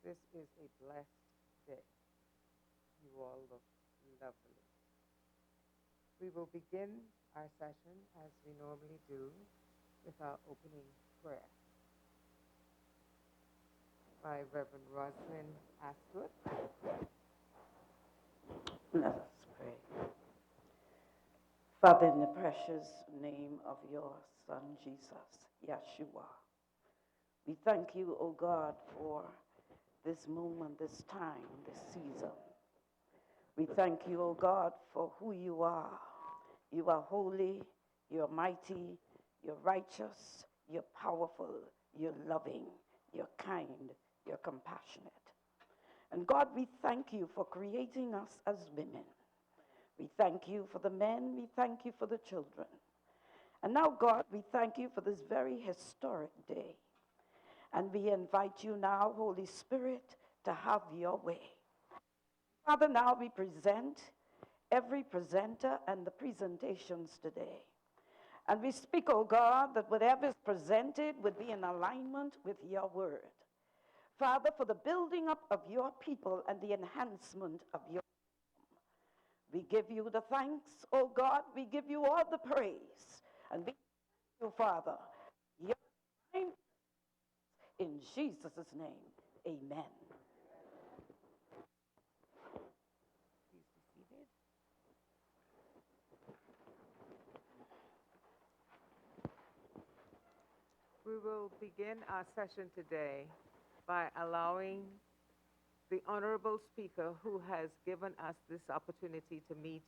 This is a blessed day. You all look lovely. We will begin our session as we normally do with our opening prayer by Reverend Rosalind Astwood. Let us pray. Father, in the precious name of your Son, Jesus, Yeshua, we thank you, O God, for this moment, this time, this season. We thank you, O God, for who you are. You are holy, you're mighty, you're righteous, you're powerful, you're loving, you're kind, you're compassionate. And God, we thank you for creating us as women. We thank you for the men, we thank you for the children. And now, God, we thank you for this very historic day. And we invite you now, Holy Spirit, to have your way. Father, now we present every presenter and the presentations today. And we speak, oh God, that whatever is presented would be in alignment with your word. Father, for the building up of your people and the enhancement of your kingdom, we give you the thanks, oh God. We give you all the praise. And we thank you, Father, your name, in Jesus' name, amen. Please be seated. We will begin our session today by allowing the honorable speaker who has given us this opportunity to meet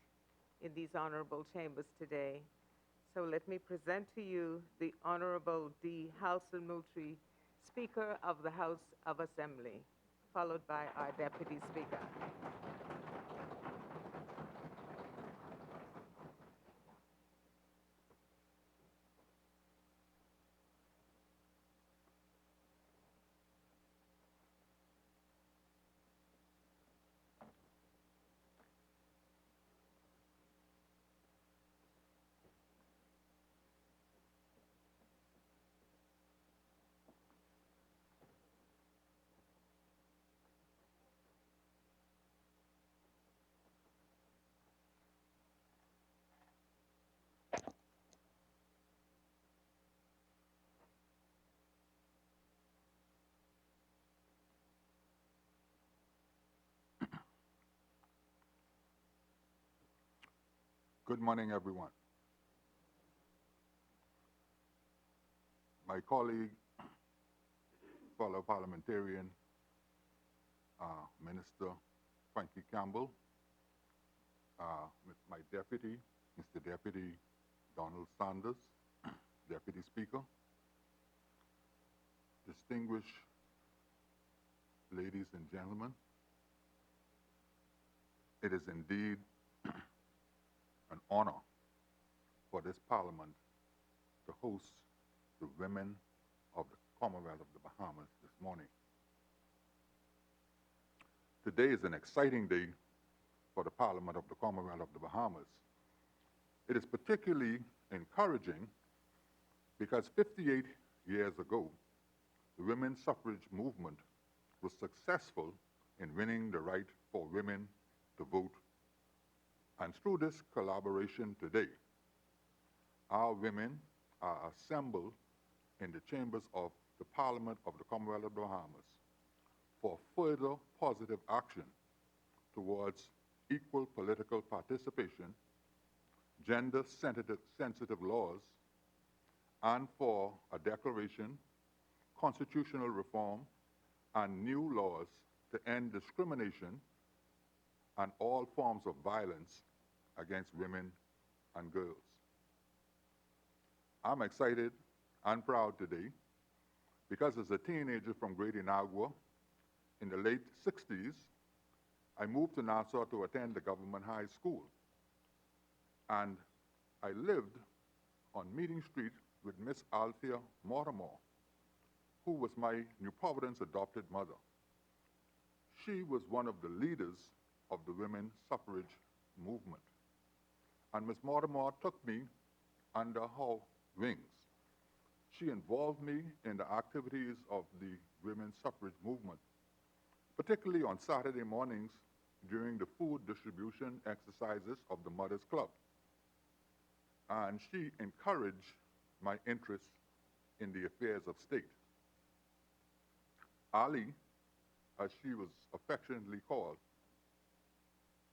in these honorable chambers today. So let me present to you the Honorable D. Halson Moultrie, Speaker of the House of Assembly, followed by our Deputy Speaker. Good morning, everyone. My colleague, fellow parliamentarian, Minister Frankie Campbell, with my deputy, Mr. Deputy Donald Sanders, Deputy Speaker, distinguished ladies and gentlemen, it is indeed an honor for this Parliament to host the women of the Commonwealth of the Bahamas this morning. Today is an exciting day for the Parliament of the Commonwealth of the Bahamas. It is particularly encouraging because 58 years ago, the women's suffrage movement was successful in winning the right for women to vote. And through this collaboration today, our women are assembled in the chambers of the Parliament of the Commonwealth of the Bahamas for further positive action towards equal political participation, gender-sensitive laws, and for a declaration, constitutional reform, and new laws to end discrimination and all forms of violence against women and girls. I'm excited and proud today because as a teenager from Great Inagua in the late 60s, I moved to Nassau to attend the government high school. And I lived on Meeting Street with Miss Althea Mortimer, who was my New Providence adopted mother. She was one of the leaders of the women's suffrage movement. And Miss Mortimer took me under her wings. She involved me in the activities of the women's suffrage movement. particularly on Saturday mornings during the food distribution exercises of the Mothers Club. And she encouraged my interest in the affairs of state. Ali, as she was affectionately called,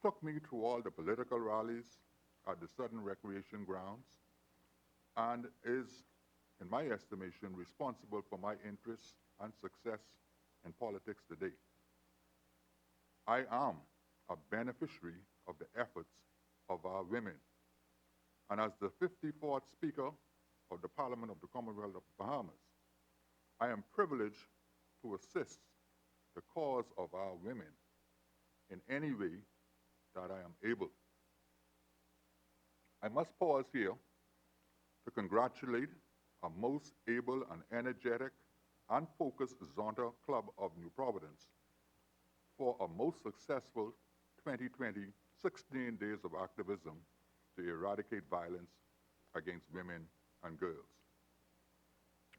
took me to all the political rallies at the Southern Recreation Grounds and is, in my estimation, responsible for my interest and success in politics today. I am a beneficiary of the efforts of our women. And as the 54th Speaker of the Parliament of the Commonwealth of the Bahamas, I am privileged to assist the cause of our women in any way that I am able. I must pause here to congratulate a most able and energetic and focused Zonta Club of New Providence for a most successful 2020 16 days of activism to eradicate violence against women and girls.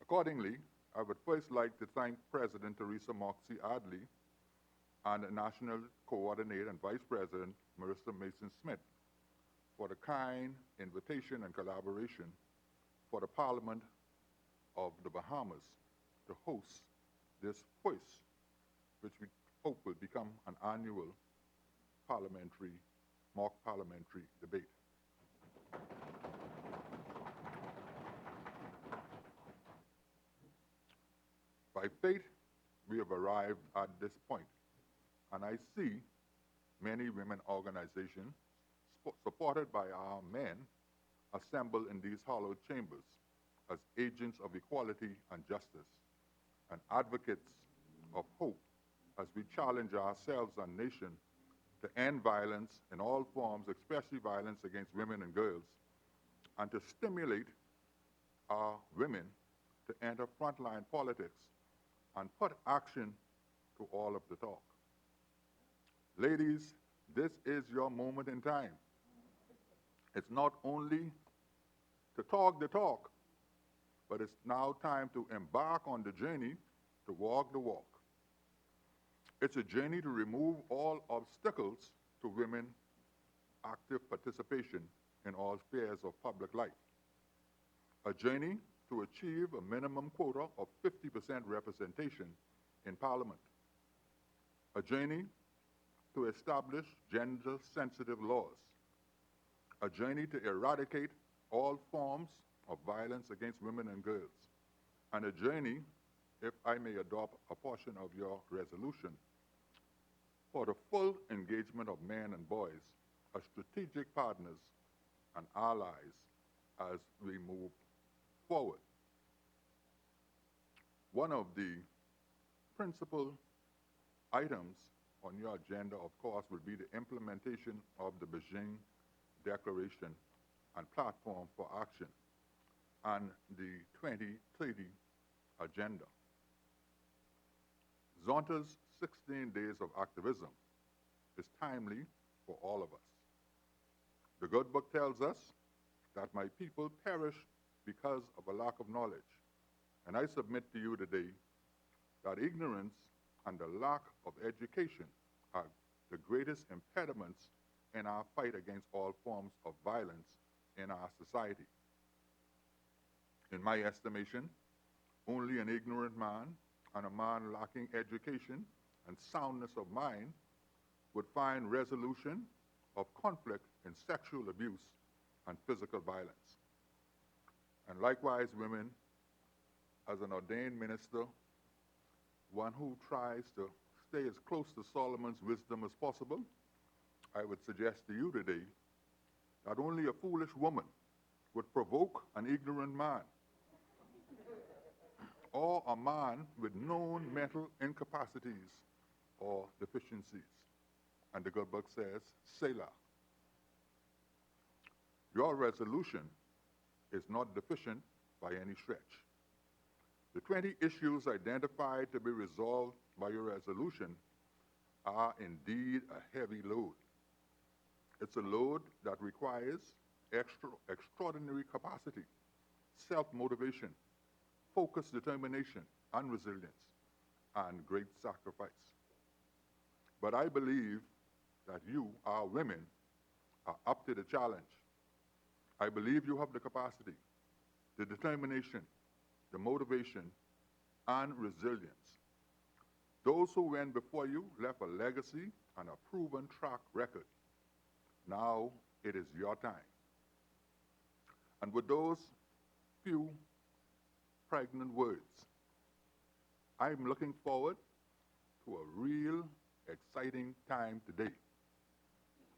Accordingly, I would first like to thank President Teresa Moxie Adley and National Coordinator and Vice President Marissa Mason-Smith for the kind invitation and collaboration for the Parliament of the Bahamas to host this first, which we hope will become an annual mock parliamentary debate. By fate, we have arrived at this point, and I see many women organizations supported by our men assembled in these hallowed chambers as agents of equality and justice and advocates of hope as we challenge ourselves and nation to end violence in all forms, especially violence against women and girls, and to stimulate our women to enter frontline politics and put action to all of the talk. Ladies, this is your moment in time. It's not only to talk the talk, but it's now time to embark on the journey to walk the walk. It's a journey to remove all obstacles to women active participation in all spheres of public life. A journey to achieve a minimum quota of 50% representation in Parliament. A journey to establish gender-sensitive laws. A journey to eradicate all forms of violence against women and girls. And a journey, if I may adopt a portion of your resolution, for the full engagement of men and boys as strategic partners and allies as we move forward. One of the principal items on your agenda, of course, will be the implementation of the Beijing Declaration and Platform for Action and the 2030 Agenda. Zonta's 16 days of activism is timely for all of us. The good book tells us that my people perish because of a lack of knowledge. And I submit to you today that ignorance and the lack of education are the greatest impediments in our fight against all forms of violence in our society. In my estimation, only an ignorant man and a man lacking education and soundness of mind would find resolution of conflict in sexual abuse and physical violence. And likewise, women, as an ordained minister, one who tries to stay as close to Solomon's wisdom as possible, I would suggest to you today that only a foolish woman would provoke an ignorant man or a man with known mental incapacities or deficiencies. And the good book says, Selah. Your resolution is not deficient by any stretch. The 20 issues identified to be resolved by your resolution are indeed a heavy load. It's a load that requires extraordinary capacity, self-motivation, focused determination, and resilience, and great sacrifice. But I believe that you, our women, are up to the challenge. I believe you have the capacity, the determination, the motivation, and resilience. Those who went before you left a legacy and a proven track record. Now it is your time. And with those few pregnant words, I'm looking forward to a real exciting time today.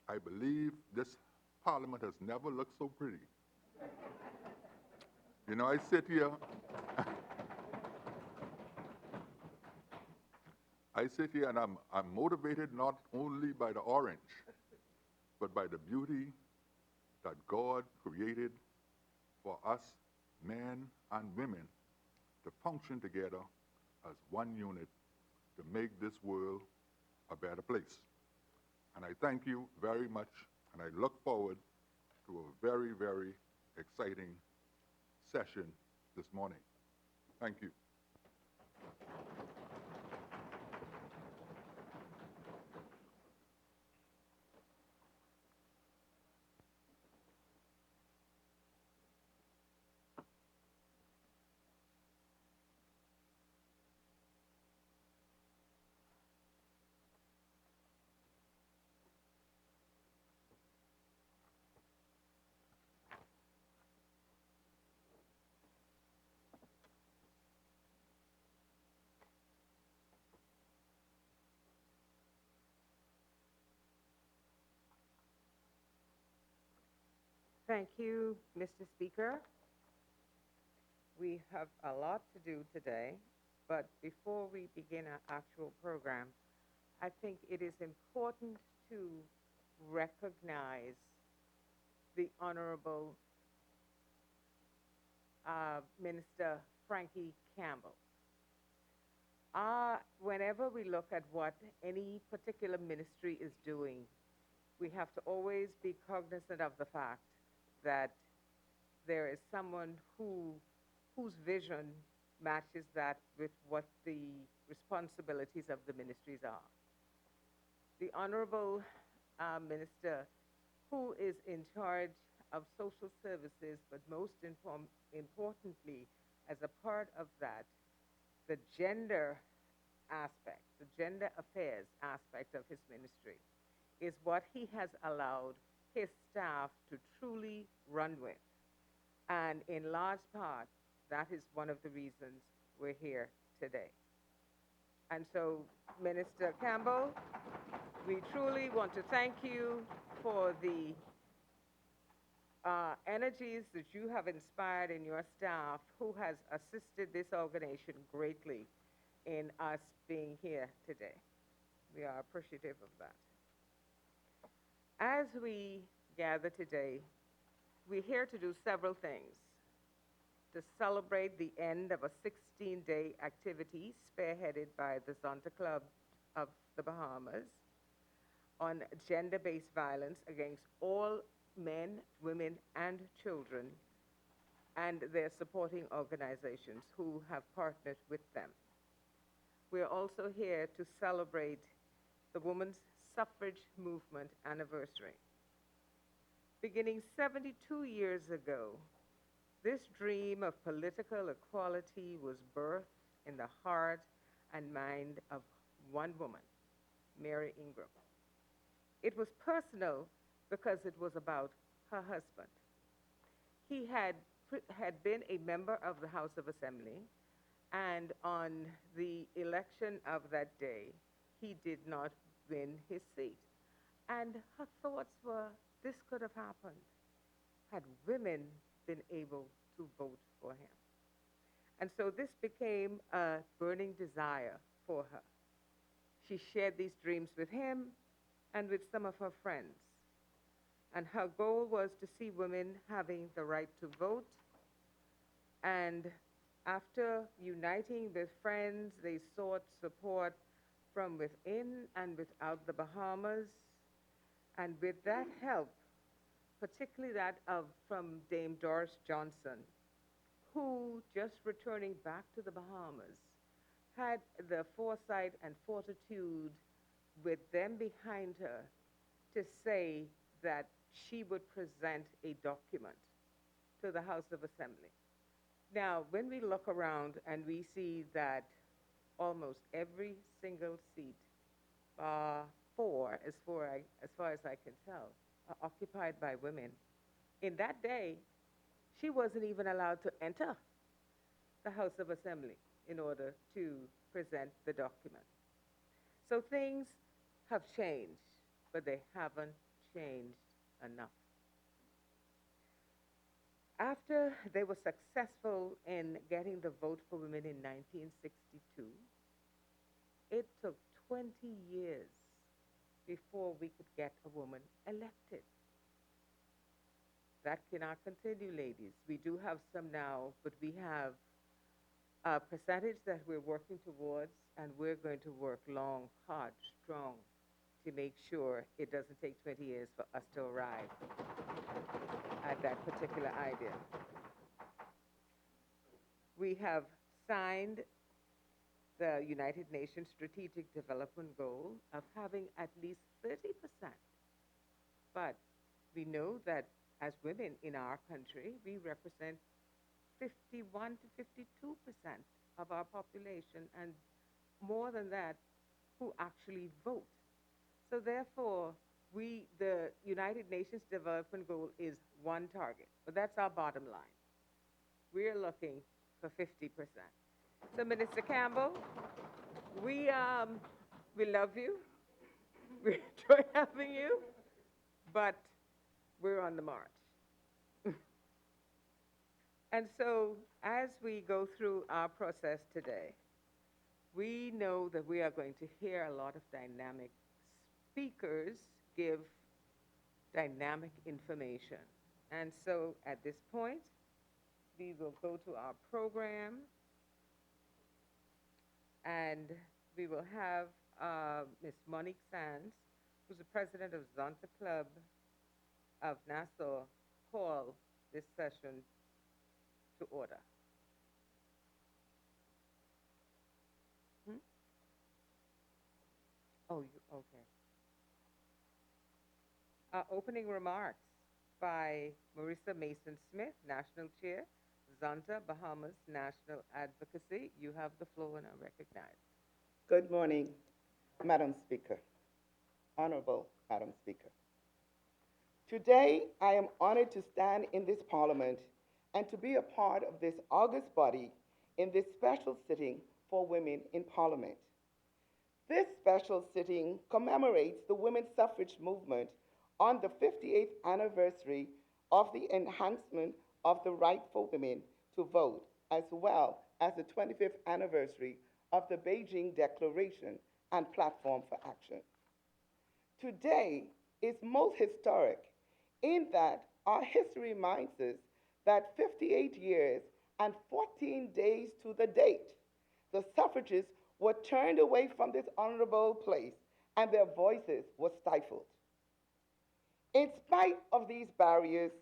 I believe this Parliament has never looked so pretty. You know, I sit here, and I'm motivated not only by the orange, but by the beauty that God created for us, men and women, to function together as one unit to make this world a better place. And I thank you very much, and I look forward to a very, very exciting session this morning. Thank you. Thank you, Mr. Speaker. We have a lot to do today, but before we begin our actual program, I think it is important to recognize the Honorable Minister Frankie Campbell. Whenever we look at what any particular ministry is doing, we have to always be cognizant of the fact that there is someone whose vision matches that with what the responsibilities of the ministries are. The Honorable Minister, who is in charge of social services, but most importantly, as a part of that, the gender aspect, the gender affairs aspect of his ministry, is what he has allowed his staff to truly run with. And in large part, that is one of the reasons we're here today. And so, Minister Campbell, we truly want to thank you for the energies that you have inspired in your staff, who has assisted this organization greatly in us being here today. We are appreciative of that. As we gather today, we're here to do several things. To celebrate the end of a 16-day activity spearheaded by the Zonta Club of the Bahamas on gender-based violence against all men, women, and children, and their supporting organizations who have partnered with them. We're also here to celebrate the Women's Suffrage Movement anniversary. Beginning 72 years ago, this dream of political equality was birthed in the heart and mind of one woman, Mary Ingram. It was personal because it was about her husband. He had been a member of the House of Assembly, and on the election of that day, he did not win his seat. And her thoughts were, this could have happened had women been able to vote for him. And so this became a burning desire for her. She shared these dreams with him and with some of her friends. And her goal was to see women having the right to vote. And after uniting with friends, they sought support from within and without the Bahamas. And with that help, particularly that from Dame Doris Johnson, who, just returning back to the Bahamas, had the foresight and fortitude with them behind her to say that she would present a document to the House of Assembly. Now, when we look around and we see that almost every single seat, four, as far as I can tell, are occupied by women, in that day, she wasn't even allowed to enter the House of Assembly in order to present the document. So things have changed, but they haven't changed enough. After they were successful in getting the vote for women in 1962, it took 20 years before we could get a woman elected. That cannot continue, ladies. We do have some now, but we have a percentage that we're working towards, and we're going to work long, hard, strong to make sure it doesn't take 20 years for us to arrive at that particular idea. We have signed the United Nations Strategic Development Goal of having at least 30%. But we know that as women in our country, we represent 51 to 52% of our population, and more than that, who actually vote. So therefore, the United Nations Development Goal is one target, but that's our bottom line. We're looking for 50%. So Minister Campbell, we love you. We enjoy having you, but we're on the march. And so as we go through our process today, we know that we are going to hear a lot of dynamic speakers give dynamic information. And so at this point, we will go to our program, and we will have Ms. Monique Sands, who's the president of Zonta Club of Nassau, call this session to order. Oh, okay. Opening remarks by Marissa Mason-Smith, National Chair, Zonta, Bahamas National Advocacy. You have the floor and are recognized. Good morning, Madam Speaker, Honorable Madam Speaker. Today, I am honored to stand in this Parliament and to be a part of this august body in this special sitting for women in Parliament. This special sitting commemorates the women's suffrage movement on the 58th anniversary of the enhancement of the right for women to vote, as well as the 25th anniversary of the Beijing Declaration and Platform for Action. Today is most historic in that our history reminds us that 58 years and 14 days to the date, the suffragists were turned away from this honorable place and their voices were stifled. In spite of these barriers,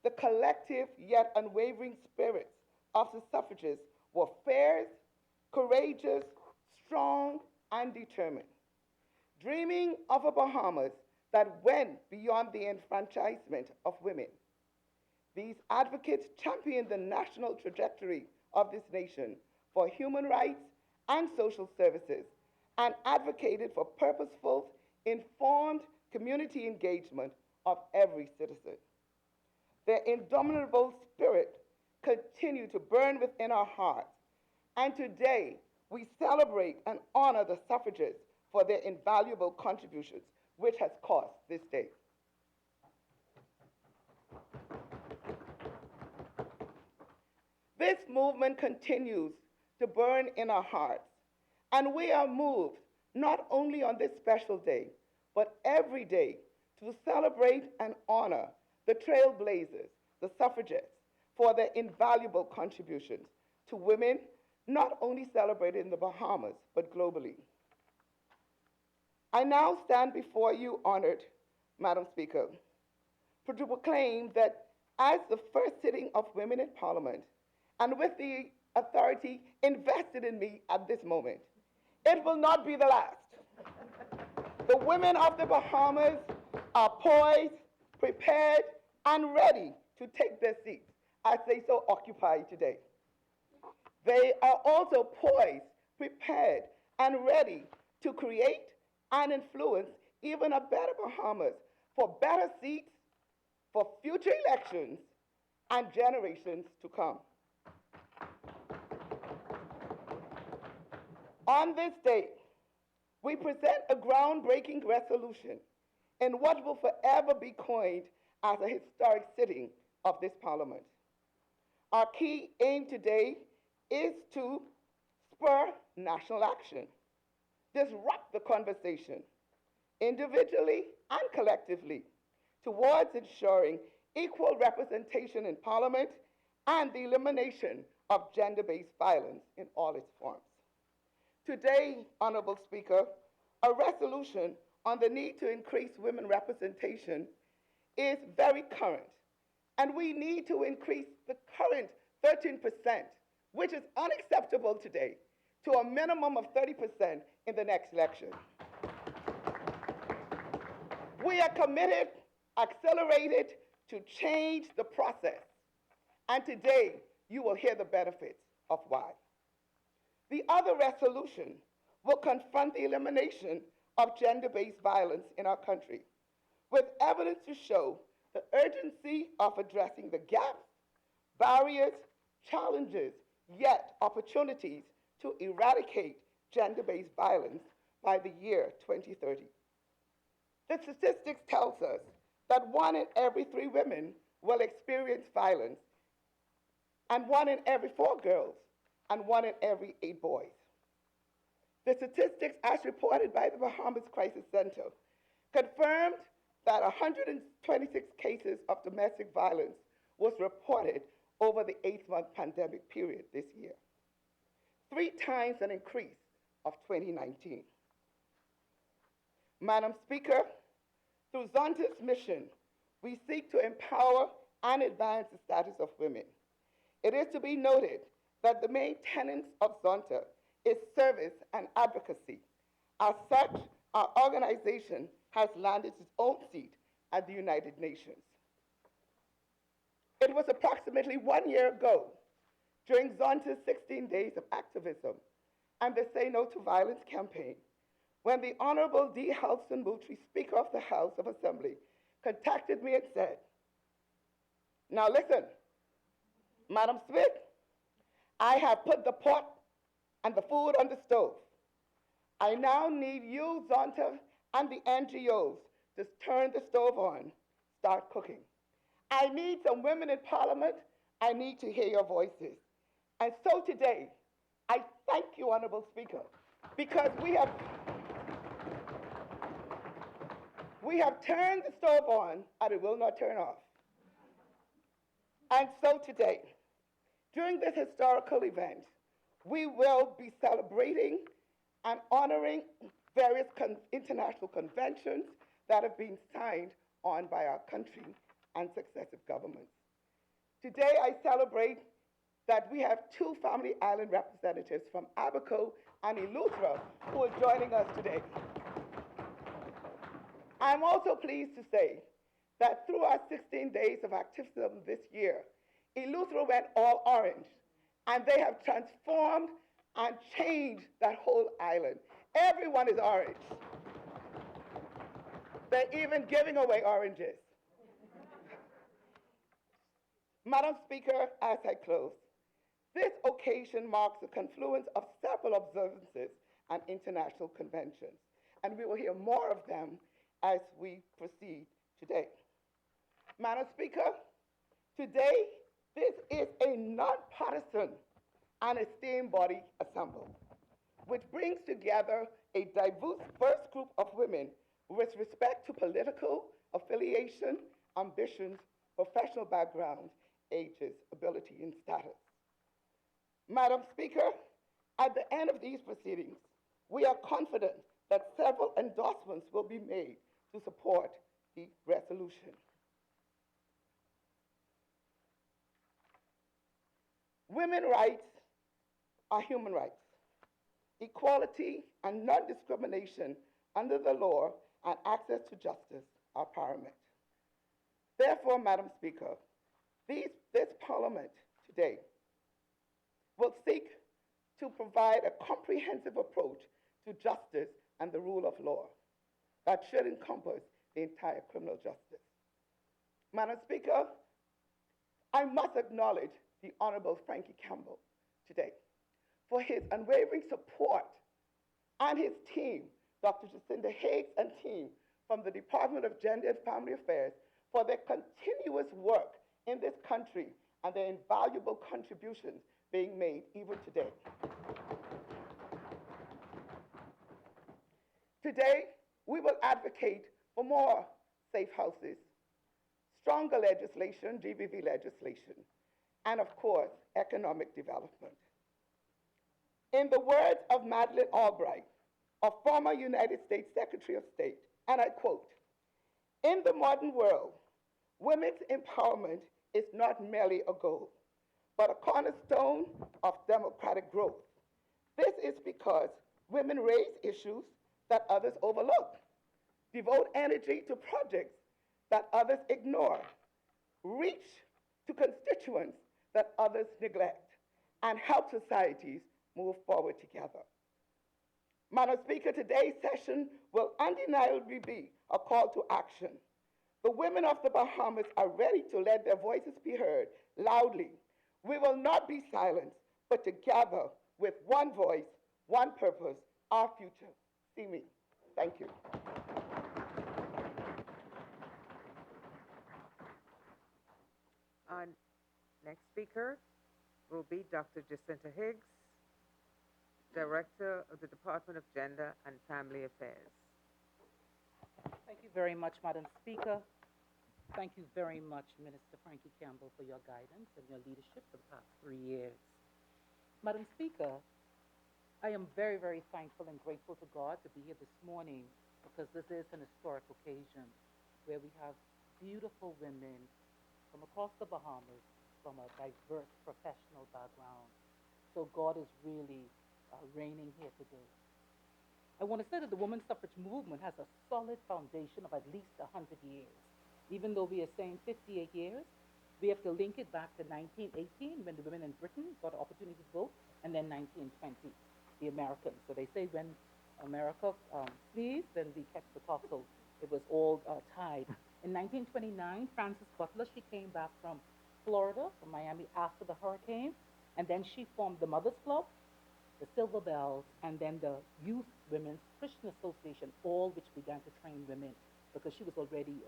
the collective yet unwavering spirits of the suffragists were fierce, courageous, strong, and determined, dreaming of a Bahamas that went beyond the enfranchisement of women. These advocates championed the national trajectory of this nation for human rights and social services and advocated for purposeful, informed community engagement of every citizen. Their indomitable spirit continued to burn within our hearts, and today we celebrate and honor the suffragists for their invaluable contributions, which has cost this day. This movement continues to burn in our hearts, and we are moved not only on this special day, but every day to celebrate and honor the trailblazers, the suffragettes, for their invaluable contributions to women, not only celebrated in the Bahamas, but globally. I now stand before you, honored Madam Speaker, to proclaim that as the first sitting of women in Parliament, and with the authority invested in me at this moment, it will not be the last. The women of the Bahamas are poised, prepared, and ready to take their seats as they so occupy today. They are also poised, prepared, and ready to create and influence even a better Bahamas for better seats, for future elections, and generations to come. On this day, we present a groundbreaking resolution in what will forever be coined as a historic sitting of this Parliament. Our key aim today is to spur national action, disrupt the conversation, individually and collectively, towards ensuring equal representation in Parliament and the elimination of gender-based violence in all its forms. Today, Honorable Speaker, a resolution on the need to increase women representation is very current, and we need to increase the current 13%, which is unacceptable today, to a minimum of 30% in the next election. We are committed, accelerated, to change the process, and today you will hear the benefits of why. The other resolution will confront the elimination of gender-based violence in our country, with evidence to show the urgency of addressing the gaps, barriers, challenges, yet opportunities to eradicate gender-based violence by the year 2030. The statistics tells us that 1 in every 3 women will experience violence, and 1 in every 4 girls, and 1 in every 8 boys. The statistics, as reported by the Bahamas Crisis Center, confirmed that 126 cases of domestic violence was reported over the 8-month pandemic period this year, 3 times an increase of 2019. Madam Speaker, through Zonta's mission, we seek to empower and advance the status of women. It is to be noted that the main tenets of Zonta is service and advocacy. As such, our organization has landed its own seat at the United Nations. It was approximately 1 year ago, during Zonta's 16 days of activism and the Say No to Violence campaign, when the Honorable D. Halson Moultrie, Speaker of the House of Assembly, contacted me and said, "Now listen, Madam Smith, I have put the pot and the food on the stove. I now need you, Zonta, and the NGOs to turn the stove on, start cooking. I need some women in Parliament. I need to hear your voices." And so today, I thank you, Honorable Speaker, because we have turned the stove on and it will not turn off. And so today, during this historical event, we will be celebrating and honoring various international conventions that have been signed on by our country and successive governments. Today, I celebrate that we have 2 Family Island representatives from Abaco and Eleuthera who are joining us today. I'm also pleased to say that through our 16 days of activism this year, Eleuthera went all orange, and they have transformed and changed that whole island. Everyone is orange. They're even giving away oranges. Madam Speaker, as I close, this occasion marks the confluence of several observances and international conventions, and we will hear more of them as we proceed today. Madam Speaker, today this is a nonpartisan and esteemed body assembled, which brings together a diverse group of women with respect to political affiliation, ambitions, professional backgrounds, ages, ability, and status. Madam Speaker, at the end of these proceedings, we are confident that several endorsements will be made to support the resolution. Women's rights are human rights. Equality and non-discrimination under the law and access to justice are paramount. Therefore, Madam Speaker, this Parliament today will seek to provide a comprehensive approach to justice and the rule of law that should encompass the entire criminal justice. Madam Speaker, I must acknowledge the Honorable Frankie Campbell today for his unwavering support and his team, Dr. Jacinda Higgs and team from the Department of Gender and Family Affairs, for their continuous work in this country and their invaluable contributions being made even today. Today, we will advocate for more safe houses, stronger legislation, GBV legislation, and of course, economic development. In the words of Madeleine Albright, a former United States Secretary of State, and I quote, "In the modern world, women's empowerment is not merely a goal, but a cornerstone of democratic growth. This is because women raise issues that others overlook, devote energy to projects that others ignore, reach to constituents that others neglect, and help societies move forward together." Madam Speaker, today's session will undeniably be a call to action. The women of the Bahamas are ready to let their voices be heard loudly. We will not be silenced, but together with one voice, one purpose, our future. See me. Thank you. Our next speaker will be Dr. Jacinta Higgs, Director of the Department of Gender and Family Affairs. Thank you very much, Madam Speaker. Thank you very much, Minister Frankie Campbell, for your guidance and your leadership for the past 3 years. Madam Speaker, I am very, very thankful and grateful to God to be here this morning because this is an historic occasion where we have beautiful women from across the Bahamas from a diverse professional background. So God is really reigning here today. I want to say that the women's suffrage movement has a solid foundation of at least 100 years. Even though we are saying 58 years, we have to link it back to 1918 when the women in Britain got an opportunity to vote, and then 1920, the Americans. So they say when America sneezed, then we catch the cough. So it was all tied. In 1929, Frances Butler, she came back from Florida, from Miami after the hurricane, and then she formed the Mothers Club, the Silver Bells, and then the Youth Women's Christian Association, all which began to train women because she was already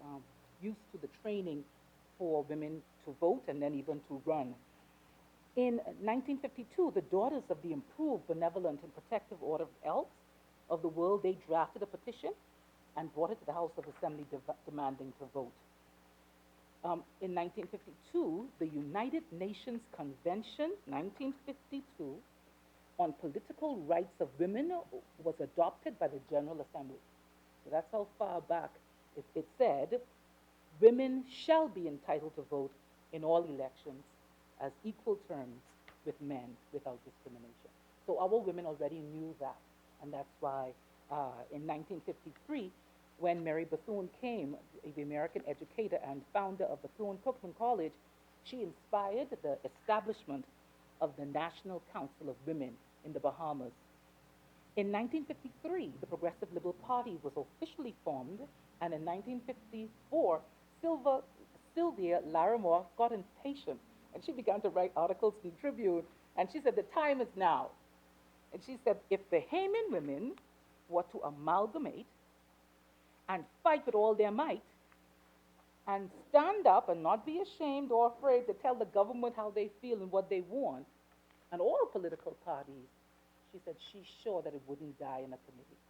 used to the training for women to vote and then even to run. In 1952, the Daughters of the Improved, Benevolent, and Protective Order of Elks of the World, they drafted a petition and brought it to the House of Assembly demanding to vote. In 1952, the United Nations Convention, 1952, on Political Rights of Women was adopted by the General Assembly. So that's how far back it said, women shall be entitled to vote in all elections as equal terms with men without discrimination. So our women already knew that, and that's why in 1953, when Mary Bethune came, the American educator and founder of Bethune-Cookman College, she inspired the establishment of the National Council of Women in the Bahamas. In 1953, the Progressive Liberal Party was officially formed, and in 1954, Sylvia Larimore got impatient, and she began to write articles in the Tribune, and she said, the time is now. And she said, if the Hayman women were to amalgamate and fight with all their might, and stand up and not be ashamed or afraid to tell the government how they feel and what they want, and all political parties, she said she's sure that it wouldn't die in a committee.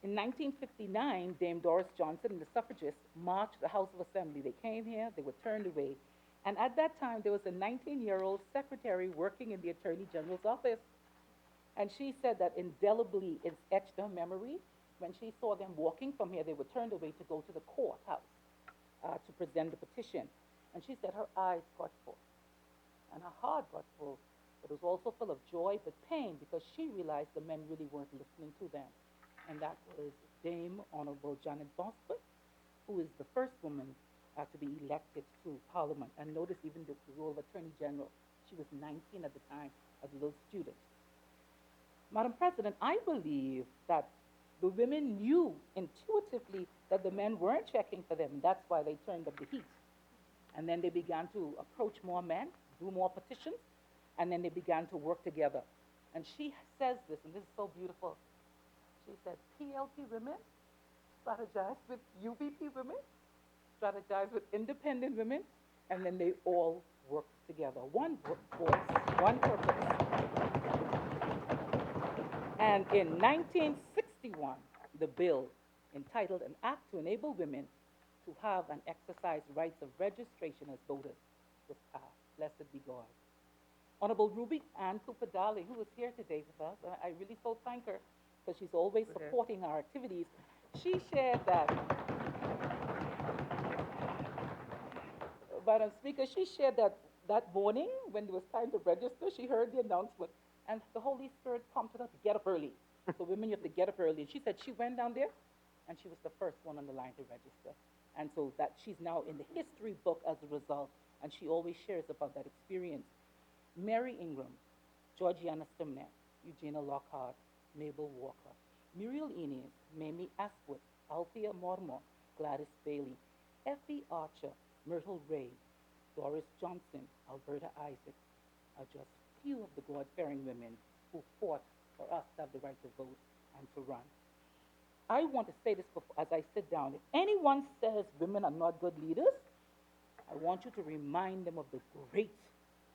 In 1959, Dame Doris Johnson and the suffragists marched to the House of Assembly. They came here, they were turned away. And at that time, there was a 19-year-old secretary working in the Attorney General's office. And she said that indelibly it's etched her memory. When she saw them walking from here, they were turned away to go to the courthouse to present the petition. And she said her eyes got full and her heart got full, but it was also full of joy but pain because she realized the men really weren't listening to them. and that was Dame Honorable Janet Bosworth, who is the first woman to be elected to Parliament. And notice even the role of Attorney General. She was 19 at the time, as a little student. Madam President, I believe that the women knew intuitively that the men weren't checking for them. That's why they turned up the heat. And then they began to approach more men, do more petitions, and then they began to work together. And she says this, and this is so beautiful. She said, PLP women strategize with UBP women, strategize with independent women, and then they all work together. One voice, one purpose. And in 1961, the bill entitled An Act to Enable Women to Have and Exercise Rights of Registration as Voters was passed. Blessed be God. Honorable Ruby Ann Cooper Darley, who is here today with us, and I really so thank her because she's always supporting our activities. She shared that, Madam Speaker, she shared that morning when it was time to register, she heard the announcement, and the Holy Spirit prompted her to get up early. So women, you have to get up early. And she said she went down there, and she was the first one on the line to register. And so that she's now in the history book as a result, and she always shares about that experience. Mary Ingram, Georgiana Stimner, Eugenia Lockhart, Mabel Walker, Muriel Enes, Mamie Asquith, Althea Mortimer, Gladys Bailey, Effie Archer, Myrtle Ray, Doris Johnson, Alberta Isaacs are just few of the God-fearing women who fought for us to have the right to vote and to run. I want to say this before, as I sit down. If anyone says women are not good leaders, I want you to remind them of the great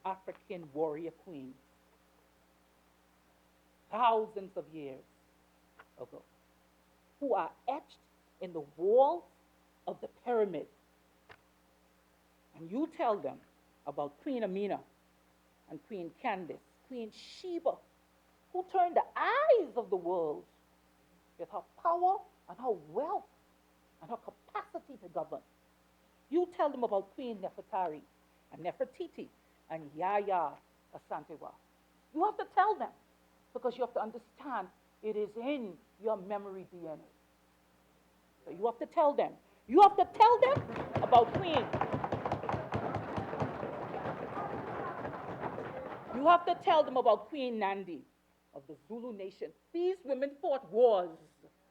African warrior queens, thousands of years ago, who are etched in the walls of the pyramid. And you tell them about Queen Amina and Queen Candace, Queen Sheba, who turned the eyes of the world with her power and her wealth and her capacity to govern. You tell them about Queen Nefertari and Nefertiti and Yahya Asantewa. You have to tell them because you have to understand it is in your memory DNA. So you have to tell them. You have to tell them about Queen. You have to tell them about Queen Nandi of the Zulu nation. These women fought wars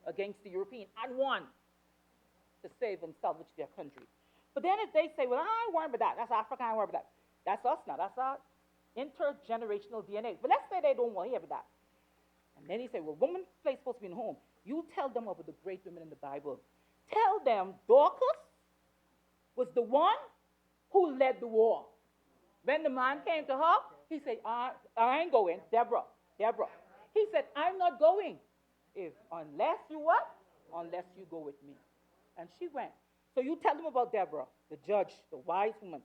against the European and won to save and salvage their country. But then if they say, well, I ain't worried about that. That's Africa, I ain't worried about that. That's us now. That's our intergenerational DNA. But let's say they don't want to hear about that. And then he say, well, woman's place supposed to be in home. You tell them about the great women in the Bible. Tell them Dorcas was the one who led the war. When the man came to her, he said, I ain't going. Deborah. He said, I'm not going. Unless you what? Unless you go with me. And she went. So you tell them about Deborah, the judge, the wise woman.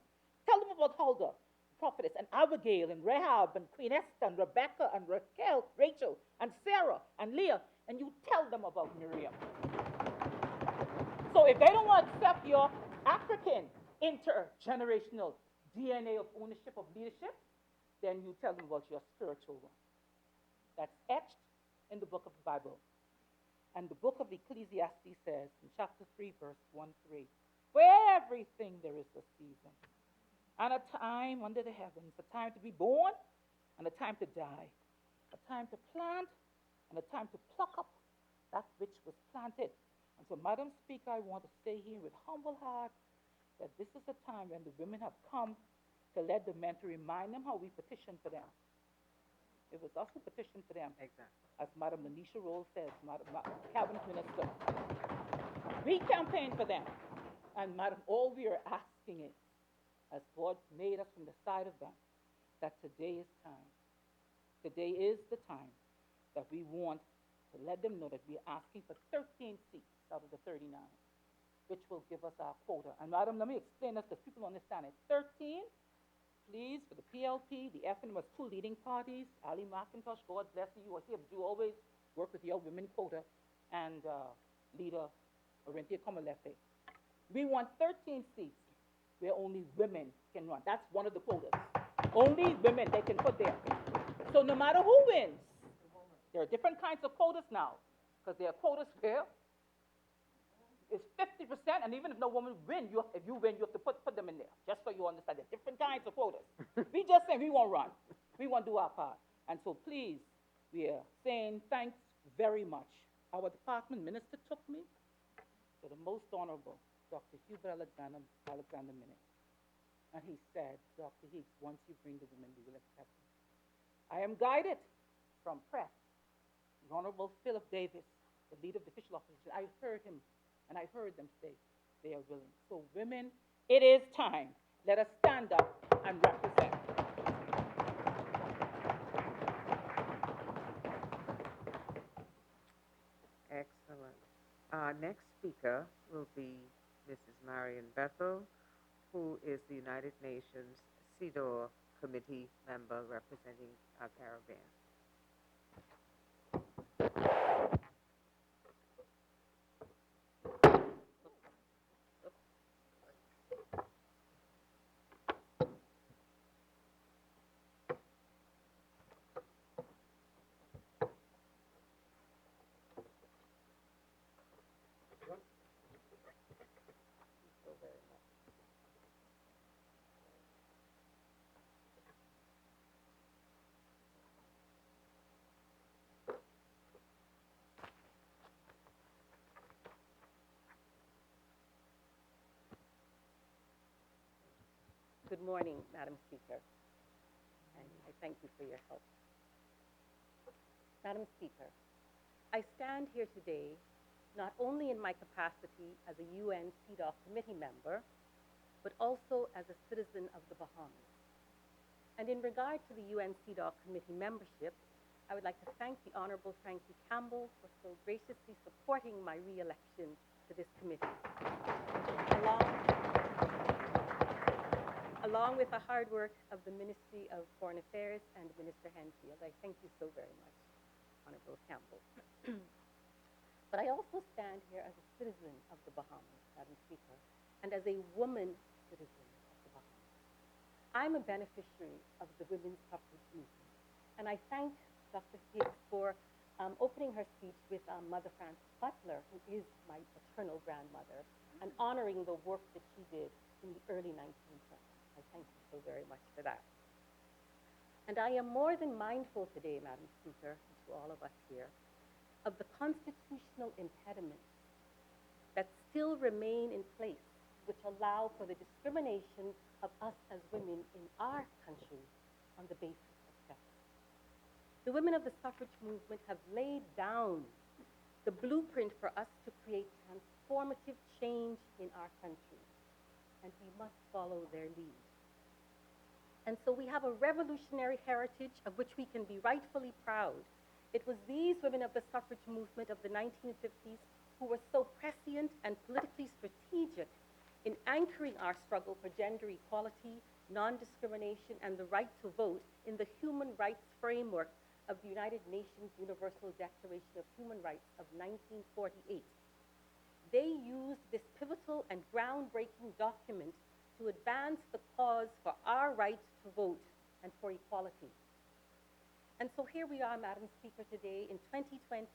Tell them about Huldah, the prophetess, and Abigail, and Rahab, and Queen Esther, and Rebecca, and Rachel, and Sarah, and Leah. And you tell them about Miriam. So if they don't want to accept your African intergenerational DNA of ownership of leadership, then you tell them about your spiritual one. That's etched in the book of the Bible. And the book of Ecclesiastes says in chapter 3, verse 1-3, for everything there is a season and a time under the heavens, a time to be born and a time to die, a time to plant and a time to pluck up that which was planted. And so, Madam Speaker, I want to say here with humble heart that this is a time when the women have come to let the men, to remind them how we petitioned for them. It was us who petitioned for them. Exactly. As Madam Lanisha Roll says, Cabinet Minister. We campaigned for them. And Madam, all we are asking is, as God made us from the side of them, that today is time. Today is the time that we want to let them know that we are asking for 13 seats out of the 39, which will give us our quota. And Madam, let me explain this because people understand it. 13, please, for the PLP, the FN was two leading parties. Ali McIntosh, God bless you, are here, but you always work with your women quota, and leader Orinthia Komalefe. We want 13 seats where only women can run. That's one of the quotas. Only women they can put there. So no matter who wins, there are different kinds of quotas now, because there are quotas here. It's 50%, and even if no woman win, if you win, you have to put them in there, just so you understand. There are different kinds of quotas. We just saying we won't run. We won't do our part. And so please, we are saying thanks very much. Our department minister took me to the most honorable Dr. Hubert Alexander Minute. And he said, Dr. Hicks, once you bring the women, we will accept them. I am guided from press, the Honorable Philip Davis, the leader of the official opposition. I heard him, and I heard them say they are willing. So women, it is time. Let us stand up and represent. Excellent. Our next speaker will be Mrs. Marion Bethel, who is the United Nations CEDAW Committee member representing our caravan. Good morning, Madam Speaker, and I thank you for your help. Madam Speaker, I stand here today not only in my capacity as a UN CEDAW committee member, but also as a citizen of the Bahamas. And in regard to the UN CEDAW committee membership, I would like to thank the Honorable Frankie Campbell for so graciously supporting my re-election to this committee. Along with the hard work of the Ministry of Foreign Affairs and Minister Henfield. I thank you so very much, Honorable Campbell. But I also stand here as a citizen of the Bahamas, Madam Speaker, and as a woman citizen of the Bahamas. I'm a beneficiary of the women's suffrage movement, and I thank Dr. Hicks for opening her speech with Mother Frances Butler, who is my paternal grandmother, and honoring the work that she did in the early 1920s. I thank you so very much for that. And I am more than mindful today, Madam Speaker, to all of us here, of the constitutional impediments that still remain in place, which allow for the discrimination of us as women in our country on the basis of sex. The women of the suffrage movement have laid down the blueprint for us to create transformative change in our country, and we must follow their lead. And so we have a revolutionary heritage of which we can be rightfully proud. It was these women of the suffrage movement of the 1950s who were so prescient and politically strategic in anchoring our struggle for gender equality, non-discrimination, and the right to vote in the human rights framework of the United Nations Universal Declaration of Human Rights of 1948. They used this pivotal and groundbreaking document to advance the cause for our right to vote and for equality. And so here we are, Madam Speaker, today in 2020,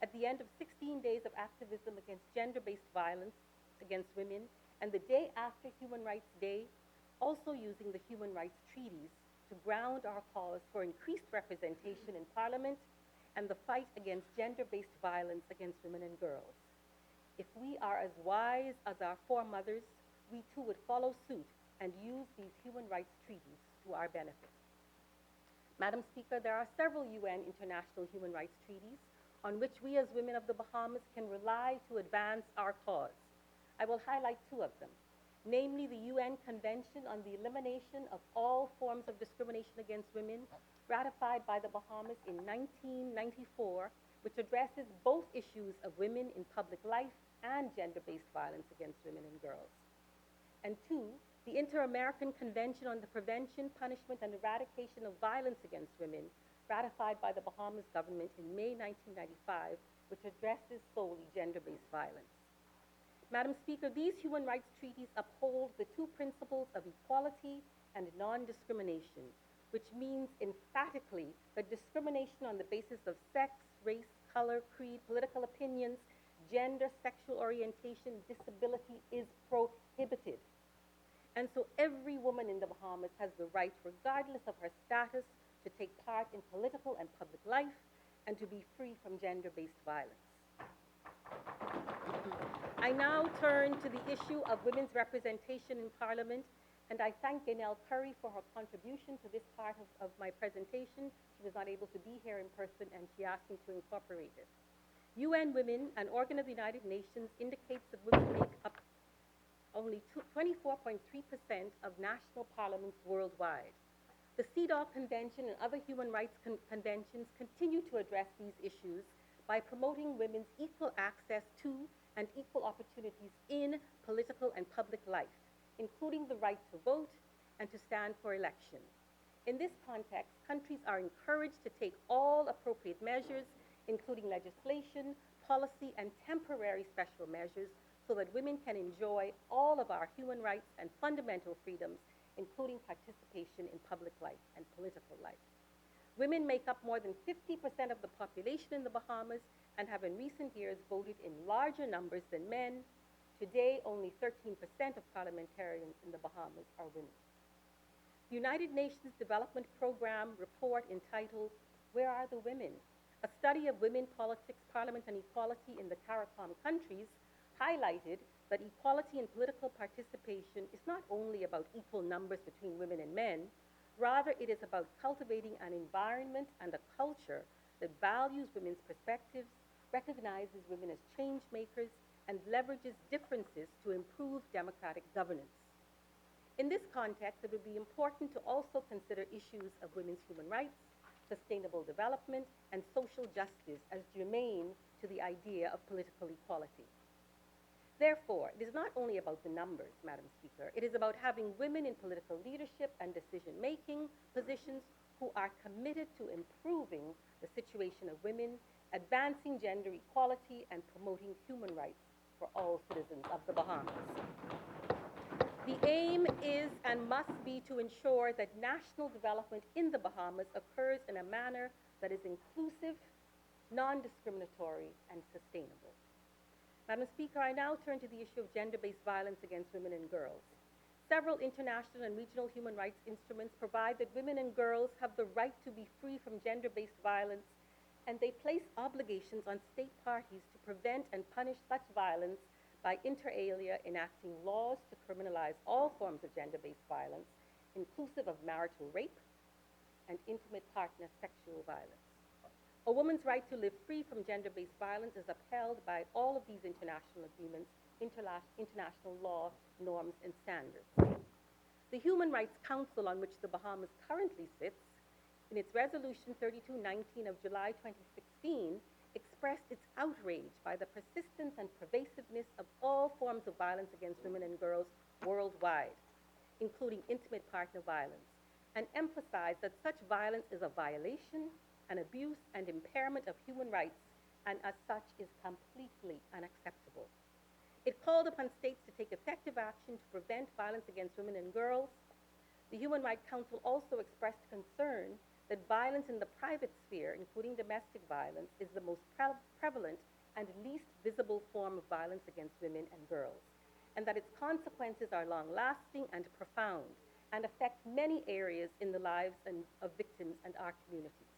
at the end of 16 days of activism against gender-based violence against women, and the day after Human Rights Day, also using the human rights treaties to ground our cause for increased representation in Parliament and the fight against gender-based violence against women and girls. If we are as wise as our foremothers, we too would follow suit and use these human rights treaties to our benefit. Madam Speaker, there are several UN international human rights treaties on which we as women of the Bahamas can rely to advance our cause. I will highlight two of them, namely the UN Convention on the Elimination of All Forms of Discrimination Against Women, ratified by the Bahamas in 1994, which addresses both issues of women in public life and gender-based violence against women and girls. And two, the Inter-American Convention on the Prevention, Punishment, and Eradication of Violence Against Women, ratified by the Bahamas government in May 1995, which addresses solely gender-based violence. Madam Speaker, these human rights treaties uphold the two principles of equality and non-discrimination, which means emphatically that discrimination on the basis of sex, race, color, creed, political opinions, gender, sexual orientation, disability is prohibited. And so every woman in the Bahamas has the right, regardless of her status, to take part in political and public life and to be free from gender-based violence. I now turn to the issue of women's representation in Parliament, and I thank Gaynell Curry for her contribution to this part of my presentation. She was not able to be here in person, and she asked me to incorporate it. UN Women, an organ of the United Nations, indicates that women make up only 24.3% of national parliaments worldwide. The CEDAW Convention and other human rights conventions continue to address these issues by promoting women's equal access to and equal opportunities in political and public life, including the right to vote and to stand for election. In this context, countries are encouraged to take all appropriate measures, including legislation, policy, and temporary special measures, so that women can enjoy all of our human rights and fundamental freedoms, including participation in public life and political life. Women make up more than 50% of the population in the Bahamas and have in recent years voted in larger numbers than men. Today, only 13% of parliamentarians in the Bahamas are women. The United Nations Development Program report entitled, "Where Are the Women?" A study of women, politics, parliament, and equality in the CARICOM countries highlighted that equality in political participation is not only about equal numbers between women and men, rather it is about cultivating an environment and a culture that values women's perspectives, recognizes women as change makers, and leverages differences to improve democratic governance. In this context, it would be important to also consider issues of women's human rights, sustainable development, and social justice as germane to the idea of political equality. Therefore, it is not only about the numbers, Madam Speaker. It is about having women in political leadership and decision-making positions who are committed to improving the situation of women, advancing gender equality, and promoting human rights for all citizens of the Bahamas. The aim is and must be to ensure that national development in the Bahamas occurs in a manner that is inclusive, non-discriminatory, and sustainable. Madam Speaker, I now turn to the issue of gender-based violence against women and girls. Several international and regional human rights instruments provide that women and girls have the right to be free from gender-based violence, and they place obligations on state parties to prevent and punish such violence by inter alia enacting laws to criminalize all forms of gender-based violence, inclusive of marital rape and intimate partner sexual violence. A woman's right to live free from gender-based violence is upheld by all of these international agreements, international law, norms, and standards. The Human Rights Council, on which the Bahamas currently sits, in its Resolution 3219 of July 2016, expressed its outrage by the persistence and pervasiveness of all forms of violence against women and girls worldwide, including intimate partner violence, and emphasized that such violence is a violation, an abuse, and impairment of human rights, and as such is completely unacceptable. It called upon states to take effective action to prevent violence against women and girls. The Human Rights Council also expressed concern that violence in the private sphere, including domestic violence, is the most prevalent and least visible form of violence against women and girls, and that its consequences are long-lasting and profound and affect many areas in the lives of victims and our communities.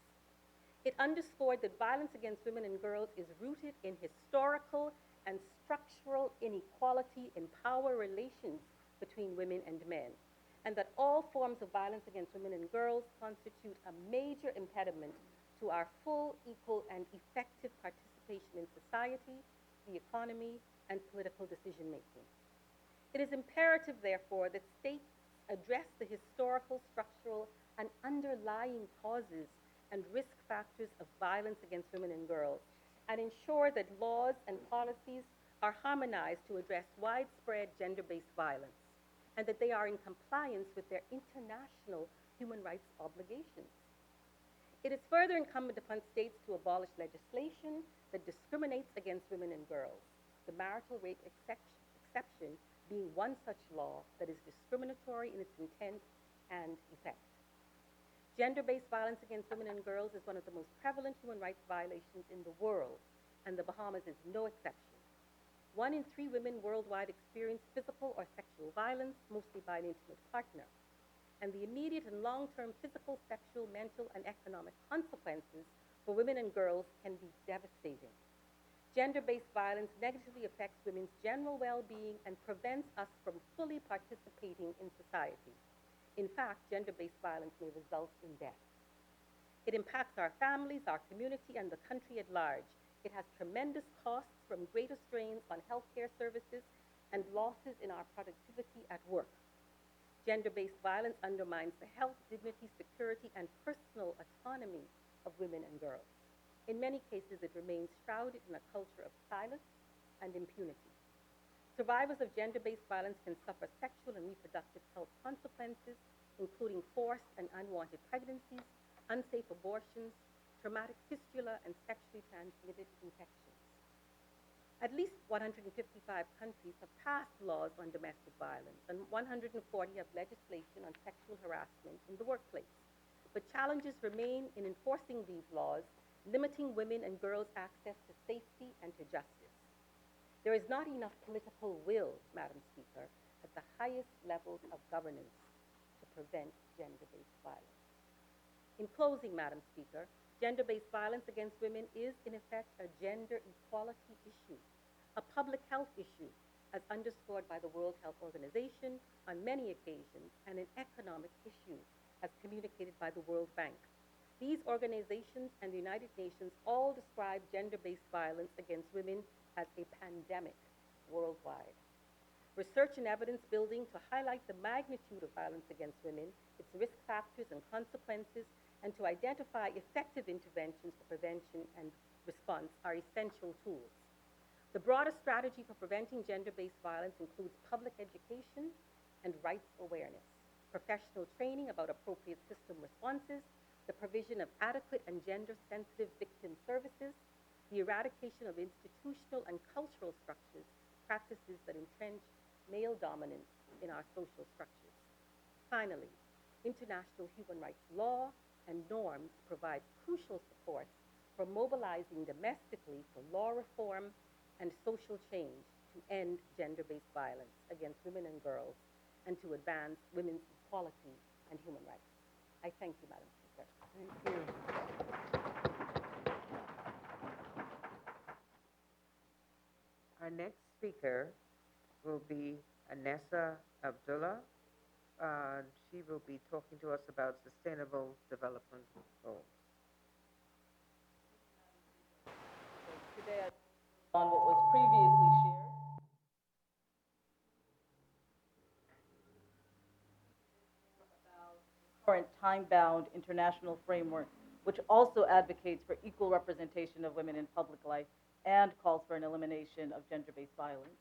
It underscored that violence against women and girls is rooted in historical and structural inequality in power relations between women and men, and that all forms of violence against women and girls constitute a major impediment to our full, equal, and effective participation in society, the economy, and political decision-making. It is imperative, therefore, that states address the historical, structural, and underlying causes and risk factors of violence against women and girls, and ensure that laws and policies are harmonized to address widespread gender-based violence, and that they are in compliance with their international human rights obligations. It is further incumbent upon states to abolish legislation that discriminates against women and girls, the marital rape exception being one such law that is discriminatory in its intent and effect. Gender-based violence against women and girls is one of the most prevalent human rights violations in the world, and the Bahamas is no exception. 1 in 3 women worldwide experience physical or sexual violence, mostly by an intimate partner. And the immediate and long-term physical, sexual, mental, and economic consequences for women and girls can be devastating. Gender-based violence negatively affects women's general well-being and prevents us from fully participating in society. In fact, gender-based violence may result in death. It impacts our families, our community, and the country at large. It has tremendous costs, from greater strains on healthcare services and losses in our productivity at work. Gender-based violence undermines the health, dignity, security, and personal autonomy of women and girls. In many cases, it remains shrouded in a culture of silence and impunity. Survivors of gender-based violence can suffer sexual and reproductive health consequences, including forced and unwanted pregnancies, unsafe abortions, traumatic fistula, and sexually transmitted infections. At least 155 countries have passed laws on domestic violence, and 140 have legislation on sexual harassment in the workplace. But challenges remain in enforcing these laws, limiting women and girls' access to safety and to justice. There is not enough political will, Madam Speaker, at the highest levels of governance to prevent gender-based violence. In closing, Madam Speaker, gender-based violence against women is, in effect, a gender equality issue, a public health issue, as underscored by the World Health Organization on many occasions, and an economic issue, as communicated by the World Bank. These organizations and the United Nations all describe gender-based violence against women as a pandemic worldwide. Research and evidence building to highlight the magnitude of violence against women, its risk factors and consequences, and to identify effective interventions for prevention and response are essential tools. The broader strategy for preventing gender-based violence includes public education and rights awareness, professional training about appropriate system responses, the provision of adequate and gender-sensitive victim services, the eradication of institutional and cultural structures, practices that entrench male dominance in our social structures. Finally, international human rights law and norms provide crucial support for mobilizing domestically for law reform and social change to end gender-based violence against women and girls and to advance women's equality and human rights. I thank you, Madam Speaker. Thank you. Our next speaker will be Anessa Abdullah. She will be talking to us about sustainable development goals. Today, on what was previously shared, current time-bound international framework, which also advocates for equal representation of women in public life and calls for an elimination of gender-based violence.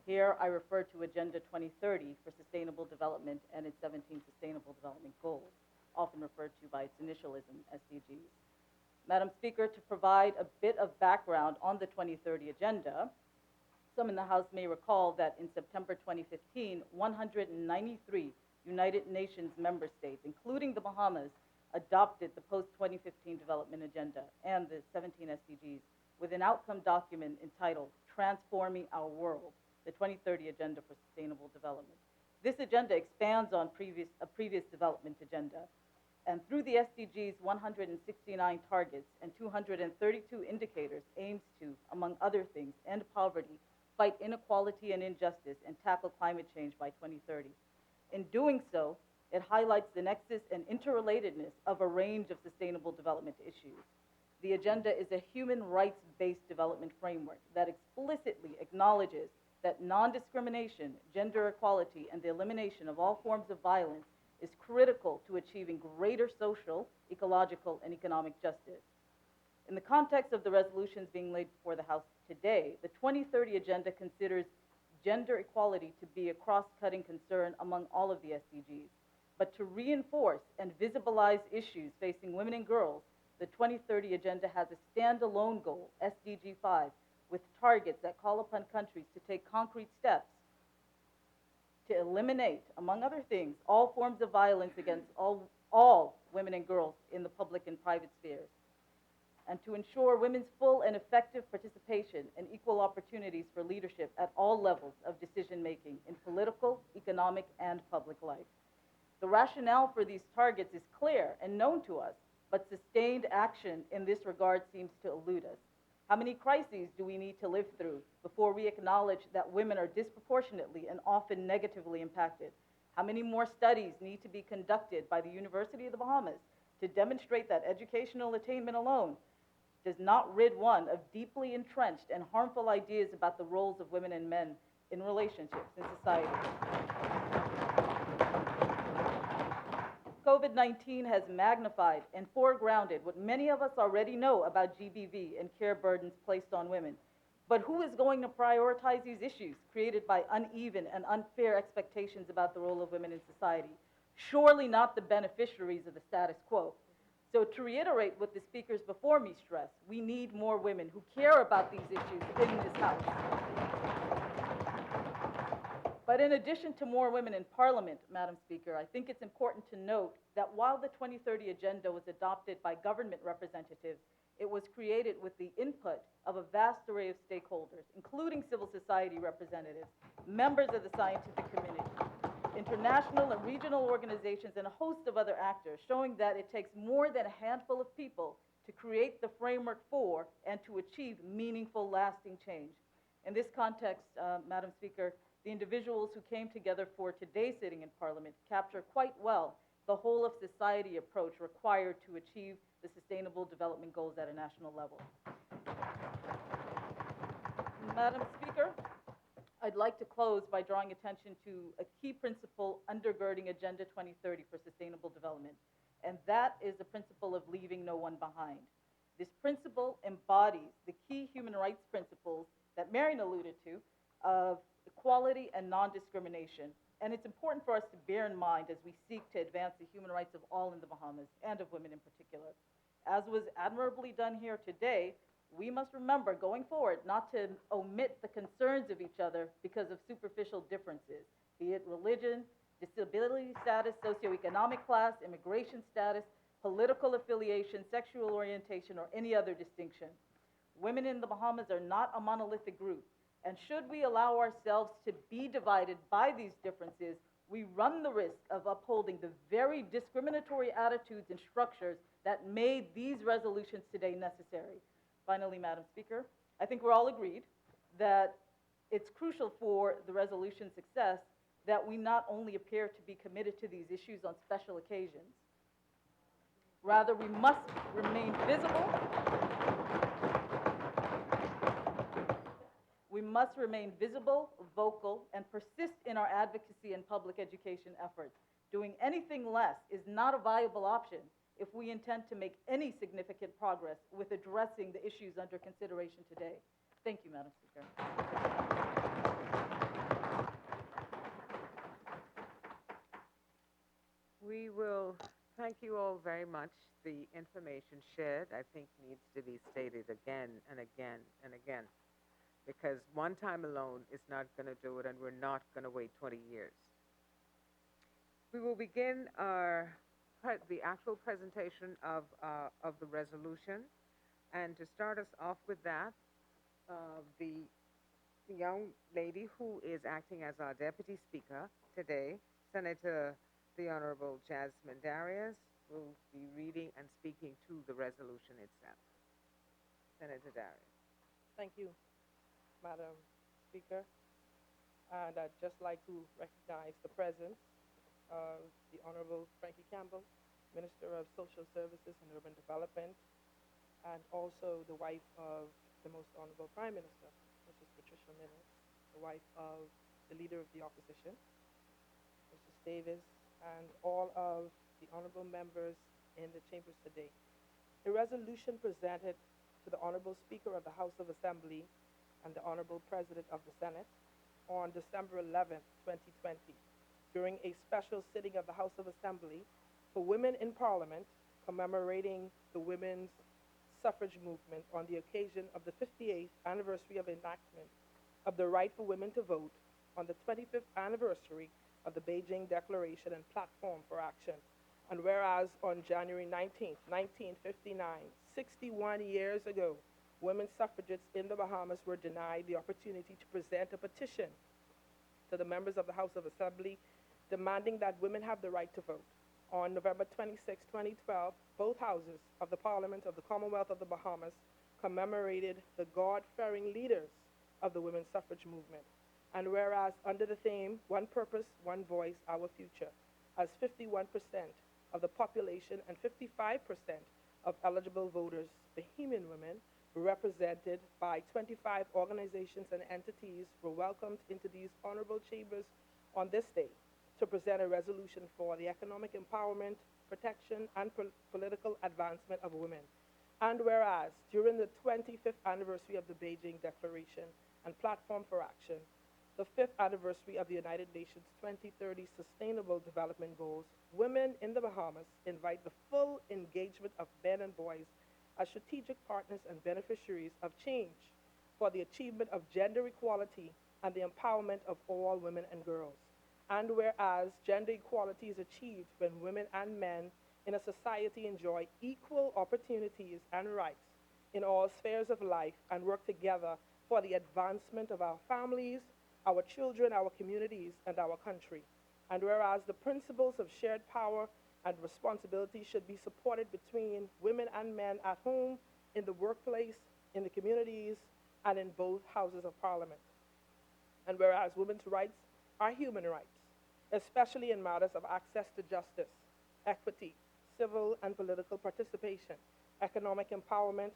Here, I refer to Agenda 2030 for Sustainable Development and its 17 Sustainable Development Goals, often referred to by its initialism, SDGs. Madam Speaker, to provide a bit of background on the 2030 Agenda, some in the House may recall that in September 2015, 193 United Nations member states, including the Bahamas, adopted the post-2015 Development Agenda and the 17 SDGs with an outcome document entitled Transforming Our World, the 2030 Agenda for Sustainable Development. This agenda expands on a previous development agenda, and through the SDGs, 169 targets and 232 indicators aims to, among other things, end poverty, fight inequality and injustice, and tackle climate change by 2030. In doing so, it highlights the nexus and interrelatedness of a range of sustainable development issues. The agenda is a human rights-based development framework that explicitly acknowledges that non-discrimination, gender equality, and the elimination of all forms of violence is critical to achieving greater social, ecological, and economic justice. In the context of the resolutions being laid before the House today, the 2030 Agenda considers gender equality to be a cross-cutting concern among all of the SDGs. But to reinforce and visibilize issues facing women and girls, the 2030 Agenda has a standalone goal, SDG 5, with targets that call upon countries to take concrete steps to eliminate, among other things, all forms of violence against all women and girls in the public and private spheres, and to ensure women's full and effective participation and equal opportunities for leadership at all levels of decision-making in political, economic, and public life. The rationale for these targets is clear and known to us, but sustained action in this regard seems to elude us. How many crises do we need to live through before we acknowledge that women are disproportionately and often negatively impacted? How many more studies need to be conducted by the University of the Bahamas to demonstrate that educational attainment alone does not rid one of deeply entrenched and harmful ideas about the roles of women and men in relationships in society? COVID-19 has magnified and foregrounded what many of us already know about GBV and care burdens placed on women. But who is going to prioritize these issues created by uneven and unfair expectations about the role of women in society? Surely not the beneficiaries of the status quo. So to reiterate what the speakers before me stressed, we need more women who care about these issues in this House. But in addition to more women in Parliament, Madam Speaker, I think it's important to note that while the 2030 Agenda was adopted by government representatives, it was created with the input of a vast array of stakeholders, including civil society representatives, members of the scientific community, international and regional organizations, and a host of other actors, showing that it takes more than a handful of people to create the framework for and to achieve meaningful, lasting change. In this context, Madam Speaker, the individuals who came together for today's sitting in Parliament capture quite well the whole of society approach required to achieve the Sustainable Development Goals at a national level. Madam Speaker, I'd like to close by drawing attention to a key principle undergirding Agenda 2030 for Sustainable Development, and that is the principle of leaving no one behind. This principle embodies the key human rights principles that Marion alluded to of equality and non-discrimination. And it's important for us to bear in mind as we seek to advance the human rights of all in the Bahamas, and of women in particular. As was admirably done here today, we must remember going forward not to omit the concerns of each other because of superficial differences, be it religion, disability status, socioeconomic class, immigration status, political affiliation, sexual orientation, or any other distinction. Women in the Bahamas are not a monolithic group. And should we allow ourselves to be divided by these differences, we run the risk of upholding the very discriminatory attitudes and structures that made these resolutions today necessary. Finally, Madam Speaker, I think we're all agreed that it's crucial for the resolution's success that we not only appear to be committed to these issues on special occasions, rather we must remain visible. We must remain visible, vocal, and persist in our advocacy and public education efforts. Doing anything less is not a viable option if we intend to make any significant progress with addressing the issues under consideration today. Thank you, Madam Speaker. We will thank you all very much. The information shared, I think, needs to be stated again and again and again, because one time alone is not going to do it, and we're not going to wait 20 years. We will begin the actual presentation of the resolution, and to start us off with that, the young lady who is acting as our Deputy Speaker today, Senator the Honorable Jasmine Darius, will be reading and speaking to the resolution itself. Senator Darius. Thank you, Madam Speaker. And I'd just like to recognize the presence of the Honorable Frankie Campbell, Minister of Social Services and Urban Development, and also the wife of the Most Honorable Prime Minister, Mrs. Patricia Minnis, the wife of the Leader of the Opposition, Mrs. Davis, and all of the honorable members in the chambers today. The resolution presented to the Honorable Speaker of the House of Assembly and the Honorable President of the Senate on December 11th, 2020, during a special sitting of the House of Assembly for Women in Parliament, commemorating the women's suffrage movement on the occasion of the 58th anniversary of enactment of the right for women to vote on the 25th anniversary of the Beijing Declaration and Platform for Action. And whereas on January 19th, 1959, 61 years ago, women suffragists in the Bahamas were denied the opportunity to present a petition to the members of the House of Assembly demanding that women have the right to vote. On November 26, 2012, both houses of the Parliament of the Commonwealth of the Bahamas commemorated the God-fearing leaders of the women's suffrage movement. And whereas under the theme, One Purpose, One Voice, Our Future, as 51% of the population and 55% of eligible voters, Bahamian women, represented by 25 organizations and entities, were welcomed into these honorable chambers on this day to present a resolution for the economic empowerment, protection, and political advancement of women. And whereas during the 25th anniversary of the Beijing Declaration and Platform for Action, the 5th anniversary of the United Nations 2030 Sustainable Development Goals, women in the Bahamas invite the full engagement of men and boys as strategic partners and beneficiaries of change for the achievement of gender equality and the empowerment of all women and girls. And whereas gender equality is achieved when women and men in a society enjoy equal opportunities and rights in all spheres of life and work together for the advancement of our families, our children, our communities, and our country. And whereas the principles of shared power and responsibility should be supported between women and men at home, in the workplace, in the communities, and in both houses of Parliament. And whereas women's rights are human rights, especially in matters of access to justice, equity, civil and political participation, economic empowerment,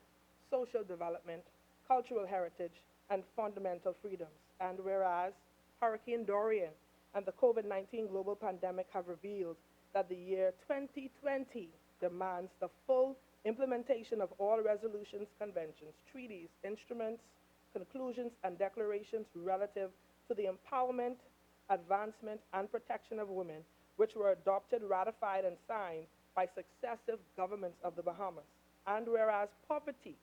social development, cultural heritage, and fundamental freedoms. And whereas Hurricane Dorian and the COVID-19 global pandemic have revealed that the year 2020 demands the full implementation of all resolutions, conventions, treaties, instruments, conclusions, and declarations relative to the empowerment, advancement, and protection of women, which were adopted, ratified, and signed by successive governments of the Bahamas. And whereas poverty,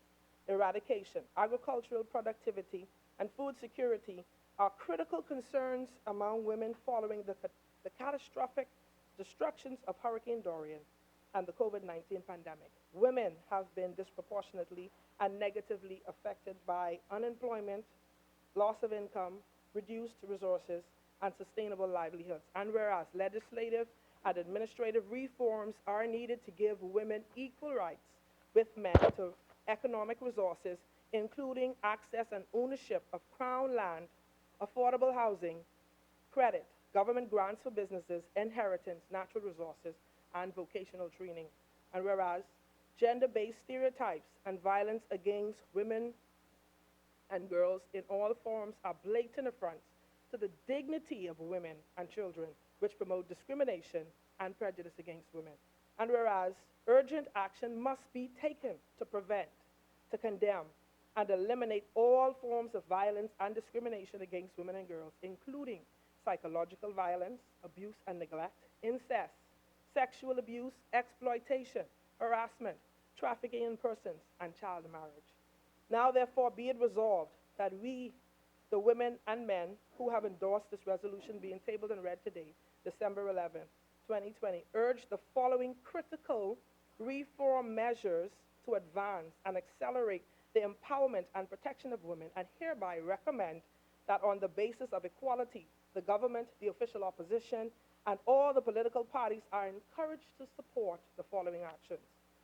eradication, agricultural productivity, and food security are critical concerns among women following the catastrophic destructions of Hurricane Dorian and the COVID-19 pandemic. Women have been disproportionately and negatively affected by unemployment, loss of income, reduced resources, and sustainable livelihoods. And whereas legislative and administrative reforms are needed to give women equal rights with men to economic resources, including access and ownership of Crown land, affordable housing, credit, government grants for businesses, inheritance, natural resources, and vocational training. And whereas gender-based stereotypes and violence against women and girls in all forms are blatant affronts to the dignity of women and children, which promote discrimination and prejudice against women. And whereas urgent action must be taken to prevent, to condemn, and eliminate all forms of violence and discrimination against women and girls, including psychological violence, abuse and neglect, incest, sexual abuse, exploitation, harassment, trafficking in persons, and child marriage. Now, therefore, be it resolved that we, the women and men who have endorsed this resolution being tabled and read today, December 11, 2020, urge the following critical reform measures to advance and accelerate the empowerment and protection of women, and hereby recommend that on the basis of equality, the government, the official opposition, and all the political parties are encouraged to support the following actions.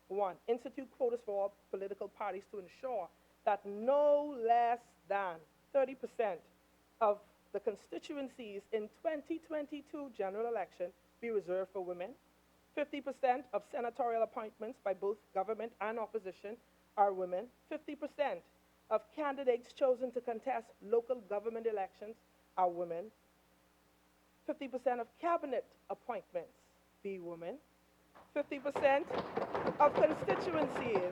1, institute quotas for all political parties to ensure that no less than 30% of the constituencies in 2022 general election be reserved for women. 50% of senatorial appointments by both government and opposition are women. 50% of candidates chosen to contest local government elections are women. 50% of cabinet appointments be women. 50% of constituencies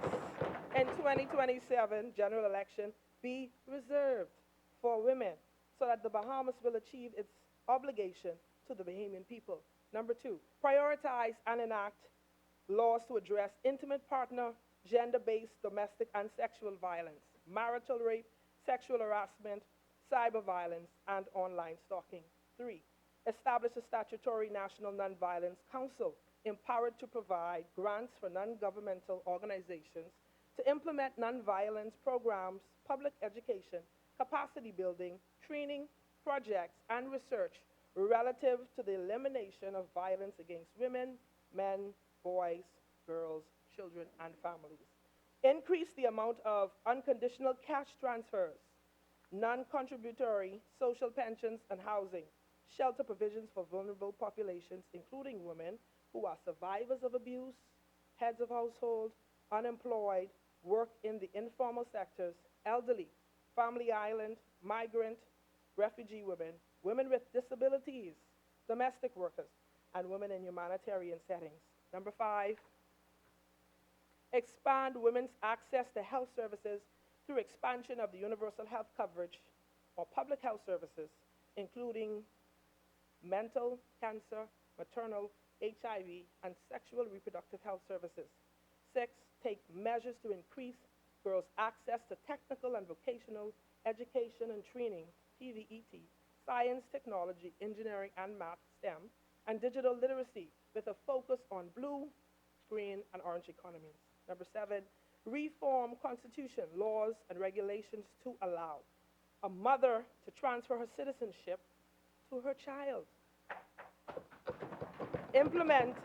in 2027 general election be reserved for women, so that the Bahamas will achieve its obligation to the Bahamian people. Number 2, prioritize and enact laws to address intimate partner, gender-based domestic and sexual violence, marital rape, sexual harassment, cyber violence, and online stalking. 3, establish a statutory National Nonviolence Council empowered to provide grants for non-governmental organizations to implement nonviolence programs, public education, capacity building, training, projects, and research relative to the elimination of violence against women, men, boys, girls, children, and families. Increase the amount of unconditional cash transfers, non-contributory social pensions and housing, shelter provisions for vulnerable populations, including women who are survivors of abuse, heads of household, unemployed, work in the informal sectors, elderly, family island, migrant, refugee women, women with disabilities, domestic workers, and women in humanitarian settings. Number 5, expand women's access to health services through expansion of the universal health coverage or public health services, including mental, cancer, maternal, HIV, and sexual reproductive health services. 6, take measures to increase girls' access to technical and vocational education and training, TVET, science, technology, engineering, and math, STEM, and digital literacy with a focus on blue, green, and orange economies. Number 7, reform constitution, laws, and regulations to allow a mother to transfer her citizenship to her child. Implement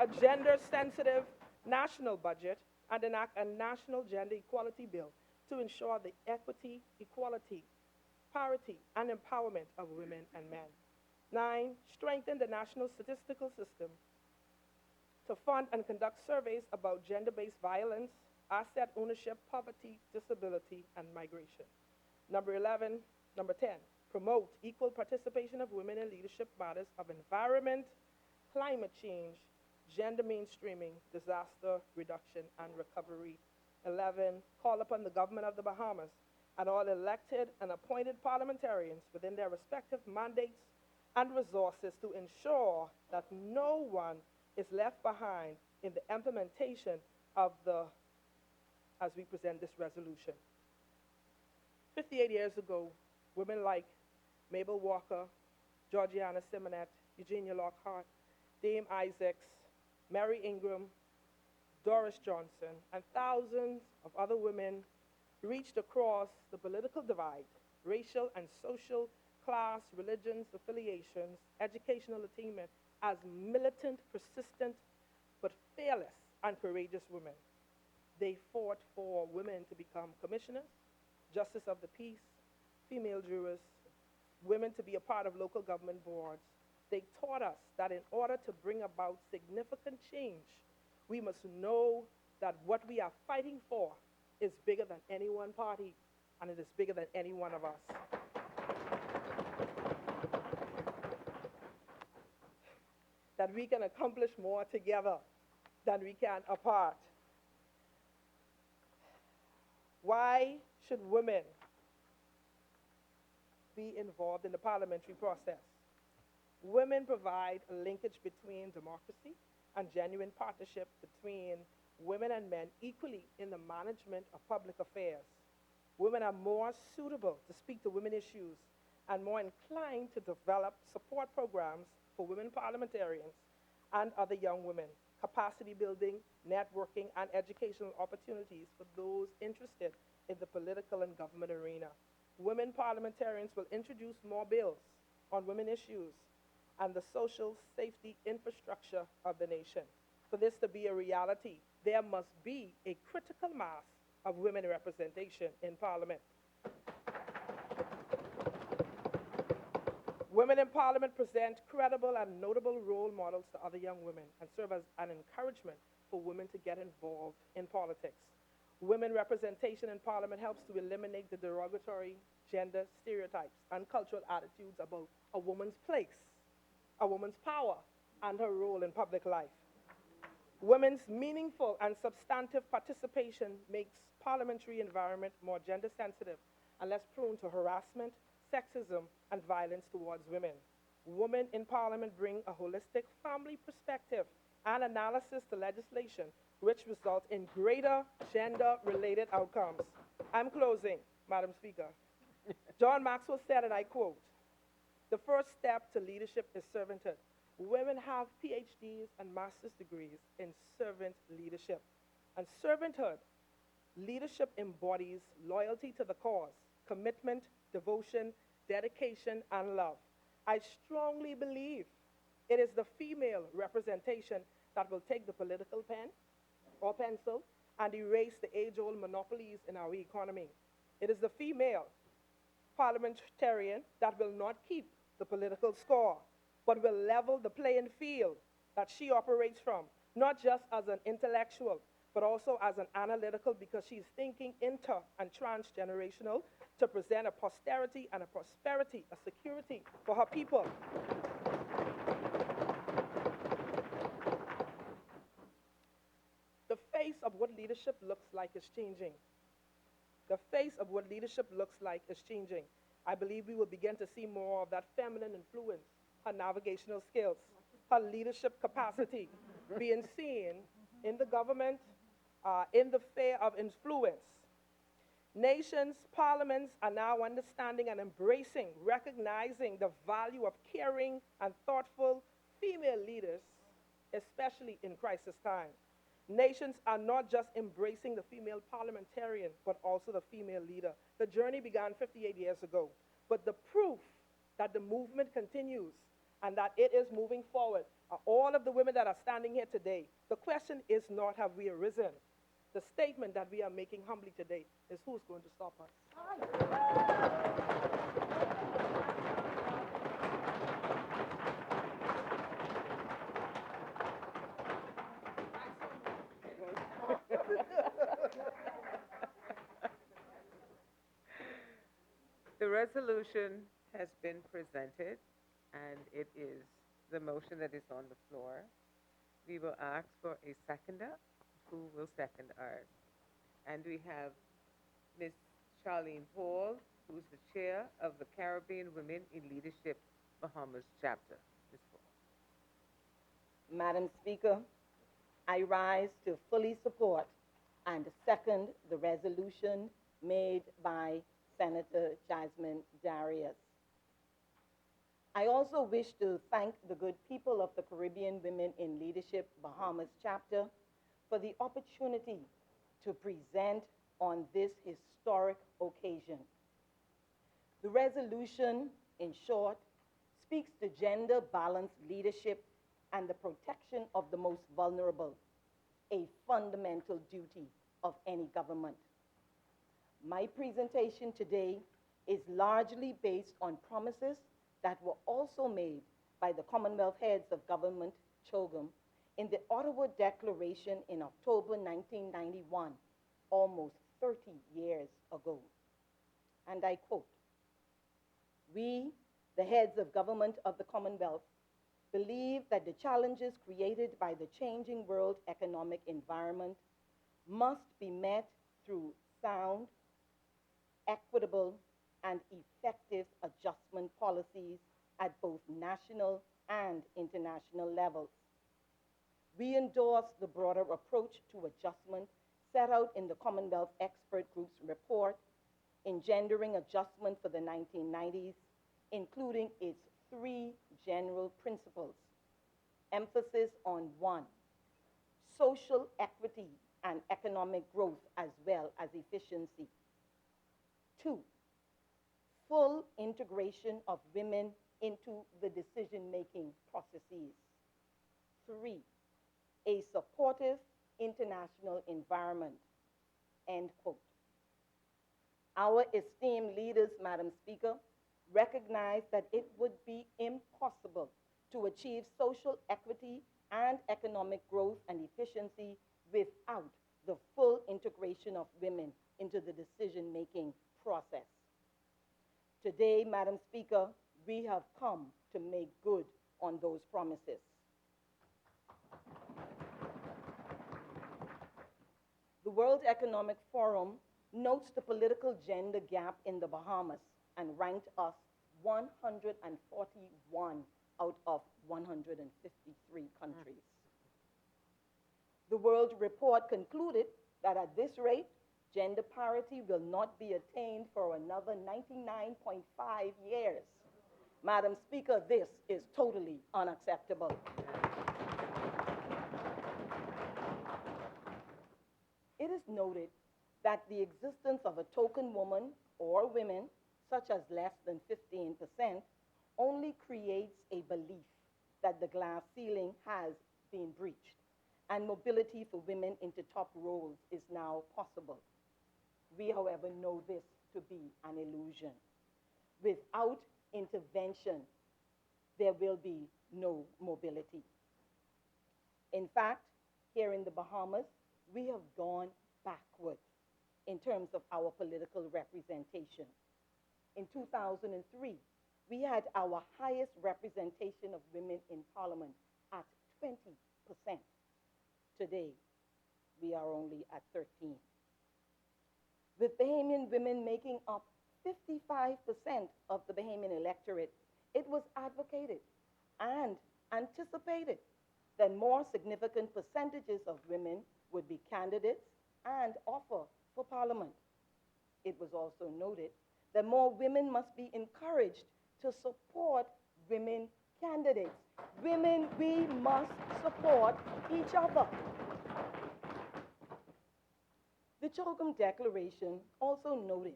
a gender-sensitive national budget and enact a national gender equality bill to ensure the equity, equality, parity, and empowerment of women and men. 9, strengthen the national statistical system to fund and conduct surveys about gender-based violence, asset ownership, poverty, disability, and migration. Number 10, promote equal participation of women in leadership matters of environment, climate change, gender mainstreaming, disaster reduction and recovery. 11, call upon the government of the Bahamas and all elected and appointed parliamentarians within their respective mandates and resources to ensure that no one is left behind in the implementation of as we present this resolution. 58 years ago, women like Mabel Walker, Georgiana Simonet, Eugenia Lockhart, Dame Isaacs, Mary Ingram, Doris Johnson, and thousands of other women reached across the political divide, racial and social, class, religions, affiliations, educational attainment as militant, persistent, but fearless and courageous women. They fought for women to become commissioners, justice of the peace, female jurors, women to be a part of local government boards. They taught us that in order to bring about significant change, we must know that what we are fighting for is bigger than any one party, and it is bigger than any one of us. That we can accomplish more together than we can apart. Why should women be involved in the parliamentary process? Women provide a linkage between democracy and genuine partnership between women and men equally in the management of public affairs. Women are more suitable to speak to women issues and more inclined to develop support programs for women parliamentarians and other young women, capacity building, networking, and educational opportunities for those interested in the political and government arena. Women parliamentarians will introduce more bills on women issues and the social safety infrastructure of the nation. For this to be a reality, there must be a critical mass of women representation in Parliament. Women in Parliament present credible and notable role models to other young women and serve as an encouragement for women to get involved in politics. Women representation in Parliament helps to eliminate the derogatory gender stereotypes and cultural attitudes about a woman's place, a woman's power, and her role in public life. Women's meaningful and substantive participation makes parliamentary environment more gender sensitive and less prone to harassment, sexism, and violence towards women. Women in Parliament bring a holistic family perspective and analysis to legislation, which results in greater gender-related outcomes. I'm closing, Madam Speaker. John Maxwell said, and I quote, "The first step to leadership is servanthood." Women have PhDs and master's degrees in servant leadership. And servanthood, leadership embodies loyalty to the cause, commitment, devotion, dedication, and love. I strongly believe it is the female representation that will take the political pen or pencil and erase the age-old monopolies in our economy. It is the female parliamentarian that will not keep the political score, but will level the playing field that she operates from, not just as an intellectual, but also as an analytical, because she's thinking inter and transgenerational to present a posterity and a prosperity, a security for her people. The face of what leadership looks like is changing. The face of what leadership looks like is changing. I believe we will begin to see more of that feminine influence, her navigational skills, her leadership capacity being seen in the government, in the sphere of influence. Nations, parliaments are now understanding and embracing, recognizing the value of caring and thoughtful female leaders, especially in crisis time. Nations are not just embracing the female parliamentarian, but also the female leader. The journey began 58 years ago, but the proof that the movement continues and that it is moving forward are all of the women that are standing here today. The question is not, have we arisen? The statement that we are making humbly today is, who's going to stop us? The resolution has been presented, and it is the motion that is on the floor. We will ask for a seconder. Who will second ours? And we have Ms. Charlene Paul, who's the chair of the Caribbean Women in Leadership Bahamas chapter. Ms. Paul. Madam Speaker, I rise to fully support and second the resolution made by Senator Jasmine Darius. I also wish to thank the good people of the Caribbean Women in Leadership Bahamas chapter for the opportunity to present on this historic occasion. The resolution, in short, speaks to gender-balanced leadership and the protection of the most vulnerable, a fundamental duty of any government. My presentation today is largely based on promises that were also made by the Commonwealth Heads of Government, CHOGM, in the Ottawa Declaration in October 1991, almost 30 years ago. And I quote, "We, the heads of government of the Commonwealth, believe that the challenges created by the changing world economic environment must be met through sound, equitable, and effective adjustment policies at both national and international levels. We endorse the broader approach to adjustment set out in the Commonwealth Expert Group's report, Engendering Adjustment for the 1990s, including its 3 general principles. Emphasis on 1, social equity and economic growth as well as efficiency. 2, full integration of women into the decision-making processes. 3, a supportive international environment," end quote. Our esteemed leaders, Madam Speaker, recognize that it would be impossible to achieve social equity and economic growth and efficiency without the full integration of women into the decision-making process. Today, Madam Speaker, we have come to make good on those promises. The World Economic Forum notes the political gender gap in the Bahamas and ranked us 141 out of 153 countries. The World Report concluded that at this rate, Gender parity will not be attained for another 99.5 years. Madam Speaker, this is totally unacceptable. It is noted that the existence of a token woman or women, such as less than 15%, only creates a belief that the glass ceiling has been breached, and mobility for women into top roles is now possible. We, however, know this to be an illusion. Without intervention, there will be no mobility. In fact, here in the Bahamas, we have gone backward in terms of our political representation. In 2003, we had our highest representation of women in Parliament at 20%. Today, we are only at 13%. With Bahamian women making up 55% of the Bahamian electorate, it was advocated and anticipated that more significant percentages of women would be candidates and offer for Parliament. It was also noted that more women must be encouraged to support women candidates. Women, we must support each other. The Chogam Declaration also noted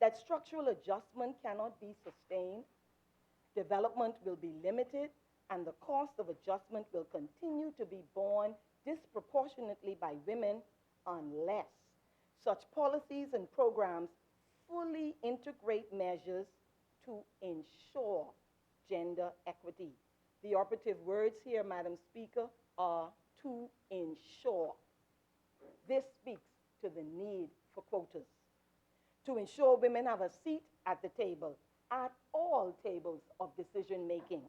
that structural adjustment cannot be sustained, development will be limited, and the cost of adjustment will continue to be borne disproportionately by women unless such policies and programs fully integrate measures to ensure gender equity. The operative words here, Madam Speaker, are to ensure. This speaks to the need for quotas, to ensure women have a seat at the table, at all tables of decision making.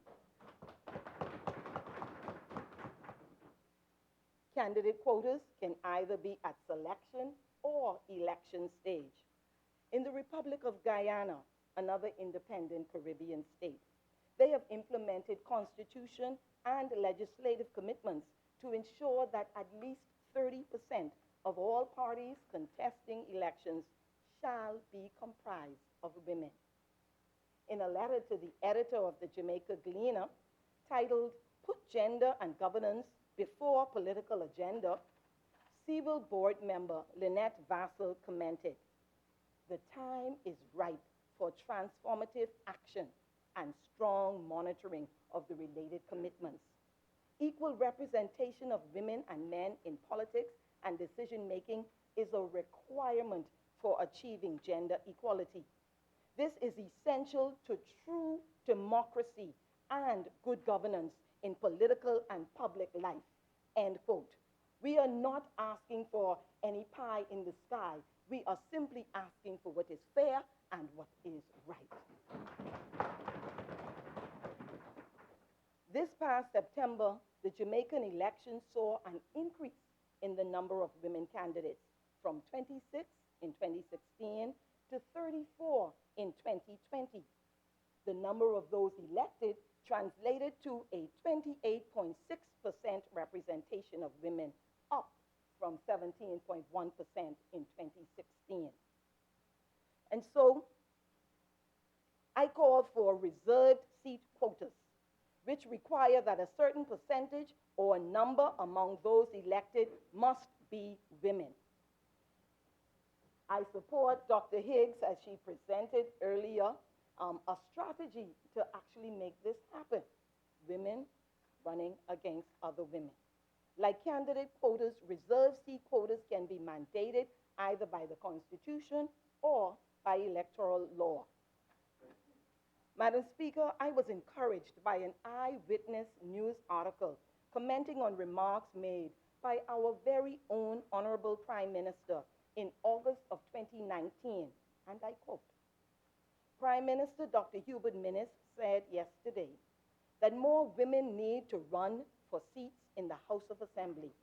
Candidate quotas can either be at selection or election stage. In the Republic of Guyana, another independent Caribbean state, they have implemented constitution and legislative commitments to ensure that at least 30% of all parties contesting elections shall be comprised of women. In a letter to the editor of the Jamaica Gleaner, titled "Put Gender and Governance Before Political Agenda," Civil Board member Lynette Vassell commented, "The time is ripe for transformative action and strong monitoring of the related commitments. Equal representation of women and men in politics and decision-making is a requirement for achieving gender equality. This is essential to true democracy and good governance in political and public life," end quote. We are not asking for any pie in the sky. We are simply asking for what is fair and what is right. This past September, the Jamaican election saw an increase in the number of women candidates from 26 in 2016 to 34 in 2020. The number of those elected translated to a 28.6% representation of women, up from 17.1% in 2016. And so, I called for reserved seat quotas, which require that a certain percentage or number among those elected must be women. I support Dr. Higgs, as she presented earlier, a strategy to actually make this happen. Women running against other women. Like candidate quotas, reserved seat quotas can be mandated either by the Constitution or by electoral law. Madam Speaker, I was encouraged by an Eyewitness News article commenting on remarks made by our very own Honorable Prime Minister in August of 2019, and I quote, "Prime Minister Dr. Hubert Minnis said yesterday that more women need to run for seats in the House of Assembly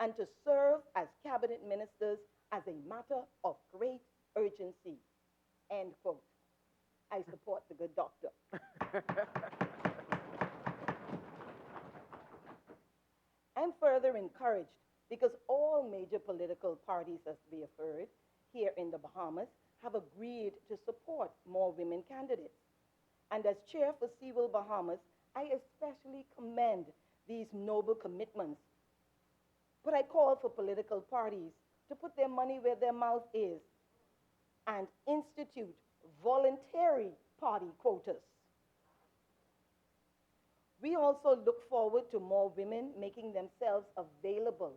and to serve as cabinet ministers as a matter of great urgency," end quote. I support the good doctor. I'm further encouraged because all major political parties, as we have heard, here in the Bahamas have agreed to support more women candidates. And as chair for Seawell Bahamas, I especially commend these noble commitments. But I call for political parties to put their money where their mouth is and institute voluntary party quotas. We also look forward to more women making themselves available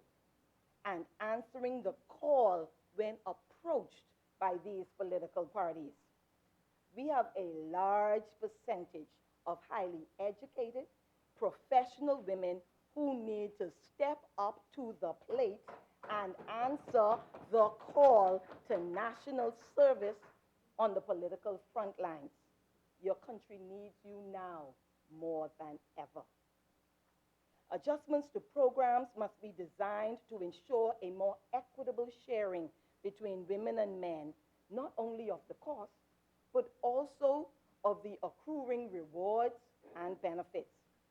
and answering the call when approached by these political parties. We have a large percentage of highly educated, professional women who need to step up to the plate and answer the call to national service on the political front lines. Your country needs you now more than ever. Adjustments to programs must be designed to ensure a more equitable sharing between women and men, not only of the cost, but also of the accruing rewards and benefits.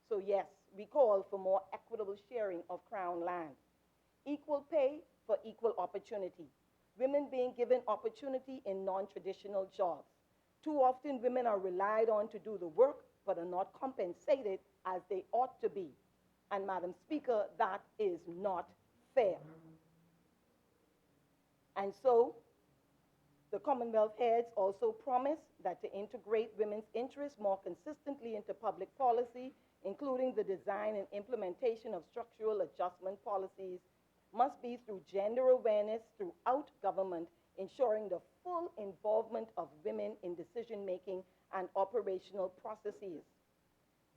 So yes, we call for more equitable sharing of Crown land. Equal pay for equal opportunity. Women being given opportunity in non-traditional jobs. Too often women are relied on to do the work, but are not compensated as they ought to be. And Madam Speaker, that is not fair. And so, the Commonwealth heads also promised that to integrate women's interests more consistently into public policy, including the design and implementation of structural adjustment policies, must be through gender awareness throughout government, ensuring the full involvement of women in decision-making and operational processes.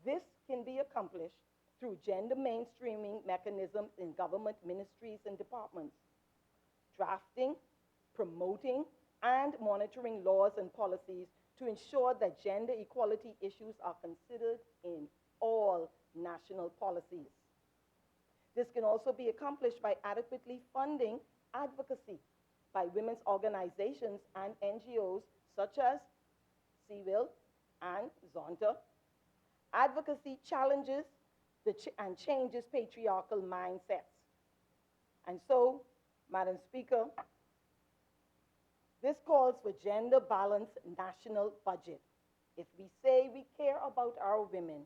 This can be accomplished through gender mainstreaming mechanisms in government ministries and departments, drafting, promoting, and monitoring laws and policies to ensure that gender equality issues are considered in all national policies. This can also be accomplished by adequately funding advocacy by women's organizations and NGOs such as Seawell and Zonta. Advocacy challenges and changes patriarchal mindsets. And so, Madam Speaker, this calls for gender-balanced national budget. If we say we care about our women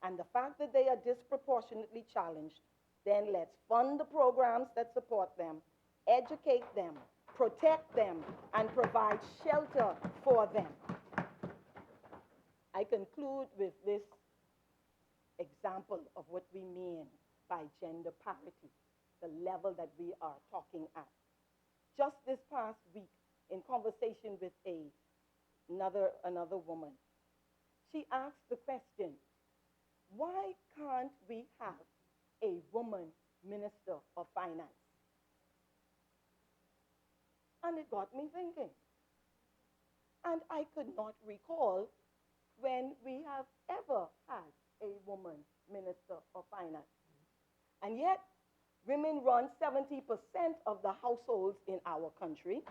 and the fact that they are disproportionately challenged, then let's fund the programs that support them, educate them, protect them, and provide shelter for them. I conclude with this example of what we mean by gender parity, the level that we are talking at. Just this past week, in conversation with another woman, she asked the question, why can't we have a woman minister of finance? And it got me thinking. And I could not recall when we have ever had a woman minister of finance. And yet, women run 70% of the households in our country.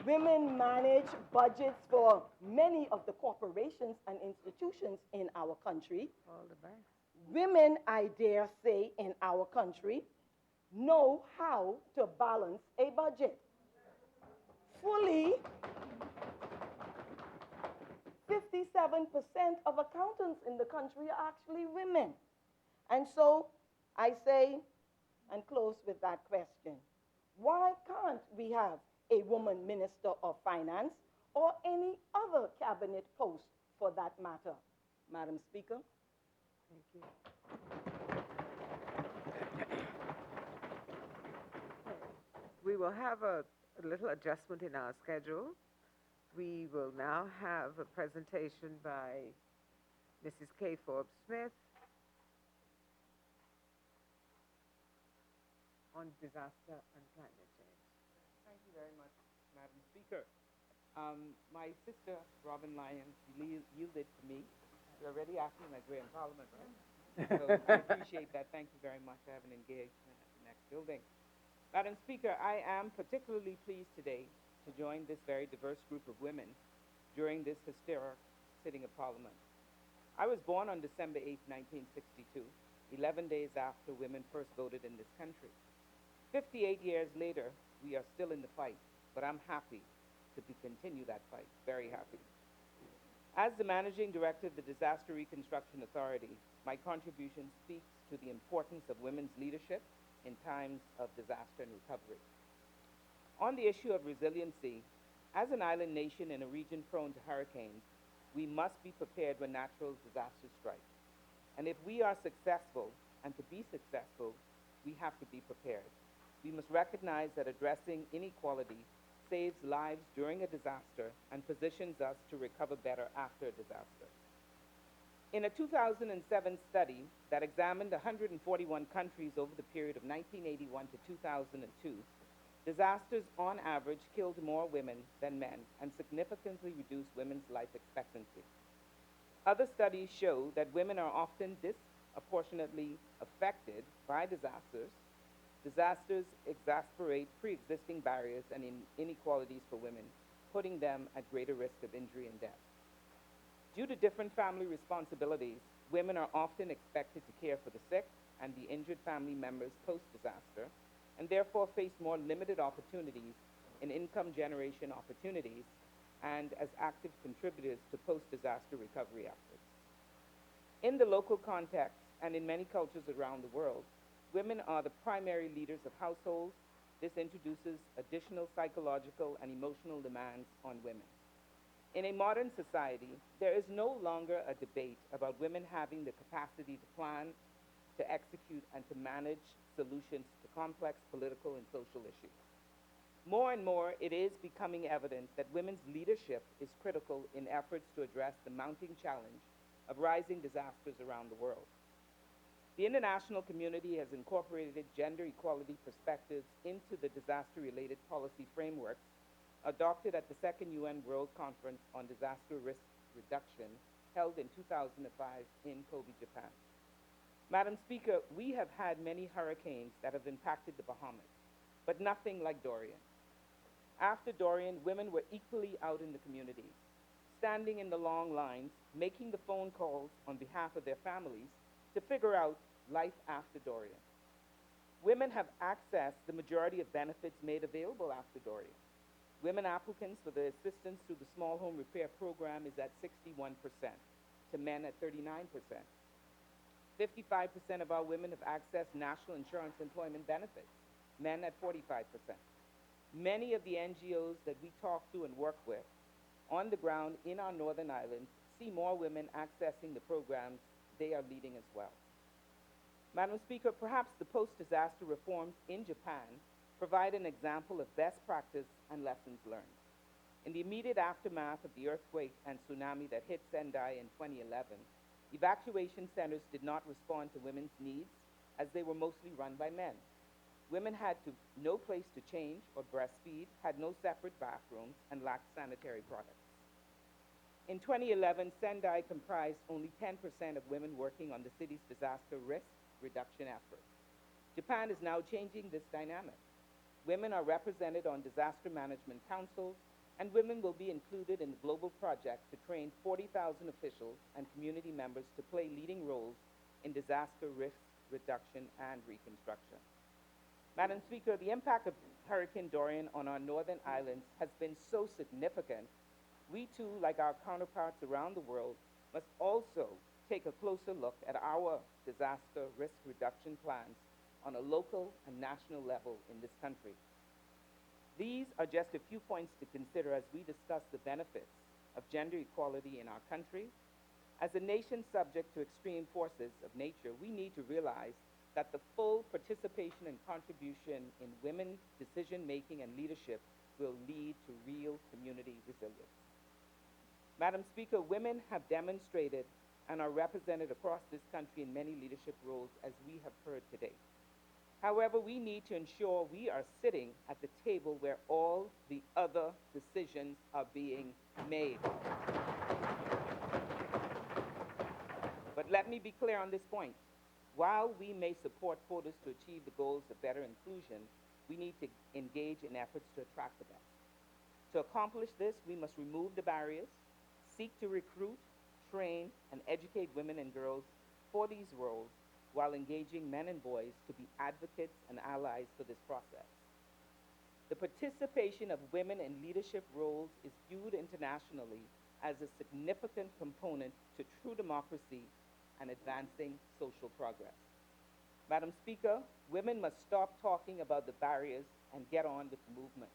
Women manage budgets for many of the corporations and institutions in our country. All the banks. Women, I dare say, in our country, know how to balance a budget. Fully, 57% of accountants in the country are actually women. And so I say, and close with that question, why can't we have a woman minister of finance or any other cabinet post for that matter? Madam Speaker. Thank you. We will have a little adjustment in our schedule. We will now have a presentation by Mrs. Kay Forbes Smith on disaster and climate change. Thank you very much, Madam Speaker. My sister, Robin Lyons, yielded to me. You're already acting like we're in Parliament, right? So I appreciate that. Thank you very much. I have an engagement at the next building. Madam Speaker, I am particularly pleased today to join this very diverse group of women during this historic sitting of Parliament. I was born on December 8, 1962, 11 days after women first voted in this country. 58 years later, we are still in the fight. but I'm happy to continue that fight, very happy. As the Managing Director of the Disaster Reconstruction Authority, my contribution speaks to the importance of women's leadership in times of disaster and recovery. On the issue of resiliency, as an island nation in a region prone to hurricanes, we must be prepared when natural disasters strike. And if we are successful, and to be successful, we have to be prepared. We must recognize that addressing inequality saves lives during a disaster and positions us to recover better after a disaster. In a 2007 study that examined 141 countries over the period of 1981 to 2002, disasters on average killed more women than men and significantly reduced women's life expectancy. Other studies show that women are often disproportionately affected by disasters. Disasters exacerbate pre-existing barriers and inequalities for women, putting them at greater risk of injury and death. Due to different family responsibilities, women are often expected to care for the sick and the injured family members post-disaster, and therefore face more limited opportunities in income generation opportunities and as active contributors to post-disaster recovery efforts. In the local context and in many cultures around the world, women are the primary leaders of households. This introduces additional psychological and emotional demands on women. In a modern society, there is no longer a debate about women having the capacity to plan, to execute, and to manage solutions to complex political and social issues. More and more, it is becoming evident that women's leadership is critical in efforts to address the mounting challenge of rising disasters around the world. The international community has incorporated gender equality perspectives into the disaster-related policy frameworks adopted at the Second UN World Conference on Disaster Risk Reduction held in 2005 in Kobe, Japan. Madam Speaker, we have had many hurricanes that have impacted the Bahamas, but nothing like Dorian. After Dorian, women were equally out in the communities, standing in the long lines, making the phone calls on behalf of their families to figure out life after Dorian. Women have accessed the majority of benefits made available after Dorian. Women applicants for the assistance through the Small Home Repair Program is at 61%, to men at 39%. 55% of our women have accessed national insurance employment benefits, men at 45%. Many of the NGOs that we talk to and work with on the ground in our northern islands see more women accessing the programs they are leading as well. Madam Speaker, perhaps the post-disaster reforms in Japan provide an example of best practice and lessons learned. In the immediate aftermath of the earthquake and tsunami that hit Sendai in 2011, evacuation centers did not respond to women's needs as they were mostly run by men. Women had no place to change or breastfeed, had no separate bathrooms, and lacked sanitary products. In 2011, Sendai comprised only 10% of women working on the city's disaster risk reduction efforts. Japan is now changing this dynamic. Women are represented on disaster management councils, and women will be included in the global project to train 40,000 officials and community members to play leading roles in disaster risk reduction and reconstruction. Madam Speaker, the impact of Hurricane Dorian on our northern islands has been so significant, we too, like our counterparts around the world, must also take a closer look at our disaster risk reduction plans on a local and national level in this country. These are just a few points to consider as we discuss the benefits of gender equality in our country. As a nation subject to extreme forces of nature, we need to realize that the full participation and contribution in women's decision-making and leadership will lead to real community resilience. Madam Speaker, women have demonstrated and are represented across this country in many leadership roles, as we have heard today. However, we need to ensure we are sitting at the table where all the other decisions are being made. But let me be clear on this point. While we may support quotas to achieve the goals of better inclusion, we need to engage in efforts to attract the best. To accomplish this, we must remove the barriers, seek to recruit, train, and educate women and girls for these roles while engaging men and boys to be advocates and allies for this process. The participation of women in leadership roles is viewed internationally as a significant component to true democracy and advancing social progress. Madam Speaker, women must stop talking about the barriers and get on with the movement.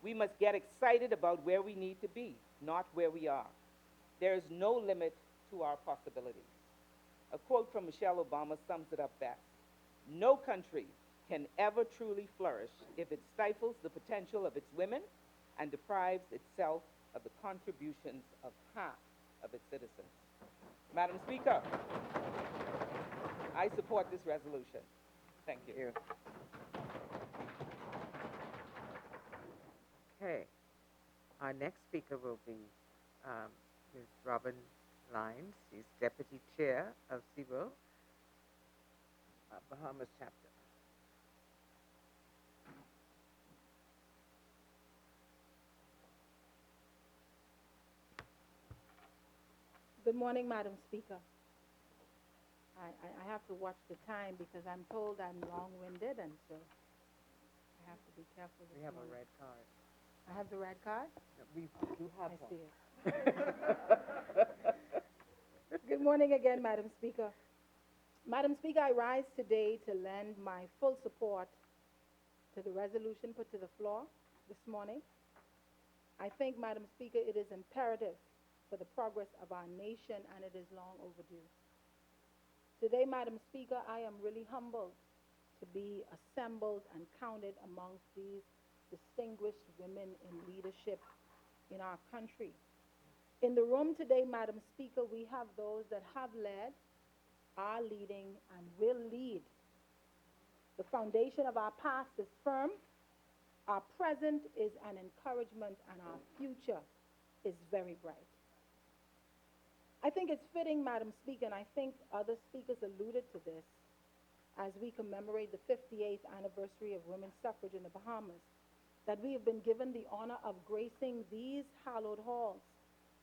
We must get excited about where we need to be, not where we are. There is no limit to our possibilities. A quote from Michelle Obama sums it up best. No country can ever truly flourish if it stifles the potential of its women and deprives itself of the contributions of half of its citizens. Madam Speaker, I support this resolution. Thank you. Okay. Our next speaker will be Ms. Robin Lyons. She's Deputy Chair of CIVO, Bahamas Chapter. Good morning, Madam Speaker. I have to watch the time because I'm told I'm long-winded, and so I have to be careful this We have morning. a red card. I have the red card? No, we do have I one. see it. Good morning again, Madam Speaker. Madam Speaker, I rise today to lend my full support to the resolution put to the floor this morning. I think, Madam Speaker, it is imperative for the progress of our nation, and it is long overdue. Today, Madam Speaker, I am really humbled to be assembled and counted amongst these distinguished women in leadership in our country. In the room today, Madam Speaker, we have those that have led, are leading, and will lead. The foundation of our past is firm, our present is an encouragement, and our future is very bright. I think it's fitting, Madam Speaker, and I think other speakers alluded to this, as we commemorate the 58th anniversary of women's suffrage in the Bahamas, that we have been given the honor of gracing these hallowed halls.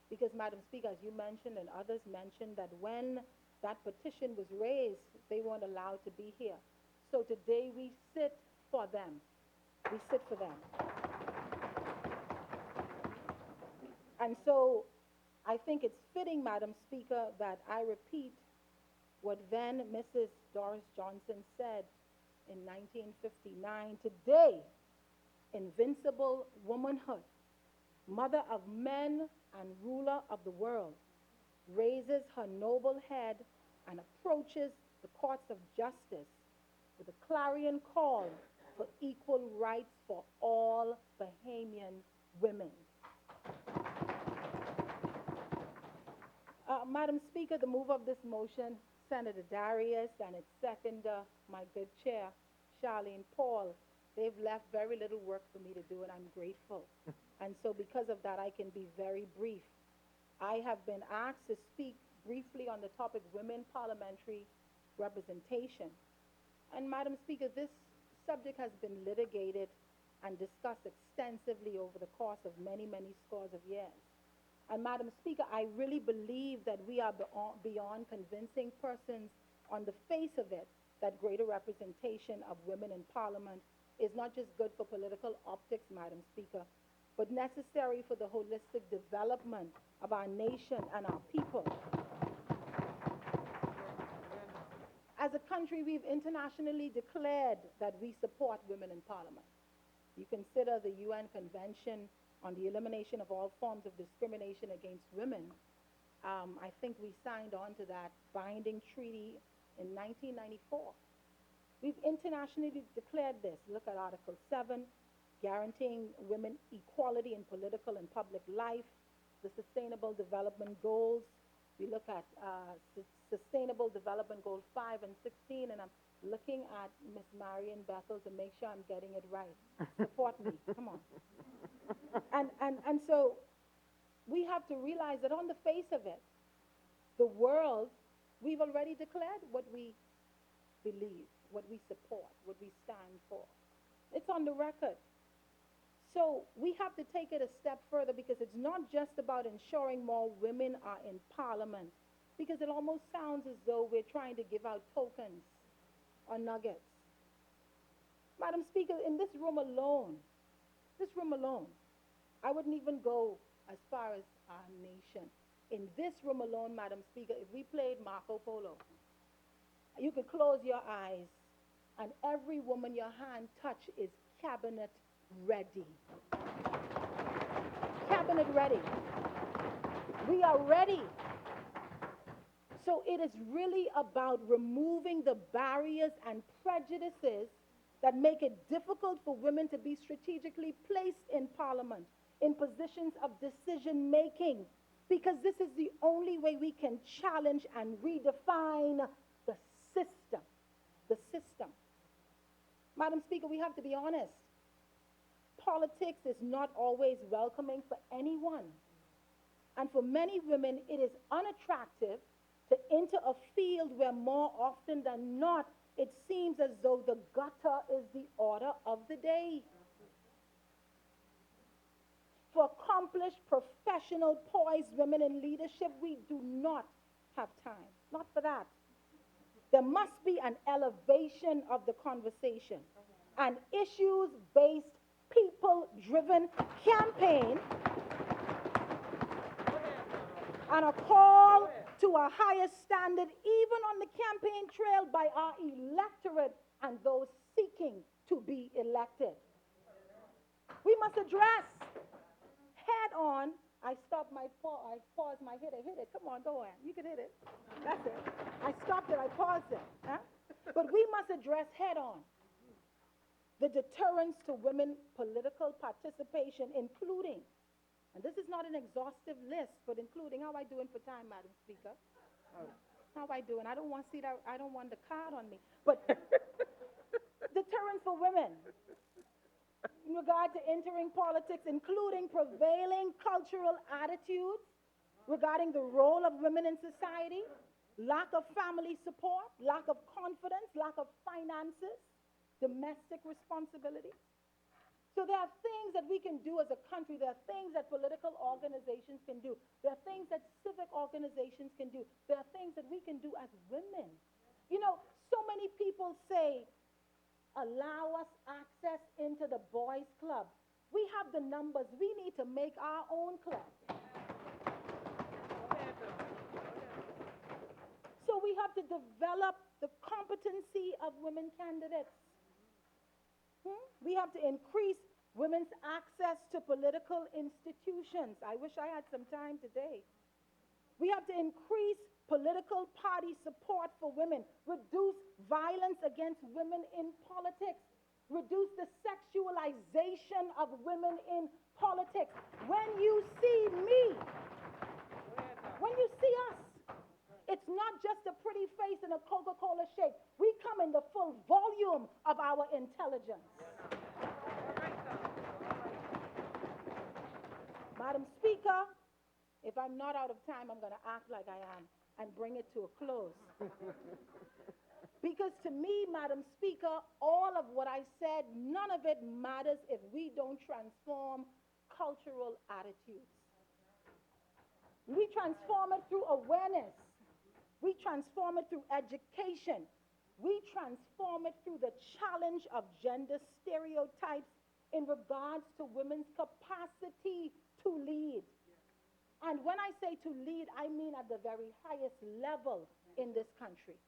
Because, Madam Speaker, as you mentioned and others mentioned, that when that petition was raised, they weren't allowed to be here. So today we sit for them. We sit for them. And so I think it's fitting, Madam Speaker, that I repeat what then Mrs. Doris Johnson said in 1959. Today, invincible womanhood, mother of men and ruler of the world, raises her noble head and approaches the courts of justice with a clarion call for equal rights for all Bahamian women. Madam Speaker, the move of this motion, Senator Darius, and its seconder, my good chair, Charlene Paul, they've left very little work for me to do, and I'm grateful. And so because of that, I can be very brief. I have been asked to speak briefly on the topic women parliamentary representation. And Madam Speaker, this subject has been litigated and discussed extensively over the course of many, many scores of years. And Madam Speaker, I really believe that we are beyond convincing persons on the face of it that greater representation of women in Parliament is not just good for political optics, Madam Speaker, but necessary for the holistic development of our nation and our people. As a country, we've internationally declared that we support women in Parliament. You consider the UN Convention on the Elimination of All Forms of Discrimination Against Women. I think we signed on to that binding treaty in 1994. We've internationally declared this. Look at Article 7, guaranteeing women equality in political and public life, the Sustainable Development Goals. We look at Sustainable Development Goal 5 and 16, and I'm looking at Miss Marion Bethel to make sure I'm getting it right. Support me, come on. And so we have to realize that on the face of it, the world, we've already declared what we believe, what we support, what we stand for. It's on the record. So we have to take it a step further, because it's not just about ensuring more women are in Parliament, because it almost sounds as though we're trying to give out tokens or nuggets. Madam Speaker, in this room alone, This room alone. I wouldn't even go as far as our nation. In this room alone, Madam Speaker, if we played Marco Polo, you could close your eyes and every woman your hand touch is cabinet ready. Cabinet ready. We are ready. So it is really about removing the barriers and prejudices that make it difficult for women to be strategically placed in parliament, in positions of decision making, because this is the only way we can challenge and redefine the system. The system. Madam Speaker, we have to be honest. Politics is not always welcoming for anyone. And for many women, it is unattractive to enter a field where more often than not, it seems as though the gutter is the order of the day. For accomplished, professional, poised women in leadership, we do not have time. Not for that. There must be an elevation of the conversation, an issues-based, people-driven campaign, and a call to a higher standard, even on the campaign trail by our electorate and those seeking to be elected. We must address head on. I stopped my I paused my hit it. Come on, go on. You can hit it. That's it. I stopped it. I paused it. Huh? But we must address head on the deterrence to women political participation, including, and this is not an exhaustive list, but including, how I doing for time, Madam Speaker? How I doing? I don't want to see that. I don't want the card on me. But deterrence for women in regard to entering politics, including prevailing cultural attitudes regarding the role of women in society, lack of family support, lack of confidence, lack of finances, domestic responsibilities. So there are things that we can do as a country. There are things that political organizations can do. There are things that civic organizations can do. There are things that we can do as women. You know, so many people say, allow us access into the boys' club. We have the numbers. We need to make our own club. So we have to develop the competency of women candidates. We have to increase women's access to political institutions. I wish I had some time today. We have to increase political party support for women, reduce violence against women in politics, reduce the sexualization of women in politics. When you see me, when you see us, it's not just a pretty face and a Coca-Cola shake. We come in the full volume of our intelligence. Madam Speaker, if I'm not out of time, I'm going to act like I am and bring it to a close. Because to me, Madam Speaker, all of what I said, none of it matters if we don't transform cultural attitudes. We transform it through awareness. We transform it through education. We transform it through the challenge of gender stereotypes in regards to women's capacity to lead. And when I say to lead, I mean at the very highest level in this country.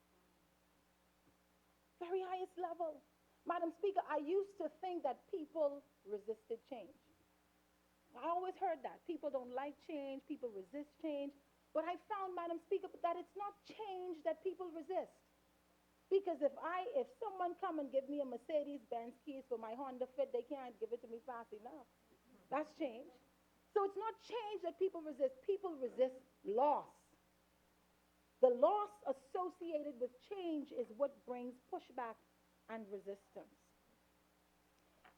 Very highest level. Madam Speaker, I used to think that people resisted change. I always heard that. People don't like change, people resist change. But I found, Madam Speaker, that it's not change that people resist. Because if someone come and give me a Mercedes-Benz keys for my Honda Fit, they can't give it to me fast enough. That's change. So it's not change that people resist. People resist loss. The loss associated with change is what brings pushback and resistance.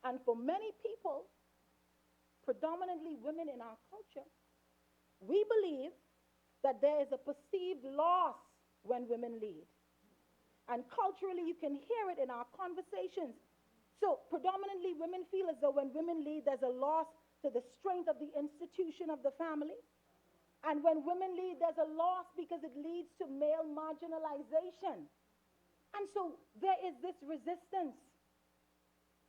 And for many people, predominantly women in our culture, we believe that there is a perceived loss when women lead. And culturally, you can hear it in our conversations. So predominantly, women feel as though when women lead, there's a loss to the strength of the institution of the family. And when women lead, there's a loss because it leads to male marginalization. And so there is this resistance.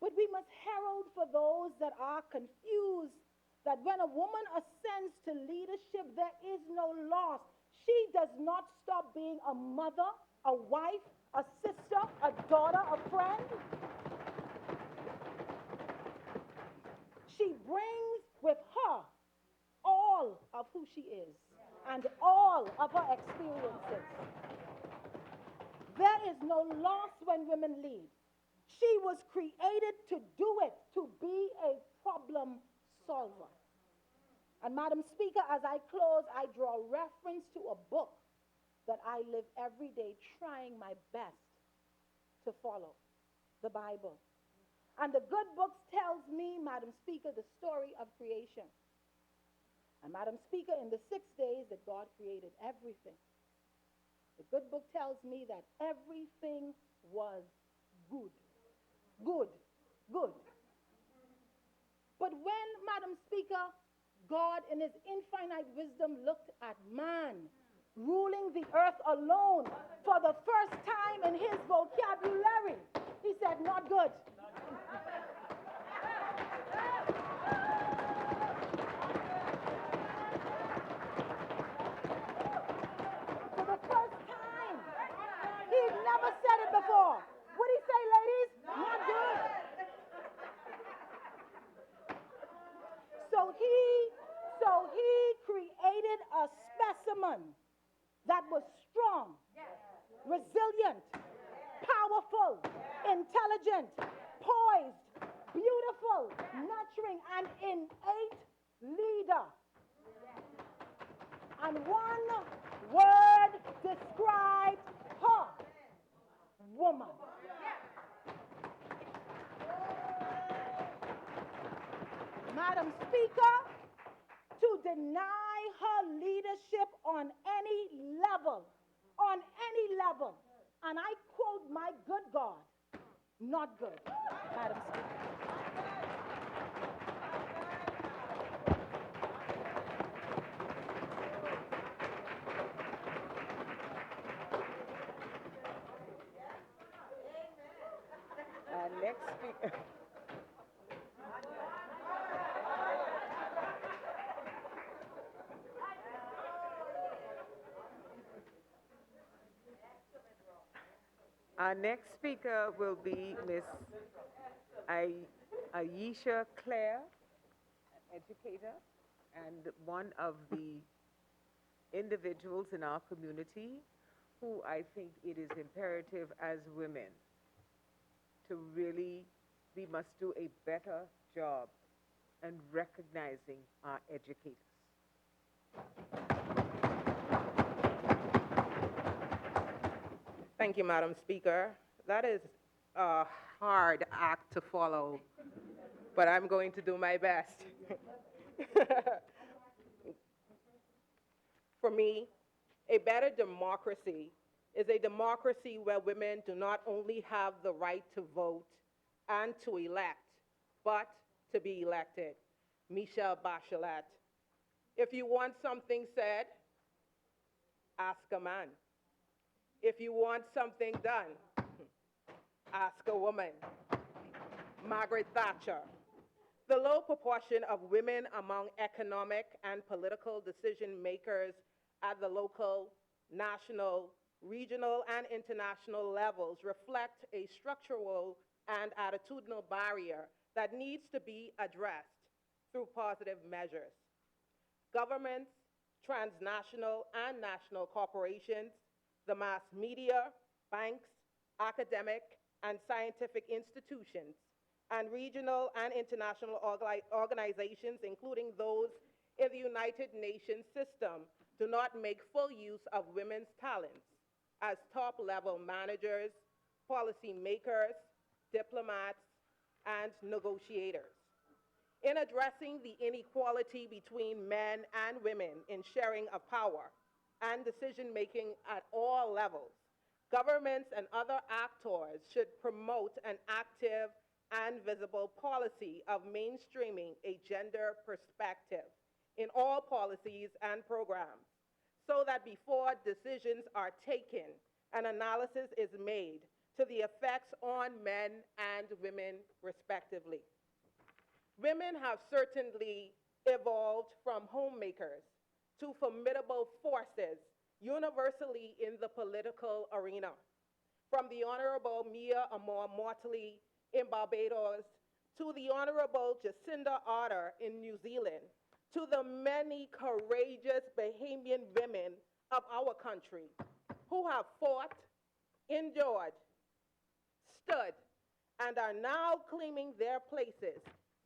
But we must herald for those that are confused that when a woman ascends to leadership, there is no loss. She does not stop being a mother, a wife, a sister, a daughter, a friend. She brings with her all of who she is and all of her experiences. There is no loss when women lead. She was created to do it, to be a problem solver. And Madam Speaker, as I close, I draw reference to a book that I live every day trying my best to follow, the Bible. And the good book tells me, Madam Speaker, the story of creation. And Madam Speaker, in the 6 days that God created everything, the good book tells me that everything was good. Good. Good. But when, Madam Speaker, God in his infinite wisdom looked at man ruling the earth alone for the first time in his vocabulary, he said, not good. For the first time. He'd never said it before. What'd he say, ladies? Not good. So he created a specimen that was strong, resilient, powerful, intelligent, poised, beautiful, nurturing, and innate leader. And one word described her: woman. Madam Speaker, to deny her leadership on any level, and I quote my good God, not good, Madam Speaker. Next speaker. Our next speaker will be Miss Aisha Clare, educator, and one of the individuals in our community who I think it is imperative as women to really, we must do a better job in recognizing our educators. Thank you, Madam Speaker. That is a hard act to follow, but I'm going to do my best. For me, a better democracy is a democracy where women do not only have the right to vote and to elect, but to be elected. Michelle Bachelet. If you want something said, ask a man. If you want something done, ask a woman. Margaret Thatcher. The low proportion of women among economic and political decision makers at the local, national, regional, and international levels reflect a structural and attitudinal barrier that needs to be addressed through positive measures. Governments, transnational and national corporations, the mass media, banks, academic and scientific institutions, and regional and international organizations, including those in the United Nations system, do not make full use of women's talents as top-level managers, policy makers, diplomats, and negotiators. In addressing the inequality between men and women in sharing of power and decision-making at all levels, governments and other actors should promote an active and visible policy of mainstreaming a gender perspective in all policies and programs, so that before decisions are taken, an analysis is made to the effects on men and women, respectively. Women have certainly evolved from homemakers to formidable forces universally in the political arena. From the Honorable Mia Amor Mortley in Barbados to the Honorable Jacinda Ardern in New Zealand, to the many courageous Bahamian women of our country who have fought, endured, stood, and are now claiming their places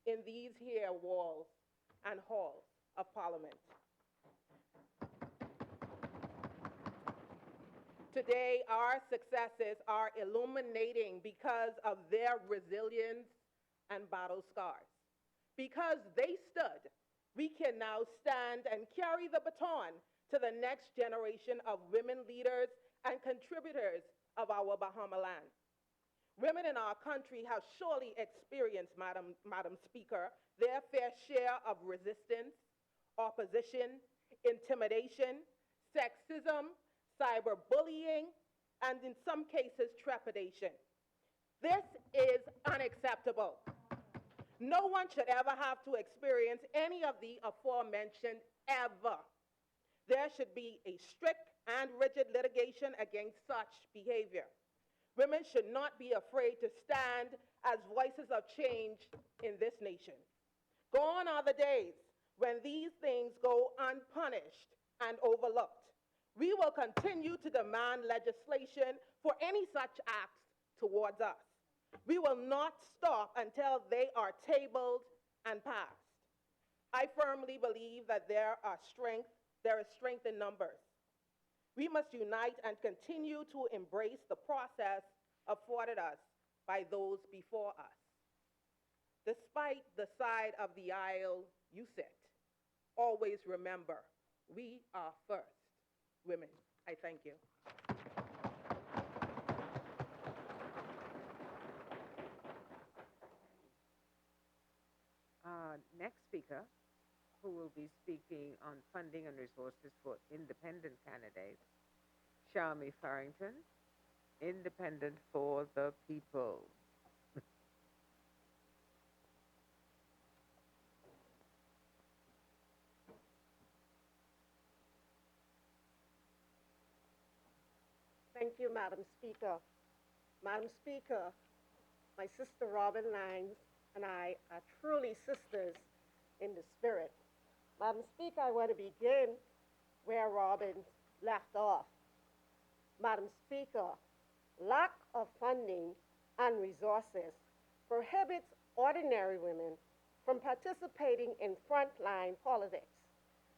in these here walls and halls of Parliament. Today, our successes are illuminating because of their resilience and battle scars. Because they stood, we can now stand and carry the baton to the next generation of women leaders and contributors of our Bahama land. Women in our country have surely experienced, Madam Speaker, their fair share of resistance, opposition, intimidation, sexism, cyberbullying, and in some cases, trepidation. This is unacceptable. No one should ever have to experience any of the aforementioned ever. There should be a strict and rigid litigation against such behavior. Women should not be afraid to stand as voices of change in this nation. Gone are the days when these things go unpunished and overlooked. We will continue to demand legislation for any such acts towards us. We will not stop until they are tabled and passed. I firmly believe that there is strength in numbers. We must unite and continue to embrace the process afforded us by those before us. Despite the side of the aisle you sit, always remember, we are first. Women, I thank you. Next speaker, who will be speaking on funding and resources for independent candidates, Shami Farrington, Independent for the People. Thank you, Madam Speaker. Madam Speaker, my sister Robin Lyons and I are truly sisters in the spirit. Madam Speaker, I want to begin where Robin left off. Madam Speaker, lack of funding and resources prohibits ordinary women from participating in frontline politics.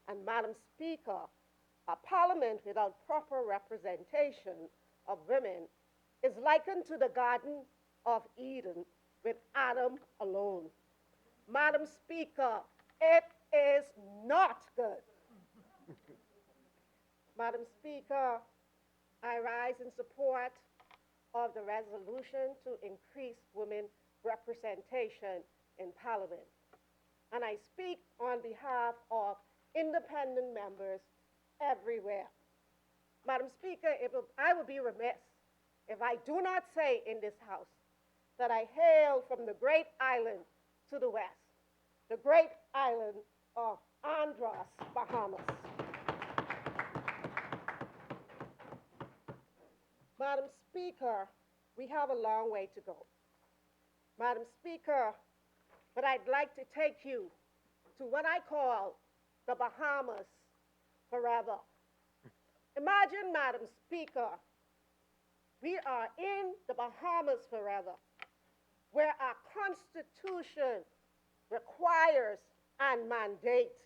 And Madam Speaker, a parliament without proper representation of women is likened to the Garden of Eden with Adam alone. Madam Speaker, it is not good. Madam Speaker, I rise in support of the resolution to increase women representation in Parliament. And I speak on behalf of independent members everywhere. Madam Speaker, I would be remiss if I do not say in this House that I hail from the great island to the west, the great island of Andros, Bahamas. Madam Speaker, we have a long way to go. Madam Speaker, but I'd like to take you to what I call the Bahamas forever. Imagine, Madam Speaker, we are in the Bahamas forever, where our Constitution requires and mandates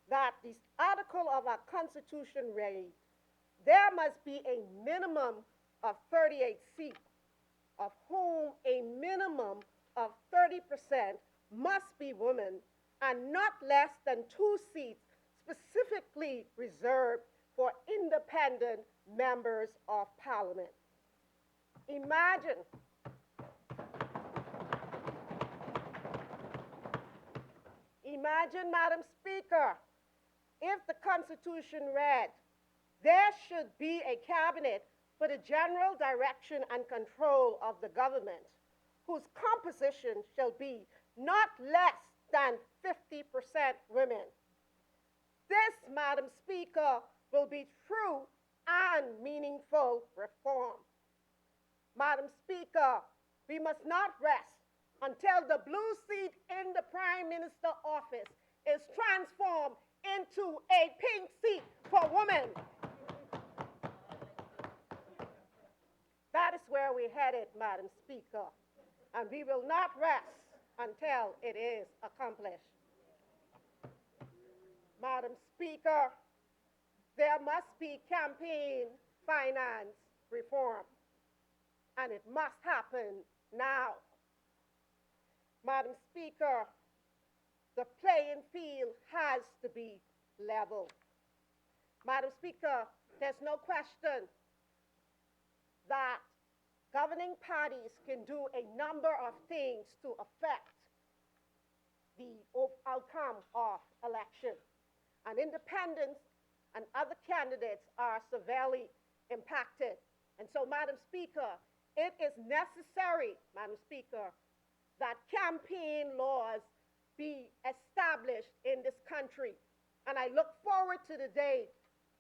that this article of our Constitution reads, there must be a minimum of 38 seats, of whom a minimum of 30% must be women, and not less than 2 seats specifically reserved for independent members of Parliament. Imagine Madam Speaker, if the Constitution read, there should be a cabinet for the general direction and control of the government, whose composition shall be not less than 50% women. This, Madam Speaker, will be true and meaningful reform. Madam Speaker, we must not rest until the blue seat in the Prime Minister office is transformed into a pink seat for women. That is where we're headed, Madam Speaker, and we will not rest until it is accomplished. Madam Speaker, there must be campaign finance reform, and it must happen now. Madam Speaker, the playing field has to be level. Madam Speaker, there's no question that governing parties can do a number of things to affect the outcome of election. And independents and other candidates are severely impacted. And so, Madam Speaker, it is necessary, Madam Speaker, that campaign laws be established in this country. And I look forward to the day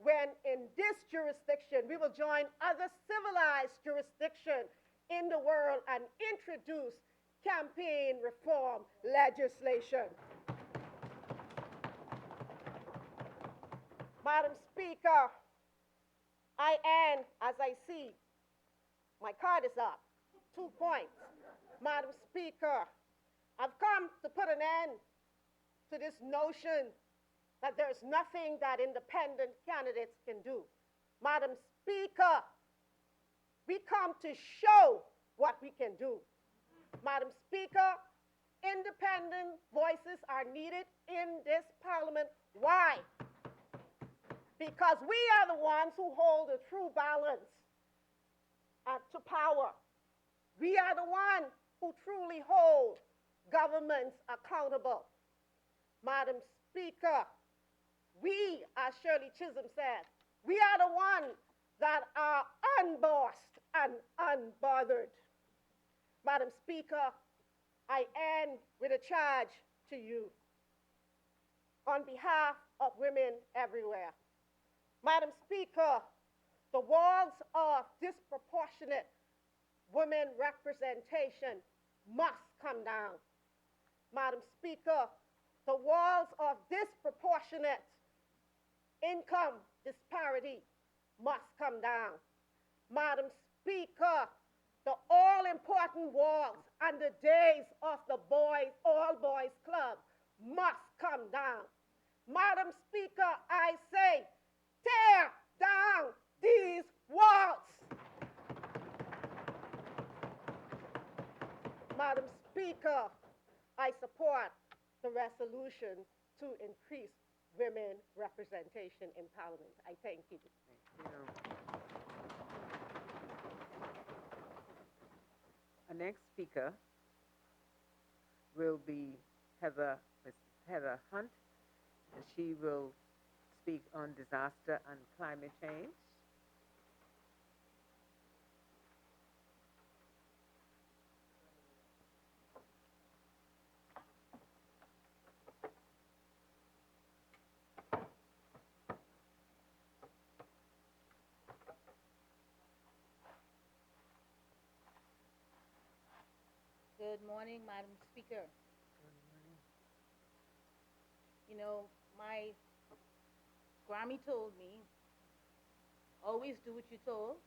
when in this jurisdiction we will join other civilized jurisdictions in the world and introduce campaign reform legislation. Madam Speaker, I end as I see. My card is up. 2 points. Madam Speaker, I've come to put an end to this notion that there's nothing that independent candidates can do. Madam Speaker, we come to show what we can do. Madam Speaker, independent voices are needed in this parliament. Why? Because we are the ones who hold the true balance to power. We are the ones who truly hold governments accountable. Madam Speaker, we, as Shirley Chisholm said, we are the ones that are unbossed and unbothered. Madam Speaker, I end with a charge to you on behalf of women everywhere. Madam Speaker, the walls of disproportionate women representation must come down. Madam Speaker, the walls of disproportionate income disparity must come down. Madam Speaker, the all-important walls and the days of the all-boys club must come down. Madam Speaker, I say, tear down these walls. Madam Speaker, I support the resolution to increase women representation in Parliament. I thank you. Thank you. Our next speaker will be Ms. Heather Hunt, and she will speak on disaster and climate change. Good morning, Madam Speaker. You know, my Grammy told me, always do what you're told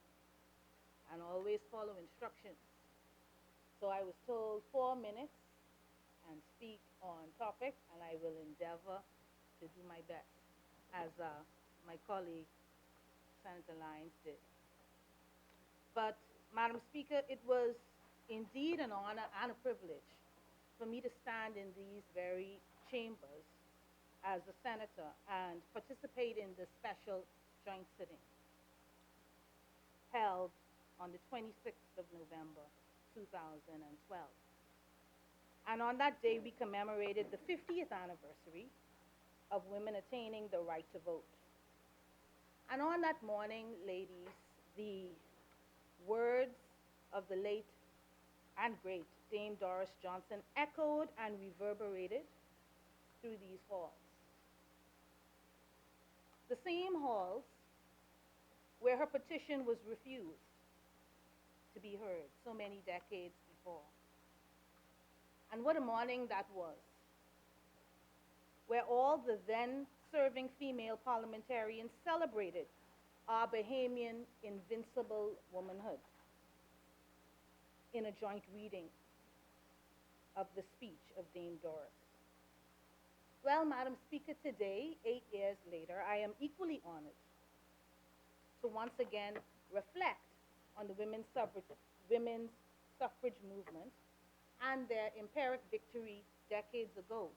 and always follow instructions. So I was told 4 minutes and speak on topic, and I will endeavor to do my best, as my colleague, Senator Lyons, did. But, Madam Speaker, it was indeed an honor and a privilege for me to stand in these very chambers as a senator and participate in the special joint sitting held on the 26th of November, 2012. And on that day, we commemorated the 50th anniversary of women attaining the right to vote. And on that morning, ladies, the words of the late and great Dame Doris Johnson echoed and reverberated through these halls. The same halls where her petition was refused to be heard so many decades before. And what a morning that was, where all the then serving female parliamentarians celebrated our Bahamian invincible womanhood in a joint reading of the speech of Dame Doris. Well, Madam Speaker, today, 8 years later, I am equally honored to once again reflect on the women's suffrage movement and their empiric victory decades ago.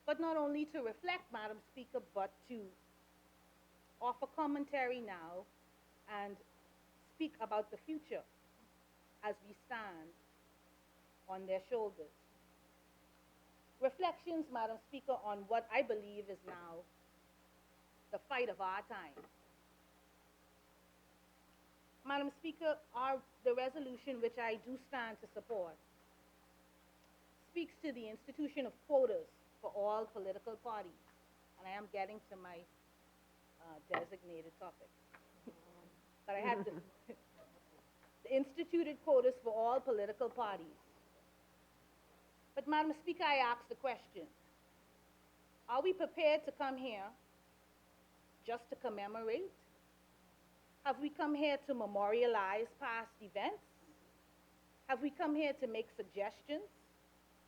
But not only to reflect, Madam Speaker, but to offer commentary now and speak about the future as we stand on their shoulders. Reflections, Madam Speaker, on what I believe is now the fight of our time. Madam Speaker, the resolution which I do stand to support speaks to the institution of quotas for all political parties. And I am getting to my designated topic. But I have the instituted quotas for all political parties. But Madam Speaker, I ask the question, are we prepared to come here just to commemorate? Have we come here to memorialize past events? Have we come here to make suggestions,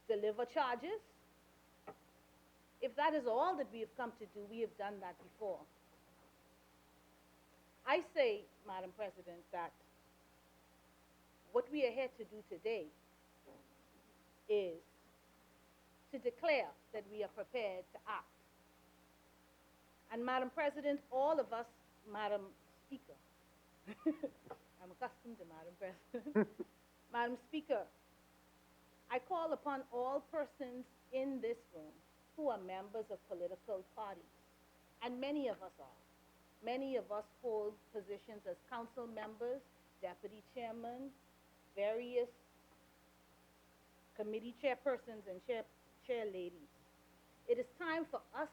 deliver charges? If that is all that we have come to do, we have done that before. I say, Madam President, that what we are here to do today is to declare that we are prepared to act. And Madam President, all of us, Madam Speaker, I'm accustomed to Madam President. Madam Speaker, I call upon all persons in this room who are members of political parties, and many of us are. Many of us hold positions as council members, deputy chairmen, various committee chairpersons and chair ladies. It is time for us,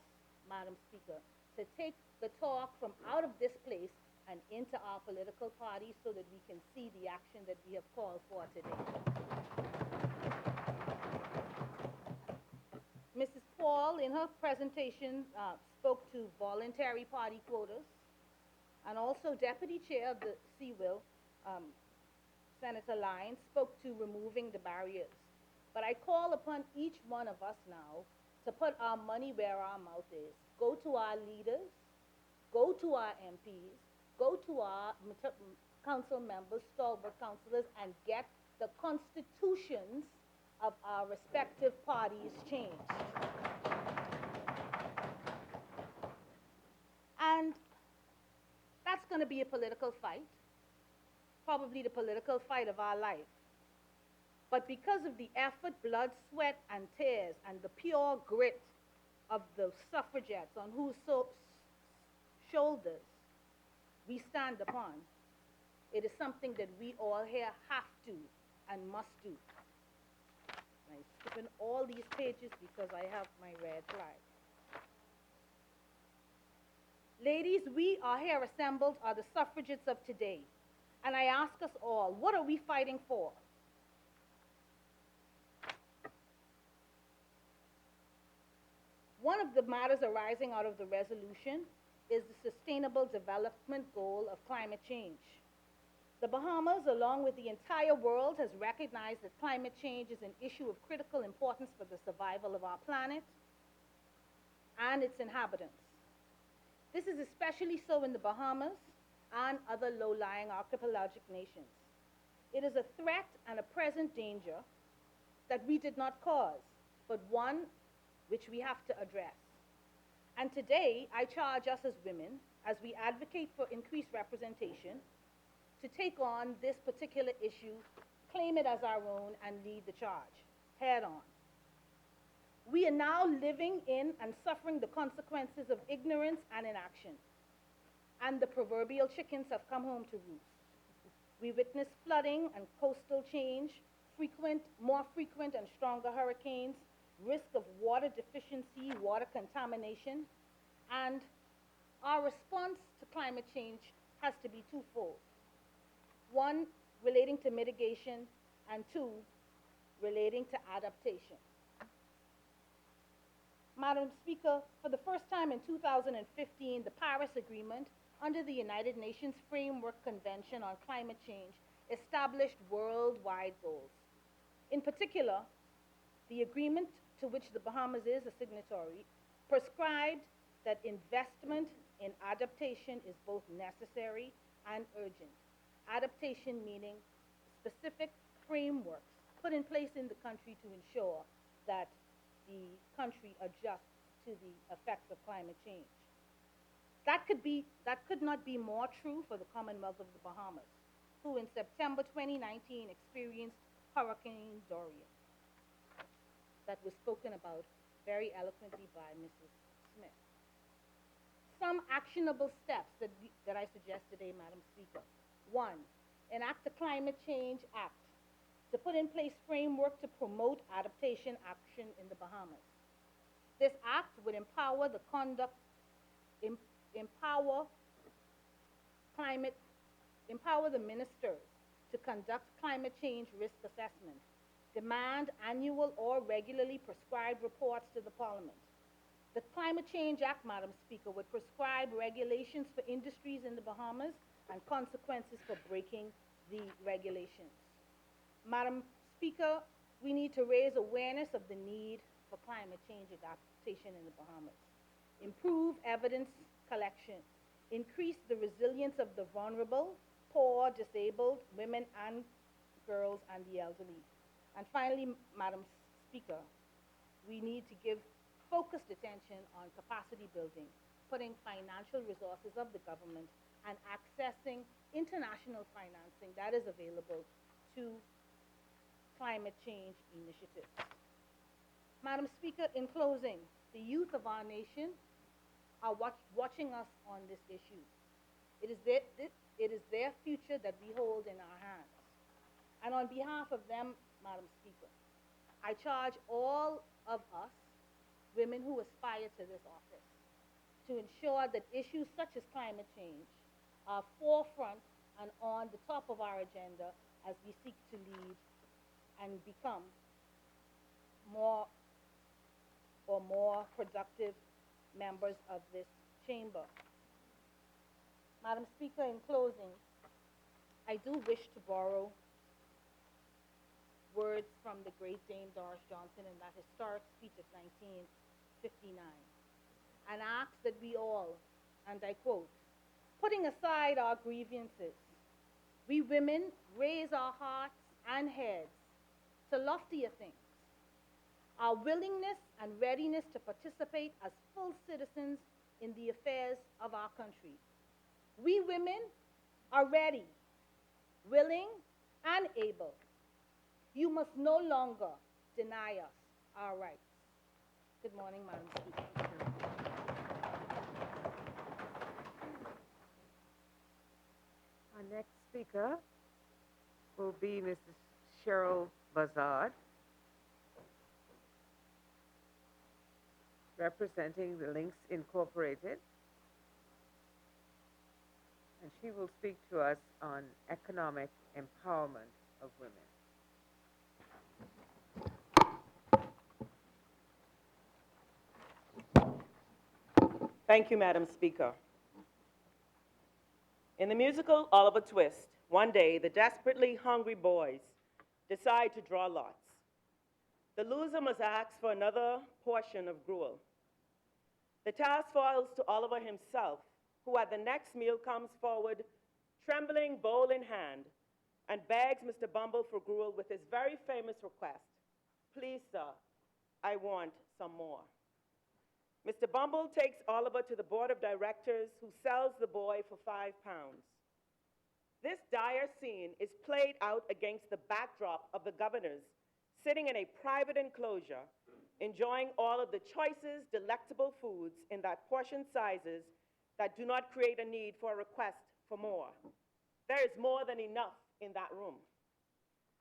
Madam Speaker, to take the talk from out of this place and into our political parties so that we can see the action that we have called for today. Mrs. Paul, in her presentation, spoke to voluntary party quotas, and also Deputy Chair of the CWIL, Senator Lyons, spoke to removing the barriers. But I call upon each one of us now to put our money where our mouth is. Go to our leaders, go to our MPs, go to our council members, stalwart councillors, and get the constitutions of our respective parties changed. And that's going to be a political fight, probably the political fight of our life. But because of the effort, blood, sweat, and tears, and the pure grit of the suffragettes on whose shoulders we stand upon, it is something that we all here have to and must do. And I'm skipping all these pages because I have my red flag. Ladies, we are here assembled are the suffragettes of today. And I ask us all, what are we fighting for? One of the matters arising out of the resolution is the Sustainable Development Goal of climate change. The Bahamas, along with the entire world, has recognized that climate change is an issue of critical importance for the survival of our planet and its inhabitants. This is especially so in the Bahamas and other low-lying archipelagic nations. It is a threat and a present danger that we did not cause, but one which we have to address. And today, I charge us as women, as we advocate for increased representation, to take on this particular issue, claim it as our own, and lead the charge, head on. We are now living in and suffering the consequences of ignorance and inaction. And the proverbial chickens have come home to roost. We witness flooding and coastal change, more frequent and stronger hurricanes, risk of water deficiency, water contamination, and our response to climate change has to be twofold. One, relating to mitigation, and two, relating to adaptation. Madam Speaker, for the first time in 2015, the Paris Agreement, under the United Nations Framework Convention on Climate Change, established worldwide goals. In particular, the agreement to which the Bahamas is a signatory prescribed that investment in adaptation is both necessary and urgent. Adaptation meaning specific frameworks put in place in the country to ensure that the country adjusts to the effects of climate change. That could not be more true for the Commonwealth of the Bahamas, who in September 2019 experienced Hurricane Dorian, that was spoken about very eloquently by Mrs. Smith. Some actionable steps that I suggest today, Madam Speaker. One, enact the Climate Change Act to put in place framework to promote adaptation action in the Bahamas. This act would empower the ministers to conduct climate change risk assessment, demand annual or regularly prescribed reports to the Parliament. The Climate Change Act, Madam Speaker, would prescribe regulations for industries in the Bahamas and consequences for breaking the regulations. Madam Speaker, we need to raise awareness of the need for climate change adaptation in the Bahamas, improve evidence collection, increase the resilience of the vulnerable, poor, disabled, women and girls, and the elderly. And finally, Madam Speaker, we need to give focused attention on capacity building, putting financial resources of the government and accessing international financing that is available to climate change initiatives. Madam Speaker, in closing, the youth of our nation are watching us on this issue. It is their future that we hold in our hands. And on behalf of them, Madam Speaker, I charge all of us, women who aspire to this office, to ensure that issues such as climate change are forefront and on the top of our agenda as we seek to lead and become more productive members of this chamber. Madam Speaker, in closing, I do wish to borrow words from the great Dame Doris Johnson in that historic speech of 1959, and ask that we all, and I quote, putting aside our grievances, we women raise our hearts and heads to loftier things. Our willingness and readiness to participate as full citizens in the affairs of our country. We women are ready, willing, and able. You must no longer deny us our rights. Good morning, Madam Speaker. Our next speaker will be Mrs. Cheryl Bazard, representing the Links Incorporated, and she will speak to us on economic empowerment of women. Thank you, Madam Speaker. In the musical Oliver Twist, one day the desperately hungry boys decide to draw lots. The loser must ask for another portion of gruel. The task falls to Oliver himself, who at the next meal comes forward, trembling bowl in hand, and begs Mr. Bumble for gruel with his very famous request, "Please, sir, I want some more." Mr. Bumble takes Oliver to the board of directors, who sells the boy for £5. This dire scene is played out against the backdrop of the governors sitting in a private enclosure, enjoying all of the choicest, delectable foods in that portion sizes that do not create a need for a request for more. There is more than enough in that room.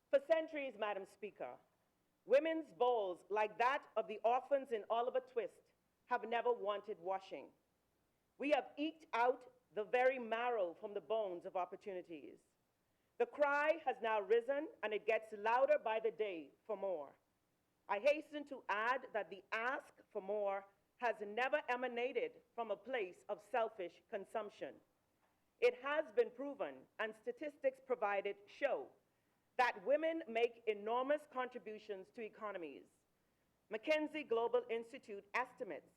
For centuries, Madam Speaker, women's bowls like that of the orphans in Oliver Twist have never wanted washing. We have eked out the very marrow from the bones of opportunities. The cry has now risen, and it gets louder by the day for more. I hasten to add that the ask for more has never emanated from a place of selfish consumption. It has been proven, and statistics provided show, that women make enormous contributions to economies. McKinsey Global Institute estimates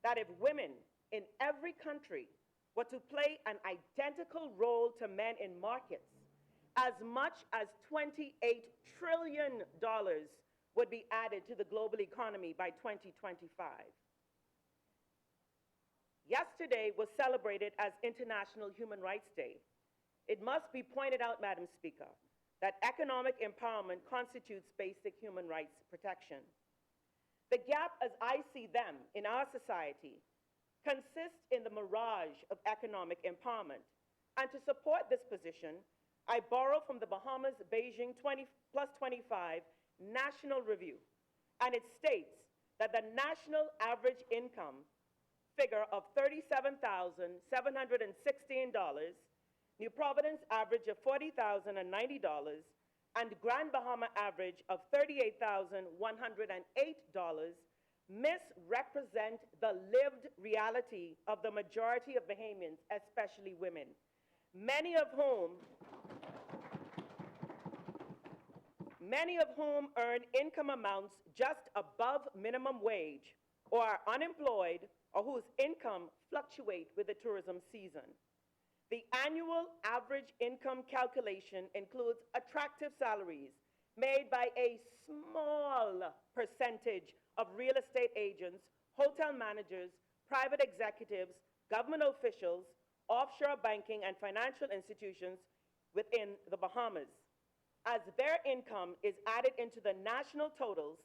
that if women in every country were to play an identical role to men in markets, as much as $28 trillion would be added to the global economy by 2025. Yesterday was celebrated as International Human Rights Day. It must be pointed out, Madam Speaker, that economic empowerment constitutes basic human rights protection. The gap, as I see them in our society, consists in the mirage of economic empowerment. And to support this position, I borrow from the Bahamas Beijing 20+25 National Review, and it states that the national average income figure of $37,716, New Providence average of $40,090, and Grand Bahama average of $38,108 misrepresent the lived reality of the majority of Bahamians, especially women, many of whom earn income amounts just above minimum wage or are unemployed or whose income fluctuate with the tourism season. The annual average income calculation includes attractive salaries made by a small percentage of real estate agents, hotel managers, private executives, government officials, offshore banking and financial institutions within the Bahamas. As their income is added into the national totals,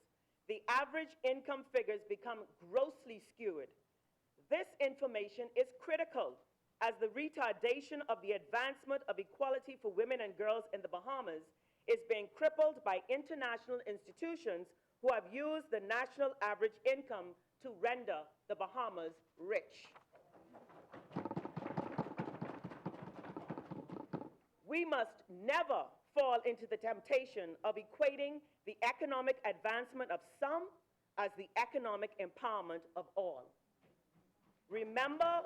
the average income figures become grossly skewed. This information is critical as the retardation of the advancement of equality for women and girls in the Bahamas is being crippled by international institutions who have used the national average income to render the Bahamas rich. We must never fall into the temptation of equating the economic advancement of some as the economic empowerment of all. Remember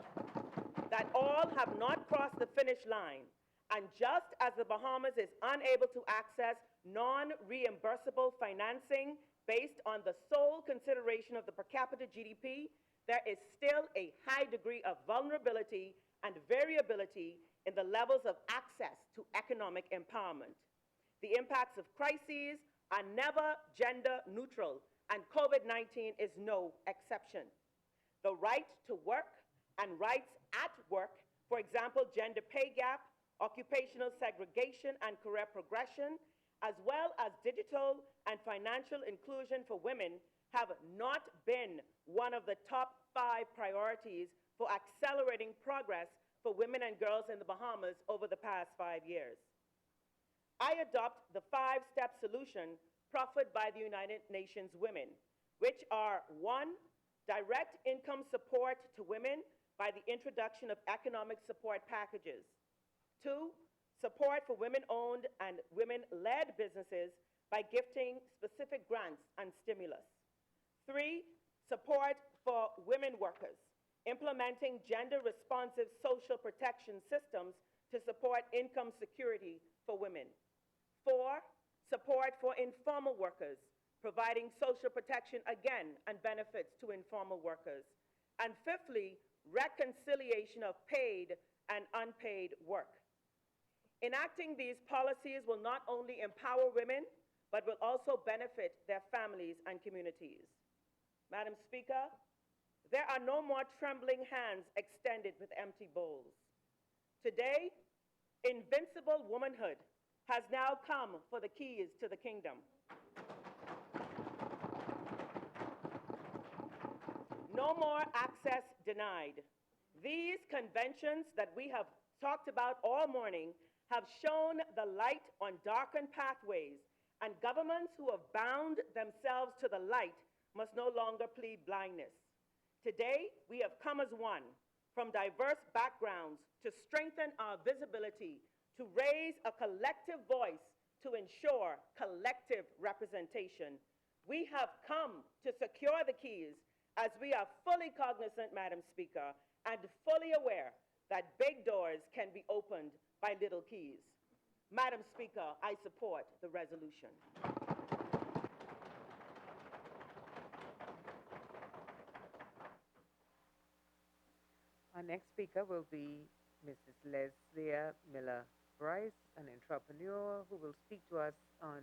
that all have not crossed the finish line, and just as the Bahamas is unable to access non-reimbursable financing based on the sole consideration of the per capita GDP, there is still a high degree of vulnerability and variability in the levels of access to economic empowerment. The impacts of crises are never gender neutral, and COVID-19 is no exception. The right to work and rights at work, for example, gender pay gap, occupational segregation and career progression, as well as digital and financial inclusion for women, have not been one of the top 5 priorities for accelerating progress for women and girls in the Bahamas over the past 5 years. I adopt the 5-step solution proffered by the United Nations Women, which are: 1, direct income support to women by the introduction of economic support packages; 2, support for women-owned and women-led businesses by gifting specific grants and stimulus; 3, support for women workers, implementing gender-responsive social protection systems to support income security for women; 4, support for informal workers, providing social protection again and benefits to informal workers; and 5thly, reconciliation of paid and unpaid work. Enacting these policies will not only empower women, but will also benefit their families and communities. Madam Speaker, there are no more trembling hands extended with empty bowls. Today, invincible womanhood has now come for the keys to the kingdom. No more access denied. These conventions that we have talked about all morning have shone the light on darkened pathways, and governments who have bound themselves to the light must no longer plead blindness. Today, we have come as one, from diverse backgrounds, to strengthen our visibility, to raise a collective voice, to ensure collective representation. We have come to secure the keys, as we are fully cognizant, Madam Speaker, and fully aware that big doors can be opened by little keys. Madam Speaker, I support the resolution. Our next speaker will be Mrs. Leslia Miller-Bryce, an entrepreneur who will speak to us on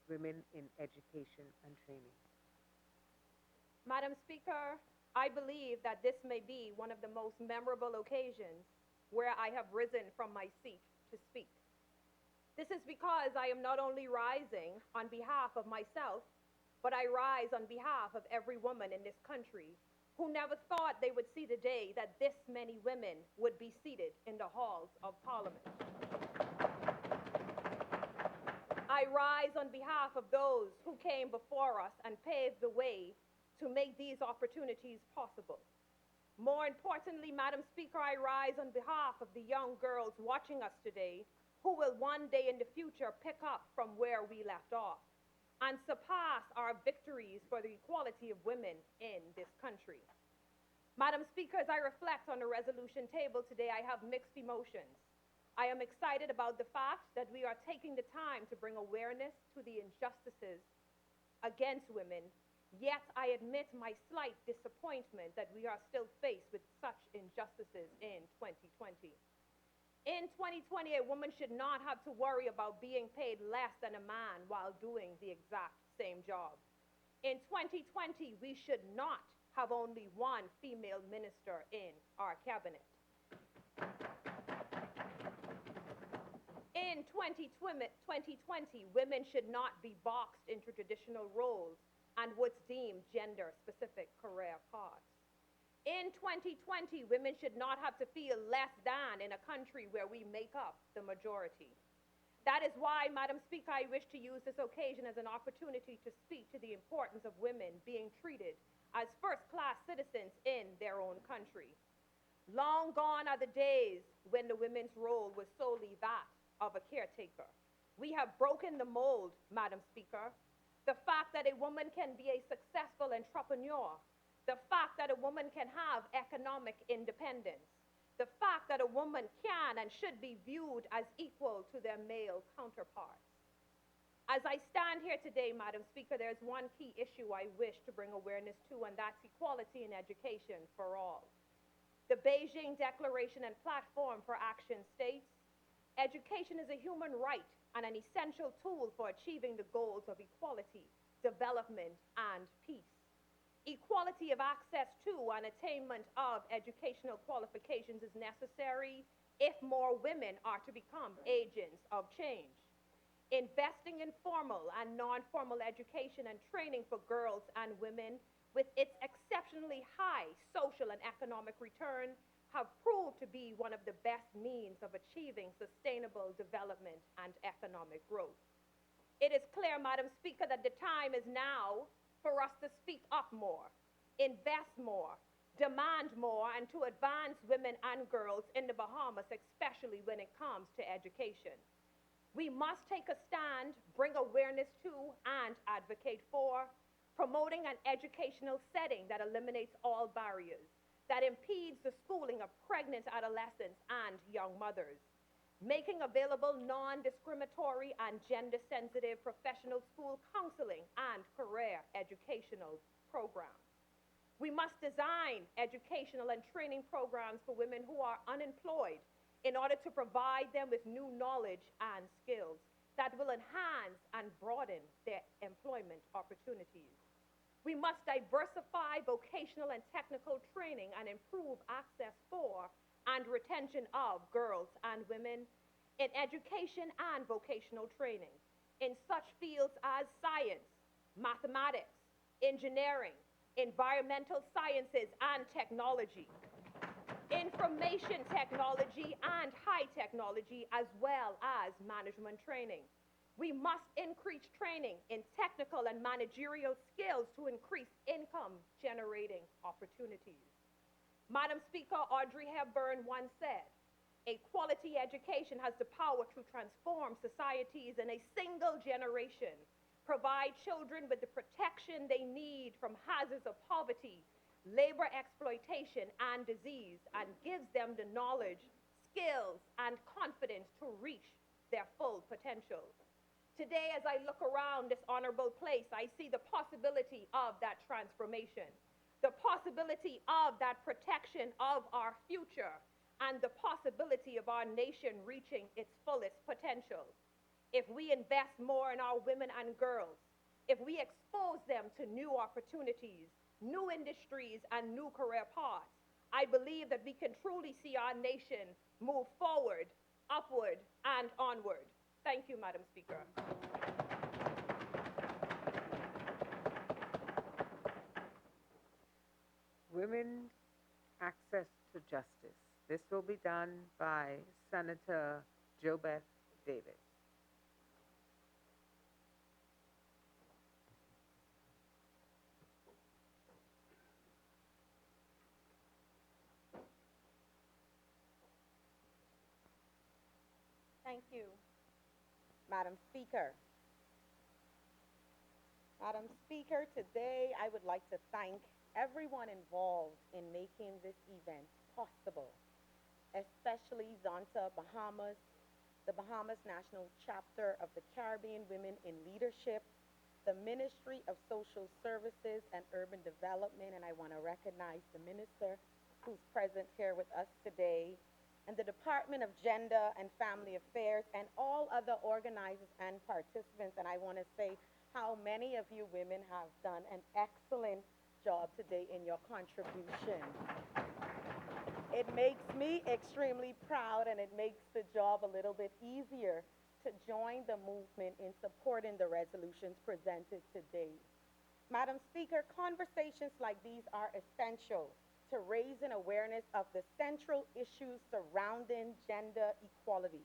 women in education and training. Madam Speaker, I believe that this may be one of the most memorable occasions where I have risen from my seat to speak. This is because I am not only rising on behalf of myself, but I rise on behalf of every woman in this country who never thought they would see the day that this many women would be seated in the halls of Parliament. I rise on behalf of those who came before us and paved the way to make these opportunities possible. More importantly, Madam Speaker, I rise on behalf of the young girls watching us today who will one day in the future pick up from where we left off and surpass our victories for the equality of women in this country. Madam Speaker, as I reflect on the resolution table today, I have mixed emotions. I am excited about the fact that we are taking the time to bring awareness to the injustices against women, yet I admit my slight disappointment that we are still faced with such injustices in 2020. In 2020, a woman should not have to worry about being paid less than a man while doing the exact same job. In 2020, we should not have only one female minister in our cabinet. In 2020, women should not be boxed into traditional roles and what's deemed gender-specific career paths. In 2020, women should not have to feel less than in a country where we make up the majority. That is why, Madam Speaker, I wish to use this occasion as an opportunity to speak to the importance of women being treated as first-class citizens in their own country. Long gone are the days when the women's role was solely that of a caretaker. We have broken the mold, Madam Speaker. The fact that a woman can be a successful entrepreneur, the fact that a woman can have economic independence, the fact that a woman can and should be viewed as equal to their male counterparts. As I stand here today, Madam Speaker, there's one key issue I wish to bring awareness to, and that's equality in education for all. The Beijing Declaration and Platform for Action states, education is a human right and an essential tool for achieving the goals of equality, development, and peace. Equality of access to and attainment of educational qualifications is necessary if more women are to become agents of change. Investing in formal and non-formal education and training for girls and women with its exceptionally high social and economic return have proved to be one of the best means of achieving sustainable development and economic growth. It is clear, Madam Speaker, that the time is now for us to speak up more, invest more, demand more, and to advance women and girls in the Bahamas, especially when it comes to education. We must take a stand, bring awareness to, and advocate for promoting an educational setting that eliminates all barriers, that impedes the schooling of pregnant adolescents and young mothers, making available non-discriminatory and gender-sensitive professional school counseling and career educational programs. We must design educational and training programs for women who are unemployed in order to provide them with new knowledge and skills that will enhance and broaden their employment opportunities. We must diversify vocational and technical training and improve access for and retention of girls and women in education and vocational training in such fields as science, mathematics, engineering, environmental sciences, and technology. information technology and high technology, as well as management training. We must increase training in technical and managerial skills to increase income generating opportunities. Madam Speaker, Audrey Hepburn once said, a quality education has the power to transform societies in a single generation, provide children with the protection they need from hazards of poverty, labor exploitation, and disease, and gives them the knowledge, skills, and confidence to reach their full potential. Today, as I look around this honorable place, I see the possibility of that transformation, the possibility of that protection of our future, and the possibility of our nation reaching its fullest potential. If we invest more in our women and girls, if we expose them to new opportunities, new industries, and new career paths, I believe that we can truly see our nation move forward, upward, and onward. Thank you, Madam Speaker. Women's access to justice. This will be done by Senator JoBeth Davis. Thank you, Madam Speaker. Madam Speaker, today I would like to thank everyone involved in making this event possible, especially Zonta, Bahamas, the Bahamas National Chapter of the Caribbean Women in Leadership, the Ministry of Social Services and Urban Development, and I want to recognize the minister who's present here with us today, and the Department of Gender and Family Affairs, and all other organizers and participants. And I want to say how many of you women have done an excellent job today in your contribution. It makes me extremely proud, and it makes the job a little bit easier to join the movement in supporting the resolutions presented today. Madam Speaker, conversations like these are essential to raise an awareness of the central issues surrounding gender equality.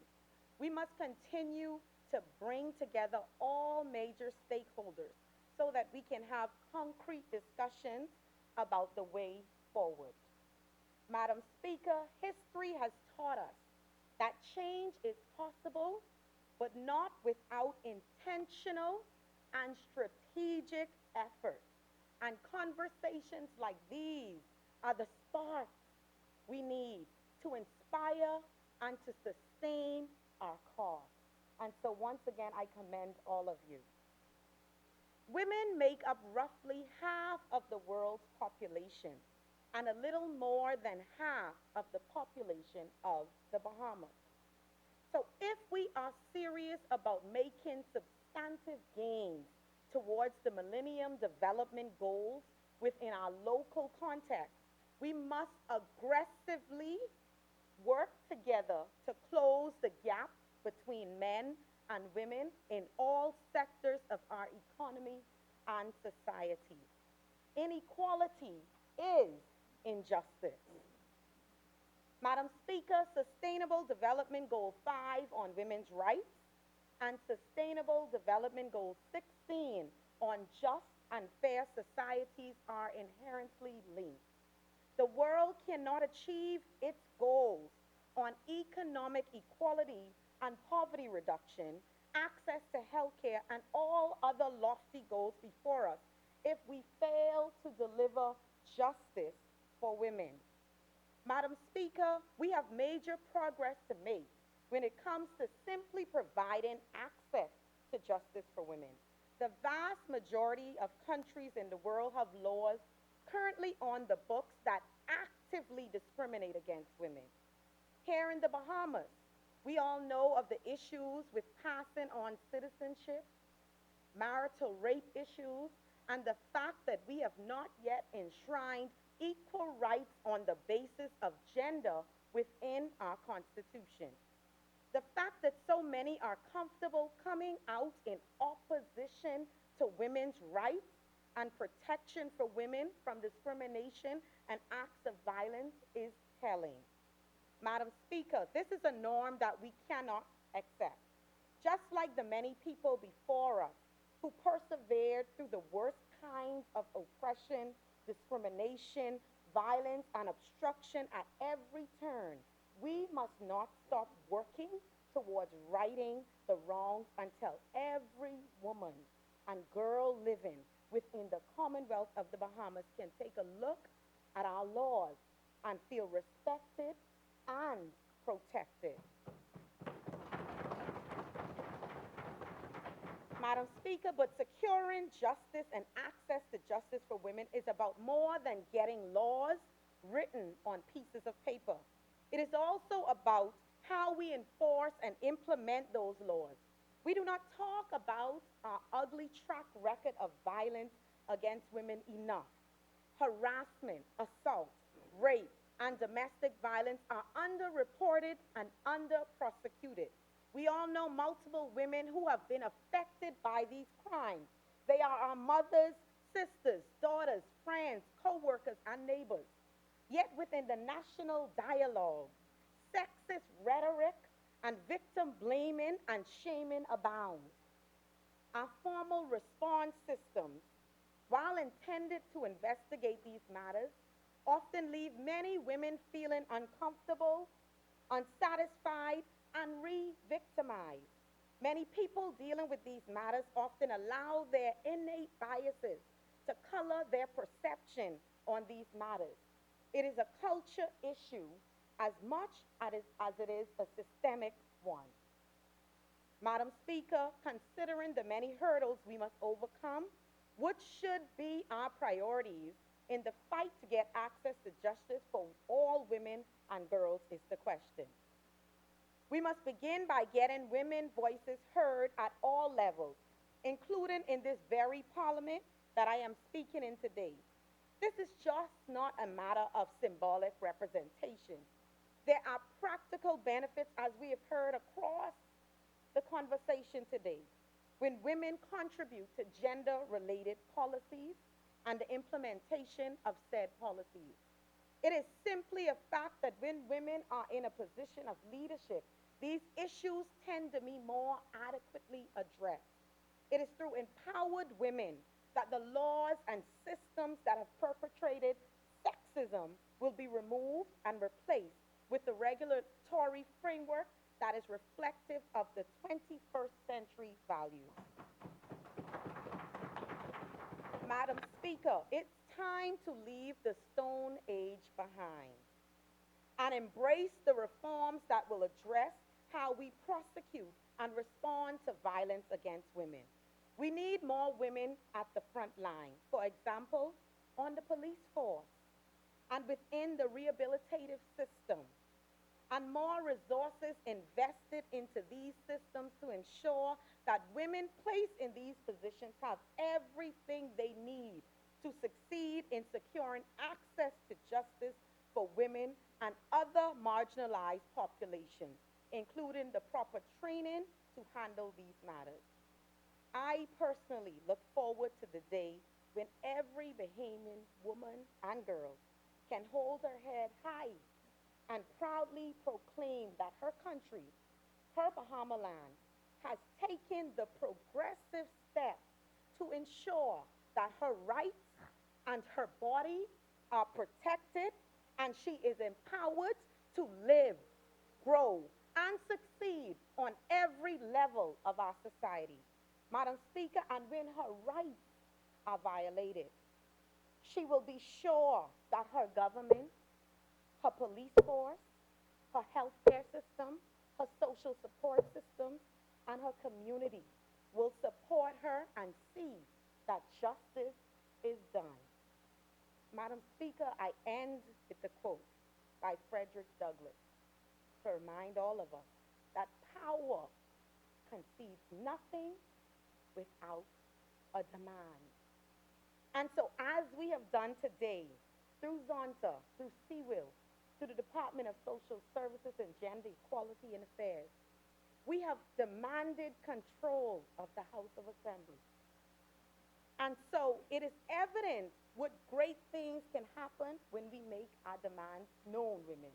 We must continue to bring together all major stakeholders so that we can have concrete discussions about the way forward. Madam Speaker, history has taught us that change is possible, but not without intentional and strategic effort. And conversations like these are the sparks we need to inspire and to sustain our cause. And so once again, I commend all of you. Women make up roughly half of the world's population and a little more than half of the population of the Bahamas. So if we are serious about making substantive gains towards the Millennium Development Goals within our local context, we must aggressively work together to close the gap between men and women in all sectors of our economy and society. Inequality is injustice. Madam Speaker, Sustainable Development Goal 5 on women's rights and Sustainable Development Goal 16 on just and fair societies are inherently linked. The world cannot achieve its goals on economic equality and poverty reduction, access to healthcare, and all other lofty goals before us if we fail to deliver justice for women. Madam Speaker, we have major progress to make when it comes to simply providing access to justice for women. The vast majority of countries in the world have laws currently on the books that actively discriminate against women. Here in the Bahamas, we all know of the issues with passing on citizenship, marital rape issues, and the fact that we have not yet enshrined equal rights on the basis of gender within our Constitution. The fact that so many are comfortable coming out in opposition to women's rights and protection for women from discrimination and acts of violence is telling. Madam Speaker, this is a norm that we cannot accept. Just like the many people before us who persevered through the worst kinds of oppression, discrimination, violence, and obstruction at every turn, we must not stop working towards righting the wrongs until every woman and girl living within the Commonwealth of the Bahamas can take a look at our laws and feel respected and protected. Madam Speaker, but securing justice and access to justice for women is about more than getting laws written on pieces of paper. It is also about how we enforce and implement those laws. We do not talk about our ugly track record of violence against women enough. Harassment, assault, rape, and domestic violence are underreported and under-prosecuted. We all know multiple women who have been affected by these crimes. They are our mothers, sisters, daughters, friends, co-workers, and neighbors. Yet within the national dialogue, sexist rhetoric and victim blaming and shaming abound. Our formal response systems, while intended to investigate these matters, often leave many women feeling uncomfortable, unsatisfied, and re-victimized. Many people dealing with these matters often allow their innate biases to color their perception on these matters. It is a culture issue as much as it is a systemic one. Madam Speaker, considering the many hurdles we must overcome, what should be our priorities in the fight to get access to justice for all women and girls is the question. We must begin by getting women's voices heard at all levels, including in this very parliament that I am speaking in today. This is just not a matter of symbolic representation. There are practical benefits, as we have heard across the conversation today, when women contribute to gender-related policies and the implementation of said policies. It is simply a fact that when women are in a position of leadership, these issues tend to be more adequately addressed. It is through empowered women that the laws and systems that have perpetrated sexism will be removed and replaced with the regulatory framework that is reflective of the 21st century values. Madam Speaker, it's time to leave the Stone Age behind and embrace the reforms that will address how we prosecute and respond to violence against women. We need more women at the front line, for example, on the police force and within the rehabilitative system, and more resources invested into these systems to ensure that women placed in these positions have everything they need to succeed in securing access to justice for women and other marginalized populations, including the proper training to handle these matters. I personally look forward to the day when every Bahamian woman and girl can hold her head high and proudly proclaim that her country, her Bahamaland, has taken the progressive steps to ensure that her rights and her body are protected and she is empowered to live, grow, and succeed on every level of our society. Madam Speaker, and when her rights are violated, she will be sure that her government, her police force, her healthcare system, her social support systems, and her community will support her and see that justice is done. Madam Speaker, I end with the quote by Frederick Douglass to remind all of us that power concedes nothing without a demand. And so as we have done today, through Zonta, through CWIL, through the Department of Social Services and Gender Equality and Affairs, we have demanded control of the House of Assembly. And so it is evident what great things can happen when we make our demands known, women.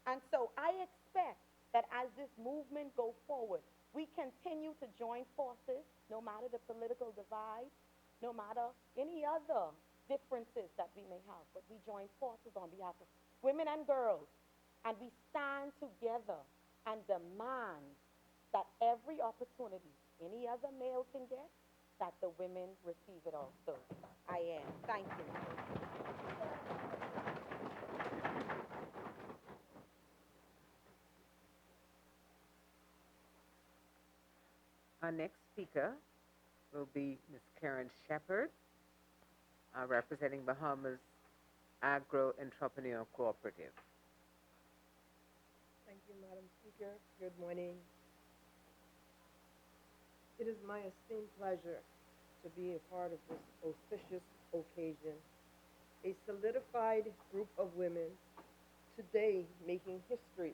And so I expect that as this movement goes forward, we continue to join forces, no matter the political divide, no matter any other differences that we may have, but we join forces on behalf of women and girls, and we stand together and demand that every opportunity any other male can get, that the women receive it also. I am. Thank you. Our next speaker will be Ms. Karen Shepherd, representing Bahamas Agro Entrepreneur Cooperative. Thank you, Madam Speaker. Good morning. It is my esteemed pleasure to be a part of this auspicious occasion. A solidified group of women today making history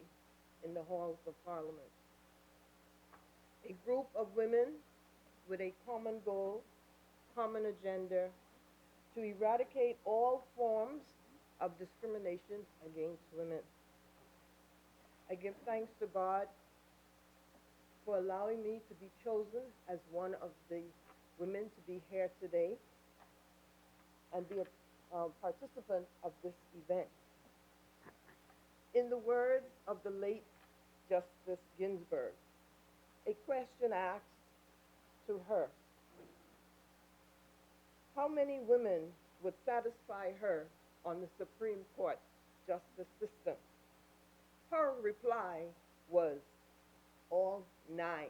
in the halls of Parliament. A group of women with a common goal, common agenda, to eradicate all forms of discrimination against women. I give thanks to God for allowing me to be chosen as one of the women to be here today and be a participant of this event. In the words of the late Justice Ginsburg, a question asked to her, how many women would satisfy her on the Supreme Court justice system? Her reply was, all 9.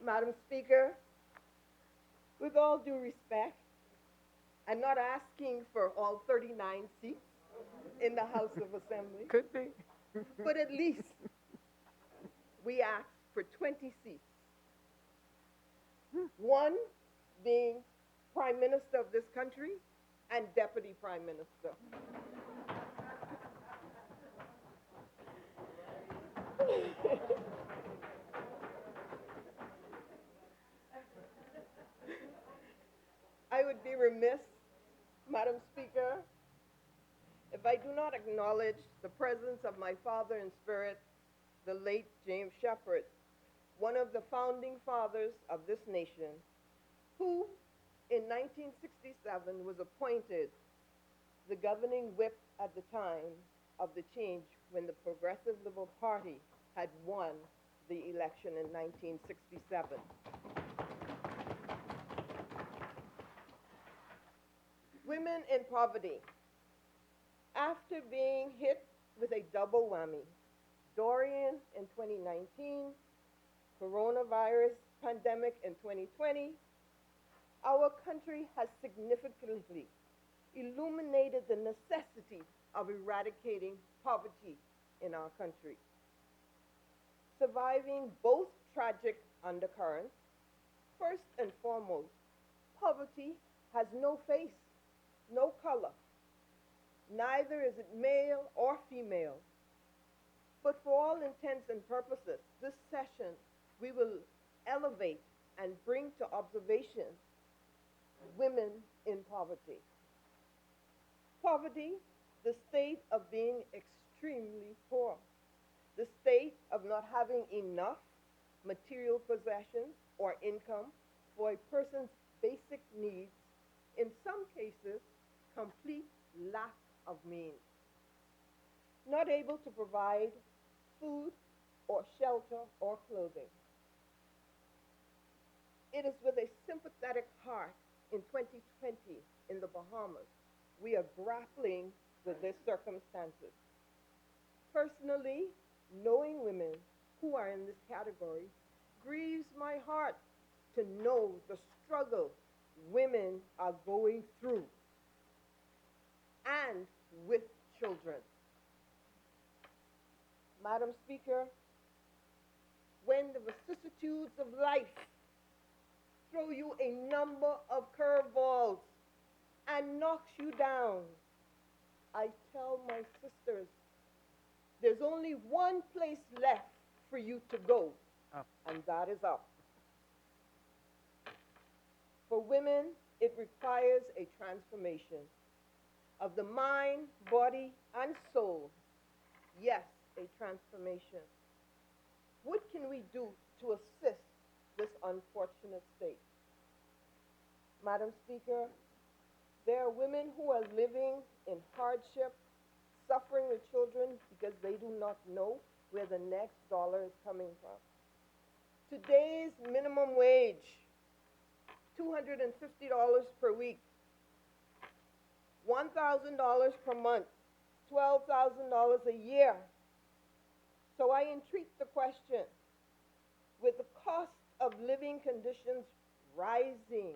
Madam Speaker, with all due respect, I'm not asking for all 39 seats in the House of Assembly. Could be. But at least we asked for 20 seats. One being Prime Minister of this country and Deputy Prime Minister. I would be remiss, Madam Speaker, if I do not acknowledge the presence of my father in spirit, the late James Shepherd, one of the founding fathers of this nation, who in 1967 was appointed the governing whip at the time of the change when the Progressive Liberal Party had won the election in 1967. Women in poverty. After being hit with a double whammy, Dorian in 2019, coronavirus pandemic in 2020, our country has significantly illuminated the necessity of eradicating poverty in our country. Surviving both tragic undercurrents, first and foremost, poverty has no face, no color. Neither is it male or female. But for all intents and purposes, this session, we will elevate and bring to observation women in poverty. Poverty, the state of being extremely poor, the state of not having enough material possessions or income for a person's basic needs, in some cases, complete lack of means. Not able to provide food or shelter or clothing. It is with a sympathetic heart in 2020 in the Bahamas, we are grappling with these circumstances. Personally, knowing women who are in this category grieves my heart to know the struggle women are going through, and with children. Madam Speaker, when the vicissitudes of life throw you a number of curveballs and knocks you down, I tell my sisters, there's only one place left for you to go, and that is up. For women, it requires a transformation of the mind, body, and soul. Yes, a transformation. What can we do to assist this unfortunate state? Madam Speaker, there are women who are living in hardship, suffering with children because they do not know where the next dollar is coming from. Today's minimum wage, $250 per week, $1,000 per month, $12,000 a year. So I entreat the question, with the cost of living conditions rising,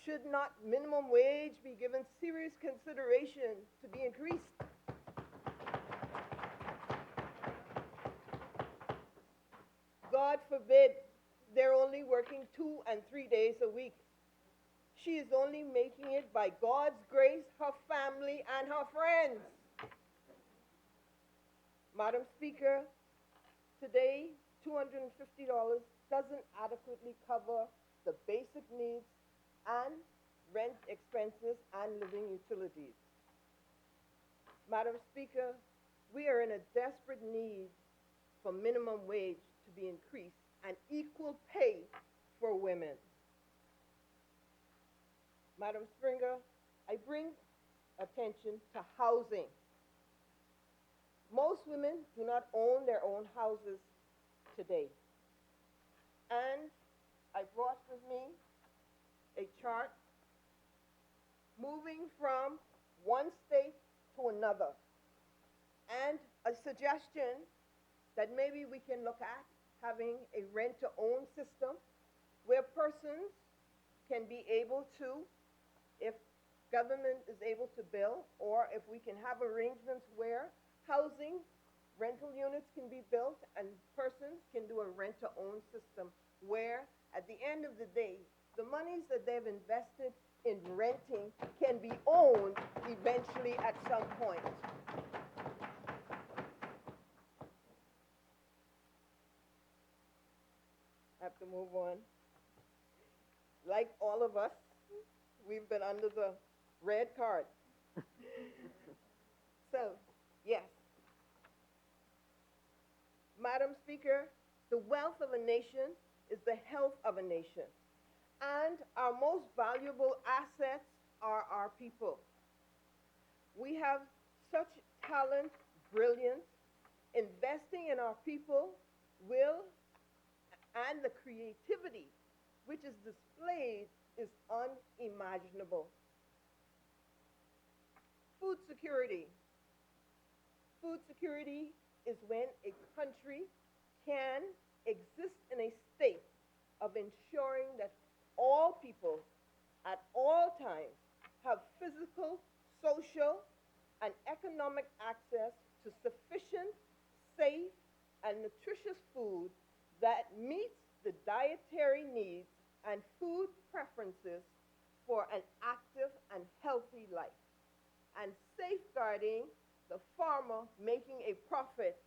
should not minimum wage be given serious consideration to be increased? God forbid they're only working 2 and 3 days a week. She is only making it by God's grace, her family, and her friends. Madam Speaker, today, $250 doesn't adequately cover the basic needs and rent expenses and living utilities. Madam Speaker, we are in a desperate need for minimum wage to be increased and equal pay for women. Madam Springer, I bring attention to housing. Most women do not own their own houses today. And I brought with me a chart moving from one state to another, and a suggestion that maybe we can look at having a rent-to-own system where persons can be able to, if government is able to build, or if we can have arrangements where housing, rental units can be built and persons can do a rent-to-own system where at the end of the day, the monies that they've invested in renting can be owned eventually at some point. I have to move on. Like all of us, we've been under the red card. So, yes. Madam Speaker, the wealth of a nation is the health of a nation. And our most valuable assets are our people. We have such talent, brilliance. Investing in our people will, and the creativity which is displayed is unimaginable. Food security. Food security is when a country can exist in a state of ensuring that all people at all times have physical, social, and economic access to sufficient, safe, and nutritious food that meets the dietary needs and food preferences for an active and healthy life, and safeguarding the farmer making a profit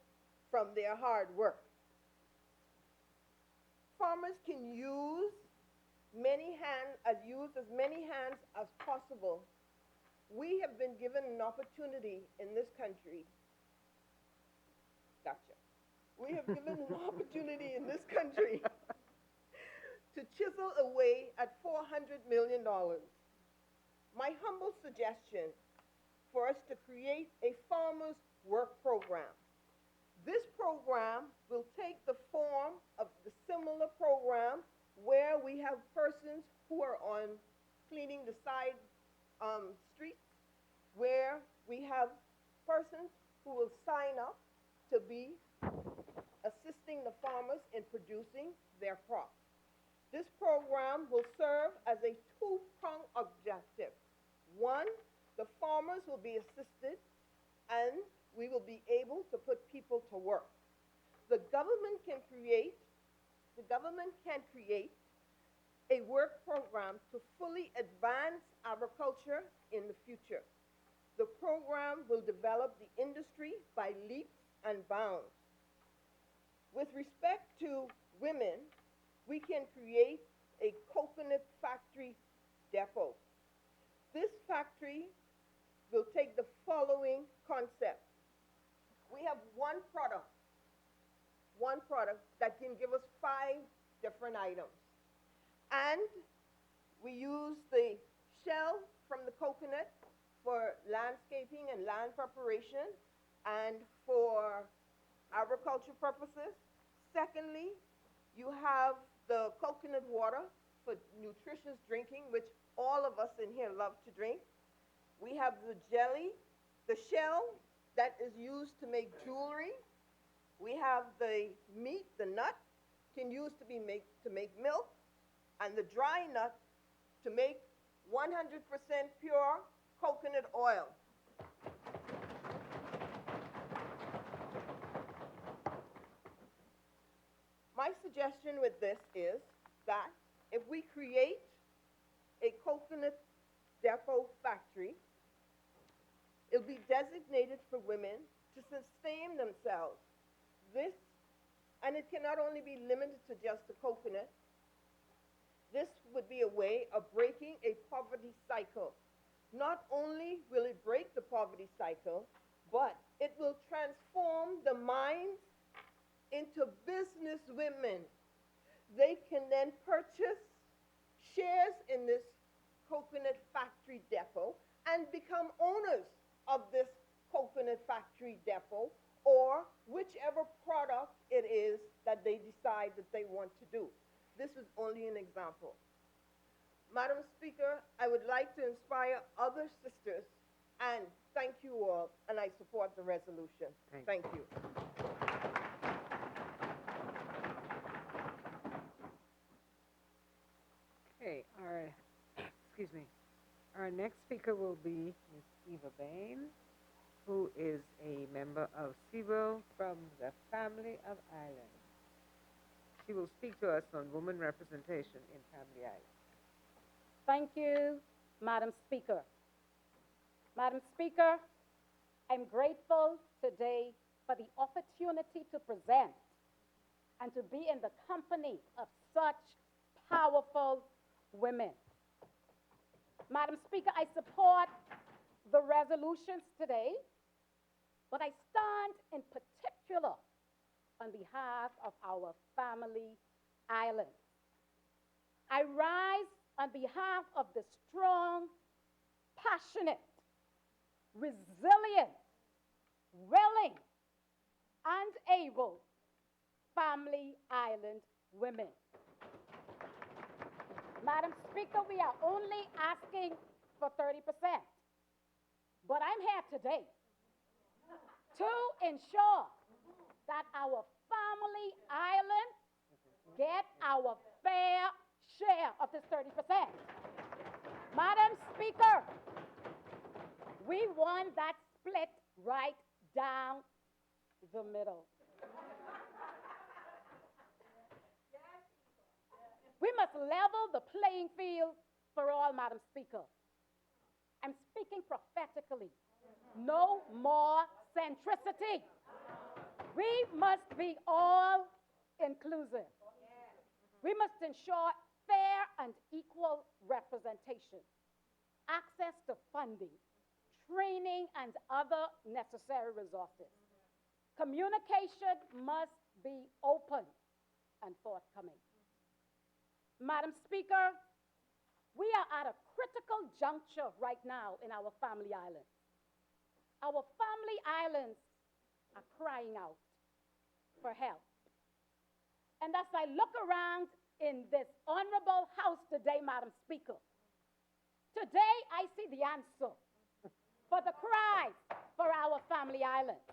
from their hard work. Farmers can use as many hands as possible. We have been given an opportunity in this country. Gotcha. We have given an opportunity in this country to chisel away at $400 million. My humble suggestion for us to create a farmers' work program. This program will take the form of the similar program where we have persons who are on cleaning the side streets, where we have persons who will sign up to be assisting the farmers in producing their crops. This program will serve as a two-pronged objective. One, the farmers will be assisted and we will be able to put people to work. The government can create a work program to fully advance agriculture in the future. The program will develop the industry by leaps and bounds. With respect to women, we can create a coconut factory depot. This factory will take the following concept. We have one product that can give us 5 different items. And we use the shell from the coconut for landscaping and land preparation and for agriculture purposes. Secondly, you have the coconut water for nutritious drinking, which all of us in here love to drink. We have the jelly, the shell that is used to make jewelry. We have the meat, the nut, can use to make milk, and the dry nut to make 100% pure coconut oil. My suggestion with this is that if we create a coconut depot factory, it'll be designated for women to sustain themselves. And it cannot only be limited to just the coconut. This would be a way of breaking a poverty cycle. Not only will it break the poverty cycle, but it will transform the minds into business women. They can then purchase shares in this coconut factory depot and become owners of this coconut factory depot, or whichever product it is that they decide that they want to do. This is only an example. Madam Speaker, I would like to inspire other sisters, and thank you all, and I support the resolution. Thank you. Okay, our next speaker will be Ms. Eva Bain, who is a member of SeaWorld from the Family of Islands. She will speak to us on women representation in Family Islands. Thank you, Madam Speaker. Madam Speaker, I'm grateful today for the opportunity to present and to be in the company of such powerful women. Madam Speaker, I support the resolutions today, but I stand in particular on behalf of our family islands. I rise on behalf of the strong, passionate, resilient, willing, and able family island women. Madam Speaker, we are only asking for 30%. But I'm here today to ensure that our family islands get our fair share of this 30%. Madam Speaker, we want that split right down the middle. We must level the playing field for all, Madam Speaker. I'm speaking prophetically. No more centricity. We must be all inclusive. We must ensure fair and equal representation, access to funding, training, and other necessary resources. Communication must be open and forthcoming. Madam Speaker, we are at a critical juncture right now in our family islands. Our family islands are crying out for help. And as I look around in this honorable house today, Madam Speaker, today I see the answer for the cries for our family islands.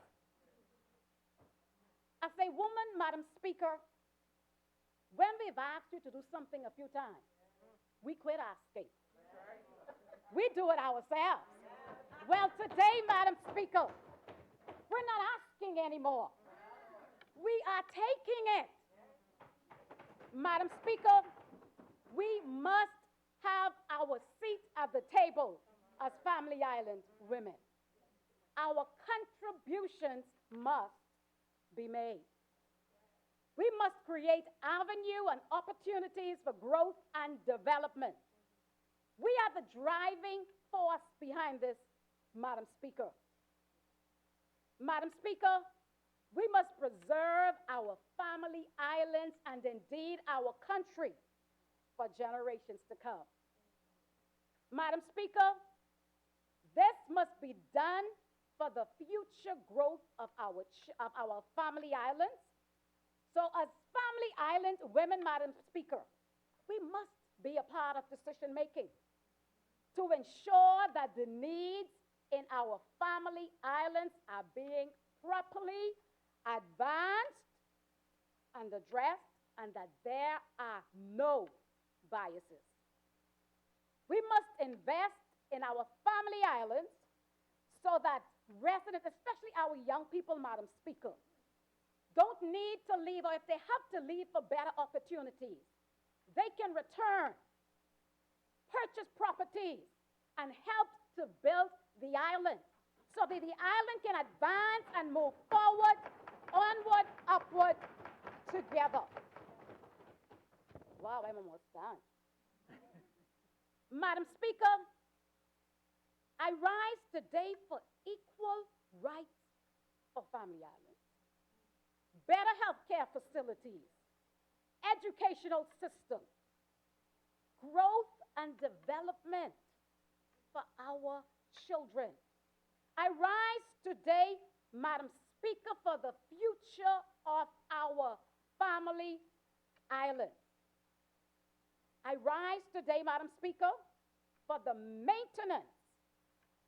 As a woman, Madam Speaker, when we've asked you to do something a few times, we quit asking. We do it ourselves. Well, today, Madam Speaker, we're not asking anymore. We are taking it. Madam Speaker, we must have our seat at the table as family island women. Our contributions must be made. We must create avenue and opportunities for growth and development. We are the driving force behind this, Madam Speaker. Madam Speaker, we must preserve our family islands and indeed our country for generations to come. Madam Speaker, this must be done for the future growth of our family islands. So as family island women, Madam Speaker, we must be a part of decision making to ensure that the needs in our family islands are being properly advanced and addressed, and that there are no biases. We must invest in our family islands so that residents, especially our young people, Madam Speaker, don't need to leave, or if they have to leave for better opportunities, they can return, purchase properties, and help to build the island so that the island can advance and move forward, onward, upward, together. Wow, I'm almost done. Madam Speaker, I rise today for equal rights for family islands, better healthcare facilities, educational system, growth and development for our children. I rise today, Madam Speaker, for the future of our family islands. I rise today, Madam Speaker, for the maintenance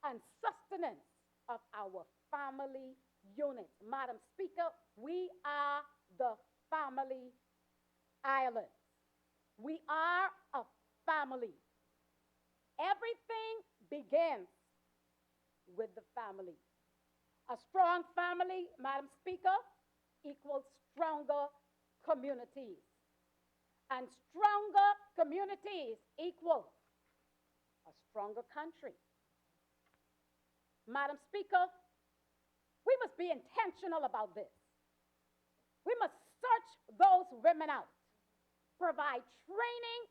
and sustenance of our family units. Madam Speaker, we are the family islands. We are a family. Everything begins with the family. A strong family, Madam Speaker, equals stronger communities. And stronger communities equal a stronger country. Madam Speaker, we must be intentional about this. We must search those women out, provide training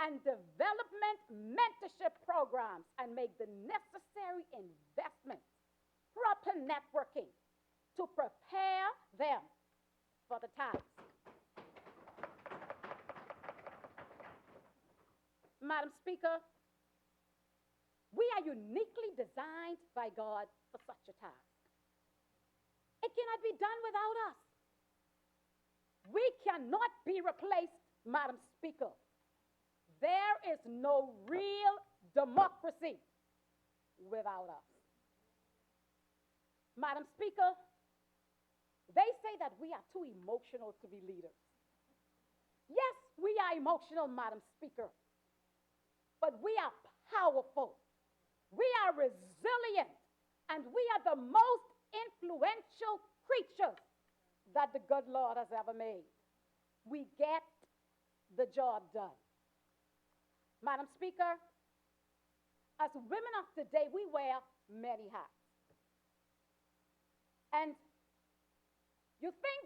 and development mentorship programs, and make the necessary investments, proper networking to prepare them for the task. Madam Speaker, we are uniquely designed by God for such a task. It cannot be done without us. We cannot be replaced, Madam Speaker. There is no real democracy without us. Madam Speaker, they say that we are too emotional to be leaders. Yes, we are emotional, Madam Speaker, but we are powerful. We are resilient, and we are the most influential creatures that the good Lord has ever made. We get the job done. Madam Speaker, as women of today, we wear many hats. And you think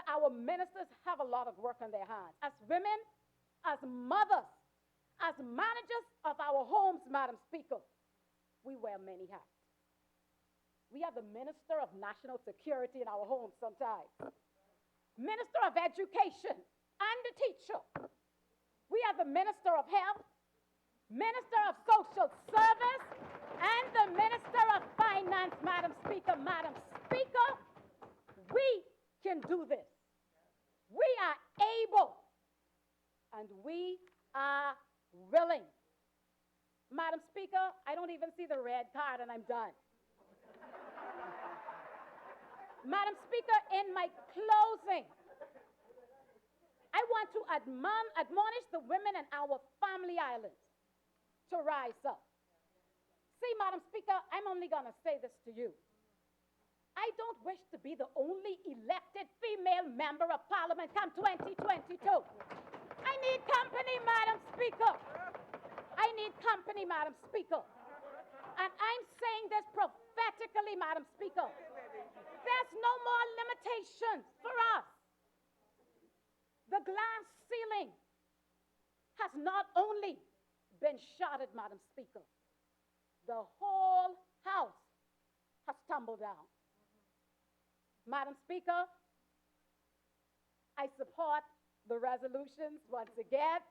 our ministers have a lot of work on their hands. As women, as mothers, as managers of our homes, Madam Speaker, we wear many hats. We are the Minister of National Security in our homes sometimes, Minister of Education and the teacher. We are the Minister of Health, Minister of Social Service, and the Minister of Finance, Madam Speaker. Madam Speaker, we can do this. We are able, and we are willing. Madam Speaker, I don't even see the red card, and I'm done. Madam Speaker, in my closing, I want to admonish the women in our family islands to rise up. See, Madam Speaker, I'm only going to say this to you. I don't wish to be the only elected female member of Parliament come 2022. I need company, Madam Speaker. I need company, Madam Speaker. And I'm saying this prophetically, Madam Speaker. There's no more limitations for us The glass ceiling has not only been shattered, Madam Speaker, the whole house has tumbled down. Madam Speaker, I support the resolutions once again,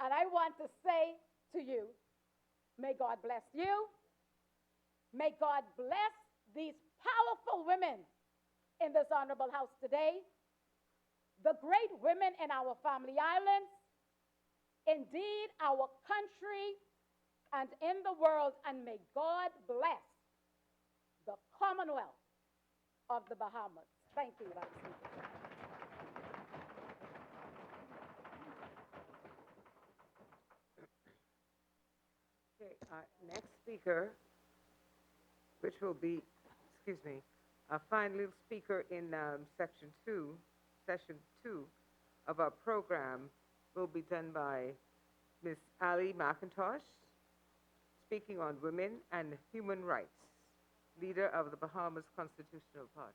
and I want to say to you, may God bless you. May God bless these powerful women in this honorable house today, the great women in our family islands, indeed our country and in the world, and may God bless the Commonwealth of the Bahamas. Thank you, Madam Speaker. Okay, next speaker, which will be, excuse me, a final speaker in session two of our program will be done by Ms. Ali McIntosh, speaking on women and human rights, leader of the Bahamas Constitutional Party.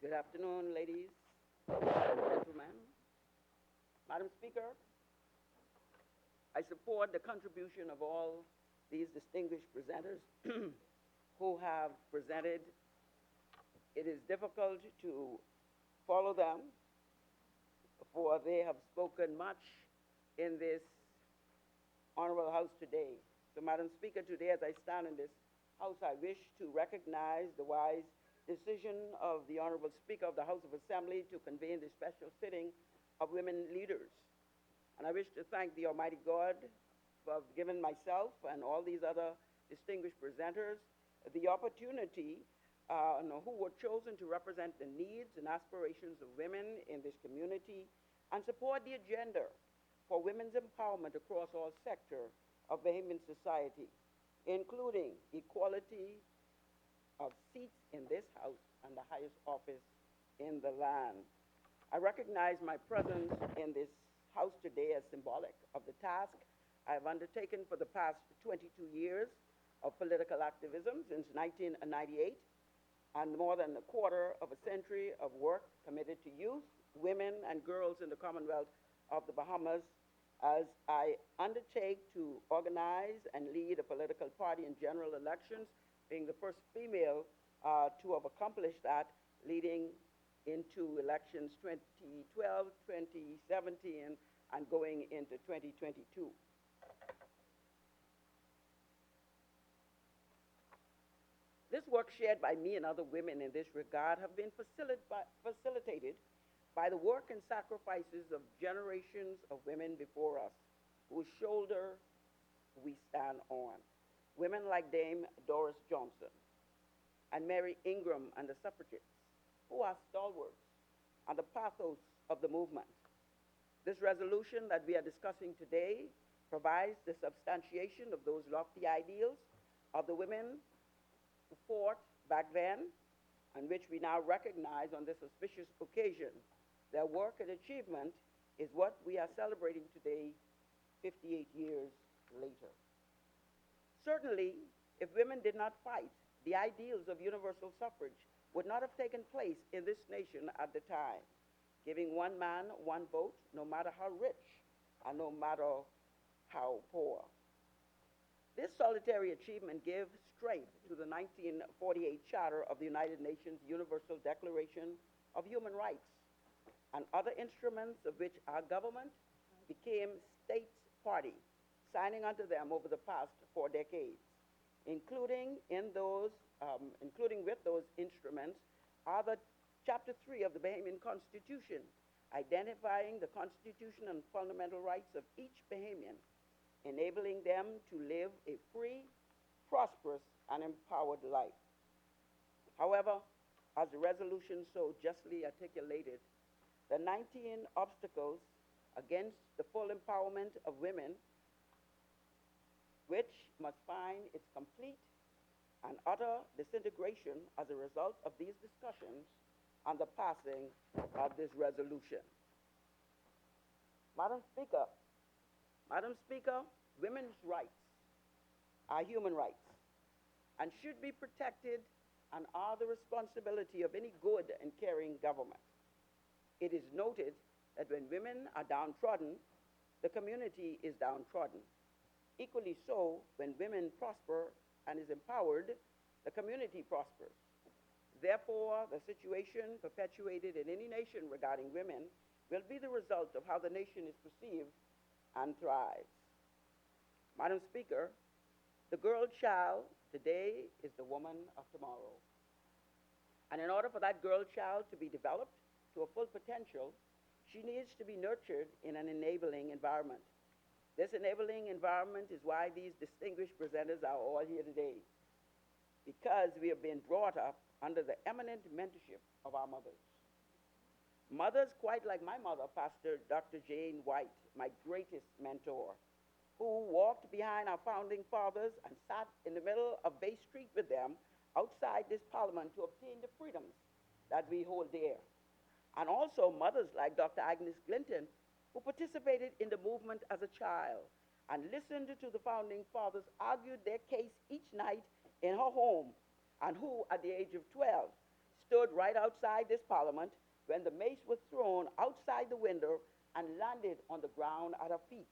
Good afternoon, ladies and gentlemen. Madam Speaker, I support the contribution of all these distinguished presenters who have presented. It is difficult to follow them, for they have spoken much in this honorable house today. So, Madam Speaker, today as I stand in this house, I wish to recognize the wise decision of the Honorable Speaker of the House of Assembly to convene the special sitting of women leaders. And I wish to thank the Almighty God for giving myself and all these other distinguished presenters the opportunity who were chosen to represent the needs and aspirations of women in this community and support the agenda for women's empowerment across all sectors of Bahamian society, including equality of seats in this house and the highest office in the land. I recognize my presence in this house today as symbolic of the task I have undertaken for the past 22 years of political activism since 1998, and more than a quarter of a century of work committed to youth, women, and girls in the Commonwealth of the Bahamas, as I undertake to organize and lead a political party in general elections, being the first female to have accomplished that, leading into elections 2012, 2017, and going into 2022. This work shared by me and other women in this regard have been facilitated by the work and sacrifices of generations of women before us, whose shoulder we stand on. Women like Dame Doris Johnson and Mary Ingram and the suffragettes, who are stalwarts and the pathos of the movement. This resolution that we are discussing today provides the substantiation of those lofty ideals of the women who fought back then, and which we now recognize on this auspicious occasion. Their work and achievement is what we are celebrating today, 58 years later. Certainly, if women did not fight, the ideals of universal suffrage would not have taken place in this nation at the time, giving one man one vote, no matter how rich and no matter how poor. This solitary achievement gave strength to the 1948 Charter of the United Nations Universal Declaration of Human Rights and other instruments of which our government became states party, signing unto them over the past 4 decades. Including with those instruments are the Chapter 3 of the Bahamian Constitution, identifying the constitution and fundamental rights of each Bahamian, enabling them to live a free, prosperous, and empowered life. However, as the resolution so justly articulated, the 19 obstacles against the full empowerment of women, which must find its complete and utter disintegration as a result of these discussions and the passing of this resolution. Madam Speaker, Madam Speaker, women's rights are human rights and should be protected and are the responsibility of any good and caring government. It is noted that when women are downtrodden, the community is downtrodden. Equally so, when women prosper and is empowered, the community prospers. Therefore, the situation perpetuated in any nation regarding women will be the result of how the nation is perceived and thrives. Madam Speaker, the girl child today is the woman of tomorrow. And in order for that girl child to be developed to a full potential, she needs to be nurtured in an enabling environment. This enabling environment is why these distinguished presenters are all here today, because we have been brought up under the eminent mentorship of our mothers. Mothers quite like my mother, Pastor Dr. Jane White, my greatest mentor, who walked behind our founding fathers and sat in the middle of Bay Street with them outside this parliament to obtain the freedoms that we hold dear. And also mothers like Dr. Agnes Glinton, who participated in the movement as a child and listened to the founding fathers argue their case each night in her home, and who, at the age of 12, stood right outside this parliament when the mace was thrown outside the window and landed on the ground at her feet.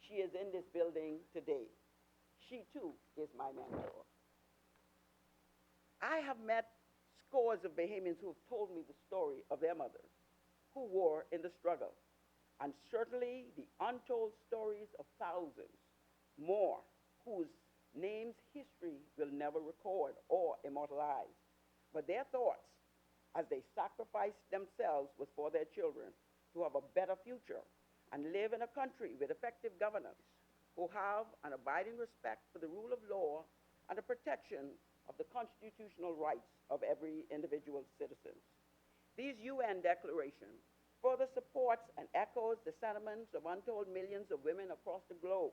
She is in this building today. She, too, is my mentor. I have met scores of Bahamians who have told me the story of their mothers who were in the struggle, and certainly the untold stories of thousands more whose names history will never record or immortalize. But their thoughts as they sacrificed themselves was for their children to have a better future and live in a country with effective governance, who have an abiding respect for the rule of law and the protection of the constitutional rights of every individual citizen. These UN declarations further supports and echoes the sentiments of untold millions of women across the globe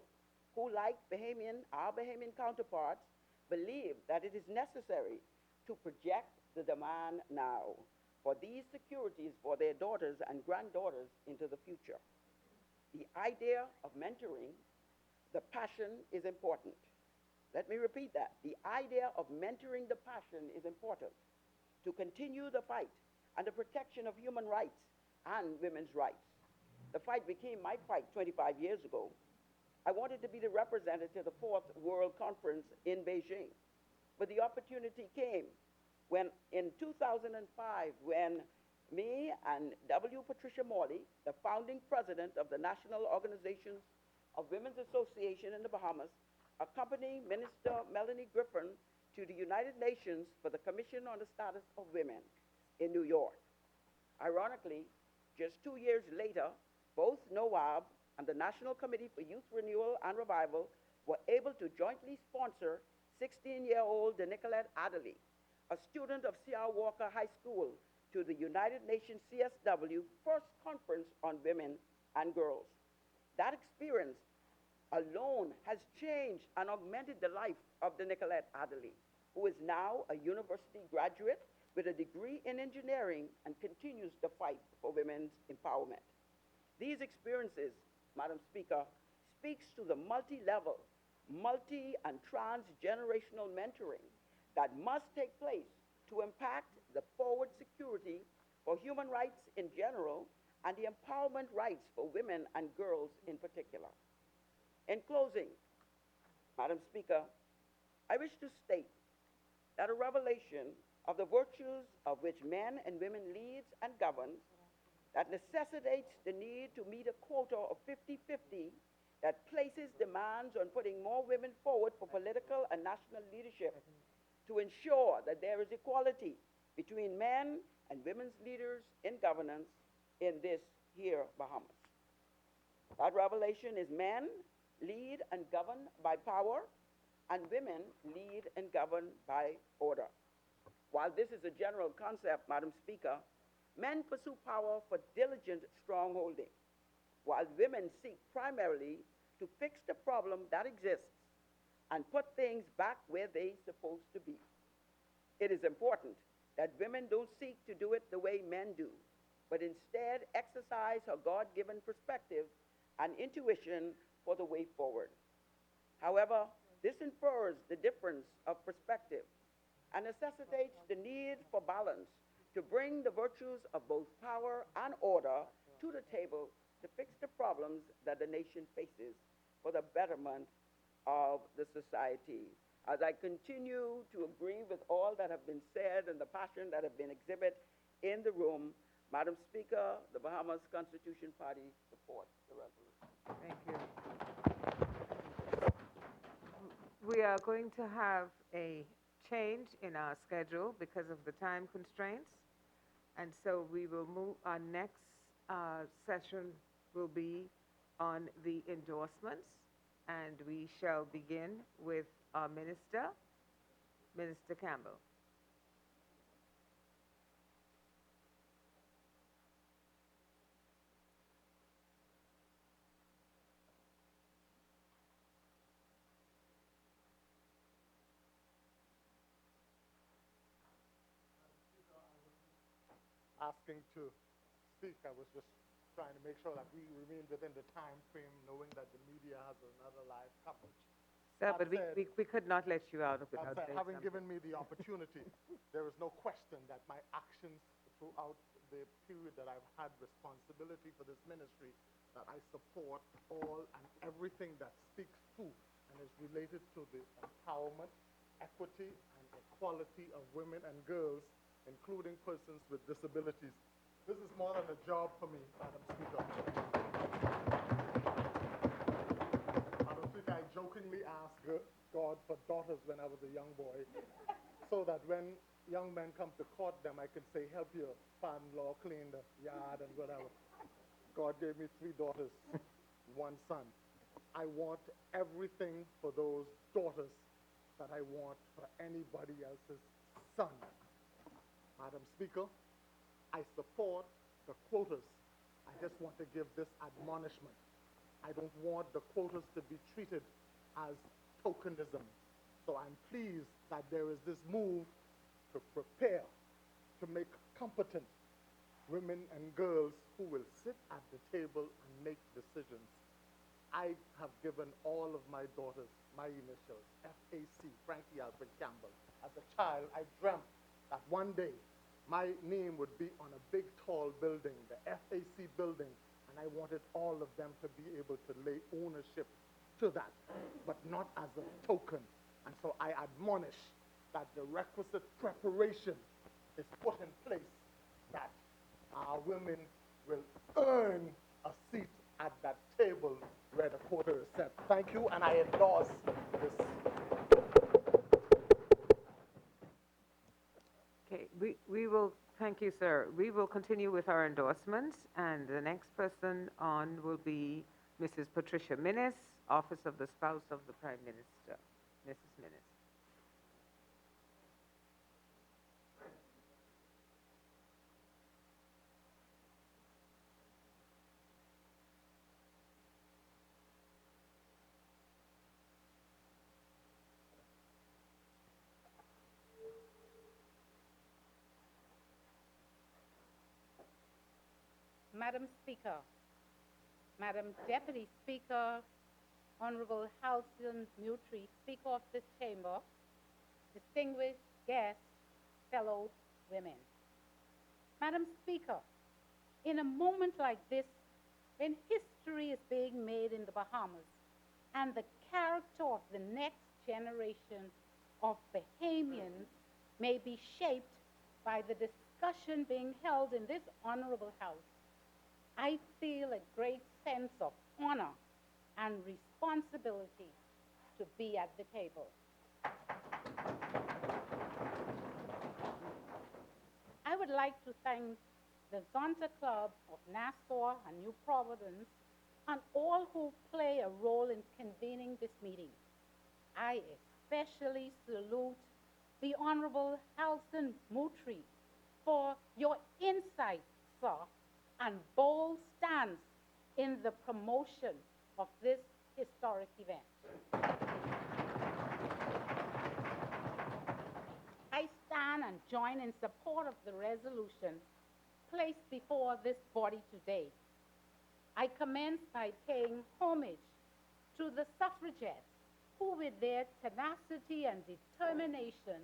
who, like our Bahamian counterparts, believe that it is necessary to project the demand now for these securities for their daughters and granddaughters into the future. The idea of mentoring the passion is important. Let me repeat that. The idea of mentoring the passion is important to continue the fight and the protection of human rights and women's rights. The fight became my fight 25 years ago. I wanted to be the representative to the 4th World Conference in Beijing. But the opportunity came when, in 2005, when me and W. Patricia Morley, the founding president of the National Organizations of Women's Association in the Bahamas, accompanying Minister Melanie Griffin to the United Nations for the Commission on the Status of Women in New York. Ironically, just 2 years later, both NOAB and the National Committee for Youth Renewal and Revival were able to jointly sponsor 16-year-old Nicolette Adderley, a student of C.R. Walker High School, to the United Nations CSW First Conference on Women and Girls. That experience alone has changed and augmented the life of the Nicolette Adderley, who is now a university graduate with a degree in engineering and continues to fight for women's empowerment. These experiences, Madam Speaker, speaks to the multi-level, multi- and trans-generational mentoring that must take place to impact the forward security for human rights in general and the empowerment rights for women and girls in particular. In closing, Madam Speaker, I wish to state that a revelation of the virtues of which men and women leads and governs that necessitates the need to meet a quota of 50-50 that places demands on putting more women forward for political and national leadership to ensure that there is equality between men and women's leaders in governance in this here Bahamas. That revelation is men lead and govern by power, and women lead and govern by order. While this is a general concept, Madam Speaker, men pursue power for diligent strongholding, while women seek primarily to fix the problem that exists and put things back where they're supposed to be. It is important that women don't seek to do it the way men do, but instead exercise her God-given perspective and intuition for the way forward. However, this infers the difference of perspective and necessitates the need for balance to bring the virtues of both power and order to the table to fix the problems that the nation faces for the betterment of the society. As I continue to agree with all that have been said and the passion that have been exhibited in the room, Madam Speaker, the Bahamas Constitution Party supports the resolution. Thank you. We are going to have a change in our schedule because of the time constraints. And so we will move, our next session will be on the endorsements. And we shall begin with our minister, Minister Campbell. Asking to speak. I was just trying to make sure that we remain within the time frame, knowing that the media has another live coverage. Sir, That but said- we could not let you out without That said, saying having something. given me the opportunity, there is no question that my actions throughout the period that I've had responsibility for this ministry, that I support all and everything that speaks to and is related to the empowerment, equity, and equality of women and girls, including persons with disabilities. This is more than a job for me, Madam Speaker. Madam Speaker, I jokingly asked God for daughters when I was a young boy, so that when young men come to court them, I could say, help your father-in-law clean the yard and whatever. God gave me 3 daughters, 1 son. I want everything for those daughters that I want for anybody else's son. Madam Speaker, I support the quotas. I just want to give this admonishment. I don't want the quotas to be treated as tokenism. So I'm pleased that there is this move to prepare, to make competent women and girls who will sit at the table and make decisions. I have given all of my daughters my initials, FAC, Frankie Alfred Campbell. As a child, I dreamt that one day my name would be on a big, tall building, the FAC building, and I wanted all of them to be able to lay ownership to that, but not as a token. And so I admonish that the requisite preparation is put in place, that our women will earn a seat at that table where the quota is set. Thank you, and I endorse this. Okay, we will, thank you, sir. We will continue with our endorsements, and the next person on will be Mrs. Patricia Minnis, Office of the Spouse of the Prime Minister. Mrs. Minnis. Madam Speaker, Madam Deputy Speaker, Honorable Halcyon Mutri, Speaker of this chamber, distinguished guests, fellow women. Madam Speaker, in a moment like this, when history is being made in the Bahamas and the character of the next generation of Bahamians may be shaped by the discussion being held in this honorable house, I feel a great sense of honor and responsibility to be at the table. I would like to thank the Zonta Club of Nassau and New Providence and all who play a role in convening this meeting. I especially salute the Honorable Halcyon Mutri for your insight, sir, and bold stance in the promotion of this historic event. I stand and join in support of the resolution placed before this body today. I commence by paying homage to the suffragettes who, with their tenacity and determination,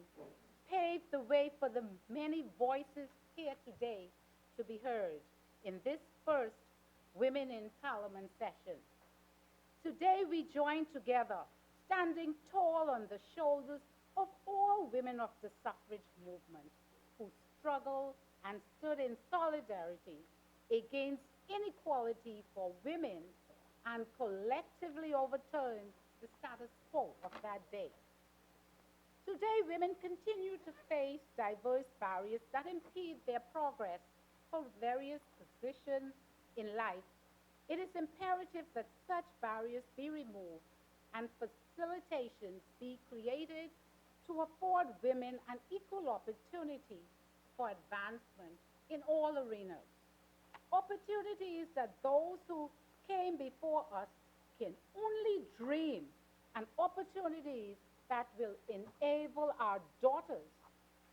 paved the way for the many voices here today to be heard in this first Women in Parliament session. Today we join together, standing tall on the shoulders of all women of the suffrage movement who struggled and stood in solidarity against inequality for women and collectively overturned the status quo of that day. Today, women continue to face diverse barriers that impede their progress for various positions in life. It is imperative that such barriers be removed and facilitations be created to afford women an equal opportunity for advancement in all arenas. Opportunities that those who came before us can only dream, and opportunities that will enable our daughters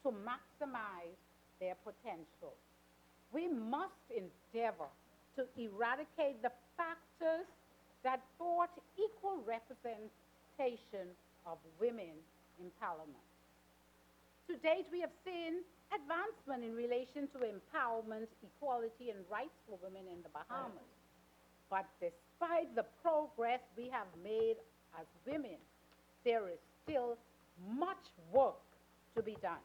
to maximize their potential. We must endeavor to eradicate the factors that thwart equal representation of women in Parliament. To date, we have seen advancement in relation to empowerment, equality, and rights for women in the Bahamas. But despite the progress we have made as women, there is still much work to be done.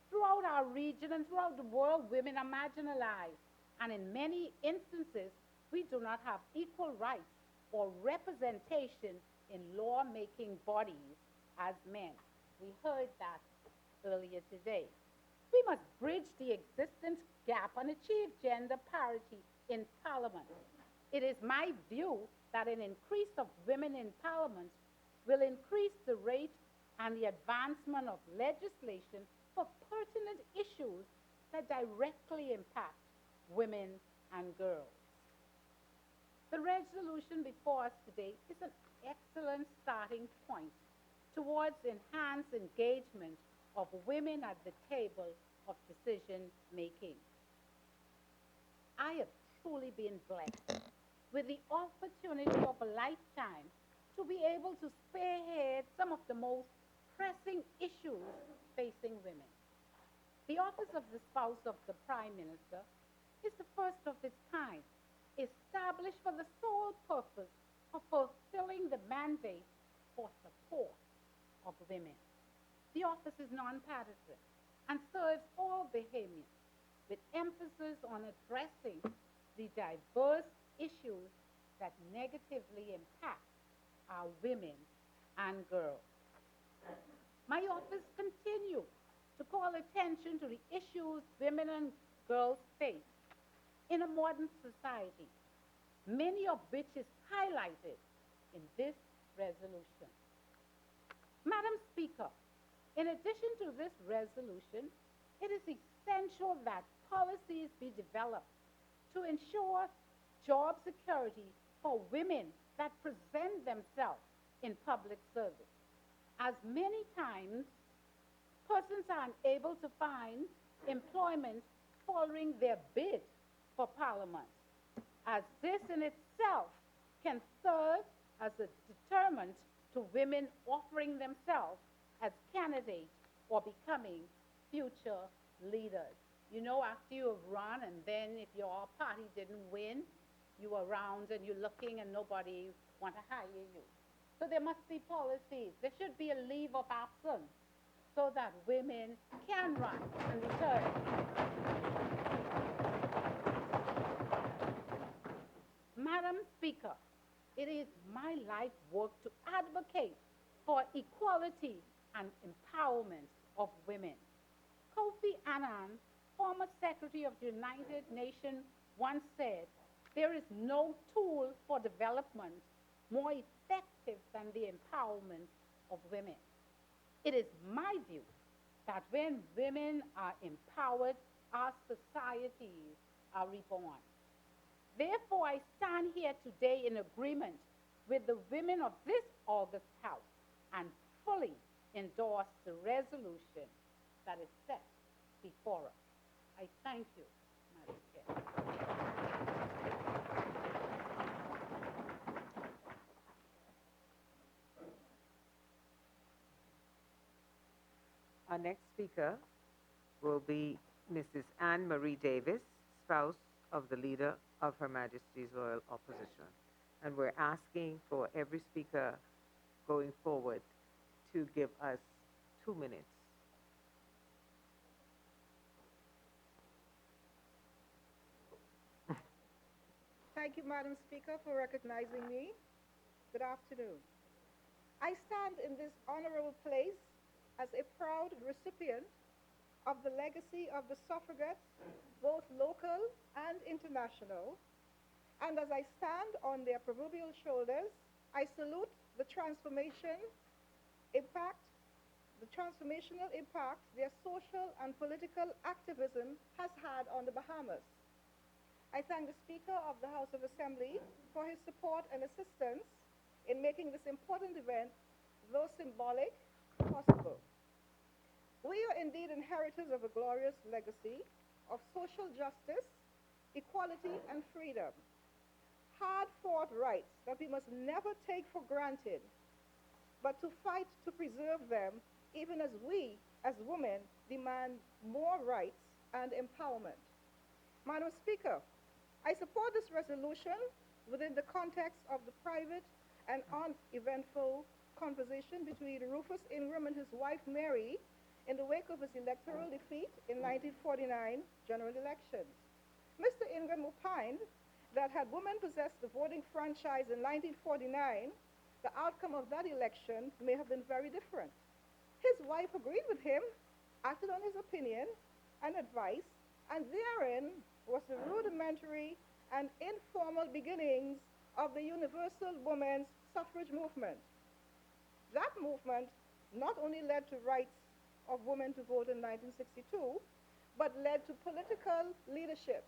Throughout our region and throughout the world, women are marginalized, and in many instances, we do not have equal rights or representation in law-making bodies as men. We heard that earlier today. We must bridge the existence gap and achieve gender parity in Parliament. It is my view that an increase of women in Parliament will increase the rate and the advancement of legislation for pertinent issues that directly impact women and girls. The resolution before us today is an excellent starting point towards enhanced engagement of women at the table of decision making. I have truly been blessed with the opportunity of a lifetime to be able to spearhead some of the most pressing issues facing women. The office of the spouse of the Prime Minister is the first of its kind, established for the sole purpose of fulfilling the mandate for support of women. The office is nonpartisan and serves all Bahamians with emphasis on addressing the diverse issues that negatively impact our women and girls. My office continues to call attention to the issues women and girls face in a modern society, many of which is highlighted in this resolution. Madam Speaker, in addition to this resolution, it is essential that policies be developed to ensure job security for women that present themselves in public service. As many times, persons are unable to find employment following their bid for Parliament, as this in itself can serve as a deterrent to women offering themselves as candidates or becoming future leaders. You know, after you have run and then if your party didn't win, you are around and you're looking and nobody want to hire you. So there must be policies. There should be a leave of absence so that women can run and return. Madam Speaker, it is my life work to advocate for equality and empowerment of women. Kofi Annan, former Secretary of the United Nations, once said, "There is no tool for development more effective than the empowerment of women." It is my view that when women are empowered, our societies are reborn. Therefore, I stand here today in agreement with the women of this August House and fully endorse the resolution that is set before us. I thank you, Madam Chair. Our next speaker will be Mrs. Anne Marie Davis, spouse of the Leader of Her Majesty's Royal Opposition. And we're asking for every speaker going forward to give us 2 minutes. Thank you, Madam Speaker, for recognizing me. Good afternoon. I stand in this honorable place as a proud recipient of the legacy of the suffragettes, both local and international. And as I stand on their proverbial shoulders, I salute the transformational impact their social and political activism has had on the Bahamas. I thank the Speaker of the House of Assembly for his support and assistance in making this important event, though symbolic, possible. We are indeed inheritors of a glorious legacy of social justice, equality, and freedom. Hard-fought rights that we must never take for granted, but to fight to preserve them, even as we, as women, demand more rights and empowerment. Madam Speaker, I support this resolution within the context of the private and uneventful conversation between Rufus Ingram and his wife Mary in the wake of his electoral defeat in 1949 general elections. Mr. Ingram opined that had women possessed the voting franchise in 1949, the outcome of that election may have been very different. His wife agreed with him, acted on his opinion and advice, and therein was the rudimentary and informal beginnings of the universal women's suffrage movement. That movement not only led to rights of women to vote in 1962, but led to political leadership.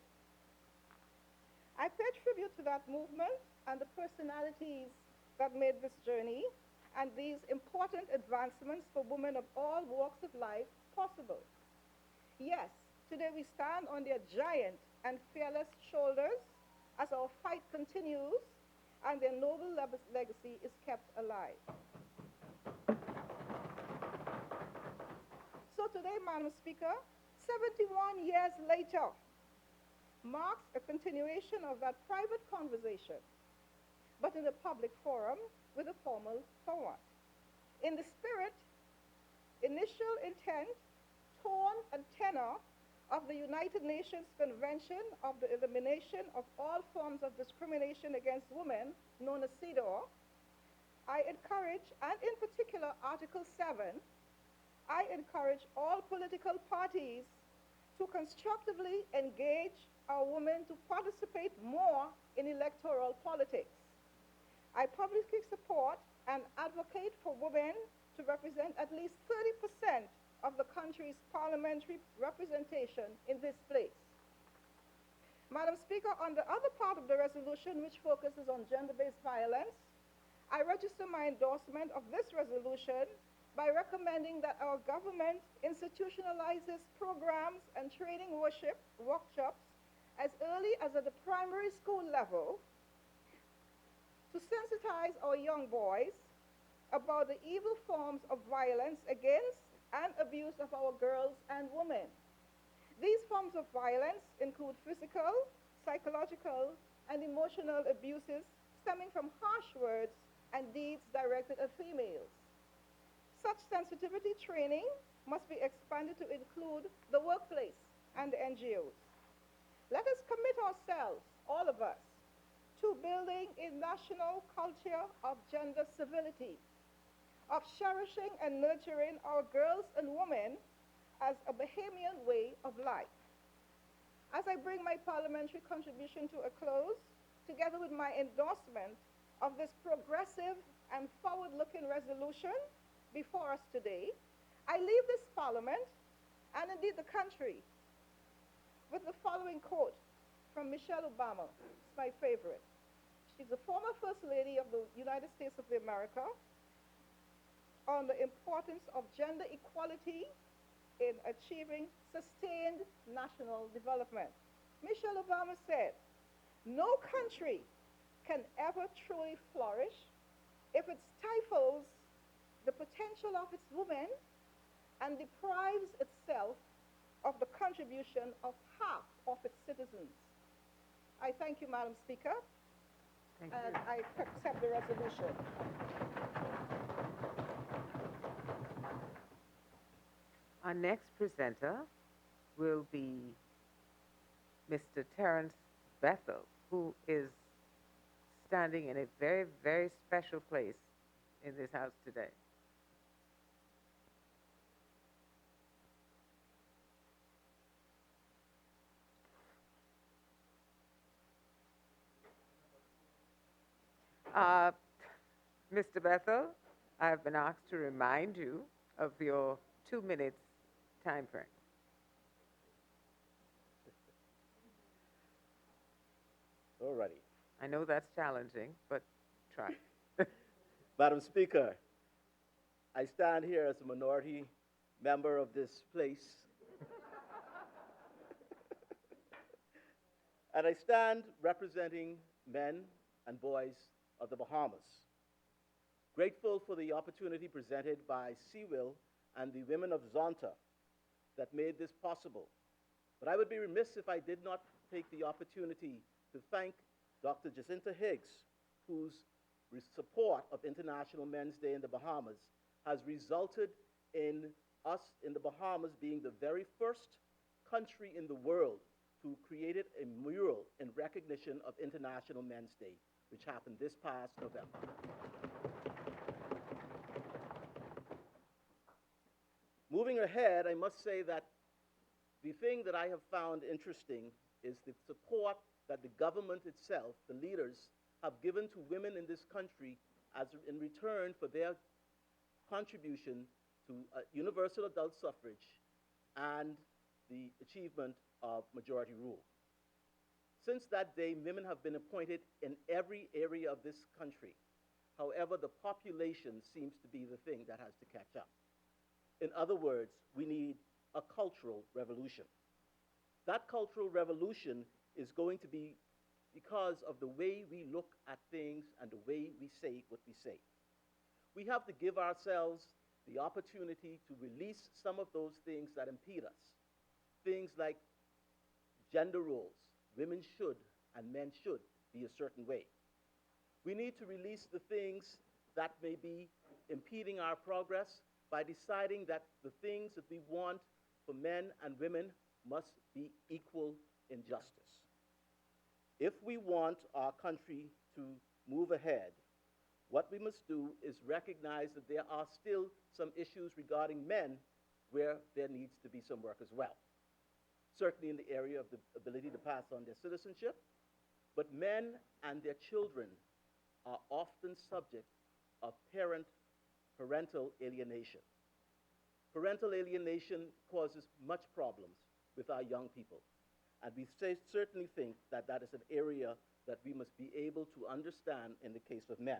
I pay tribute to that movement and the personalities that made this journey and these important advancements for women of all walks of life possible. Yes, today we stand on their giant and fearless shoulders as our fight continues and their noble legacy is kept alive. So today, Madam Speaker, 71 years later, marks a continuation of that private conversation, but in a public forum with a formal format. In the spirit, initial intent, tone, and tenor of the United Nations Convention of the Elimination of All Forms of Discrimination Against Women, known as CEDAW, I encourage, and in particular Article 7, I encourage all political parties to constructively engage our women to participate more in electoral politics. I publicly support and advocate for women to represent at least 30% of the country's parliamentary representation in this place. Madam Speaker, on the other part of the resolution, which focuses on gender-based violence, I register my endorsement of this resolution by recommending that our government institutionalizes programs and training workshops as early as at the primary school level to sensitize our young boys about the evil forms of violence against and abuse of our girls and women. These forms of violence include physical, psychological, and emotional abuses stemming from harsh words and deeds directed at females. Such sensitivity training must be expanded to include the workplace and the NGOs. Let us commit ourselves, all of us, to building a national culture of gender civility, of cherishing and nurturing our girls and women as a Bahamian way of life. As I bring my parliamentary contribution to a close, together with my endorsement of this progressive and forward-looking resolution before us today, I leave this parliament, and indeed the country, with the following quote from Michelle Obama. It's my favorite. She's the former First Lady of the United States of America, on the importance of gender equality in achieving sustained national development. Michelle Obama said, "No country can ever truly flourish if it stifles the potential of its women and deprives itself of the contribution of half of its citizens. I thank you, Madam Speaker, Thank and you. I accept the resolution. Our next presenter will be Mr. Terrence Bethel, who is standing in a very, very special place in this house today. Uh, Mr. Bethel, I have been asked to remind you of your 2 minutes time frame. Alrighty. I know that's challenging, but try. Madam Speaker, I stand here as a minority member of this place. And I stand representing men and boys of the Bahamas. Grateful for the opportunity presented by Seawill and the women of Zonta that made this possible. But I would be remiss if I did not take the opportunity to thank Dr. Jacinta Higgs, whose support of International Men's Day in the Bahamas has resulted in us in the Bahamas being the very first country in the world to create a mural in recognition of International Men's Day, which happened this past November. Moving ahead, I must say that the thing that I have found interesting is the support that the government itself, the leaders, have given to women in this country as in return for their contribution to universal adult suffrage and the achievement of majority rule. Since that day, women have been appointed in every area of this country. However, the population seems to be the thing that has to catch up. In other words, we need a cultural revolution. That cultural revolution is going to be because of the way we look at things and the way we say what we say. We have to give ourselves the opportunity to release some of those things that impede us. Things like gender roles. Women should and men should be a certain way. We need to release the things that may be impeding our progress by deciding that the things that we want for men and women must be equal in justice. If we want our country to move ahead, what we must do is recognize that there are still some issues regarding men where there needs to be some work as well. Certainly in the area of the ability to pass on their citizenship, but men and their children are often subject of parental alienation. Parental alienation causes much problems with our young people, and we certainly think that that is an area that we must be able to understand in the case of men.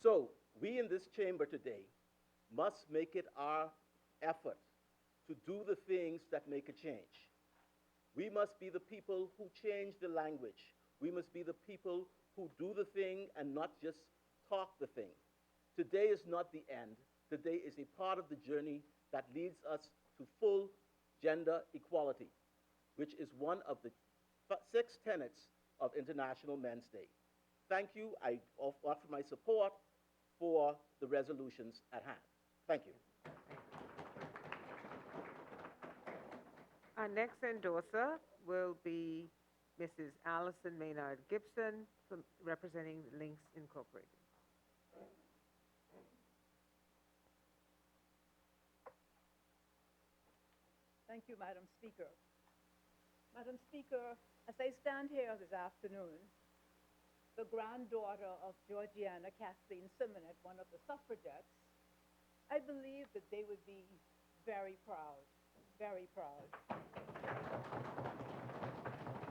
So we in this chamber today must make it our effort to do the things that make a change. We must be the people who change the language. We must be the people who do the thing and not just talk the thing. Today is not the end. Today is a part of the journey that leads us to full gender equality, which is one of the 6 tenets of International Men's Day. Thank you. I offer my support for the resolutions at hand. Thank you. Our next endorser will be Mrs. Allison Maynard Gibson, representing Links Incorporated. Thank you, Madam Speaker. Madam Speaker, as I stand here this afternoon, the granddaughter of Georgiana Kathleen Simonet, one of the suffragettes, I believe that they would be very proud, very proud.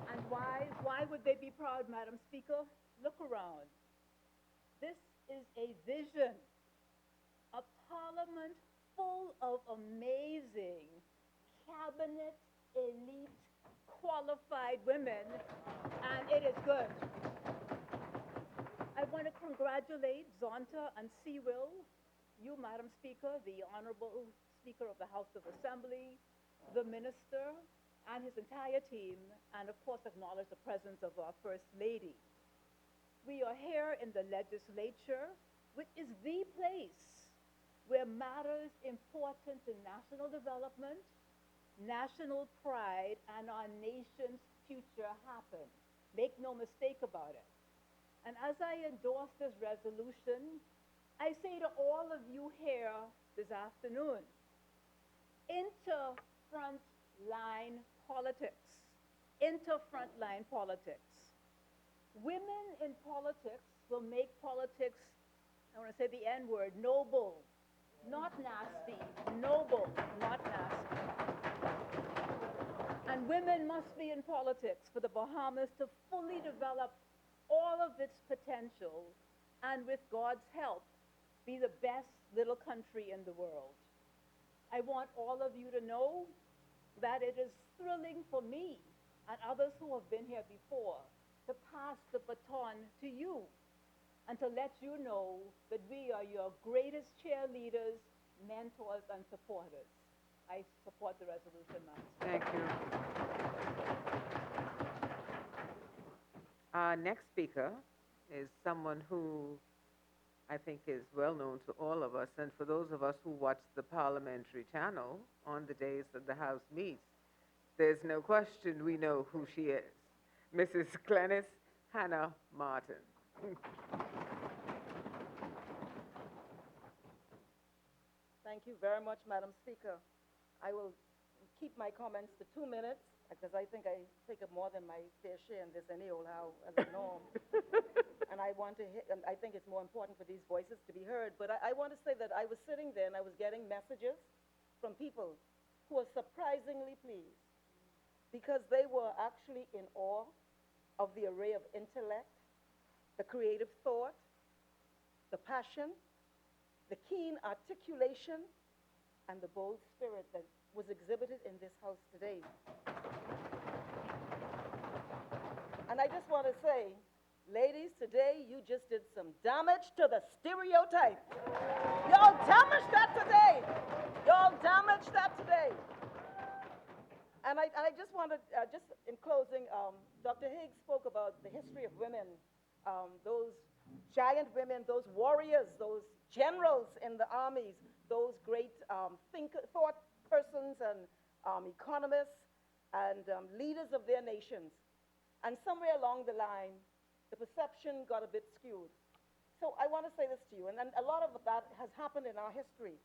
And why would they be proud, Madam Speaker? Look around. This is a vision, a parliament full of amazing cabinet, elite, qualified women, and it is good. I want to congratulate Zonta and Seawill, you, Madam Speaker, the Honorable Speaker of the House of Assembly, the Minister, and his entire team, and of course acknowledge the presence of our First Lady. We are here in the legislature, which is the place where matters important to national development, national pride, and our nation's future happen. Make no mistake about it. And as I endorse this resolution, I say to all of you here this afternoon, enter frontline politics. Enter frontline politics. Women in politics will make politics, I want to say the N word, noble, not nasty. Noble, not nasty. And women must be in politics for the Bahamas to fully develop all of its potential and, with God's help, be the best little country in the world. I want all of you to know that it is thrilling for me and others who have been here before to pass the baton to you and to let you know that we are your greatest cheerleaders, mentors, and supporters. I support the resolution, Madam Speaker. Thank you. Our next speaker is someone who I think is well known to all of us, and for those of us who watch the Parliamentary channel on the days that the House meets, there's no question we know who she is. Mrs. Glenys Hannah Martin. Thank you very much, Madam Speaker. I will keep my comments to 2 minutes because I think I take up more than my fair share in this anyhow as a norm. And I think it's more important for these voices to be heard. But I want to say that I was sitting there and I was getting messages from people who were surprisingly pleased because they were actually in awe of the array of intellect, the creative thought, the passion, the keen articulation, and the bold spirit that was exhibited in this house today. And I just want to say, ladies, today you just did some damage to the stereotype. Y'all damaged that today. Y'all damaged that today. And I just want to, just in closing, Dr. Higgs spoke about the history of women, those giant women, those warriors, those generals in the armies, those great thought persons and economists and leaders of their nations. And somewhere along the line, the perception got a bit skewed. So I want to say this to you, and a lot of that has happened in our history.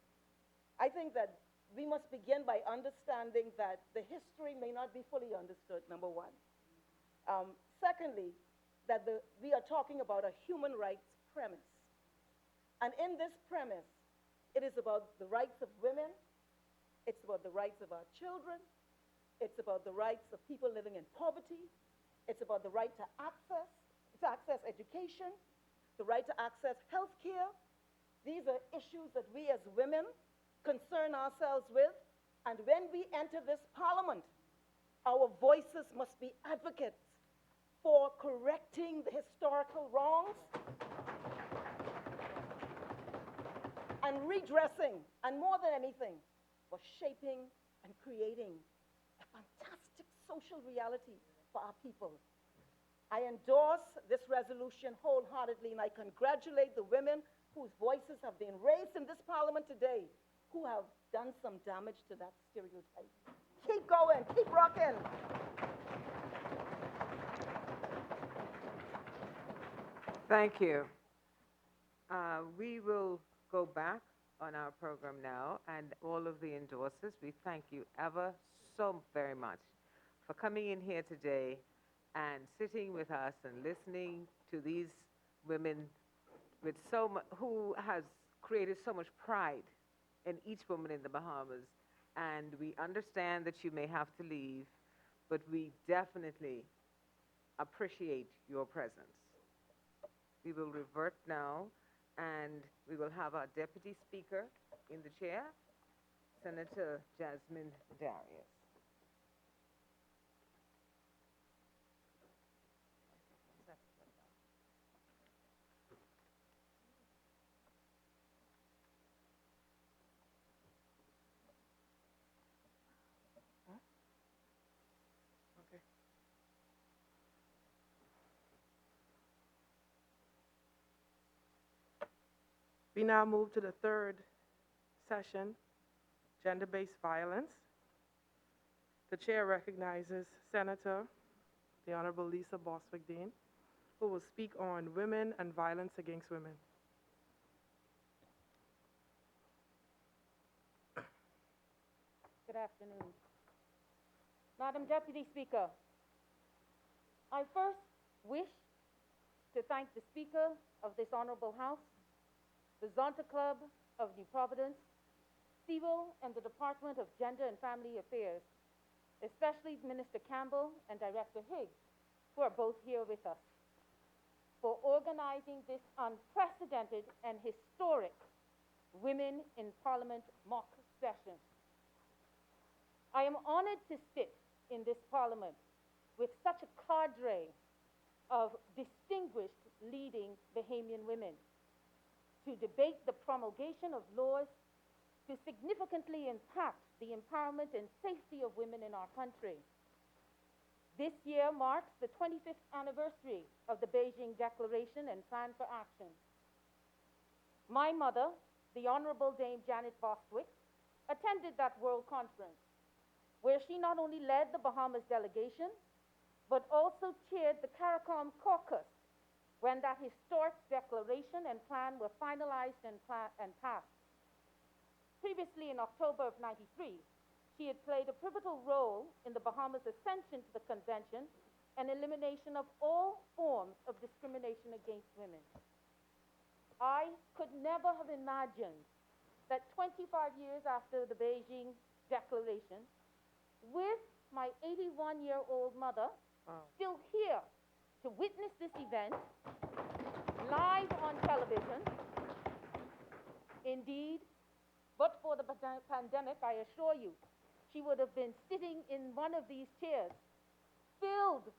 I think that we must begin by understanding that the history may not be fully understood, number one. Secondly, that we are talking about a human rights premise. And in this premise, it is about the rights of women, it's about the rights of our children, it's about the rights of people living in poverty, it's about the right to access education, the right to access health care. These are issues that we as women concern ourselves with, and when we enter this parliament, our voices must be advocates for correcting the historical wrongs and redressing, and more than anything, for shaping and creating a fantastic social reality for our people. I endorse this resolution wholeheartedly, and I congratulate the women whose voices have been raised in this parliament today, who have done some damage to that stereotype. Keep going, keep rocking. Thank you. We will go back on our program now, and all of the endorsers, we thank you ever so very much for coming in here today and sitting with us and listening to these women with who has created so much pride in each woman in the Bahamas. And we understand that you may have to leave, but we definitely appreciate your presence. We will revert now, and we will have our Deputy Speaker in the chair, Senator Jasmine Darius. We now move to the third session, gender-based violence. The chair recognizes Senator, the Honorable Lisa Boswick-Dean, who will speak on women and violence against women. Good afternoon. Madam Deputy Speaker, I first wish to thank the Speaker of this Honorable House, the Zonta Club of New Providence, Civil and the Department of Gender and Family Affairs, especially Minister Campbell and Director Higgs, who are both here with us, for organizing this unprecedented and historic Women in Parliament mock session. I am honored to sit in this Parliament with such a cadre of distinguished leading Bahamian women to debate the promulgation of laws to significantly impact the empowerment and safety of women in our country. This year marks the 25th anniversary of the Beijing Declaration and Plan for Action. My mother, the Honorable Dame Janet Bostwick, attended that World Conference, where she not only led the Bahamas delegation, but also chaired the CARICOM caucus when that historic declaration and plan were finalized and passed. Previously, in October of '93, she had played a pivotal role in the Bahamas' ascension to the convention and elimination of all forms of discrimination against women. I could never have imagined that 25 years after the Beijing Declaration, with my 81-year-old mother still here to witness this event live on television. Indeed, but for the pandemic, I assure you, she would have been sitting in one of these chairs, filled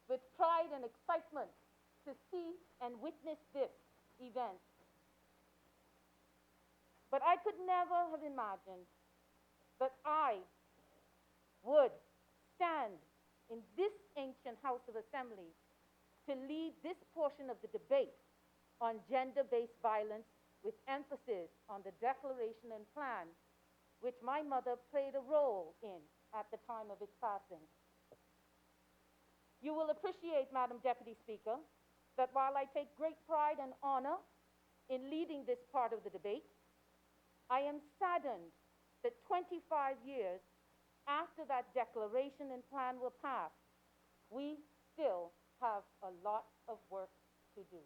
with pride and excitement to see and witness this event. But I could never have imagined that I would stand in this ancient House of Assembly to lead this portion of the debate on gender-based violence with emphasis on the declaration and plan, which my mother played a role in at the time of its passing. You will appreciate, Madam Deputy Speaker, that while I take great pride and honor in leading this part of the debate, I am saddened that 25 years after that declaration and plan were passed, we still have a lot of work to do.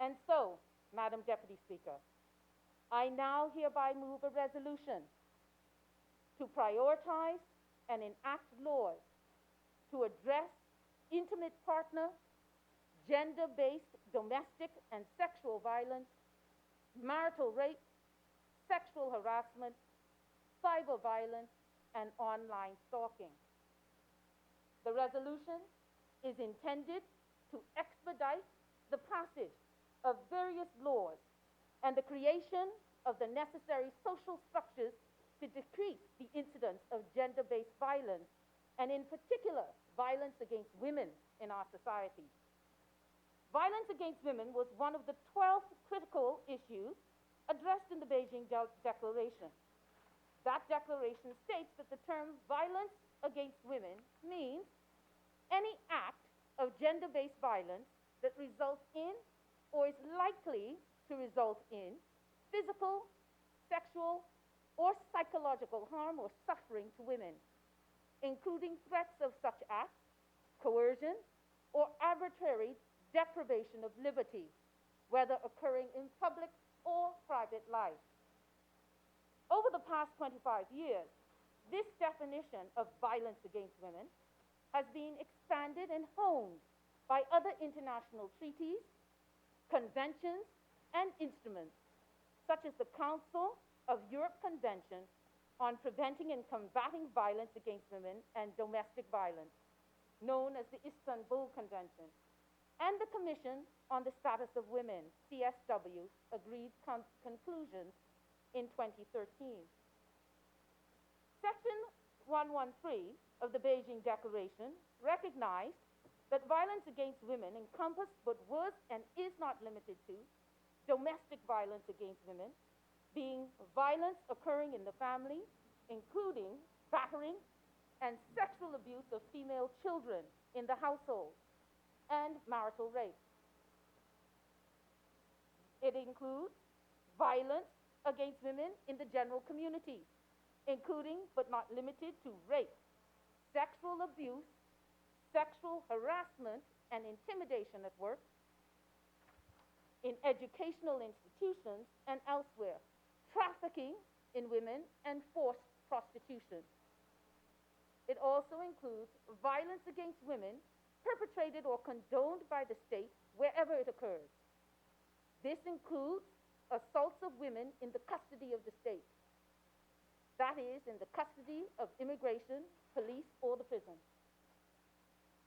And so, Madam Deputy Speaker, I now hereby move a resolution to prioritize and enact laws to address intimate partner, gender-based domestic and sexual violence, marital rape, sexual harassment, cyber violence, and online stalking. The resolution is intended to expedite the passage of various laws and the creation of the necessary social structures to decrease the incidence of gender-based violence, and in particular, violence against women in our society. Violence against women was one of the 12 critical issues addressed in the Beijing Declaration. That declaration states that the term violence against women means any act of gender-based violence that results in or is likely to result in physical, sexual, or psychological harm or suffering to women, including threats of such acts, coercion, or arbitrary deprivation of liberty, whether occurring in public or private life. Over the past 25 years, this definition of violence against women has been expanded and honed by other international treaties, conventions, and instruments, such as the Council of Europe Convention on Preventing and Combating Violence Against Women and Domestic Violence, known as the Istanbul Convention, and the Commission on the Status of Women, CSW, agreed conclusions in 2013. Section 113 of the Beijing Declaration recognized that violence against women encompassed but was and is not limited to domestic violence against women being violence occurring in the family, including battering and sexual abuse of female children in the household, and marital rape. It includes violence against women in the general community, including but not limited to rape, sexual abuse, sexual harassment and intimidation at work, in educational institutions and elsewhere, trafficking in women, and forced prostitution. It also includes violence against women perpetrated or condoned by the state wherever it occurs. This includes assaults of women in the custody of the state. That is, in the custody of immigration, police, or the prison.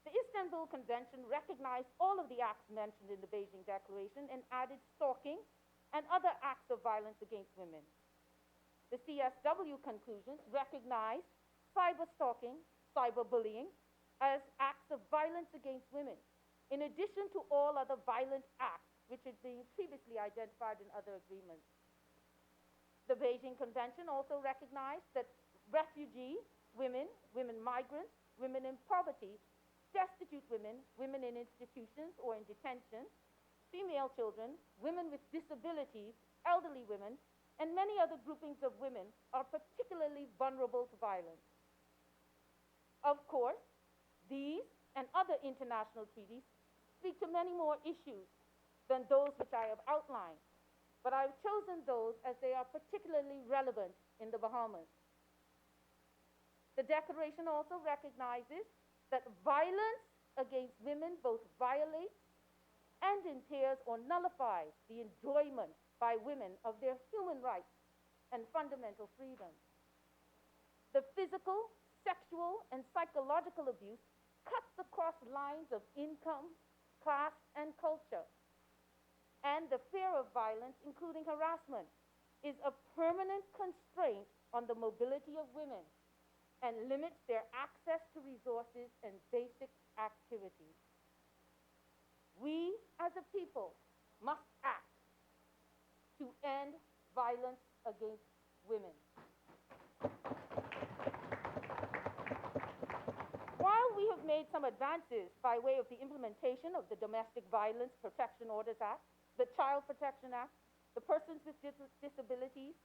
The Istanbul Convention recognized all of the acts mentioned in the Beijing Declaration and added stalking and other acts of violence against women. The CSW conclusions recognized cyber-stalking, cyberbullying as acts of violence against women, in addition to all other violent acts which had been previously identified in other agreements. The Beijing Convention also recognized that refugee women, women migrants, women in poverty, destitute women, women in institutions or in detention, female children, women with disabilities, elderly women, and many other groupings of women are particularly vulnerable to violence. Of course, these and other international treaties speak to many more issues than those which I have outlined, but I've chosen those as they are particularly relevant in the Bahamas. The Declaration also recognizes that violence against women both violates and impairs or nullifies the enjoyment by women of their human rights and fundamental freedoms. The physical, sexual, and psychological abuse cuts across lines of income, class, and culture. And the fear of violence, including harassment, is a permanent constraint on the mobility of women and limits their access to resources and basic activities. We, as a people, must act to end violence against women. While we have made some advances by way of the implementation of the Domestic Violence Protection Orders Act, the Child Protection Act, the Persons with Disabilities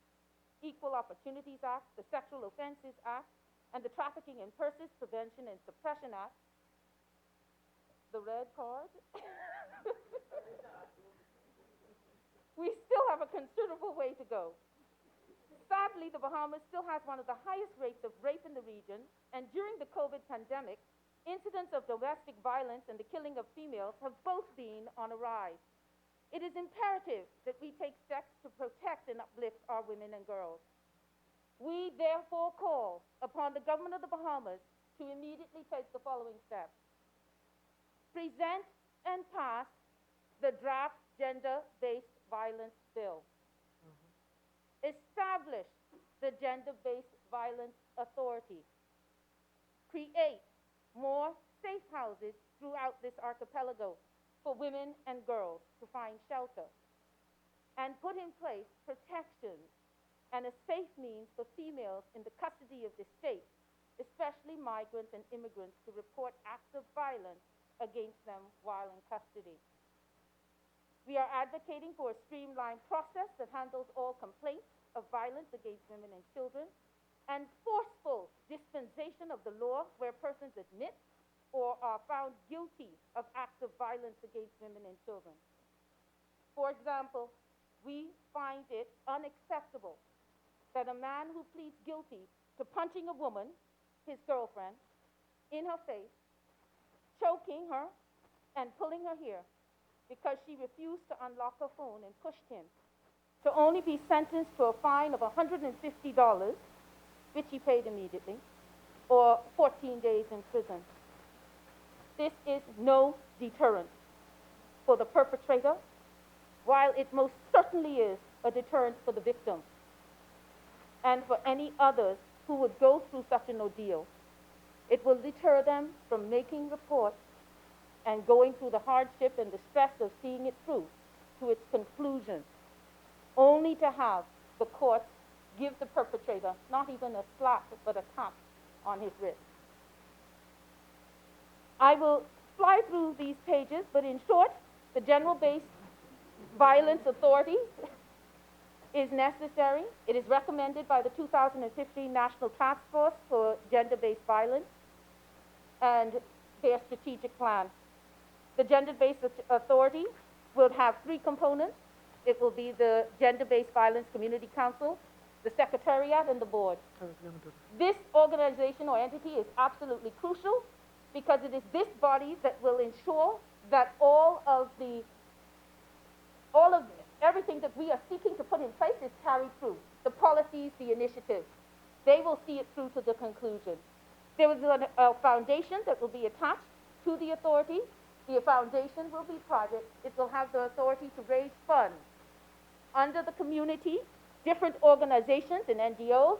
Equal Opportunities Act, the Sexual Offenses Act, and the Trafficking in Persons Prevention and Suppression Act, the red card, we still have a considerable way to go. Sadly, the Bahamas still has one of the highest rates of rape in the region, and during the COVID pandemic, incidents of domestic violence and the killing of females have both been on a rise. It is imperative that we take steps to protect and uplift our women and girls. We therefore call upon the government of the Bahamas to immediately take the following steps. Present and pass the draft gender-based violence bill. Establish the gender-based violence authority. Create more safe houses throughout this archipelago for women and girls to find shelter. And put in place protections and a safe means for females in the custody of the state, especially migrants and immigrants, to report acts of violence against them while in custody. We are advocating for a streamlined process that handles all complaints of violence against women and children, and forceful dispensation of the law where persons admit or are found guilty of acts of violence against women and children. For example, we find it unacceptable that a man who pleads guilty to punching a woman, his girlfriend, in her face, choking her, and pulling her hair because she refused to unlock her phone and pushed him, to only be sentenced to a fine of $150, which he paid immediately, or 14 days in prison. This is no deterrent for the perpetrator, while it most certainly is a deterrent for the victim and for any others who would go through such an ordeal. It will deter them from making reports and going through the hardship and the stress of seeing it through to its conclusion, only to have the courts give the perpetrator not even a slap, but a tap on his wrist. I will fly through these pages, but in short, the Gender-Based Violence Authority is necessary. It is recommended by the 2015 National Task Force for Gender-Based Violence and their strategic plan. The Gender-Based Authority will have three components. It will be the Gender-Based Violence Community Council, the Secretariat, and the board. This organization or entity is absolutely crucial because it is this body that will ensure that all of everything that we are seeking to put in place is carried through. The policies, the initiatives, they will see it through to the conclusion. There is a foundation that will be attached to the authority. The foundation will be private. It will have the authority to raise funds. Under the community, different organizations and NGOs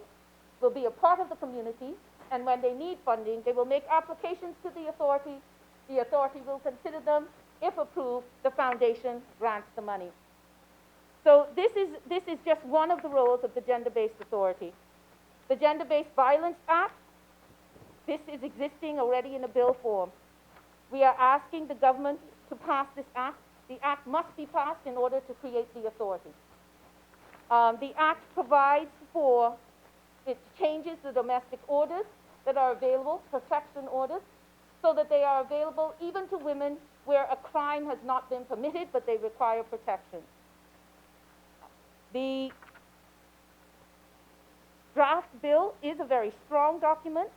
will be a part of the community, and when they need funding, they will make applications to the authority. The authority will consider them. If approved, the foundation grants the money. So this is just one of the roles of the Gender-Based Authority. The Gender-Based Violence Act, this is existing already in a bill form. We are asking the government to pass this act. The act must be passed in order to create the authority. The act provides for, it changes the domestic orders that are available, protection orders, so that they are available even to women where a crime has not been committed, but they require protection. The draft bill is a very strong document,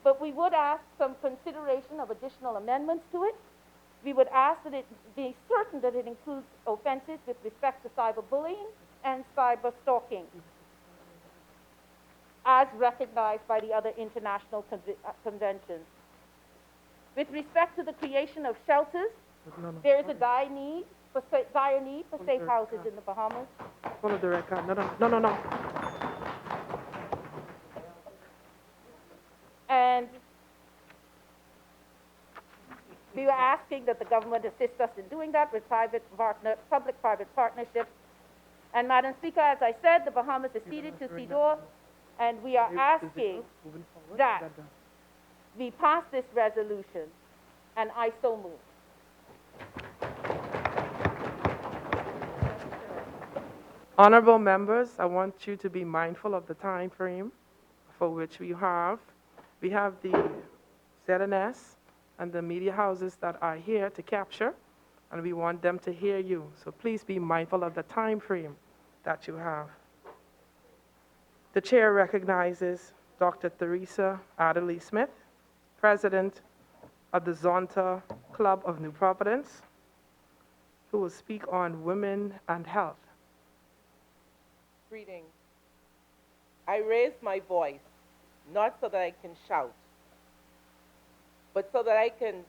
but we would ask some consideration of additional amendments to it. We would ask that it be certain that it includes offenses with respect to cyberbullying and cyber stalking, as recognized by the other international conventions. With respect to the creation of shelters, there is a dire need for safe houses in the Bahamas. Follow the record. No. And we were asking that the government assist us in doing that with public-private partnerships. And Madam Speaker, as I said, the Bahamas is ceded to CEDAW, and we are asking that we pass this resolution, and I so move. Honorable members, I want you to be mindful of the time frame for which we have. We have the ZNS and the media houses that are here to capture, and we want them to hear you. So please be mindful of the time frame that you have. The chair recognizes Dr. Theresa Adderley Smith, President of the Zonta Club of New Providence, who will speak on women and health. Greetings. I raise my voice not so that I can shout, but so that I can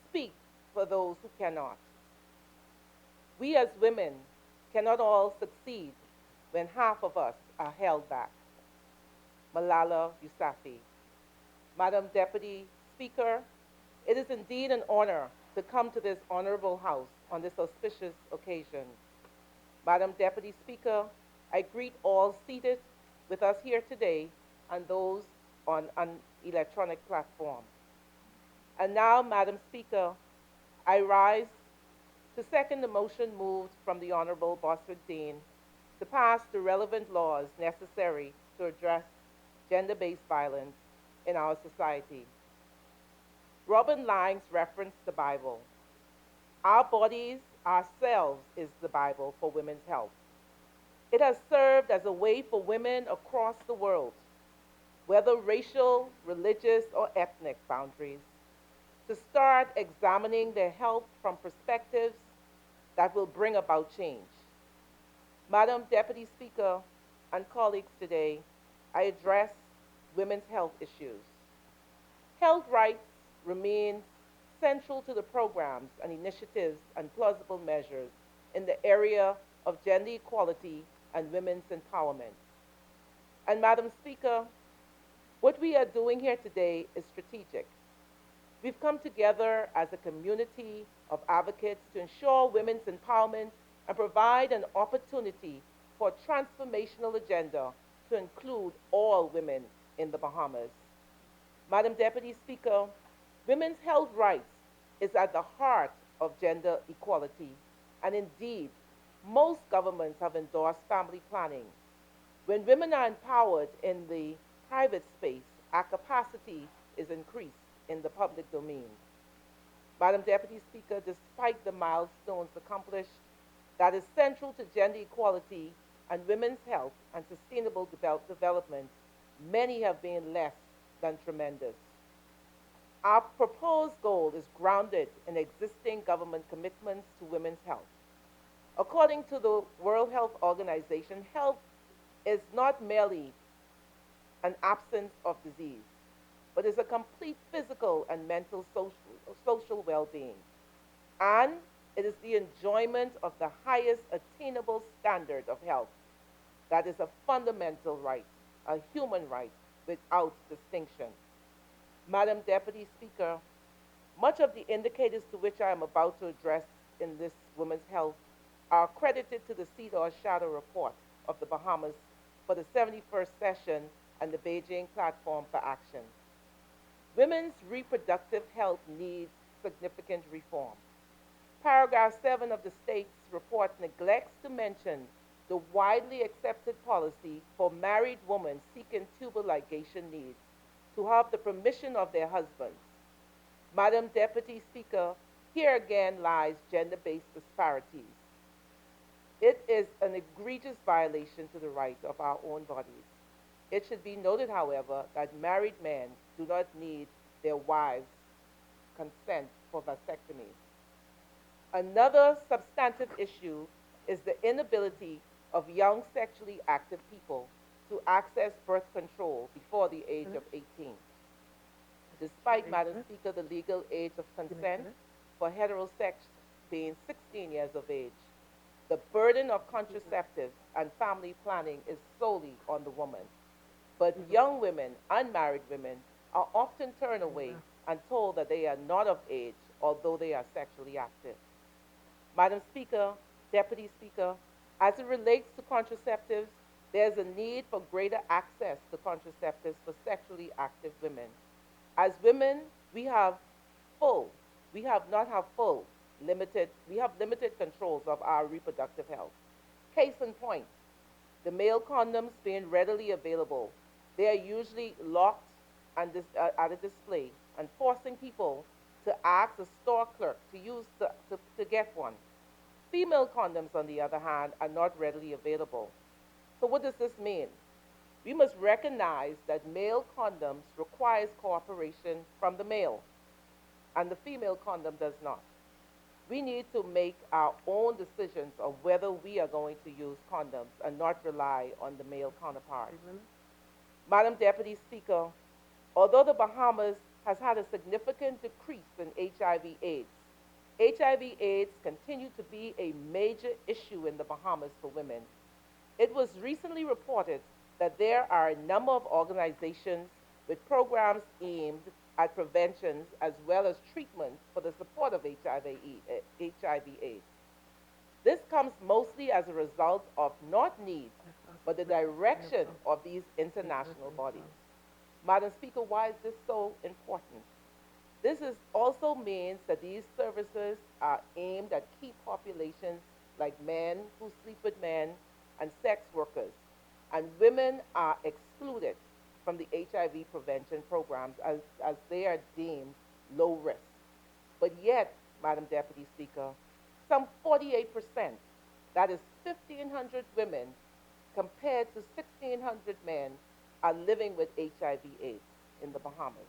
speak for those who cannot. We as women cannot all succeed when half of us are held back. Malala Yousafzai. Madam Deputy Speaker, it is indeed an honor to come to this honorable house on this auspicious occasion. Madam Deputy Speaker, I greet all seated with us here today and those on an electronic platform. And now, Madam Speaker, I rise to second the motion moved from the Honorable Boswick Dean to pass the relevant laws necessary to address gender-based violence in our society. Robin Langs referenced the Bible. Our bodies, ourselves, is the Bible for women's health. It has served as a way for women across the world, whether racial, religious, or ethnic boundaries, to start examining their health from perspectives that will bring about change. Madam Deputy Speaker and colleagues, today, I address women's health issues. Health rights remain central to the programs and initiatives and plausible measures in the area of gender equality and women's empowerment. And Madam Speaker, what we are doing here today is strategic. We've come together as a community of advocates to ensure women's empowerment and provide an opportunity for a transformational agenda to include all women in the Bahamas. Madam Deputy Speaker, women's health rights is at the heart of gender equality, and indeed, most governments have endorsed family planning. When women are empowered in the private space, our capacity is increased in the public domain. Madam Deputy Speaker, despite the milestones accomplished that is central to gender equality and women's health and sustainable development, many have been less than tremendous. Our proposed goal is grounded in existing government commitments to women's health. According to the World Health Organization, health is not merely an absence of disease, but is a complete physical and mental social well-being. And it is the enjoyment of the highest attainable standard of health that is a fundamental right, a human right, without distinction. Madam Deputy Speaker, much of the indicators to which I am about to address in this women's health are credited to the Seed or Shadow report of the Bahamas for the 71st session and the Beijing Platform for Action. Women's reproductive health needs significant reform. Paragraph 7 of the state's report neglects to mention the widely accepted policy for married women seeking tubal ligation needs to have the permission of their husbands. Madam Deputy Speaker, here again lies gender-based disparities. It is an egregious violation to the rights of our own bodies. It should be noted, however, that married men do not need their wives' consent for vasectomy. Another substantive issue is the inability of young sexually active people to access birth control before the age of 18. Despite, Madam Speaker, the legal age of consent for heterosex being 16 years of age, the burden of contraceptives and family planning is solely on the woman. But young women, unmarried women, are often turned away and told that they are not of age, although they are sexually active. Madam Speaker, Deputy Speaker, as it relates to contraceptives, there's a need for greater access to contraceptives for sexually active women. As women, we have limited controls of our reproductive health. Case in point, the male condoms being readily available, they are usually locked and at a display and forcing people to ask a store clerk to get one. Female condoms, on the other hand, are not readily available. So what does this mean? We must recognize that male condoms requires cooperation from the male, and the female condom does not. We need to make our own decisions of whether we are going to use condoms and not rely on the male counterpart. Madam Deputy Speaker, although the Bahamas has had a significant decrease in HIV/AIDS, HIV/AIDS continue to be a major issue in the Bahamas for women. It was recently reported that there are a number of organizations with programs aimed at prevention as well as treatment for the support of HIV/AIDS. This comes mostly as a result of not need, but the direction of these international bodies. Madam Speaker, why is this so important? This also means that these services are aimed at key populations like men who sleep with men and sex workers, and women are excluded from the HIV prevention programs as they are deemed low risk. But yet, Madam Deputy Speaker, some 48%, that is 1,500 women compared to 1,600 men, are living with HIV/AIDS in the Bahamas.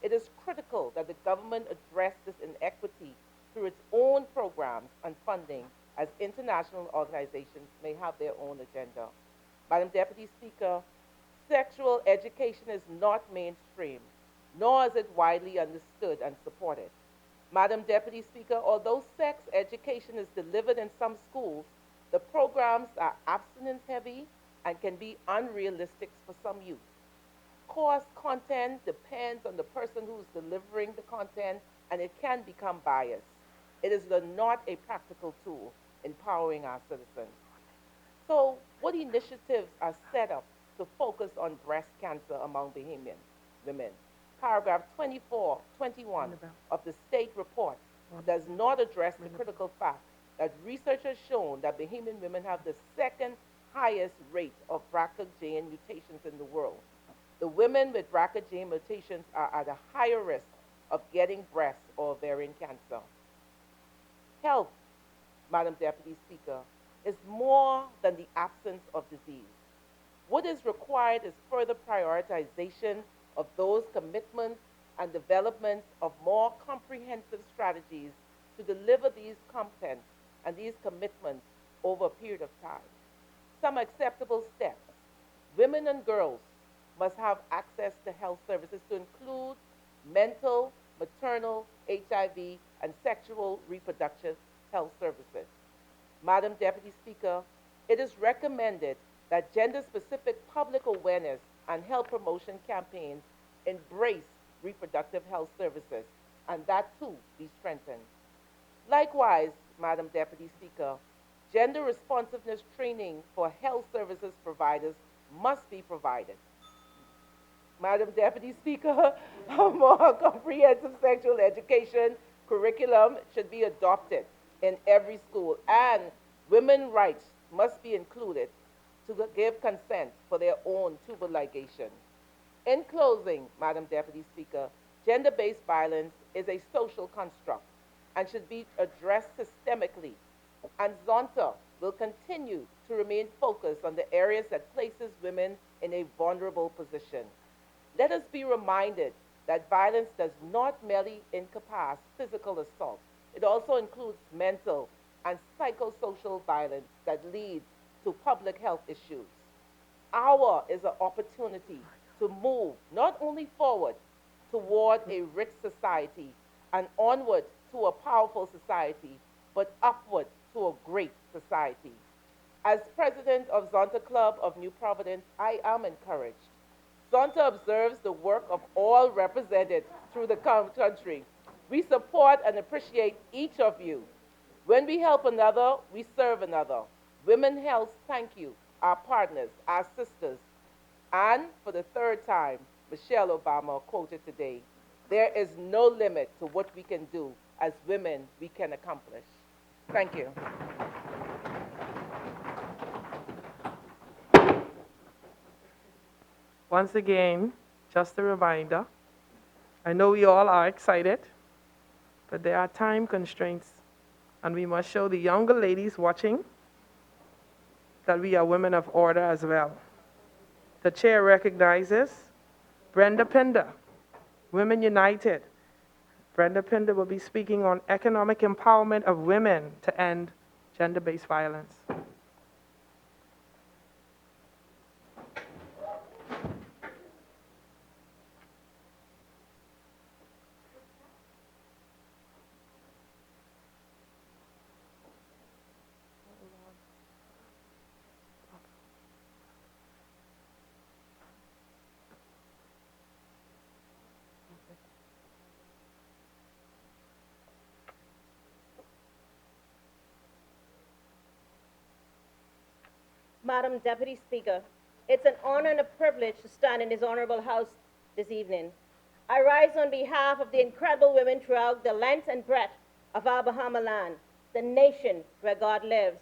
It is critical that the government address this inequity through its own programs and funding, as international organizations may have their own agenda. Madam Deputy Speaker, sexual education is not mainstream, nor is it widely understood and supported. Madam Deputy Speaker, although sex education is delivered in some schools, the programs are abstinence heavy and can be unrealistic for some youth. course, content depends on the person who's delivering the content, and it can become biased. It is not a practical tool empowering our citizens. So, what initiatives are set up to focus on breast cancer among Bahamian women? Paragraph 24, 21 of the state report does not address the critical fact that research has shown that Bahamian women have the second highest rate of BRCA gene mutations in the world. The women with BRCA gene mutations are at a higher risk of getting breast or ovarian cancer. Health, Madam Deputy Speaker, is more than the absence of disease. What is required is further prioritization of those commitments and development of more comprehensive strategies to deliver these contents and these commitments over a period of time. Some acceptable steps. Women and girls must have access to health services to include mental, maternal, HIV, and sexual reproductive health services. Madam Deputy Speaker, it is recommended that gender-specific public awareness and health promotion campaigns embrace reproductive health services, and that too be strengthened. Likewise, Madam Deputy Speaker, gender responsiveness training for health services providers must be provided. Madam Deputy Speaker, a more comprehensive sexual education curriculum should be adopted in every school, and women's rights must be included to give consent for their own tubal ligation. In closing, Madam Deputy Speaker, gender-based violence is a social construct and should be addressed systemically, and Zonta will continue to remain focused on the areas that places women in a vulnerable position. Let us be reminded that violence does not merely encompass physical assault. It also includes mental and psychosocial violence that leads to public health issues. Ours is an opportunity to move not only forward toward a rich society and onward to a powerful society, but upward to a great society. As president of Zonta Club of New Providence, I am encouraged. Zonta observes the work of all represented through the country. We support and appreciate each of you. When we help another, we serve another. Women Health, thank you, our partners, our sisters. And for the third time, Michelle Obama quoted today, there is no limit to what we can do. As women, we can accomplish. Thank you. Once again, just a reminder, I know we all are excited, but there are time constraints, and we must show the younger ladies watching that we are women of order as well. The chair recognizes Brenda Pinder, Women United. Brenda Pinder will be speaking on economic empowerment of women to end gender-based violence. Madam Deputy Speaker, it's an honor and a privilege to stand in this honorable house this evening. I rise on behalf of the incredible women throughout the length and breadth of our Bahama land, the nation where God lives.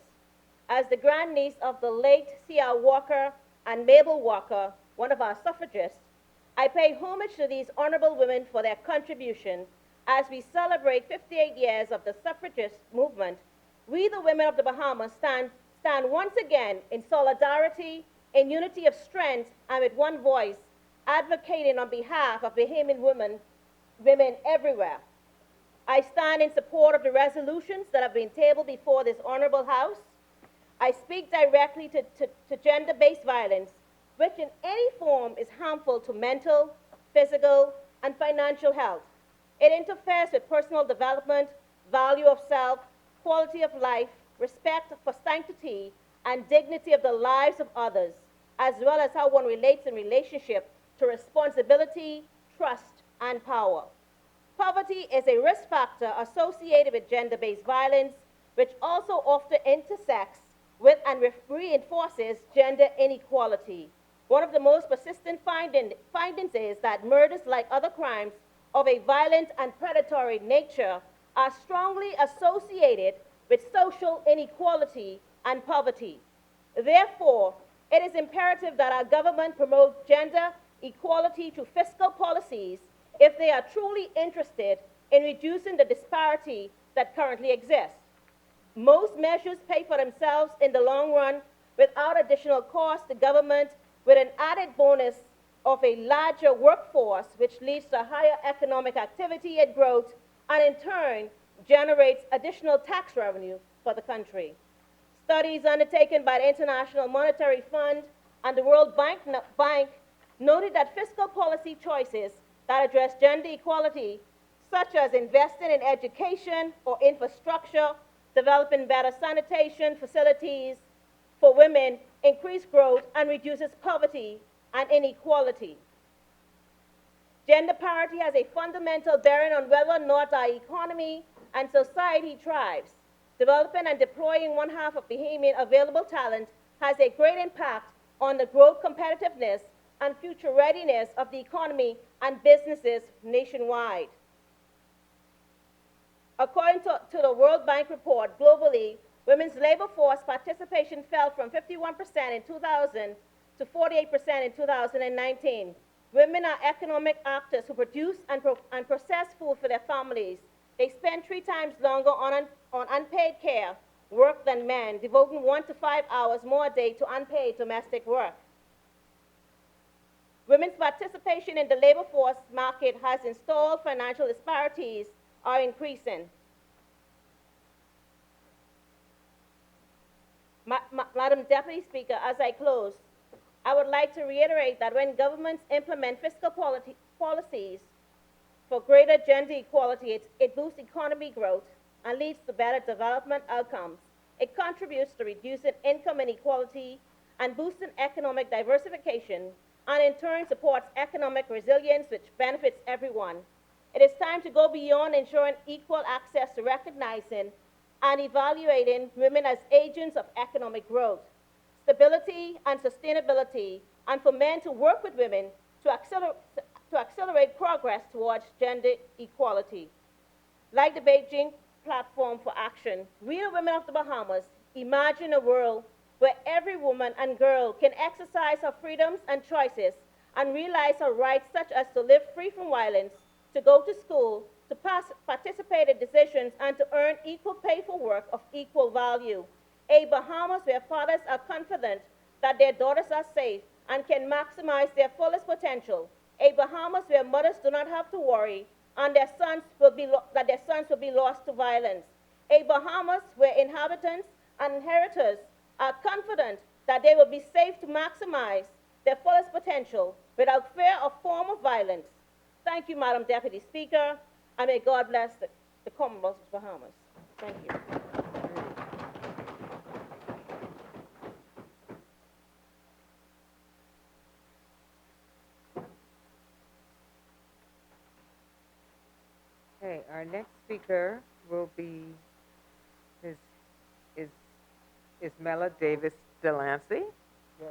As the grandniece of the late C.R. Walker and Mabel Walker, one of our suffragists, I pay homage to these honorable women for their contribution as we celebrate 58 years of the suffragist movement. We, the women of the Bahamas, stand once again in solidarity, in unity of strength, and with one voice, advocating on behalf of Bahamian women everywhere. I stand in support of the resolutions that have been tabled before this honorable house. I speak directly to gender-based violence, which in any form is harmful to mental, physical, and financial health. It interferes with personal development, value of self, quality of life, respect for sanctity and dignity of the lives of others, as well as how one relates in relationship to responsibility, trust, and power. Poverty is a risk factor associated with gender-based violence, which also often intersects with and reinforces gender inequality. One of the most persistent findings is that murders, like other crimes of a violent and predatory nature, are strongly associated with social inequality and poverty. Therefore, it is imperative that our government promote gender equality through fiscal policies if they are truly interested in reducing the disparity that currently exists. Most measures pay for themselves in the long run without additional cost to government, with an added bonus of a larger workforce, which leads to higher economic activity and growth, and in turn generates additional tax revenue for the country. Studies undertaken by the International Monetary Fund and the World Bank noted that fiscal policy choices that address gender equality, such as investing in education or infrastructure, developing better sanitation facilities for women, increase growth and reduces poverty and inequality. Gender parity has a fundamental bearing on whether or not our economy and society thrives. Developing and deploying one half of Bahamian available talent has a great impact on the growth, competitiveness, and future readiness of the economy and businesses nationwide. According to the World Bank report, globally, women's labor force participation fell from 51% in 2000 to 48% in 2019. Women are economic actors who produce and process food for their families. They spend 3 times longer on unpaid care work than men, devoting 1 to 5 hours more a day to unpaid domestic work. Women's participation in the labor force market has installed financial disparities are increasing. Madam Deputy Speaker, as I close, I would like to reiterate that when governments implement fiscal policies for greater gender equality, it boosts economic growth and leads to better development outcomes. It contributes to reducing income inequality and boosting economic diversification, and in turn supports economic resilience, which benefits everyone. It is time to go beyond ensuring equal access to recognizing and evaluating women as agents of economic growth, stability, and sustainability, and for men to work with women to accelerate progress towards gender equality. Like the Beijing Platform for Action, we, the women of the Bahamas, imagine a world where every woman and girl can exercise her freedoms and choices and realize her rights, such as to live free from violence, to go to school, to participate in decisions, and to earn equal pay for work of equal value. A Bahamas where fathers are confident that their daughters are safe and can maximize their fullest potential. A Bahamas where mothers do not have to worry and that their sons will be lost to violence. A Bahamas where inhabitants and inheritors are confident that they will be safe to maximize their fullest potential without fear of form of violence. Thank you, Madam Deputy Speaker, and may God bless the Commonwealth of the Bahamas. Thank you. Okay, our next speaker will be Ismella Davis Delancey. Yes.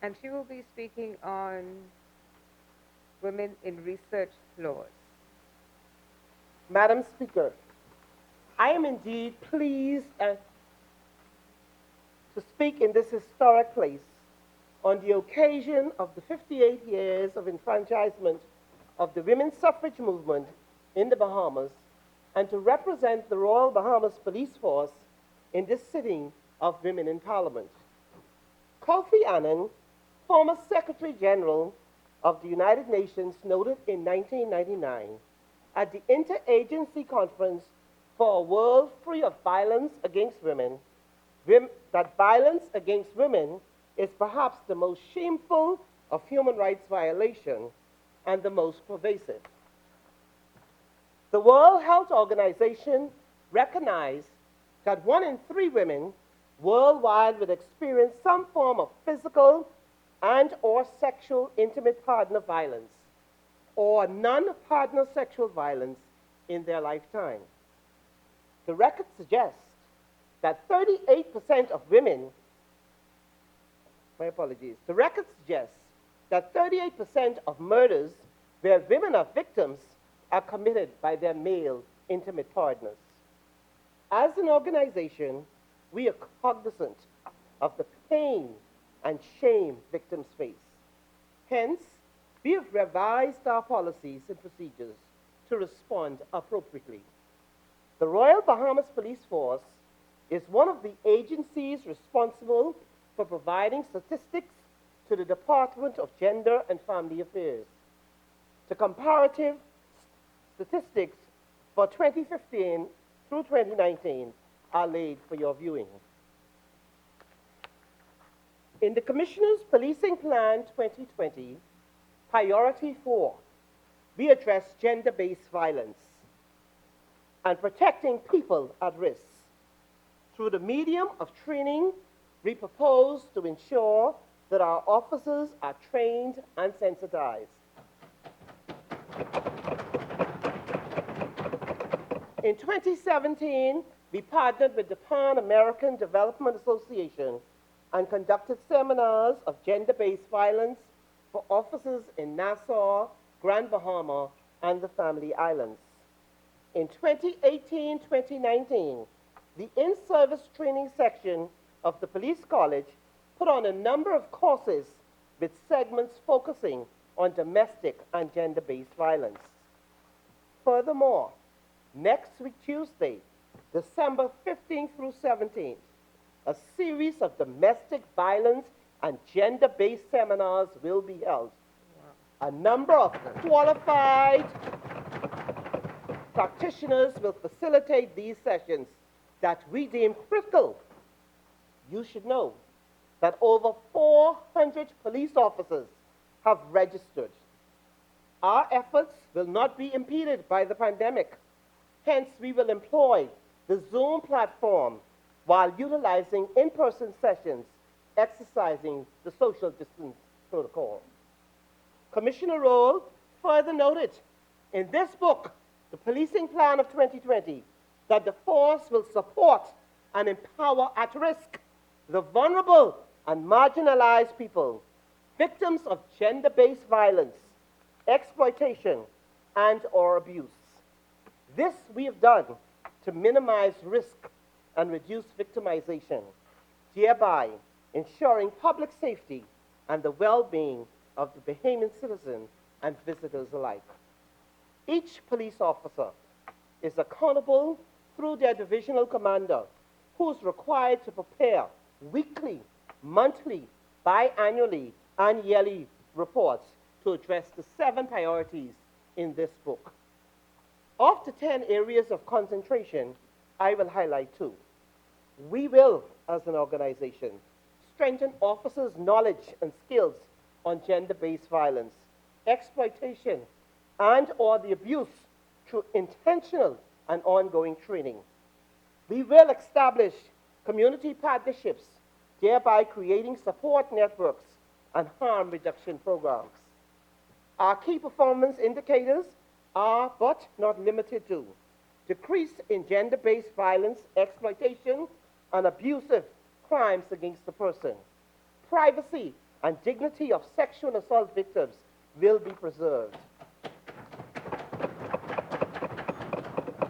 And she will be speaking on women in research laws. Madam Speaker, I am indeed pleased to speak in this historic place on the occasion of the 58 years of enfranchisement of the women's suffrage movement in the Bahamas, and to represent the Royal Bahamas Police Force in this sitting of Women in Parliament. Kofi Annan, former Secretary General of the United Nations, noted in 1999 at the Interagency Conference for a World Free of Violence Against Women, that violence against women is perhaps the most shameful of human rights violations and the most pervasive. The World Health Organization recognized that 1 in 3 women worldwide would experience some form of physical and or sexual intimate partner violence or non-partner sexual violence in their lifetime. The record suggests that 38% of women, my apologies, the record suggests that 38% of murders where women are victims are committed by their male intimate partners. As an organization, we are cognizant of the pain and shame victims face. Hence, we have revised our policies and procedures to respond appropriately. The Royal Bahamas Police Force is one of the agencies responsible for providing statistics to the Department of Gender and Family Affairs. The comparative statistics for 2015 through 2019 are laid for your viewing. In the Commissioner's Policing Plan 2020, Priority 4, we address gender-based violence and protecting people at risk. Through the medium of training, we propose to ensure that our officers are trained and sensitized. In 2017, we partnered with the Pan American Development Association and conducted seminars of gender-based violence for officers in Nassau, Grand Bahama, and the Family Islands. In 2018-2019, the in-service training section of the Police College put on a number of courses with segments focusing on domestic and gender-based violence. Furthermore, next week, Tuesday, December 15th through 17th, a series of domestic violence and gender-based seminars will be held. A number of qualified practitioners will facilitate these sessions that we deem critical. You should know that over 400 police officers have registered. Our efforts will not be impeded by the pandemic. Hence, we will employ the Zoom platform while utilizing in-person sessions, exercising the social distance protocol. Commissioner Roll further noted in this book, The Policing Plan of 2020, that the force will support and empower at risk the vulnerable and marginalized people, victims of gender-based violence, exploitation, and or abuse. This we have done to minimize risk and reduce victimization, thereby ensuring public safety and the well-being of the Bahamian citizens and visitors alike. Each police officer is accountable through their divisional commander, who is required to prepare weekly, monthly, biannually, and yearly reports to address the 7 priorities in this book. Of the 10 areas of concentration, I will highlight 2. We will, as an organization, strengthen officers' knowledge and skills on gender-based violence, exploitation, and or the abuse through intentional and ongoing training. We will establish community partnerships, thereby creating support networks and harm reduction programs. Our key performance indicators are, but not limited to, decrease in gender-based violence, exploitation, and abusive crimes against the person. Privacy and dignity of sexual assault victims will be preserved.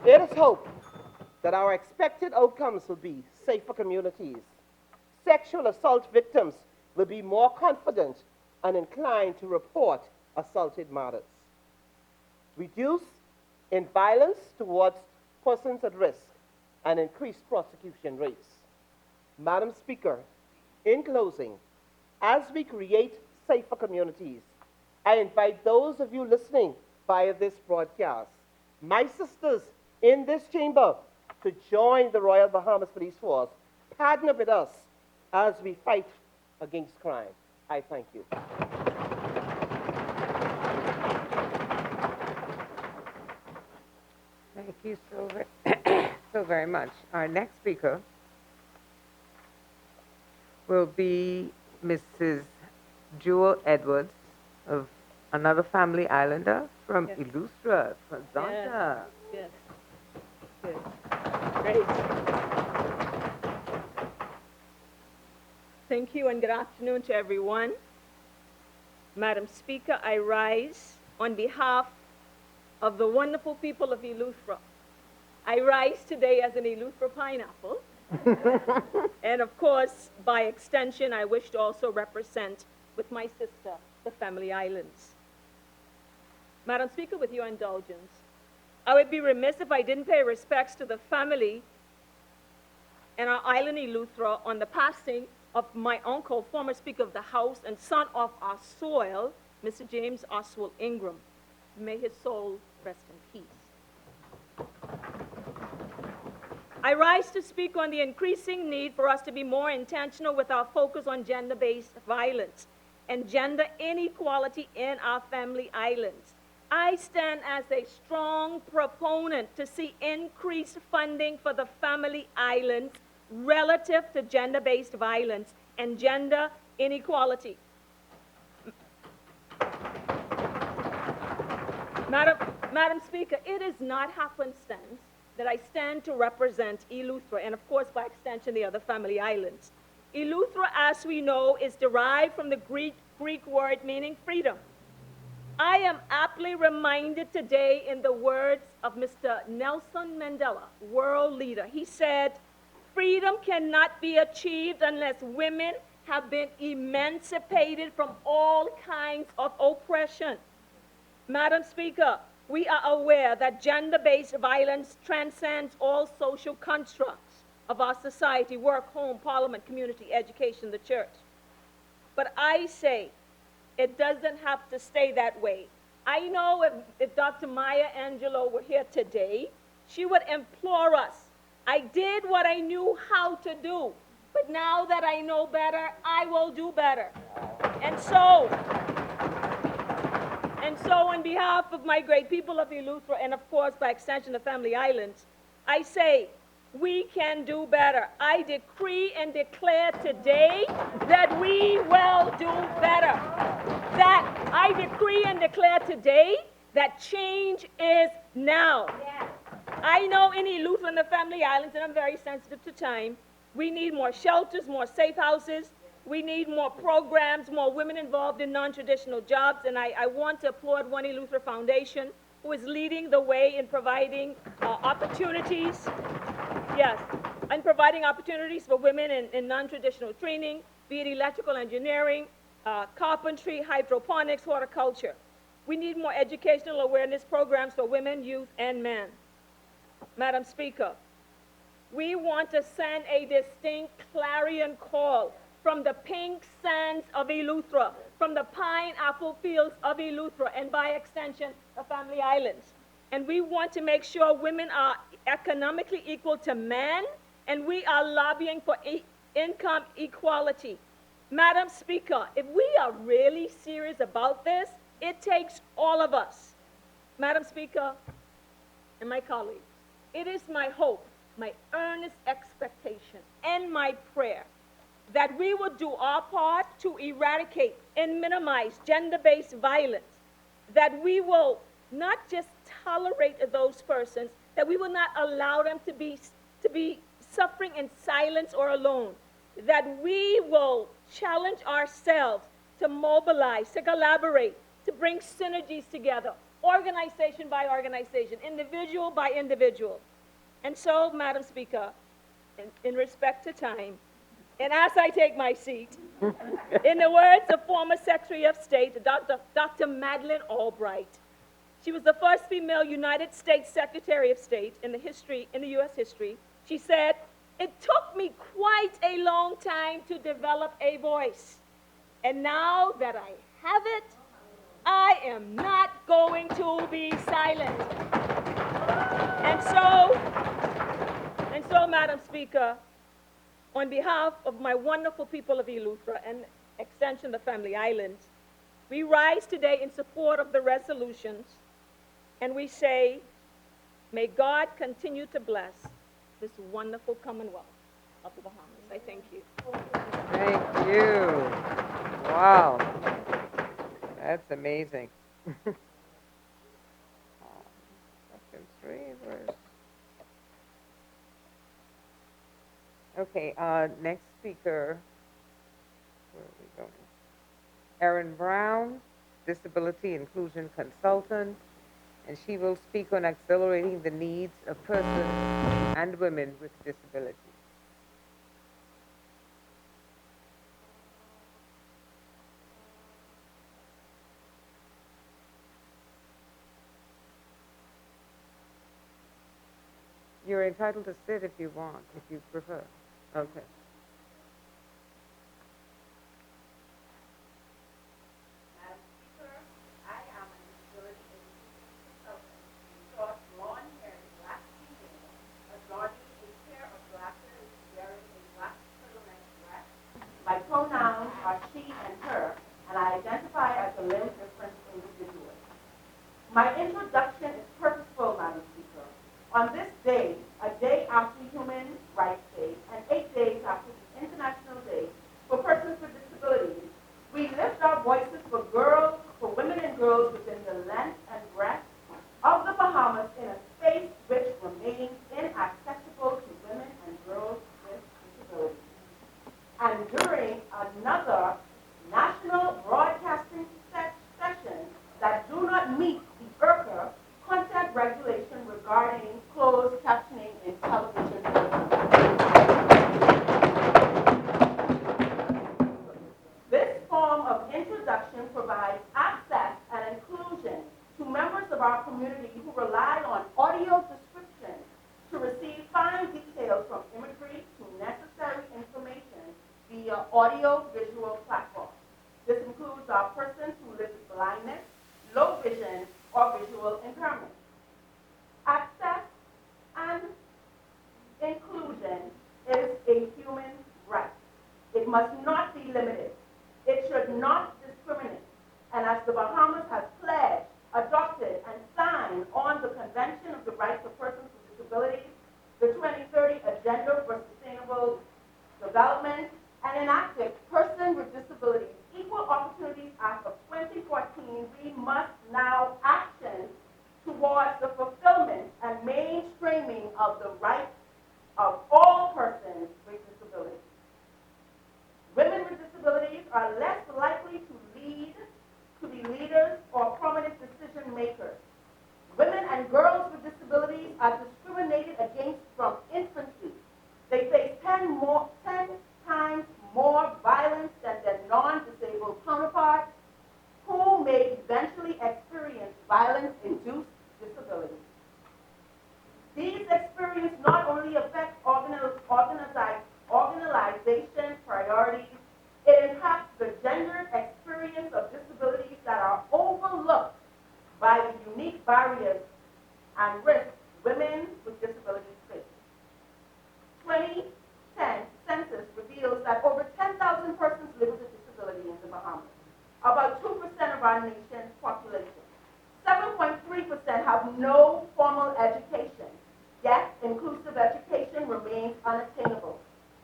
It is hoped that our expected outcomes will be safer communities. Sexual assault victims will be more confident and inclined to report assaulted matters. Reduce in violence towards persons at risk and increase prosecution rates. Madam Speaker, in closing, as we create safer communities, I invite those of you listening via this broadcast, my sisters in this chamber, to join the Royal Bahamas Police Force. Partner with us as we fight against crime. I thank you. Thank you so very much. Our next speaker will be Mrs. Jewel Edwards of another family islander from Illustra, from Zonta. Yes. Good. Great. Thank you and good afternoon to everyone. Madam Speaker, I rise on behalf of the wonderful people of Eleuthera. I rise today as an Eleuthera pineapple. And of course, by extension, I wish to also represent with my sister the family islands. Madam Speaker, with your indulgence, I would be remiss if I didn't pay respects to the family and our island Eleuthera on the passing of my uncle, former Speaker of the House and son of our soil, Mr. James Oswald Ingram. May his soul rest in peace. I rise to speak on the increasing need for us to be more intentional with our focus on gender-based violence and gender inequality in our family islands. I stand as a strong proponent to see increased funding for the family islands relative to gender-based violence and gender inequality. Madam Speaker, it is not happenstance that I stand to represent Eleuthera and, of course, by extension, the other family islands. Eleuthera, as we know, is derived from the Greek word meaning freedom. I am aptly reminded today in the words of Mr. Nelson Mandela, world leader. He said, "Freedom cannot be achieved unless women have been emancipated from all kinds of oppression." Madam Speaker, we are aware that gender-based violence transcends all social constructs of our society, work, home, parliament, community, education, the church. But I say it doesn't have to stay that way. I know if Dr. Maya Angelou were here today, she would implore us. I did what I knew how to do, but now that I know better, I will do better. And so on behalf of my great people of Eleuthera, and of course by extension the family islands, I say, we can do better. I decree and declare today that we will do better. That I decree and declare today that change is now. Yes. I know in Eleuthera and the family islands, and I'm very sensitive to time, we need more shelters, more safe houses. We need more programs, more women involved in non-traditional jobs, and I want to applaud One Eleuthera Foundation, who is leading the way in providing opportunities. Yes, and providing opportunities for women in non-traditional training, be it electrical engineering, carpentry, hydroponics, horticulture. We need more educational awareness programs for women, youth, and men. Madam Speaker, we want to send a distinct clarion call from the pink sands of Eleuthera, from the pineapple fields of Eleuthera, and by extension, the family islands. And we want to make sure women are economically equal to men, and we are lobbying for income equality. Madam Speaker, if we are really serious about this, it takes all of us. Madam Speaker and my colleagues, it is my hope, my earnest expectation, and my prayer that we will do our part to eradicate and minimize gender-based violence, that we will not just tolerate those persons, that we will not allow them to be suffering in silence or alone, that we will challenge ourselves to mobilize, to collaborate, to bring synergies together, organization by organization, individual by individual. And so, Madam Speaker, in respect to time, and as I take my seat, in the words of former Secretary of State, Dr. Madeleine Albright, she was the first female United States Secretary of State in the U.S. history. She said, "It took me quite a long time to develop a voice. And now that I have it, I am not going to be silent." And so, Madam Speaker, on behalf of my wonderful people of Eleuthera and extension the family islands, we rise today in support of the resolutions, and we say, may God continue to bless this wonderful Commonwealth of the Bahamas. I thank you. Thank you. Wow. amazing. Section 3, where's... Okay, next speaker, where are we going? Erin Brown, Disability Inclusion Consultant, and she will speak on accelerating the needs of persons and women with disabilities. You're entitled to sit if you want, if you prefer. Okay. My pronouns are she and her, and I identify as a limb different individual. My introduction is purposeful, Madam Speaker. On this day, a day after Human Rights Day, and 8 days after the International Day for Persons with Disabilities, we lift our voices for girls, for women and girls within the length and breadth of the Bahamas in a space which remains inaccessible to women and girls with disabilities. And during another national broadcasting session that do not meet the IRCA content regulation regarding closed captioning in television programs. This form of introduction provides access and inclusion to members of our community who rely on audio description to receive fine details from imagery to necessary information via audio-visual platforms. This includes our persons who live with blindness, low vision, or visual impairment. Access and inclusion is a human right. It must not be limited. It should not discriminate. And as the Bahamas has pledged, adopted, and signed on the Convention of the Rights of Persons with Disabilities, the 2030 Agenda for Sustainable Development, and enacted Person with Disabilities Equal Opportunities Act of 2014, we must now action towards the fulfillment and mainstreaming of the rights of all persons with disabilities. Women with disabilities are less likely to be leaders or prominent decision makers. Women and girls with disabilities are discriminated against from infancy. They face 10 times more violence than their non-disabled counterparts, who may eventually experience violence-induced disability. These experiences not only affect organization priorities, it impacts the gendered experience of disabilities that are overlooked by the unique barriers and risks women with disabilities face. 2010 census reveals that over 10,000 persons live with a disability in the Bahamas, about 2% of our nation's population. 7.3% have no formal education, yet inclusive education remains unattainable.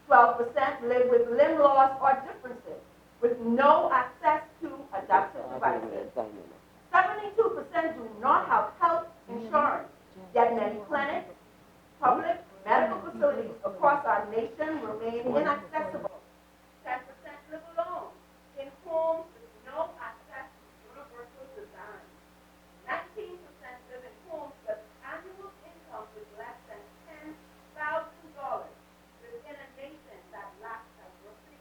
12% live with limb loss or differences, with no access to adaptive devices. 72% do not have health insurance, yet many clinics, public medical facilities across our nation remain inaccessible. 10% live alone in homes with no access to universal design. 19% live in homes with annual income with less than $10,000 within a nation that lacks diversity,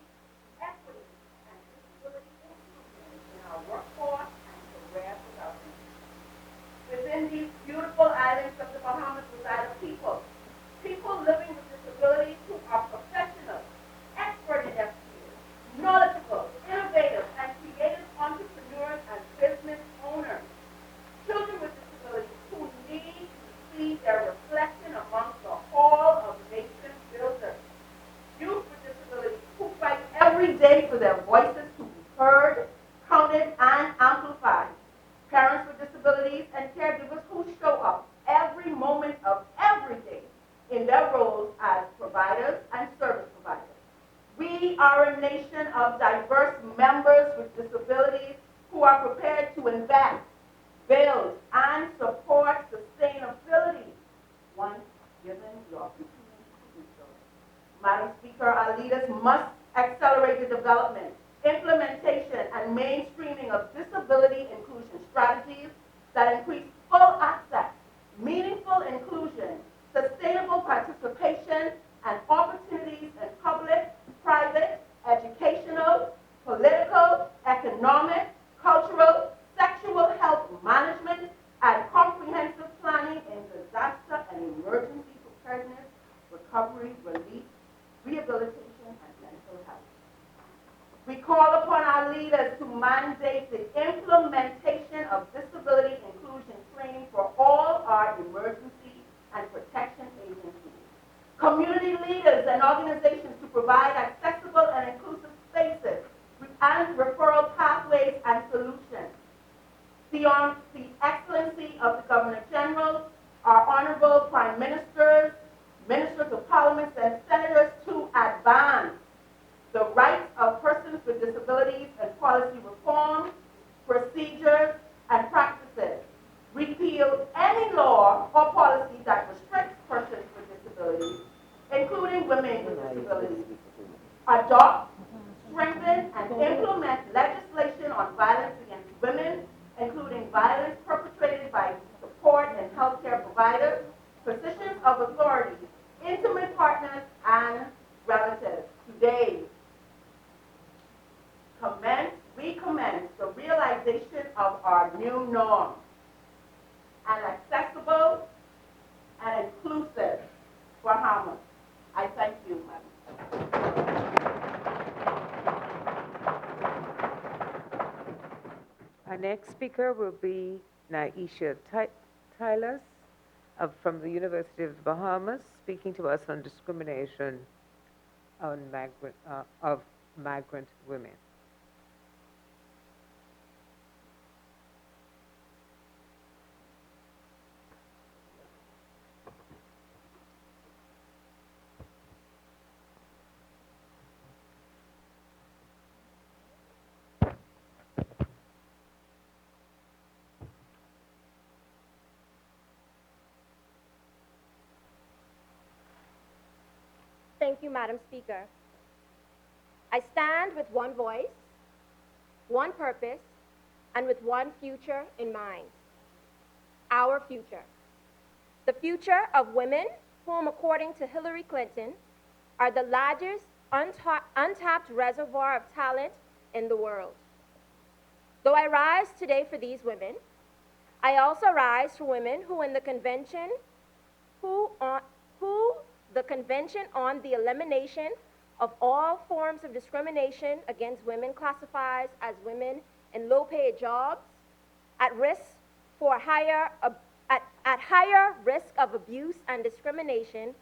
equity, and disability inclusion in our workforce and career development. Within these beautiful islands of the Bahamas reside a people living with disabilities who are professionals, expert in their field, knowledgeable, innovative, and creative entrepreneurs and business owners. Children with disabilities who need to see their reflection amongst the hall of nation builders. Youth with disabilities who fight every day for their voices to be heard, counted, and amplified. Parents with disabilities and caregivers who show up every moment of every day in their roles as providers and service providers. We are a nation of diverse members with disabilities who who are prepared to invest, build, and support sustainability once given the opportunity to do so. Madam Speaker, our leaders must accelerate the development, implementation, and mainstreaming of disability inclusion strategies that increase full access, meaningful inclusion, sustainable participation, and opportunities in public, private, educational, political, economic, cultural, sexual health management, and comprehensive planning in disaster and emergency preparedness, recovery, relief, rehabilitation, and mental health. We call upon our leaders to mandate the implementation of disability inclusion training for all our emergency and protection agencies. Community leaders and organizations to provide accessible and inclusive spaces and referral pathways and solutions. Beyond the excellency of the Governor General, our honorable Prime Ministers, Ministers of Parliament, and Senators to advance the rights of persons with disabilities and policy reforms, procedures, and practices. Repeal any law or policy that restricts persons with disabilities, including women with disabilities. Adopt, strengthen, and implement legislation on violence against women, including violence perpetrated by support and healthcare providers, positions of authority, intimate partners, and relatives. Today, we commence the realization of our new norm, an accessible and inclusive Bahamas. I thank you, Madam. Our next speaker will be Naisha Tyler from the University of the Bahamas, speaking to us on discrimination of migrant women. Thank you, Madam Speaker. I stand with one voice, one purpose, and with one future in mind. Our future. The future of women, whom, according to Hillary Clinton, are the largest untapped reservoir of talent in the world. Though I rise today for these women, I also rise for women who the Convention on the Elimination of All Forms of Discrimination Against Women classifies as women in low-paid jobs, at higher risk of abuse and discrimination,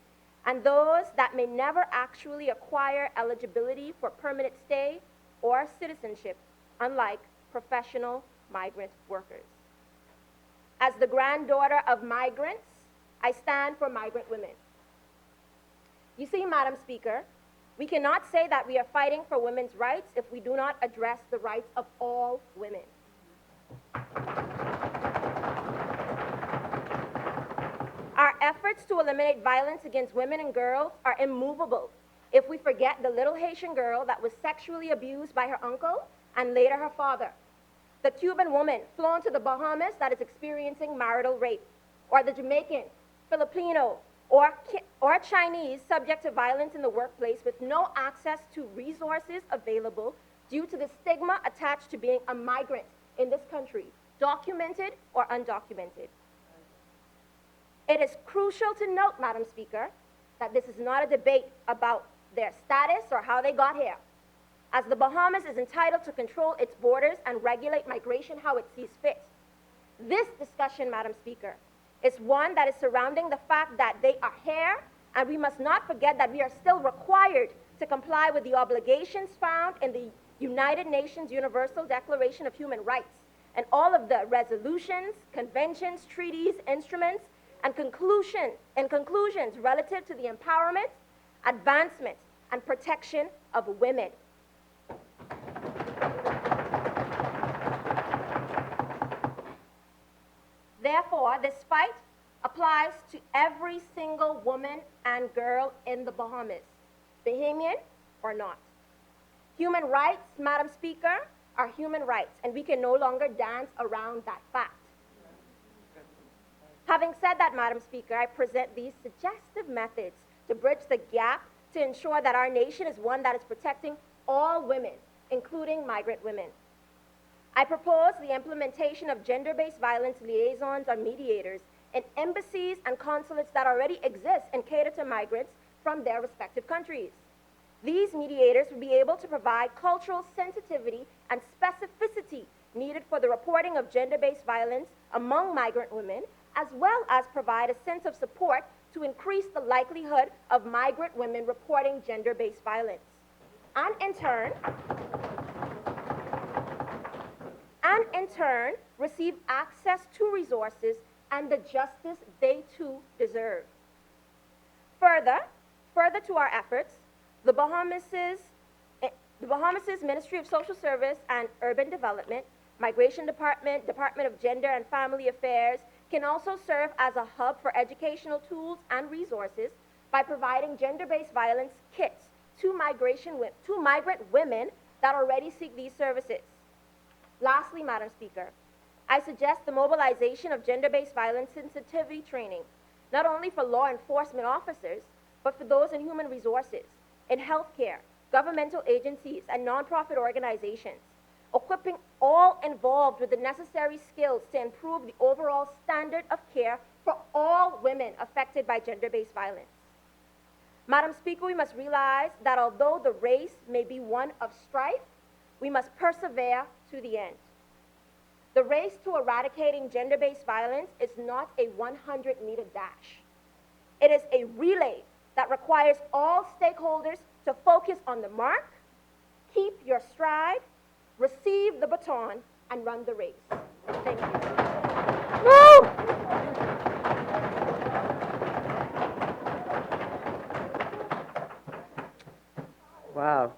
and those that may never actually acquire eligibility for permanent stay or citizenship, unlike professional migrant workers. As the granddaughter of migrants, I stand for migrant women. You see, Madam Speaker, we cannot say that we are fighting for women's rights if we do not address the rights of all women. Our efforts to eliminate violence against women and girls are immovable if we forget the little Haitian girl that was sexually abused by her uncle and later her father, the Cuban woman flown to the Bahamas that is experiencing marital rape, or the Jamaican, Filipino, or Chinese subject to violence in the workplace with no access to resources available due to the stigma attached to being a migrant in this country, documented or undocumented. It is crucial to note, Madam Speaker, that this is not a debate about their status or how they got here, as the Bahamas is entitled to control its borders and regulate migration how it sees fit. This discussion, Madam Speaker, is one that is surrounding the fact that they are here, and we must not forget that we are still required to comply with the obligations found in the United Nations Universal Declaration of Human Rights and all of the resolutions, conventions, treaties, instruments, and conclusions relative to the empowerment, advancement, and protection of women. Therefore, this fight applies to every single woman and girl in the Bahamas, Bahamian or not. Human rights, Madam Speaker, are human rights, and we can no longer dance around that fact. Having said that, Madam Speaker, I present these suggestive methods to bridge the gap to ensure that our nation is one that is protecting all women, including migrant women. I propose the implementation of gender-based violence liaisons or mediators in embassies and consulates that already exist and cater to migrants from their respective countries. These mediators will be able to provide cultural sensitivity and specificity needed for the reporting of gender-based violence among migrant women, as well as provide a sense of support to increase the likelihood of migrant women reporting gender-based violence. And in turn, receive access to resources and the justice they too deserve. Further to our efforts, the Bahamas' Ministry of Social Service and Urban Development, Migration Department, Department of Gender and Family Affairs can also serve as a hub for educational tools and resources by providing gender-based violence kits to migrant women that already seek these services. Lastly, Madam Speaker, I suggest the mobilization of gender-based violence sensitivity training, not only for law enforcement officers, but for those in human resources, in healthcare, governmental agencies, and nonprofit organizations, equipping all involved with the necessary skills to improve the overall standard of care for all women affected by gender-based violence. Madam Speaker, we must realize that although the race may be one of strife, we must persevere to the end. The race to eradicating gender-based violence is not a 100-meter dash. It is a relay that requires all stakeholders to focus on the mark, keep your stride, receive the baton, and run the race. Thank you. Woo! Wow,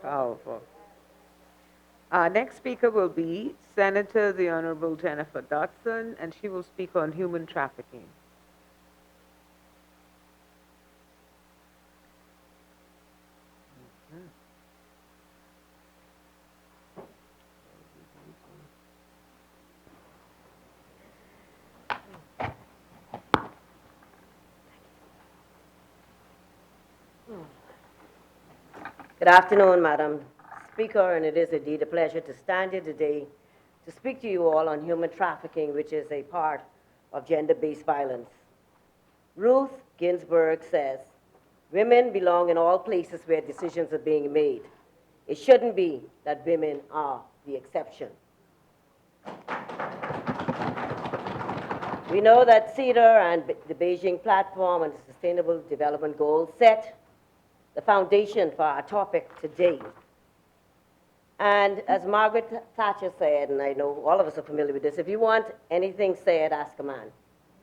powerful. Our next speaker will be Senator the Honorable Jennifer Dotson, and she will speak on human trafficking. Good afternoon, Madam Speaker, and it is indeed a pleasure to stand here today to speak to you all on human trafficking, which is a part of gender-based violence. Ruth Ginsburg says, "Women belong in all places where decisions are being made. It shouldn't be that women are the exception." We know that CEDAR and the Beijing Platform and the Sustainable Development Goals set the foundation for our topic today. And as Margaret Thatcher said, and I know all of us are familiar with this, if you want anything said, ask a man.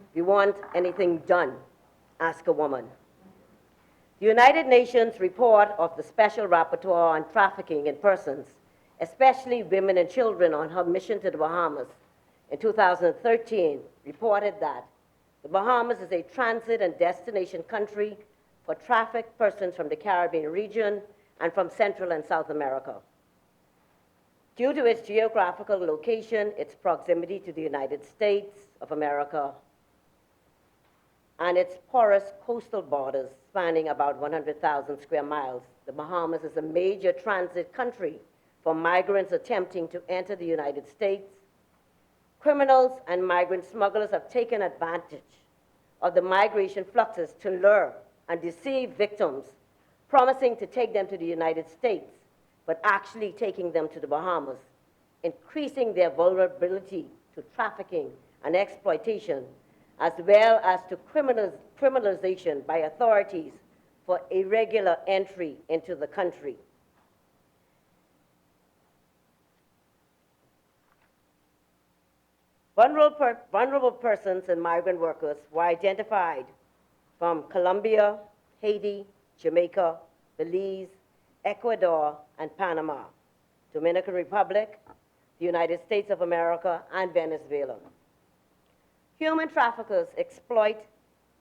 If you want anything done, ask a woman. The United Nations report of the Special Rapporteur on Trafficking in Persons, especially women and children, on her mission to the Bahamas in 2013, reported that the Bahamas is a transit and destination country for trafficked persons from the Caribbean region and from Central and South America. Due to its geographical location, its proximity to the United States of America, and its porous coastal borders spanning about 100,000 square miles, the Bahamas is a major transit country for migrants attempting to enter the United States. Criminals and migrant smugglers have taken advantage of the migration fluxes to lure and deceive victims, promising to take them to the United States, but actually taking them to the Bahamas, increasing their vulnerability to trafficking and exploitation, as well as to criminalization by authorities for irregular entry into the country. Vulnerable persons and migrant workers were identified from Colombia, Haiti, Jamaica, Belize, Ecuador, and Panama, Dominican Republic, the United States of America, and Venezuela. Human traffickers exploit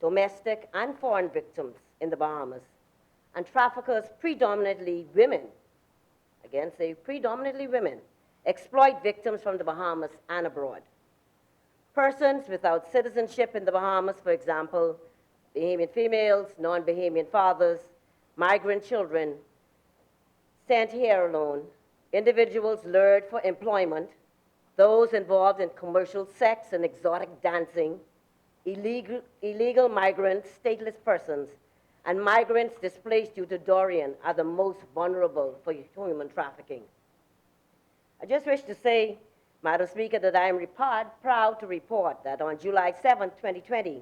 domestic and foreign victims in the Bahamas, and traffickers, predominantly women, again say predominantly women, exploit victims from the Bahamas and abroad. Persons without citizenship in the Bahamas, for example, Bahamian females, non-Bahamian fathers, migrant children, sent here alone, individuals lured for employment, those involved in commercial sex and exotic dancing, illegal migrants, stateless persons, and migrants displaced due to Dorian are the most vulnerable for human trafficking. I just wish to say, Madam Speaker, that I am proud to report that on July 7, 2020,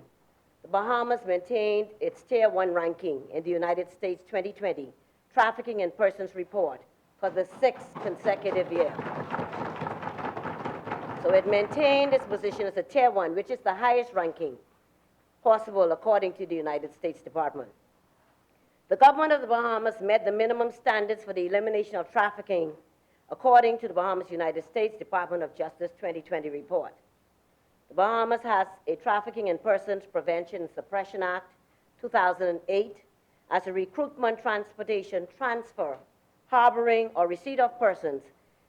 the Bahamas maintained its Tier 1 ranking in the United States 2020 Trafficking in Persons Report for the 6th consecutive year. So it maintained its position as a Tier 1, which is the highest ranking possible according to the United States Department. The government of the Bahamas met the minimum standards for the elimination of trafficking according to the Bahamas United States Department of Justice 2020 report. The Bahamas has a Trafficking in Persons Prevention and Suppression Act 2008 as a recruitment, transportation, transfer, harboring, or receipt of persons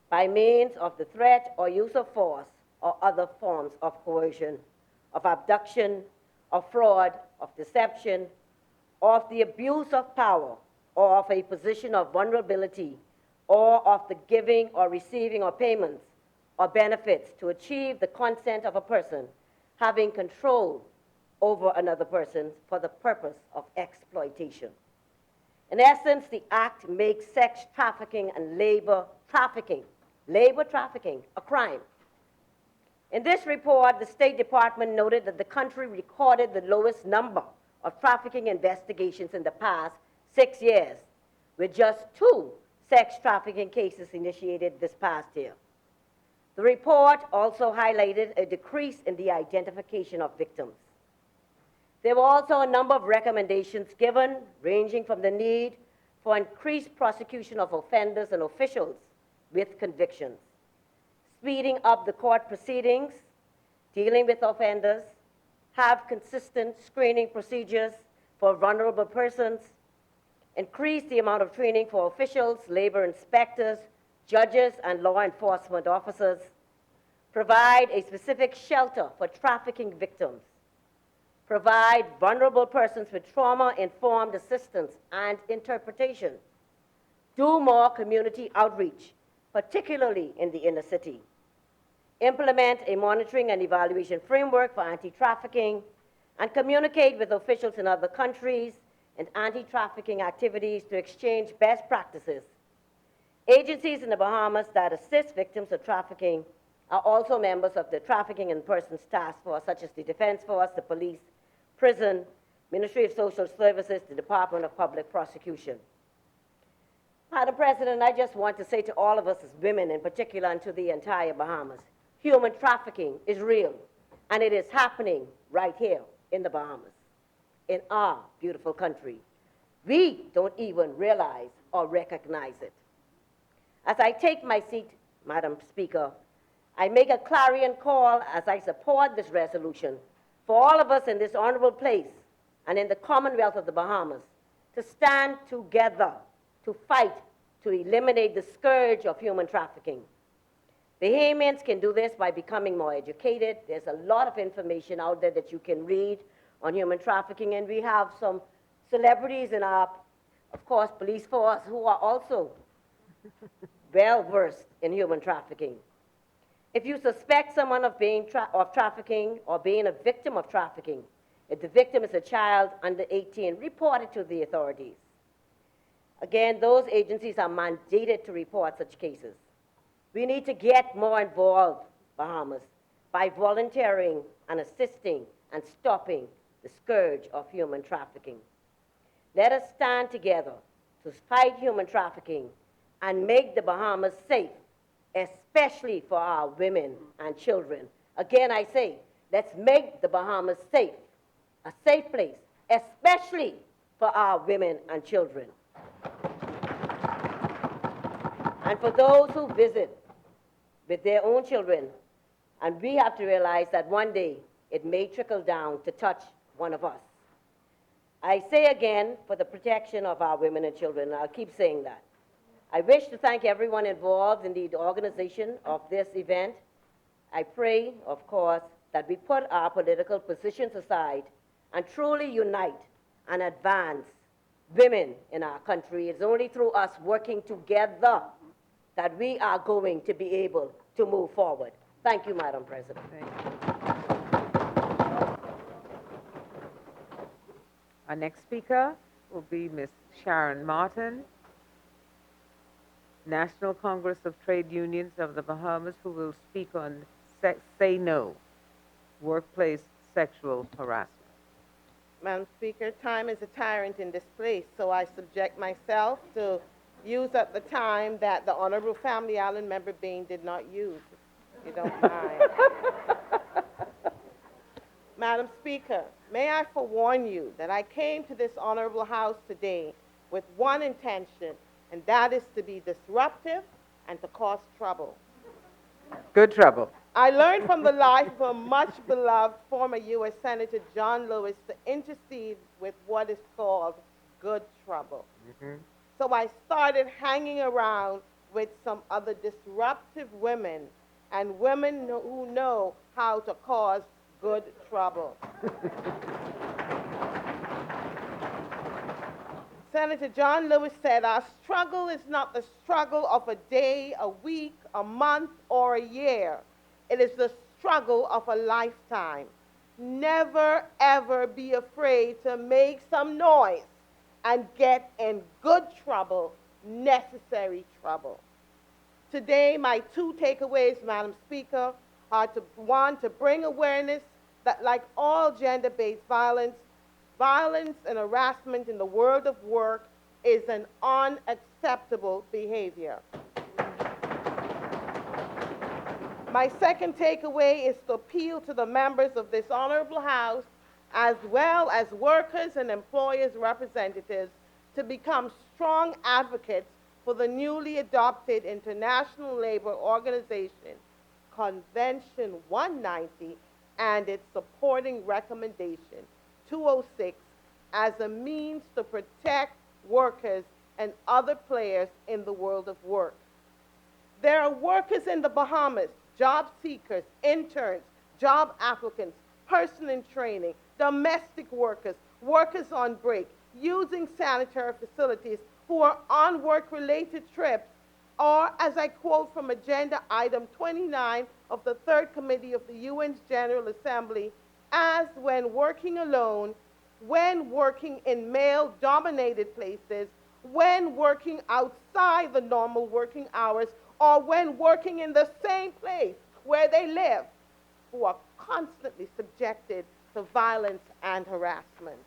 by means of the threat or use of force or other forms of coercion, of abduction, of fraud, of deception, of the abuse of power, or of a position of vulnerability, or of the giving or receiving of payments or benefits to achieve the consent of a person having control over another person for the purpose of exploitation. In essence, the act makes sex trafficking and labor trafficking, a crime. In this report, the State Department noted that the country recorded the lowest number of trafficking investigations in the past 6 years, with just 2 sex trafficking cases initiated this past year. The report also highlighted a decrease in the identification of victims. There were also a number of recommendations given, ranging from the need for increased prosecution of offenders and officials with convictions, speeding up the court proceedings, dealing with offenders, have consistent screening procedures for vulnerable persons, increase the amount of training for officials, labor inspectors, judges, and law enforcement officers, provide a specific shelter for trafficking victims, provide vulnerable persons with trauma-informed assistance and interpretation, do more community outreach, particularly in the inner city, implement a monitoring and evaluation framework for anti-trafficking, and communicate with officials in other countries and anti-trafficking activities to exchange best practices. Agencies in the Bahamas that assist victims of trafficking are also members of the Trafficking in Persons Task Force, such as the Defense Force, the police, prison, Ministry of Social Services, the Department of Public Prosecution. Madam President, I just want to say to all of us as women in particular and to the entire Bahamas, human trafficking is real, and it is happening right here in the Bahamas, in our beautiful country. We don't even realize or recognize it. As I take my seat, Madam Speaker, I make a clarion call as I support this resolution for all of us in this honorable place and in the Commonwealth of the Bahamas to stand together to fight to eliminate the scourge of human trafficking. Bahamians can do this by becoming more educated. There's a lot of information out there that you can read on human trafficking, and we have some celebrities in our, of course, police force who are also well-versed in human trafficking. If you suspect someone of being trafficking or being a victim of trafficking, if the victim is a child under 18, report it to the authorities. Again, those agencies are mandated to report such cases. We need to get more involved, Bahamas, by volunteering and assisting and stopping the scourge of human trafficking. Let us stand together to fight human trafficking and make the Bahamas safe, especially for our women and children. Again, I say, let's make the Bahamas safe, a safe place, especially for our women and children. And for those who visit with their own children, and we have to realize that one day it may trickle down to touch one of us. I say again, for the protection of our women and children, and I'll keep saying that. I wish to thank everyone involved in the organization of this event. I pray, of course, that we put our political positions aside and truly unite and advance women in our country. It's only through us working together that we are going to be able to move forward. Thank you, Madam President. Our next speaker will be Ms. Sharon Martin, National Congress of Trade Unions of the Bahamas, who will speak on Say No, workplace sexual harassment. Madam Speaker, time is a tyrant in this place, so I subject myself to use up the time that the Honorable Family Island member Bain did not use, if you don't mind. Madam Speaker, may I forewarn you that I came to this honorable house today with one intention, and that is to be disruptive and to cause trouble. Good trouble. I learned from the life of a much-beloved former U.S. Senator John Lewis to intercede with what is called good trouble. So I started hanging around with some other disruptive women and women who know how to cause good trouble. Senator John Lewis said, "Our struggle is not the struggle of a day, a week, a month, or a year. It is the struggle of a lifetime. Never, ever be afraid to make some noise and get in good trouble, necessary trouble." Today, my two takeaways, Madam Speaker, are to, one, to bring awareness that like all gender-based violence, violence and harassment in the world of work is an unacceptable behavior. My second takeaway is to appeal to the members of this honorable House, as well as workers and employers' representatives, to become strong advocates for the newly adopted International Labor Organization, Convention 190, and its supporting recommendation, 206, as a means to protect workers and other players in the world of work. There are workers in the Bahamas, job seekers, interns, job applicants, person in training, domestic workers, workers on break, using sanitary facilities, who are on work-related trips, or, as I quote from Agenda Item 29 of the Third Committee of the UN's General Assembly, as when working alone, when working in male-dominated places, when working outside the normal working hours, or when working in the same place where they live, who are constantly subjected to violence and harassment.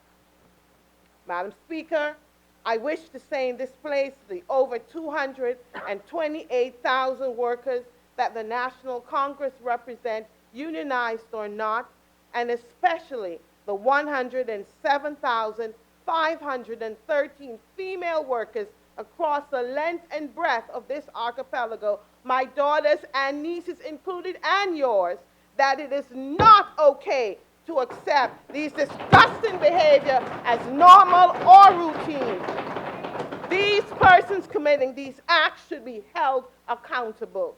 Madam Speaker, I wish to say in this place the over 228,000 workers that the National Congress represent, unionized or not, and especially the 107,513 female workers across the length and breadth of this archipelago, my daughters and nieces included, and yours, that it is not okay to accept these disgusting behavior as normal or routine. These persons committing these acts should be held accountable.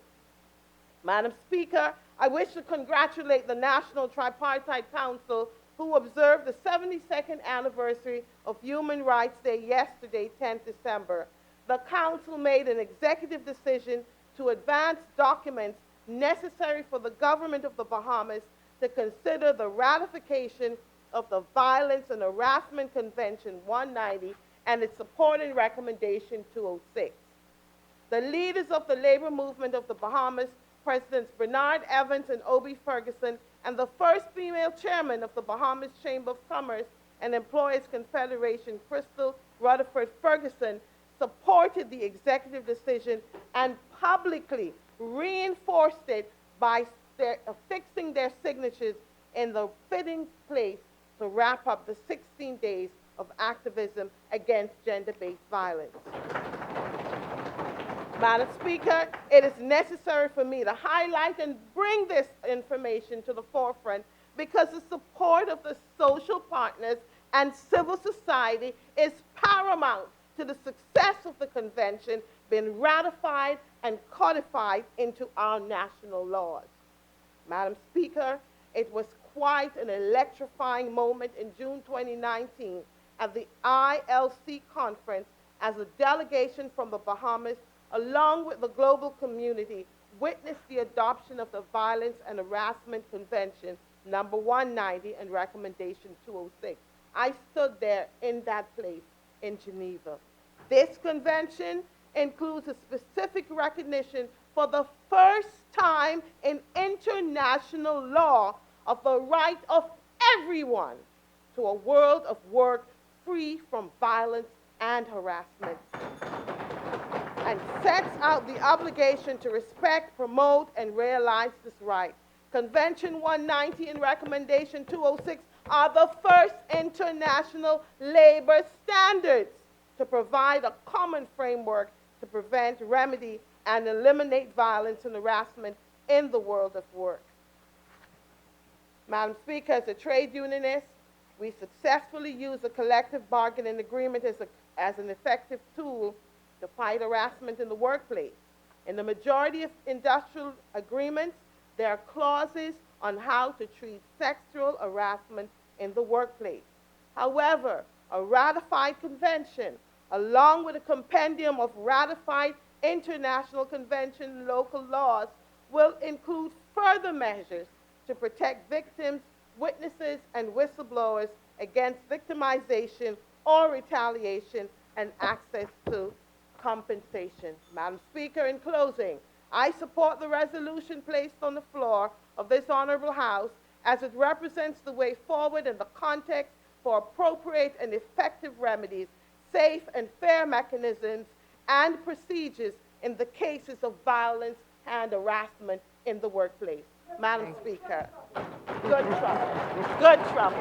Madam Speaker, I wish to congratulate the National Tripartite Council, who observed the 72nd anniversary of Human Rights Day yesterday, 10th December. The Council made an executive decision to advance documents necessary for the government of the Bahamas to consider the ratification of the Violence and Harassment Convention 190 and its supporting recommendation 206. The leaders of the labor movement of the Bahamas, Presidents Bernard Evans and Obie Ferguson, and the first female chairman of the Bahamas Chamber of Commerce and Employers Confederation, Crystal Rutherford Ferguson, supported the executive decision and publicly reinforced it by affixing their signatures in the fitting place to wrap up the 16 days of activism against gender-based violence. Madam Speaker, it is necessary for me to highlight and bring this information to the forefront because the support of the social partners and civil society is paramount to the success of the convention being ratified and codified into our national laws. Madam Speaker, it was quite an electrifying moment in June 2019 at the ILC conference as a delegation from the Bahamas, along with the global community, witnessed the adoption of the Violence and Harassment Convention number 190 and recommendation 206. I stood there in that place in Geneva. This convention includes a specific recognition for the first time in international law of the right of everyone to a world of work free from violence and harassment, and sets out the obligation to respect, promote, and realize this right. Convention 190 and Recommendation 206 are the first international labor standards to provide a common framework to prevent, remedy, and eliminate violence and harassment in the world of work. Madam Speaker, as a trade unionist, we successfully use a collective bargaining agreement as an effective tool to fight harassment in the workplace. In the majority of industrial agreements, there are clauses on how to treat sexual harassment in the workplace. However, a ratified convention, along with a compendium of ratified international convention local laws, will include further measures to protect victims, witnesses, and whistleblowers against victimization or retaliation and access to compensation. Madam Speaker, in closing, I support the resolution placed on the floor of this honorable House as it represents the way forward in the context for appropriate and effective remedies, safe and fair mechanisms, and procedures in the cases of violence and harassment in the workplace. Madam Speaker, good Trump, good Trump.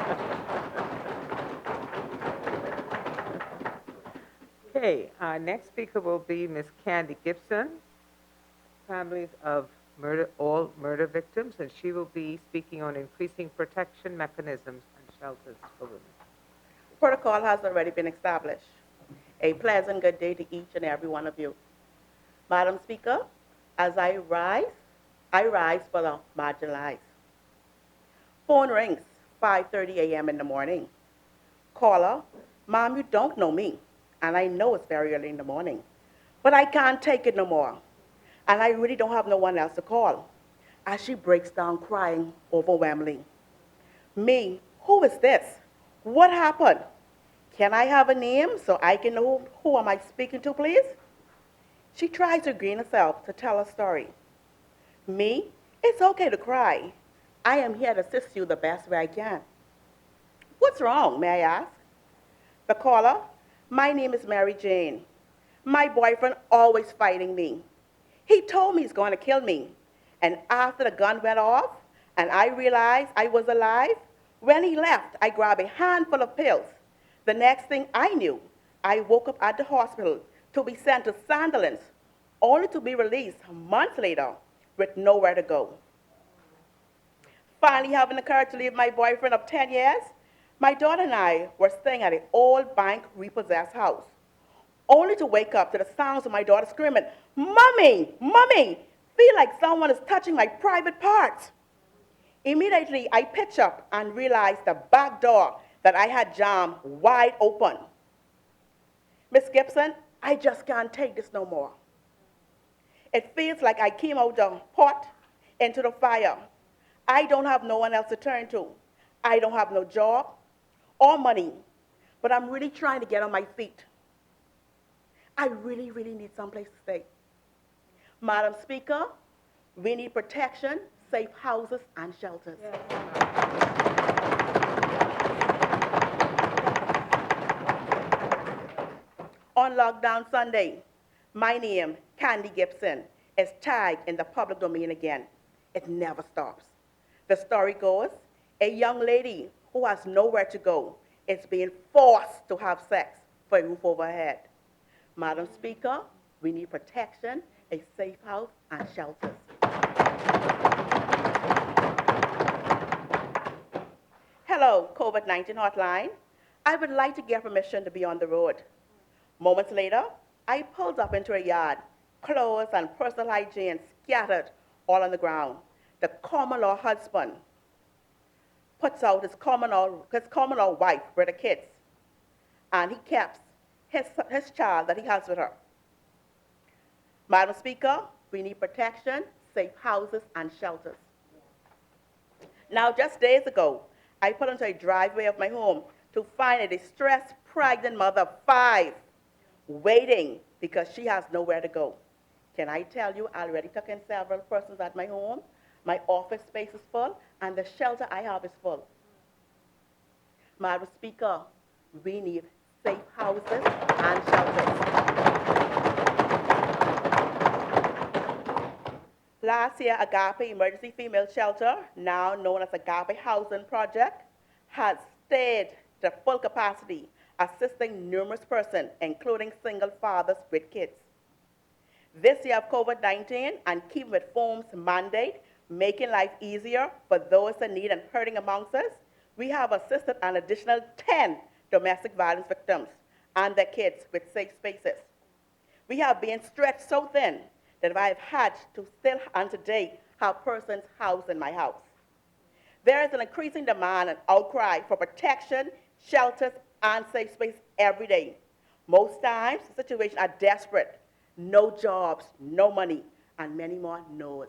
Okay, our next speaker will be Ms. Candy Gibson, families of all murder victims, and she will be speaking on increasing protection mechanisms and shelters for women. Protocol has already been established. A pleasant good day to each and every one of you. Madam Speaker, as I rise for the marginalized. Phone rings, 5:30 a.m. in the morning. Caller, Mom, you don't know me, and I know it's very early in the morning, but I can't take it no more, and I really don't have no one else to call. As she breaks down crying overwhelmingly. Me, who is this? What happened? Can I have a name so I can know who am I speaking to, please? She tries to green herself to tell her story. Me, it's okay to cry. I am here to assist you the best way I can. What's wrong, may I ask? The caller, my name is Mary Jane. My boyfriend always fighting me. He told me he's going to kill me. And after the gun went off and I realized I was alive, when he left, I grabbed a handful of pills. The next thing I knew, I woke up at the hospital to be sent to Sandilands, only to be released months later with nowhere to go. Finally having the courage to leave my boyfriend of 10 years, my daughter and I were staying at an old bank repossessed house, only to wake up to the sounds of my daughter screaming, "Mommy, Mommy, feel like someone is touching my private parts." Immediately, I pitched up and realized the back door that I had jammed wide open. Miss Gibson, I just can't take this no more. It feels like I came out the pot into the fire. I don't have no one else to turn to. I don't have no job or money, but I'm really trying to get on my feet. I really, really need someplace to stay. Madam Speaker, we need protection, safe houses, and shelters. On lockdown Sunday, my name, Candy Gibson, is tagged in the public domain again. It never stops. The story goes, a young lady who has nowhere to go is being forced to have sex for a roof over her head. Madam Speaker, we need protection, a safe house, and shelters. hello, COVID-19 hotline. I would like to get permission to be on the road. Moments later, I pulled up into a yard, clothes and personal hygiene scattered all on the ground. The common law husband puts out his common law wife with the kids, and he keeps his child that he has with her. Madam Speaker, we need protection, safe houses, and shelters. Now, just days ago, I pulled into a driveway of my home to find a distressed pregnant mother of 5 waiting because she has nowhere to go. Can I tell you, I already took in several persons at my home. My office space is full, and the shelter I have is full. Madam Speaker, we need safe houses and shelters. Last year, Agape Emergency Female Shelter, now known as Agape Housing Project, has stayed to full capacity, assisting numerous persons, including single fathers with kids. This year of COVID-19 and keeping with FOAM's mandate, making life easier for those in need and hurting amongst us, we have assisted an additional 10 domestic violence victims and their kids with safe spaces. We have been stretched so thin that I have had to still and today have persons housed in my house. There is an increasing demand and outcry for protection, shelters, and safe space every day. Most times, the situations are desperate. No jobs, no money, and many more no's.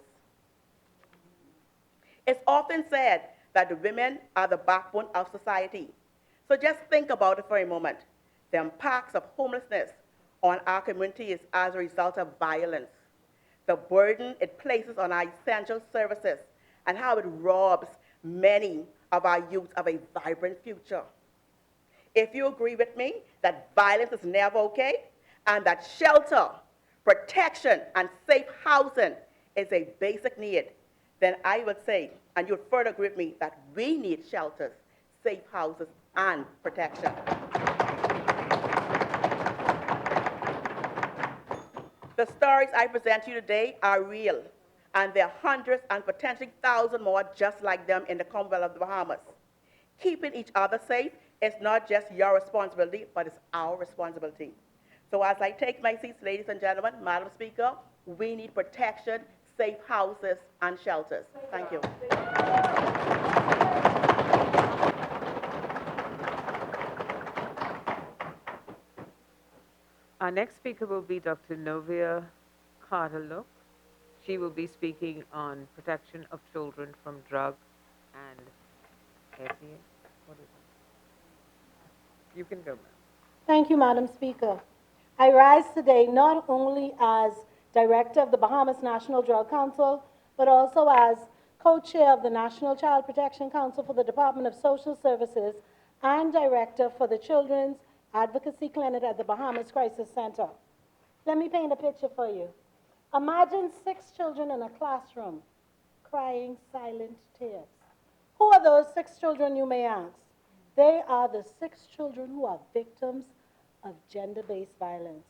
It's often said that the women are the backbone of society. So just think about it for a moment. The impacts of homelessness on our communities as a result of violence, the burden it places on our essential services, and how it robs many of our youth of a vibrant future. If you agree with me that violence is never okay, and that shelter, protection, and safe housing is a basic need, then I would say, and you'd further agree with me, that we need shelters, safe houses, and protection. The stories I present to you today are real, and there are hundreds and potentially thousands more just like them in the Commonwealth of the Bahamas. Keeping each other safe is not just your responsibility, but it's our responsibility. So as I take my seats, ladies and gentlemen, Madam Speaker, we need protection, safe houses, and shelters. Thank you. Our next speaker will be Dr. Novia Carter-Look. She will be speaking on protection of children from drug and SEA. What is it? You can go, ma'am. Thank you, Madam Speaker. I rise today not only as Director of the Bahamas National Drug Council, but also as co-chair of the National Child Protection Council for the Department of Social Services and Director for the Children's Advocacy Clinic at the Bahamas Crisis Center. Let me paint a picture for you. Imagine 6 children in a classroom crying silent tears. Who are those 6 children, you may ask? They are the 6 children who are victims of gender-based violence.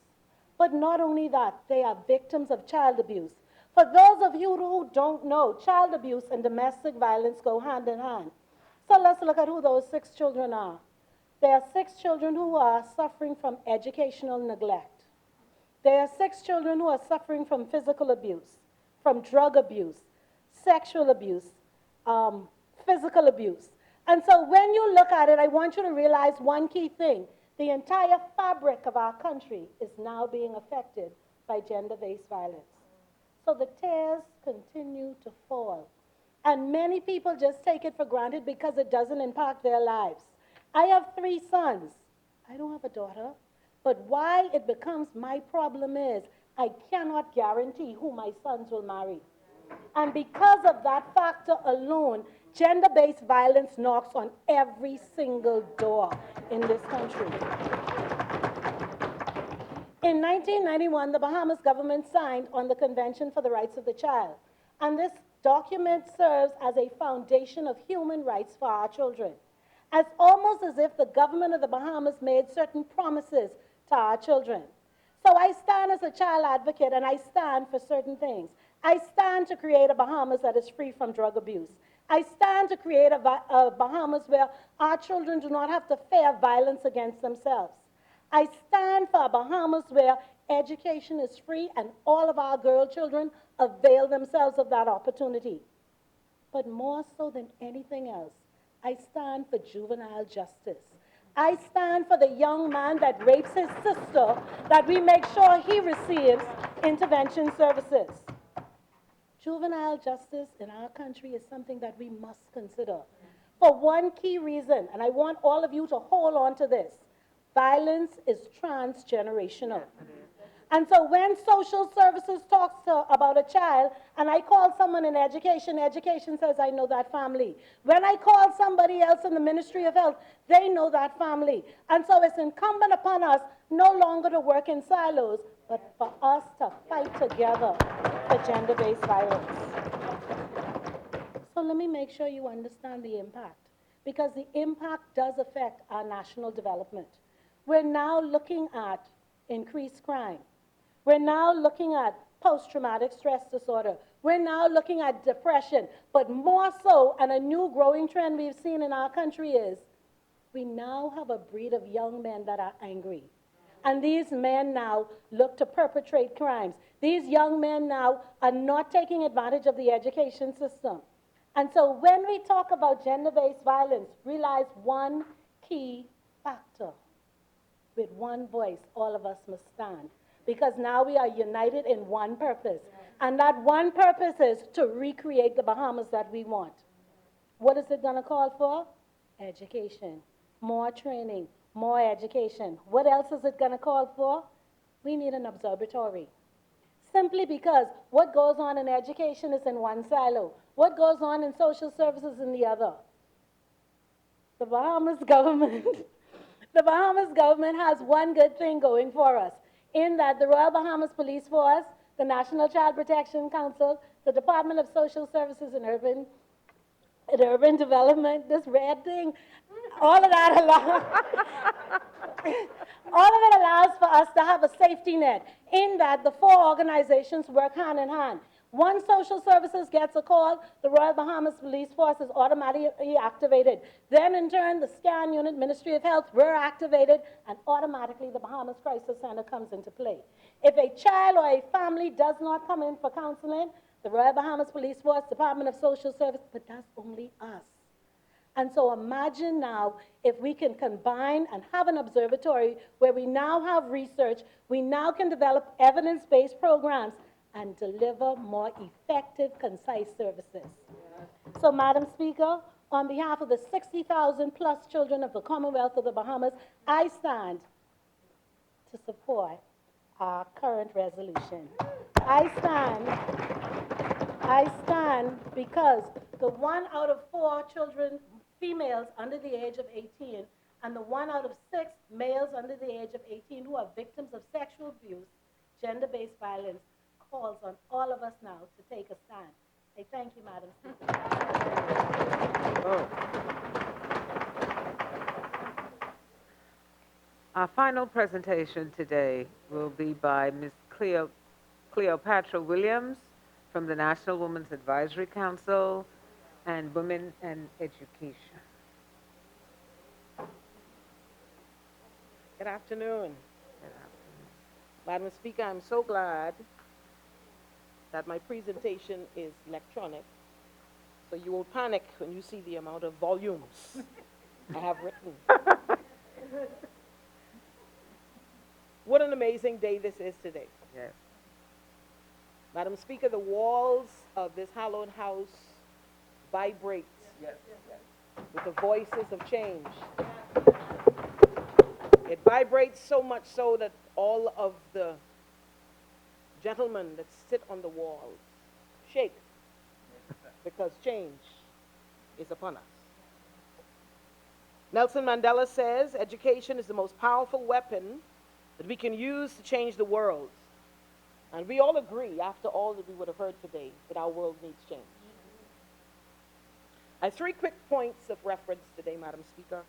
But not only that, they are victims of child abuse. For those of you who don't know, child abuse and domestic violence go hand in hand. So let's look at who those 6 children are. There are 6 children who are suffering from educational neglect. There are 6 children who are suffering from physical abuse, from drug abuse, sexual abuse, physical abuse. And so when you look at it, I want you to realize one key thing. The entire fabric of our country is now being affected by gender-based violence. So the tears continue to fall. And many people just take it for granted because it doesn't impact their lives. I have 3 sons. I don't have a daughter. But why it becomes my problem is I cannot guarantee who my sons will marry. And because of that factor alone, gender-based violence knocks on every single door in this country. In 1991, the Bahamas government signed on the Convention for the Rights of the Child. And this document serves as a foundation of human rights for our children. It's almost as if the government of the Bahamas made certain promises to our children. So I stand as a child advocate, and I stand for certain things. I stand to create a Bahamas that is free from drug abuse. I stand to create a Bahamas where our children do not have to fear violence against themselves. I stand for a Bahamas where education is free and all of our girl children avail themselves of that opportunity. But more so than anything else, I stand for juvenile justice. I stand for the young man that rapes his sister, that we make sure he receives intervention services. Juvenile justice in our country is something that we must consider. For one key reason, and I want all of you to hold on to this, violence is transgenerational. And so when social services talks about a child, and I call someone in education, education says, I know that family. When I call somebody else in the Ministry of Health, they know that family. And so it's incumbent upon us no longer to work in silos, but for us to fight together for gender-based violence. So let me make sure you understand the impact, because the impact does affect our national development. We're now looking at increased crime. We're now looking at post-traumatic stress disorder. We're now looking at depression. But more so, and a new growing trend we've seen in our country is, we now have a breed of young men that are angry. And these men now look to perpetrate crimes. These young men now are not taking advantage of the education system. And so when we talk about gender-based violence, realize one key factor. With one voice, all of us must stand. Because now we are united in one purpose. And that one purpose is to recreate the Bahamas that we want. What is it going to call for? Education. More training. More education. What else is it going to call for? We need an observatory. Simply because what goes on in education is in one silo. What goes on in social services in the other. The Bahamas government, the Bahamas government has one good thing going for us, in that the Royal Bahamas Police Force, the National Child Protection Council, the Department of Social Services and Urban Development, this red thing, all of that allows for us to have a safety net, in that the four organizations work hand in hand. Once social services gets a call, the Royal Bahamas Police Force is automatically activated. Then in turn, the SCAN unit, Ministry of Health, we're activated, and automatically the Bahamas Crisis Center comes into play. If a child or a family does not come in for counseling, the Royal Bahamas Police Force, Department of Social Service, but that's only us. And so imagine now if we can combine and have an observatory where we now have research, we now can develop evidence-based programs and deliver more effective, concise services. So, Madam Speaker, on behalf of the 60,000 plus children of the Commonwealth of the Bahamas, I stand to support our current resolution. I stand because the 1 out of 4 children, females under the age of 18, and the 1 out of 6 males under the age of 18 who are victims of sexual abuse, gender-based violence, calls on all of us now to take a stand. I thank you, Madam Speaker. Our final presentation today will be by Ms. Cleopatra Williams from the National Women's Advisory Council and Women and Education. Good afternoon. Madam Speaker, I'm so glad that my presentation is electronic, so you will panic when you see the amount of volumes I have written. What an amazing day this is today. Yes. Madam Speaker, the walls of this hallowed house vibrate with the voices of change. It vibrates so much so that all of the gentlemen that sit on the walls shake, because change is upon us. Nelson Mandela says, education is the most powerful weapon that we can use to change the world. And we all agree, after all that we would have heard today, that our world needs change. I have 3 quick points of reference today, Madam Speaker.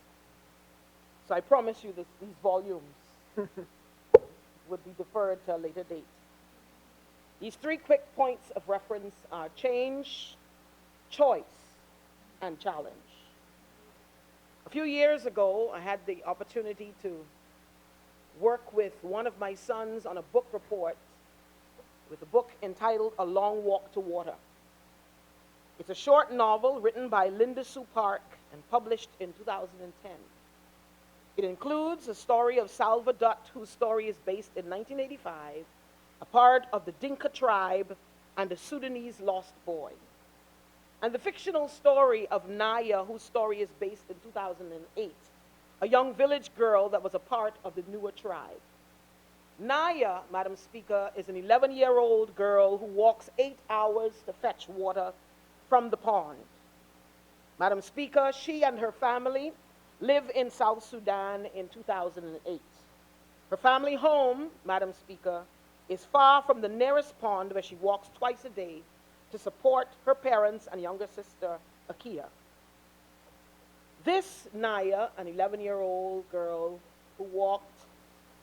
So I promise you these volumes would be deferred to a later date. These 3 quick points of reference are change, choice, and challenge. A few years ago, I had the opportunity to work with one of my sons on a book report with a book entitled A Long Walk to Water. It's a short novel written by Linda Sue Park and published in 2010. It includes a story of Salva Dutt, whose story is based in 1985, a part of the Dinka tribe and a Sudanese lost boy. And the fictional story of Naya, whose story is based in 2008, a young village girl that was a part of the Nuer tribe. Naya, Madam Speaker, is an 11-year-old girl who walks 8 hours to fetch water from the pond. Madam Speaker, she and her family live in South Sudan in 2008. Her family home, Madam Speaker, is far from the nearest pond where she walks twice a day to support her parents and younger sister, Akia. This Naya, an 11-year-old girl who walked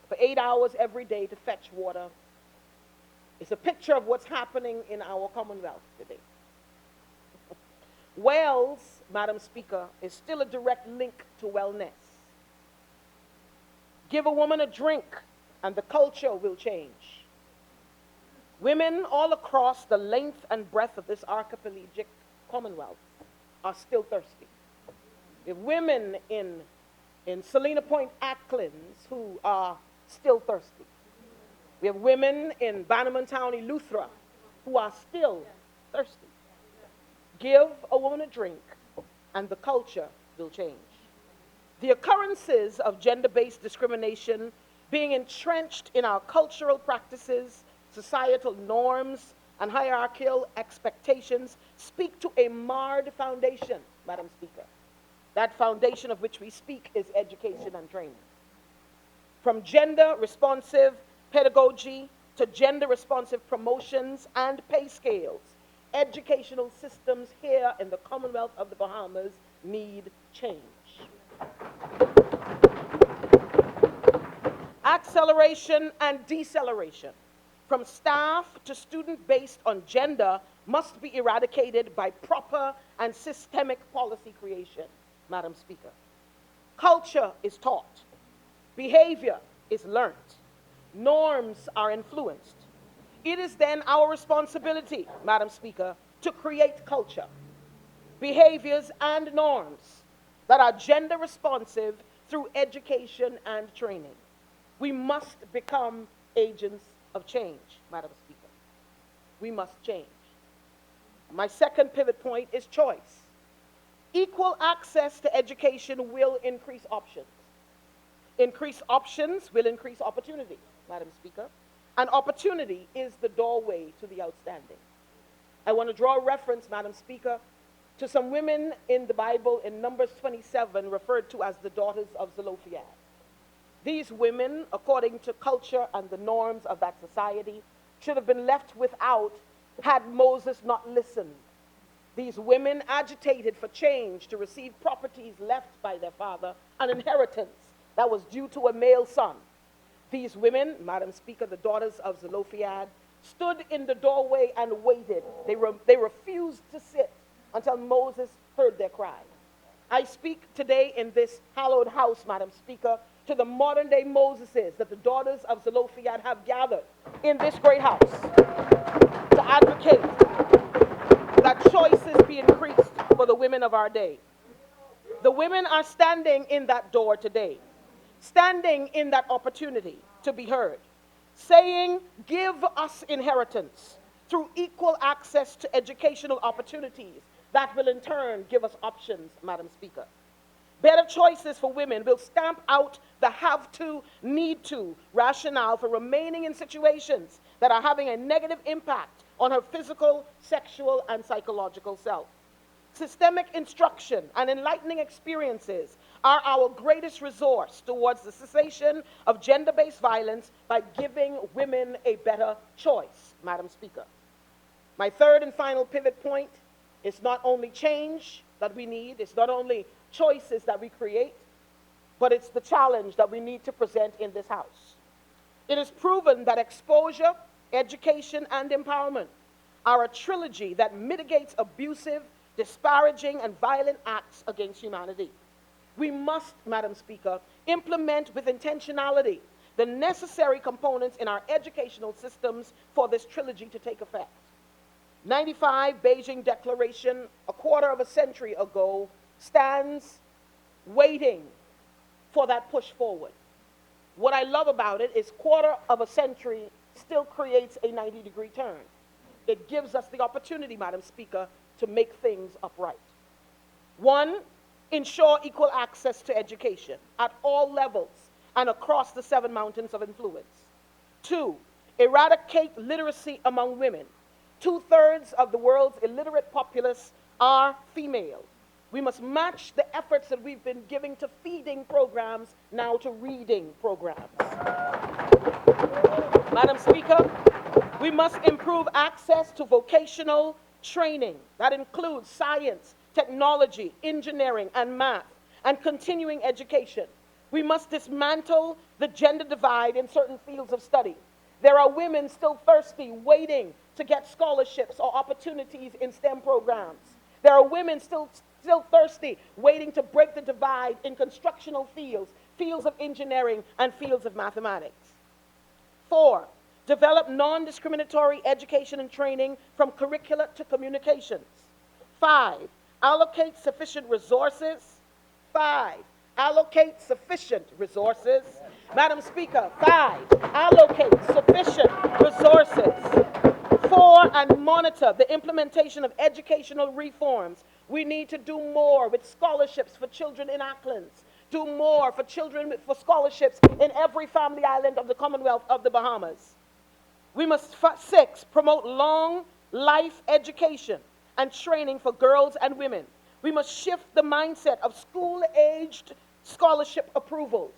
for 8 hours every day to fetch water, is a picture of what's happening in our Commonwealth today. Wells, Madam Speaker, is still a direct link to wellness. Give a woman a drink and the culture will change. Women all across the length and breadth of this archipelagic Commonwealth are still thirsty. We have women in Salina Point, Atkins, who are still thirsty. We have women in Bannerman Town, Eleuthera, who are still thirsty. Give a woman a drink, and the culture will change. The occurrences of gender-based discrimination being entrenched in our cultural practices, societal norms, and hierarchical expectations speak to a marred foundation, Madam Speaker. That foundation of which we speak is education and training. From gender-responsive pedagogy to gender-responsive promotions and pay scales, educational systems here in the Commonwealth of the Bahamas need change. Acceleration and deceleration from staff to student based on gender must be eradicated by proper and systemic policy creation, Madam Speaker. Culture is taught. Behavior is learnt. Norms are influenced. It is then our responsibility, Madam Speaker, to create culture, behaviors, and norms that are gender responsive through education and training. We must become agents of change, Madam Speaker. We must change. My second pivot point is choice. Equal access to education will increase options. Increased options will increase opportunity, Madam Speaker. And opportunity is the doorway to the outstanding. I want to draw a reference, Madam Speaker, to some women in the Bible in Numbers 27 referred to as the daughters of Zelophehad. These women, according to culture and the norms of that society, should have been left without had Moses not listened. These women agitated for change to receive properties left by their father, an inheritance that was due to a male son. These women, Madam Speaker, the daughters of Zelophehad, stood in the doorway and waited. They refused to sit until Moses heard their cry. I speak today in this hallowed house, Madam Speaker, to the modern day Moseses that the daughters of Zelophehad have gathered in this great house to advocate that choices be increased for the women of our day. The women are standing in that door today, standing in that opportunity to be heard, saying, give us inheritance through equal access to educational opportunities that will in turn give us options, Madam Speaker. Better choices for women will stamp out the have to, need to rationale for remaining in situations that are having a negative impact on her physical, sexual, and psychological self. Systemic instruction and enlightening experiences are our greatest resource towards the cessation of gender-based violence by giving women a better choice, Madam Speaker. My third and final pivot point is not only change that we need, it's not only choices that we create, but it's the challenge that we need to present in this house. It is proven that exposure, education, and empowerment are a trilogy that mitigates abusive, disparaging, and violent acts against humanity. We must, Madam Speaker, implement with intentionality the necessary components in our educational systems for this trilogy to take effect. 95 Beijing Declaration, a quarter of a century ago, stands waiting for that push forward. What I love about it is quarter of a century still creates a 90-degree turn. It gives us the opportunity, Madam Speaker, to make things upright. One, ensure equal access to education at all levels and across the 7 mountains of influence. 2, eradicate literacy among women. 2/3 of the world's illiterate populace are female. We must match the efforts that we've been giving to feeding programs now to reading programs. Madam Speaker, we must improve access to vocational training. That includes science, technology, engineering, and math, and continuing education. We must dismantle the gender divide in certain fields of study. There are women still thirsty, waiting to get scholarships or opportunities in STEM programs. There are women still thirsty, waiting to break the divide in constructional fields, fields of engineering, and fields of mathematics. 4, develop non-discriminatory education and training from curricula to communications. 5, allocate sufficient resources. 5, allocate sufficient resources. Madam Speaker, 5, allocate sufficient resources. 4, and monitor the implementation of educational reforms. We need to do more with scholarships for children in Acklands. Do more for children for scholarships in every family island of the Commonwealth of the Bahamas. We must, 6, promote long life education and training for girls and women. We must shift the mindset of school-aged scholarship approvals.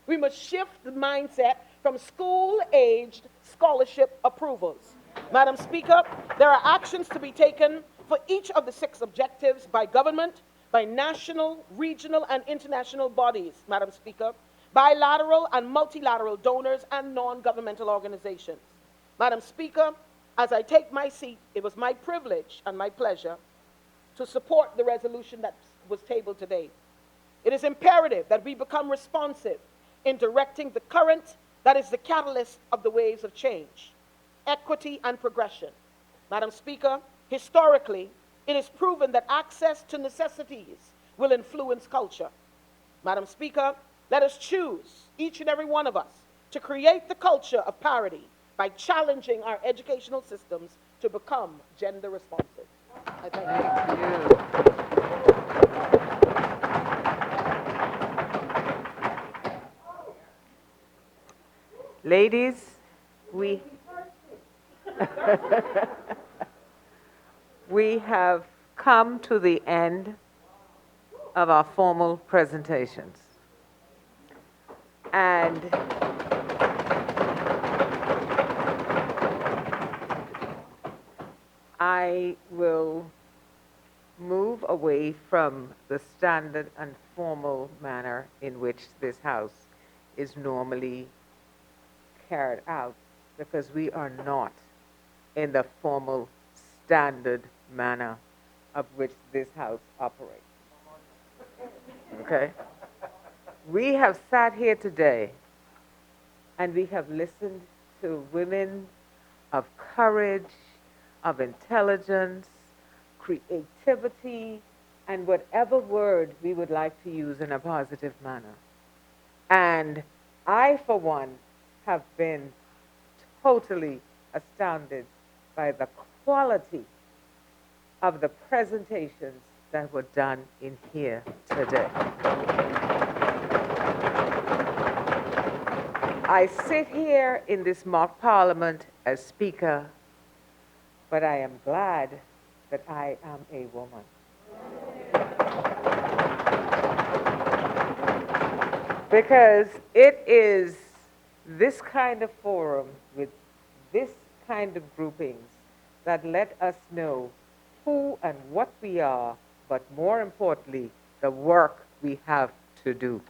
We must shift the mindset from school-aged scholarship approvals. Madam Speaker, there are actions to be taken for each of the 6 objectives by government, by national, regional, and international bodies, Madam Speaker, bilateral and multilateral donors, and non-governmental organizations. Madam Speaker, as I take my seat, it was my privilege and my pleasure to support the resolution that was tabled today. It is imperative that we become responsive in directing the current that is the catalyst of the waves of change, equity, and progression. Madam Speaker, historically, it is proven that access to necessities will influence culture. Madam Speaker, let us choose, each and every one of us, to create the culture of parity by challenging our educational systems to become gender responsive. I thank you. Ladies, we have come to the end of our formal presentations. And I will move away from the standard and formal manner in which this House is normally carried out, because we are not in the formal standard manner of which this House operates. Okay? We have sat here today and we have listened to women of courage, of intelligence, creativity, and whatever word we would like to use in a positive manner. And I, for one, have been totally astounded by the quality of the presentations that were done in here today. I sit here in this mock parliament as speaker, but I am glad that I am a woman. Because it is this kind of forum with this kind of groupings that let us know who and what we are, but more importantly, the work we have to do.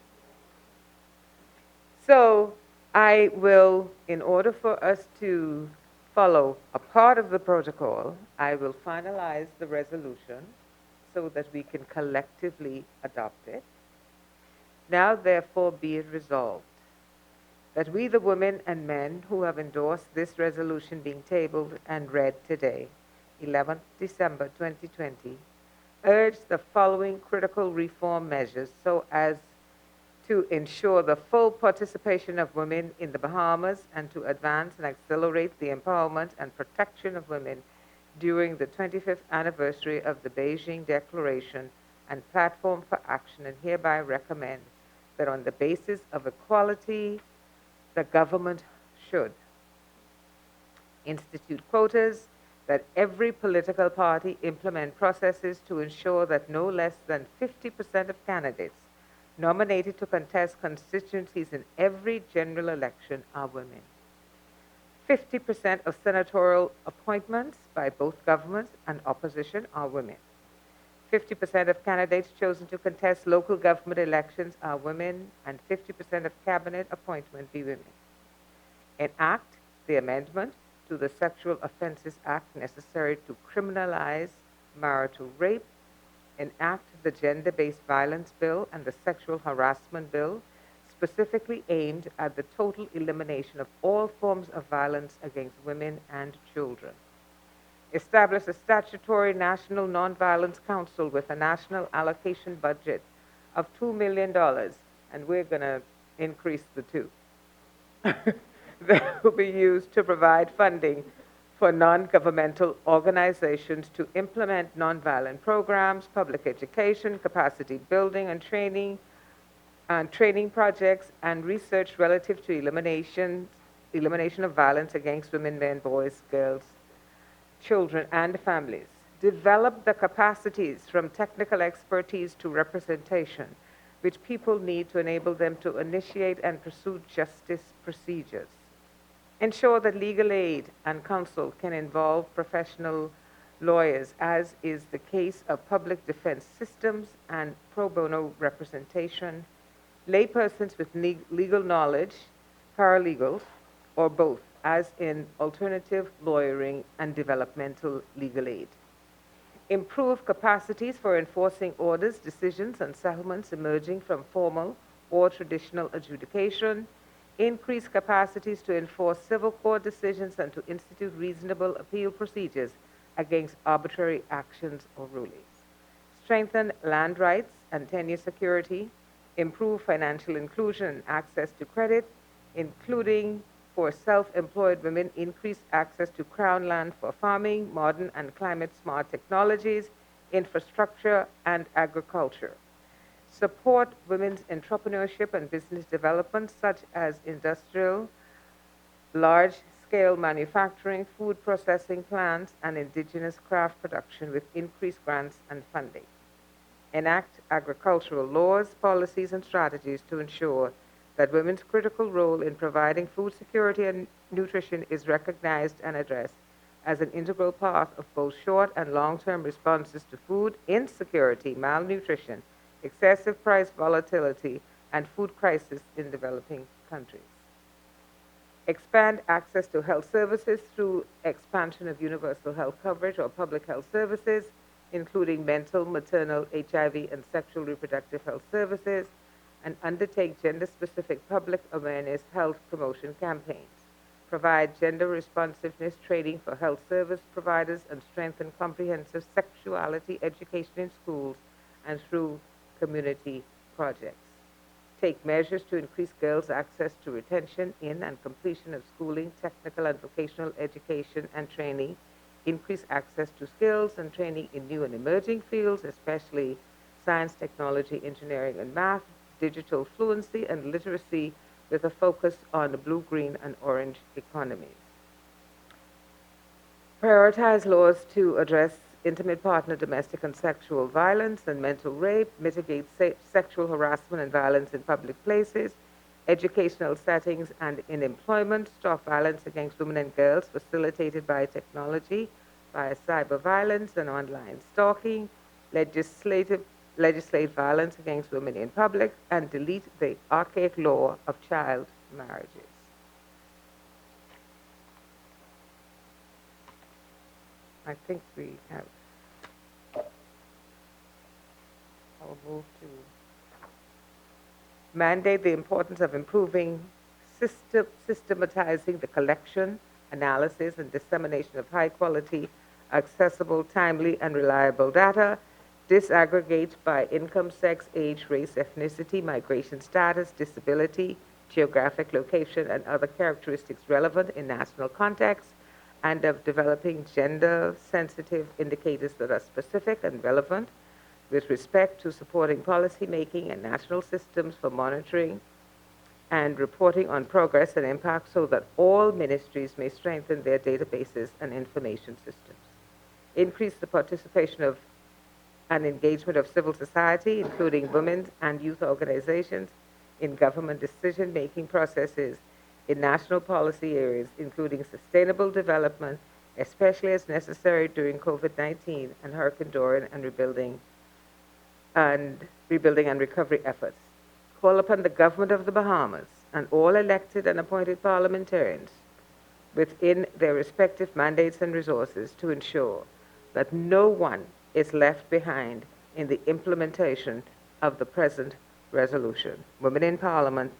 So I will, in order for us to follow a part of the protocol, I will finalize the resolution so that we can collectively adopt it. Now, therefore, be it resolved that we, the women and men who have endorsed this resolution being tabled and read today, 11th December 2020, urge the following critical reform measures so as to ensure the full participation of women in the Bahamas and to advance and accelerate the empowerment and protection of women during the 25th anniversary of the Beijing Declaration and Platform for Action, and hereby recommend that on the basis of equality, the government should institute quotas, that every political party implement processes to ensure that no less than 50% of candidates nominated to contest constituencies in every general election are women. 50% of senatorial appointments by both government and opposition are women. 50% of candidates chosen to contest local government elections are women, and 50% of cabinet appointment be women. Enact the amendment to the Sexual Offences Act necessary to criminalize marital rape, enact the Gender-Based Violence Bill and the Sexual Harassment Bill, specifically aimed at the total elimination of all forms of violence against women and children. Establish a statutory National Nonviolence Council with a national allocation budget of $2 million, and we're going to increase the two. That will be used to provide funding for non-governmental organizations to implement nonviolent programs, public education, capacity building and training projects, and research relative to elimination of violence against women, men, boys, girls, children, and families. Develop the capacities from technical expertise to representation, which people need to enable them to initiate and pursue justice procedures. Ensure that legal aid and counsel can involve professional lawyers, as is the case of public defense systems and pro bono representation, laypersons with legal knowledge, paralegals, or both, as in alternative lawyering and developmental legal aid. Improve capacities for enforcing orders, decisions, and settlements emerging from formal or traditional adjudication. Increase capacities to enforce civil court decisions and to institute reasonable appeal procedures against arbitrary actions or rulings. Strengthen land rights and tenure security. Improve financial inclusion and access to credit, including for self-employed women. Increase access to crown land for farming, modern and climate-smart technologies, infrastructure, and agriculture. Support women's entrepreneurship and business development, such as industrial, large-scale manufacturing, food processing plants, and indigenous craft production with increased grants and funding. Enact agricultural laws, policies, and strategies to ensure that women's critical role in providing food security and nutrition is recognized and addressed as an integral part of both short and long-term responses to food insecurity, malnutrition, excessive price volatility, and food crisis in developing countries. Expand access to health services through expansion of universal health coverage or public health services, including mental, maternal, HIV, and sexual reproductive health services, and undertake gender-specific public awareness health promotion campaigns. Provide gender responsiveness training for health service providers and strengthen comprehensive sexuality education in schools and through community projects. Take measures to increase girls' access to retention in and completion of schooling, technical and vocational education and training. Increase access to skills and training in new and emerging fields, especially science, technology, engineering, and math, digital fluency and literacy, with a focus on the blue, green, and orange economies. Prioritize laws to address intimate partner, domestic and sexual violence and mental rape, mitigate sexual harassment and violence in public places, educational settings and in employment, stop violence against women and girls facilitated by technology, via cyber violence and online stalking, legislate violence against women in public, and delete the archaic law of child marriages. I think we have, I will move to mandate the importance of improving systematizing the collection, analysis, and dissemination of high-quality, accessible, timely, and reliable data, disaggregate by income, sex, age, race, ethnicity, migration status, disability, geographic location, and other characteristics relevant in national context, and of developing gender-sensitive indicators that are specific and relevant with respect to supporting policymaking and national systems for monitoring and reporting on progress and impact so that all ministries may strengthen their databases and information systems. Increase the participation of and engagement of civil society, including women's and youth organizations, in government decision-making processes in national policy areas, including sustainable development, especially as necessary during COVID-19 and Hurricane Dorian and rebuilding and recovery efforts. Call upon the government of the Bahamas and all elected and appointed parliamentarians within their respective mandates and resources to ensure that no one is left behind in the implementation of the present resolution. Women in Parliament,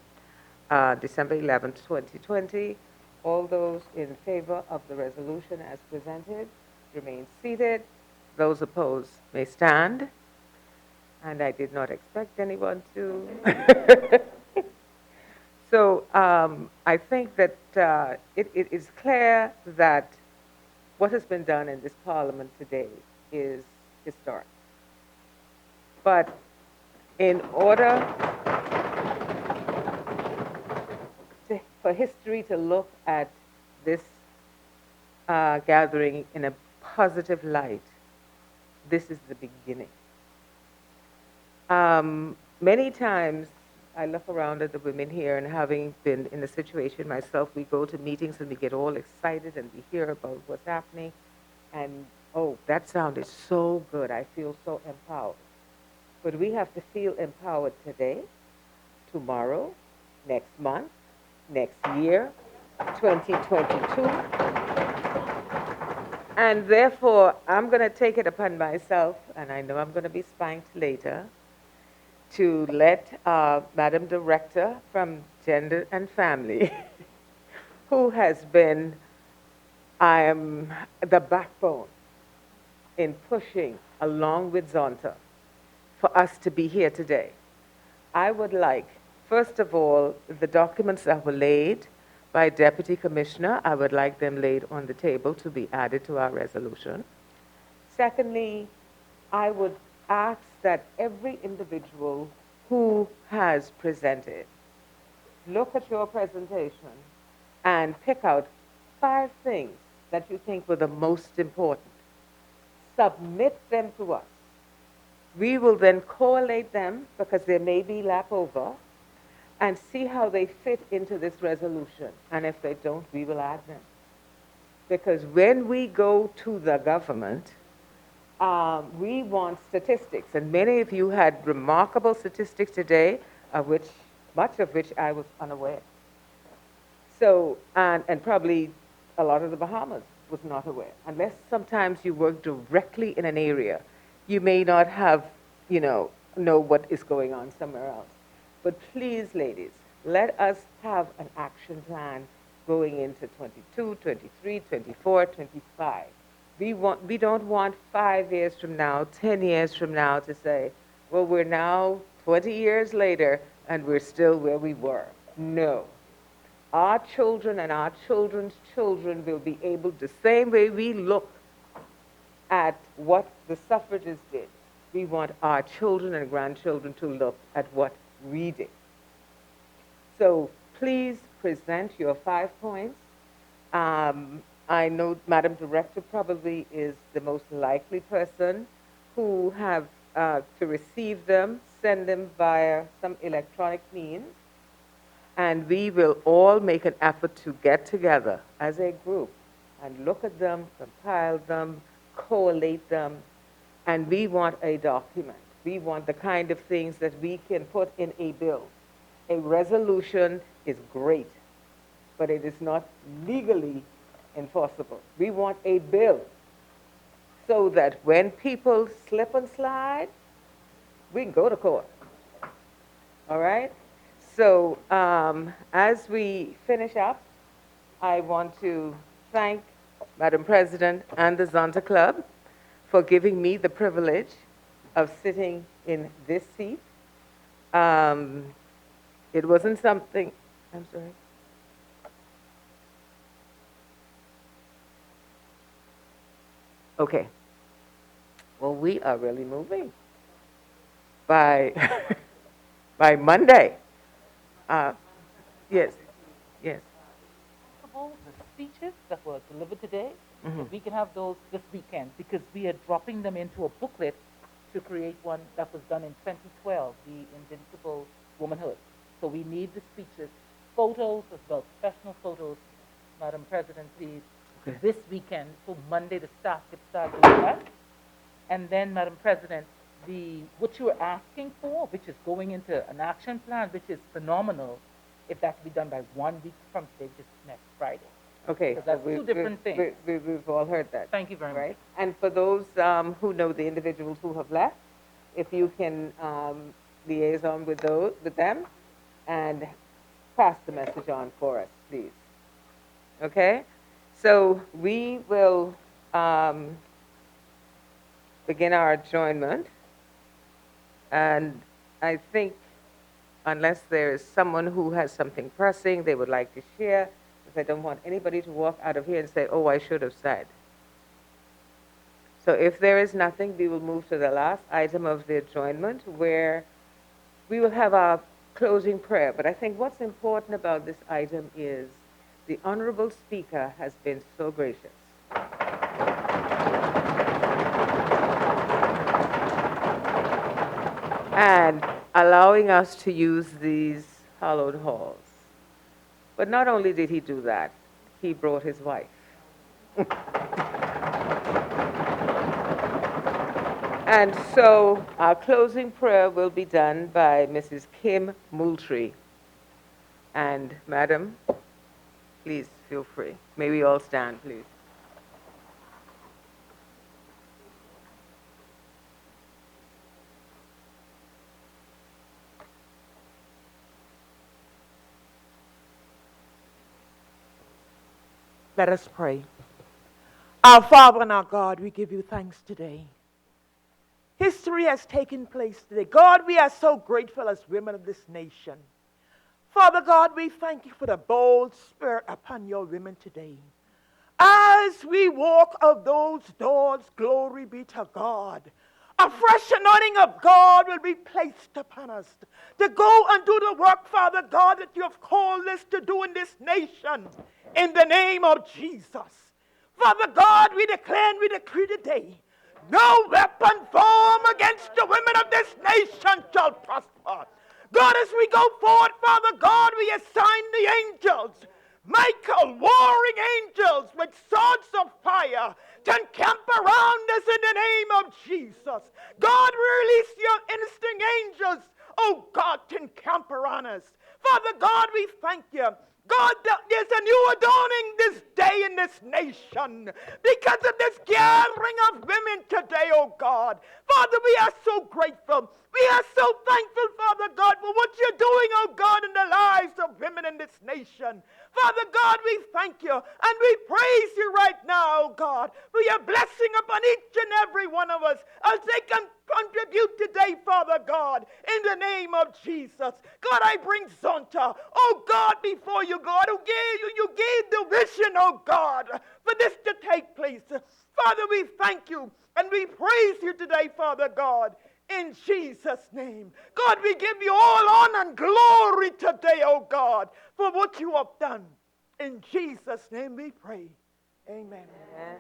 December 11, 2020. All those in favor of the resolution as presented remain seated. Those opposed may stand. And I did not expect anyone to. So I think that it is clear that what has been done in this Parliament today is historic. But in order for history to look at this gathering in a positive light, this is the beginning. Many times I look around at the women here, and having been in the situation myself, we go to meetings and we get all excited and we hear about what's happening, and oh, that sounded so good. I feel so empowered. But we have to feel empowered today, tomorrow, next month, next year, 2022. And therefore, I'm going to take it upon myself, and I know I'm going to be spanked later, to let Madam Director from Gender and Family, who has been the backbone in pushing, along with Zonta, for us to be here today. I would like, first of all, the documents that were laid by Deputy Commissioner, I would like them laid on the table to be added to our resolution. Secondly, I would ask that every individual who has presented look at your presentation and pick out 5 things that you think were the most important. Submit them to us. We will then collate them, because there may be lap over, and see how they fit into this resolution. And if they don't, we will add them. Because when we go to the government, we want statistics, and many of you had remarkable statistics today, much of which I was unaware. So, and probably a lot of the Bahamas was not aware. Unless sometimes you work directly in an area, you may not have, know what is going on somewhere else. But please, ladies, let us have an action plan going into 22, 23, 24, 25. We don't want 5 years from now, 10 years from now to say, well, we're now 20 years later and we're still where we were. No. Our children and our children's children will be able, the same way we look at what the suffragists did, we want our children and grandchildren to look at what we did. So please present your 5 points. I know Madam Director probably is the most likely person who have to receive them, send them via some electronic means, and we will all make an effort to get together as a group and look at them, compile them, collate them, and we want a document. We want the kind of things that we can put in a bill. A resolution is great, but it is not legally enforceable. We want a bill so that when people slip and slide, we can go to court. All right? So as we finish up, I want to thank Madam President and the Zonta Club for giving me the privilege of sitting in this seat. It wasn't something, I'm sorry. Okay. Well, we are really moving. By, by Monday. Yes, yes. Possible, the speeches that were delivered today, Mhm. we can have those this weekend because we are dropping them into a booklet to create one that was done in 2012, the Invincible Womanhood. So we need the speeches, photos as well, professional photos, Madam President, please, Okay. this weekend, so Monday the staff could start doing that. And then, Madam President, what you were asking for, which is going into an action plan, which is phenomenal, if that could be done by 1 week from today, which is next Friday. Okay. Because that's two different things. We've all heard that. Thank you very much. Right? And for those who know the individuals who have left, if you can liaison with them and pass the message on for us, please. Okay? So we will begin our adjournment. And I think unless there is someone who has something pressing they would like to share, because I don't want anybody to walk out of here and say, oh, I should have said. So if there is nothing, we will move to the last item of the adjournment, where we will have our closing prayer. But I think what's important about this item is the Honorable Speaker has been so gracious. And allowing us to use these hallowed halls. But not only did he do that, he brought his wife. And so our closing prayer will be done by Mrs. Kim Moultrie. And Madam, please feel free. May we all stand, please. Let us pray. Our Father and our God, we give you thanks today. History has taken place today. God, we are so grateful as women of this nation. Father God, we thank you for the bold spirit upon your women today. As we walk of those doors, glory be to God. A fresh anointing of God will be placed upon us to go and do the work, Father God, that you have called us to do in this nation. In the name of Jesus. Father God, we declare and we decree today, no weapon formed against the women of this nation shall prosper. God, as we go forward, Father God, we assign the angels, Michael, warring angels with swords of fire, to encamp around us in the name of Jesus. God, release your instinct angels, oh God, to encamp around us. Father God, we thank you. God, there's a new adorning this day in this nation because of this gathering of women today, oh God. Father, we are so grateful. We are so thankful, Father God, for what you're doing, oh God, in the lives of women in this nation. Father God, we thank you and we praise you right now, oh God, for your blessing upon each and every one of us as they can contribute today, Father God, in the name of Jesus. God, I bring Zonta, oh God, before you, God, who you gave the vision, oh God, for this to take place. Father, we thank you and we praise you today, Father God, in Jesus' name. God, we give you all honor and glory today, oh God, for what you have done. In Jesus' name we pray. Amen. Amen.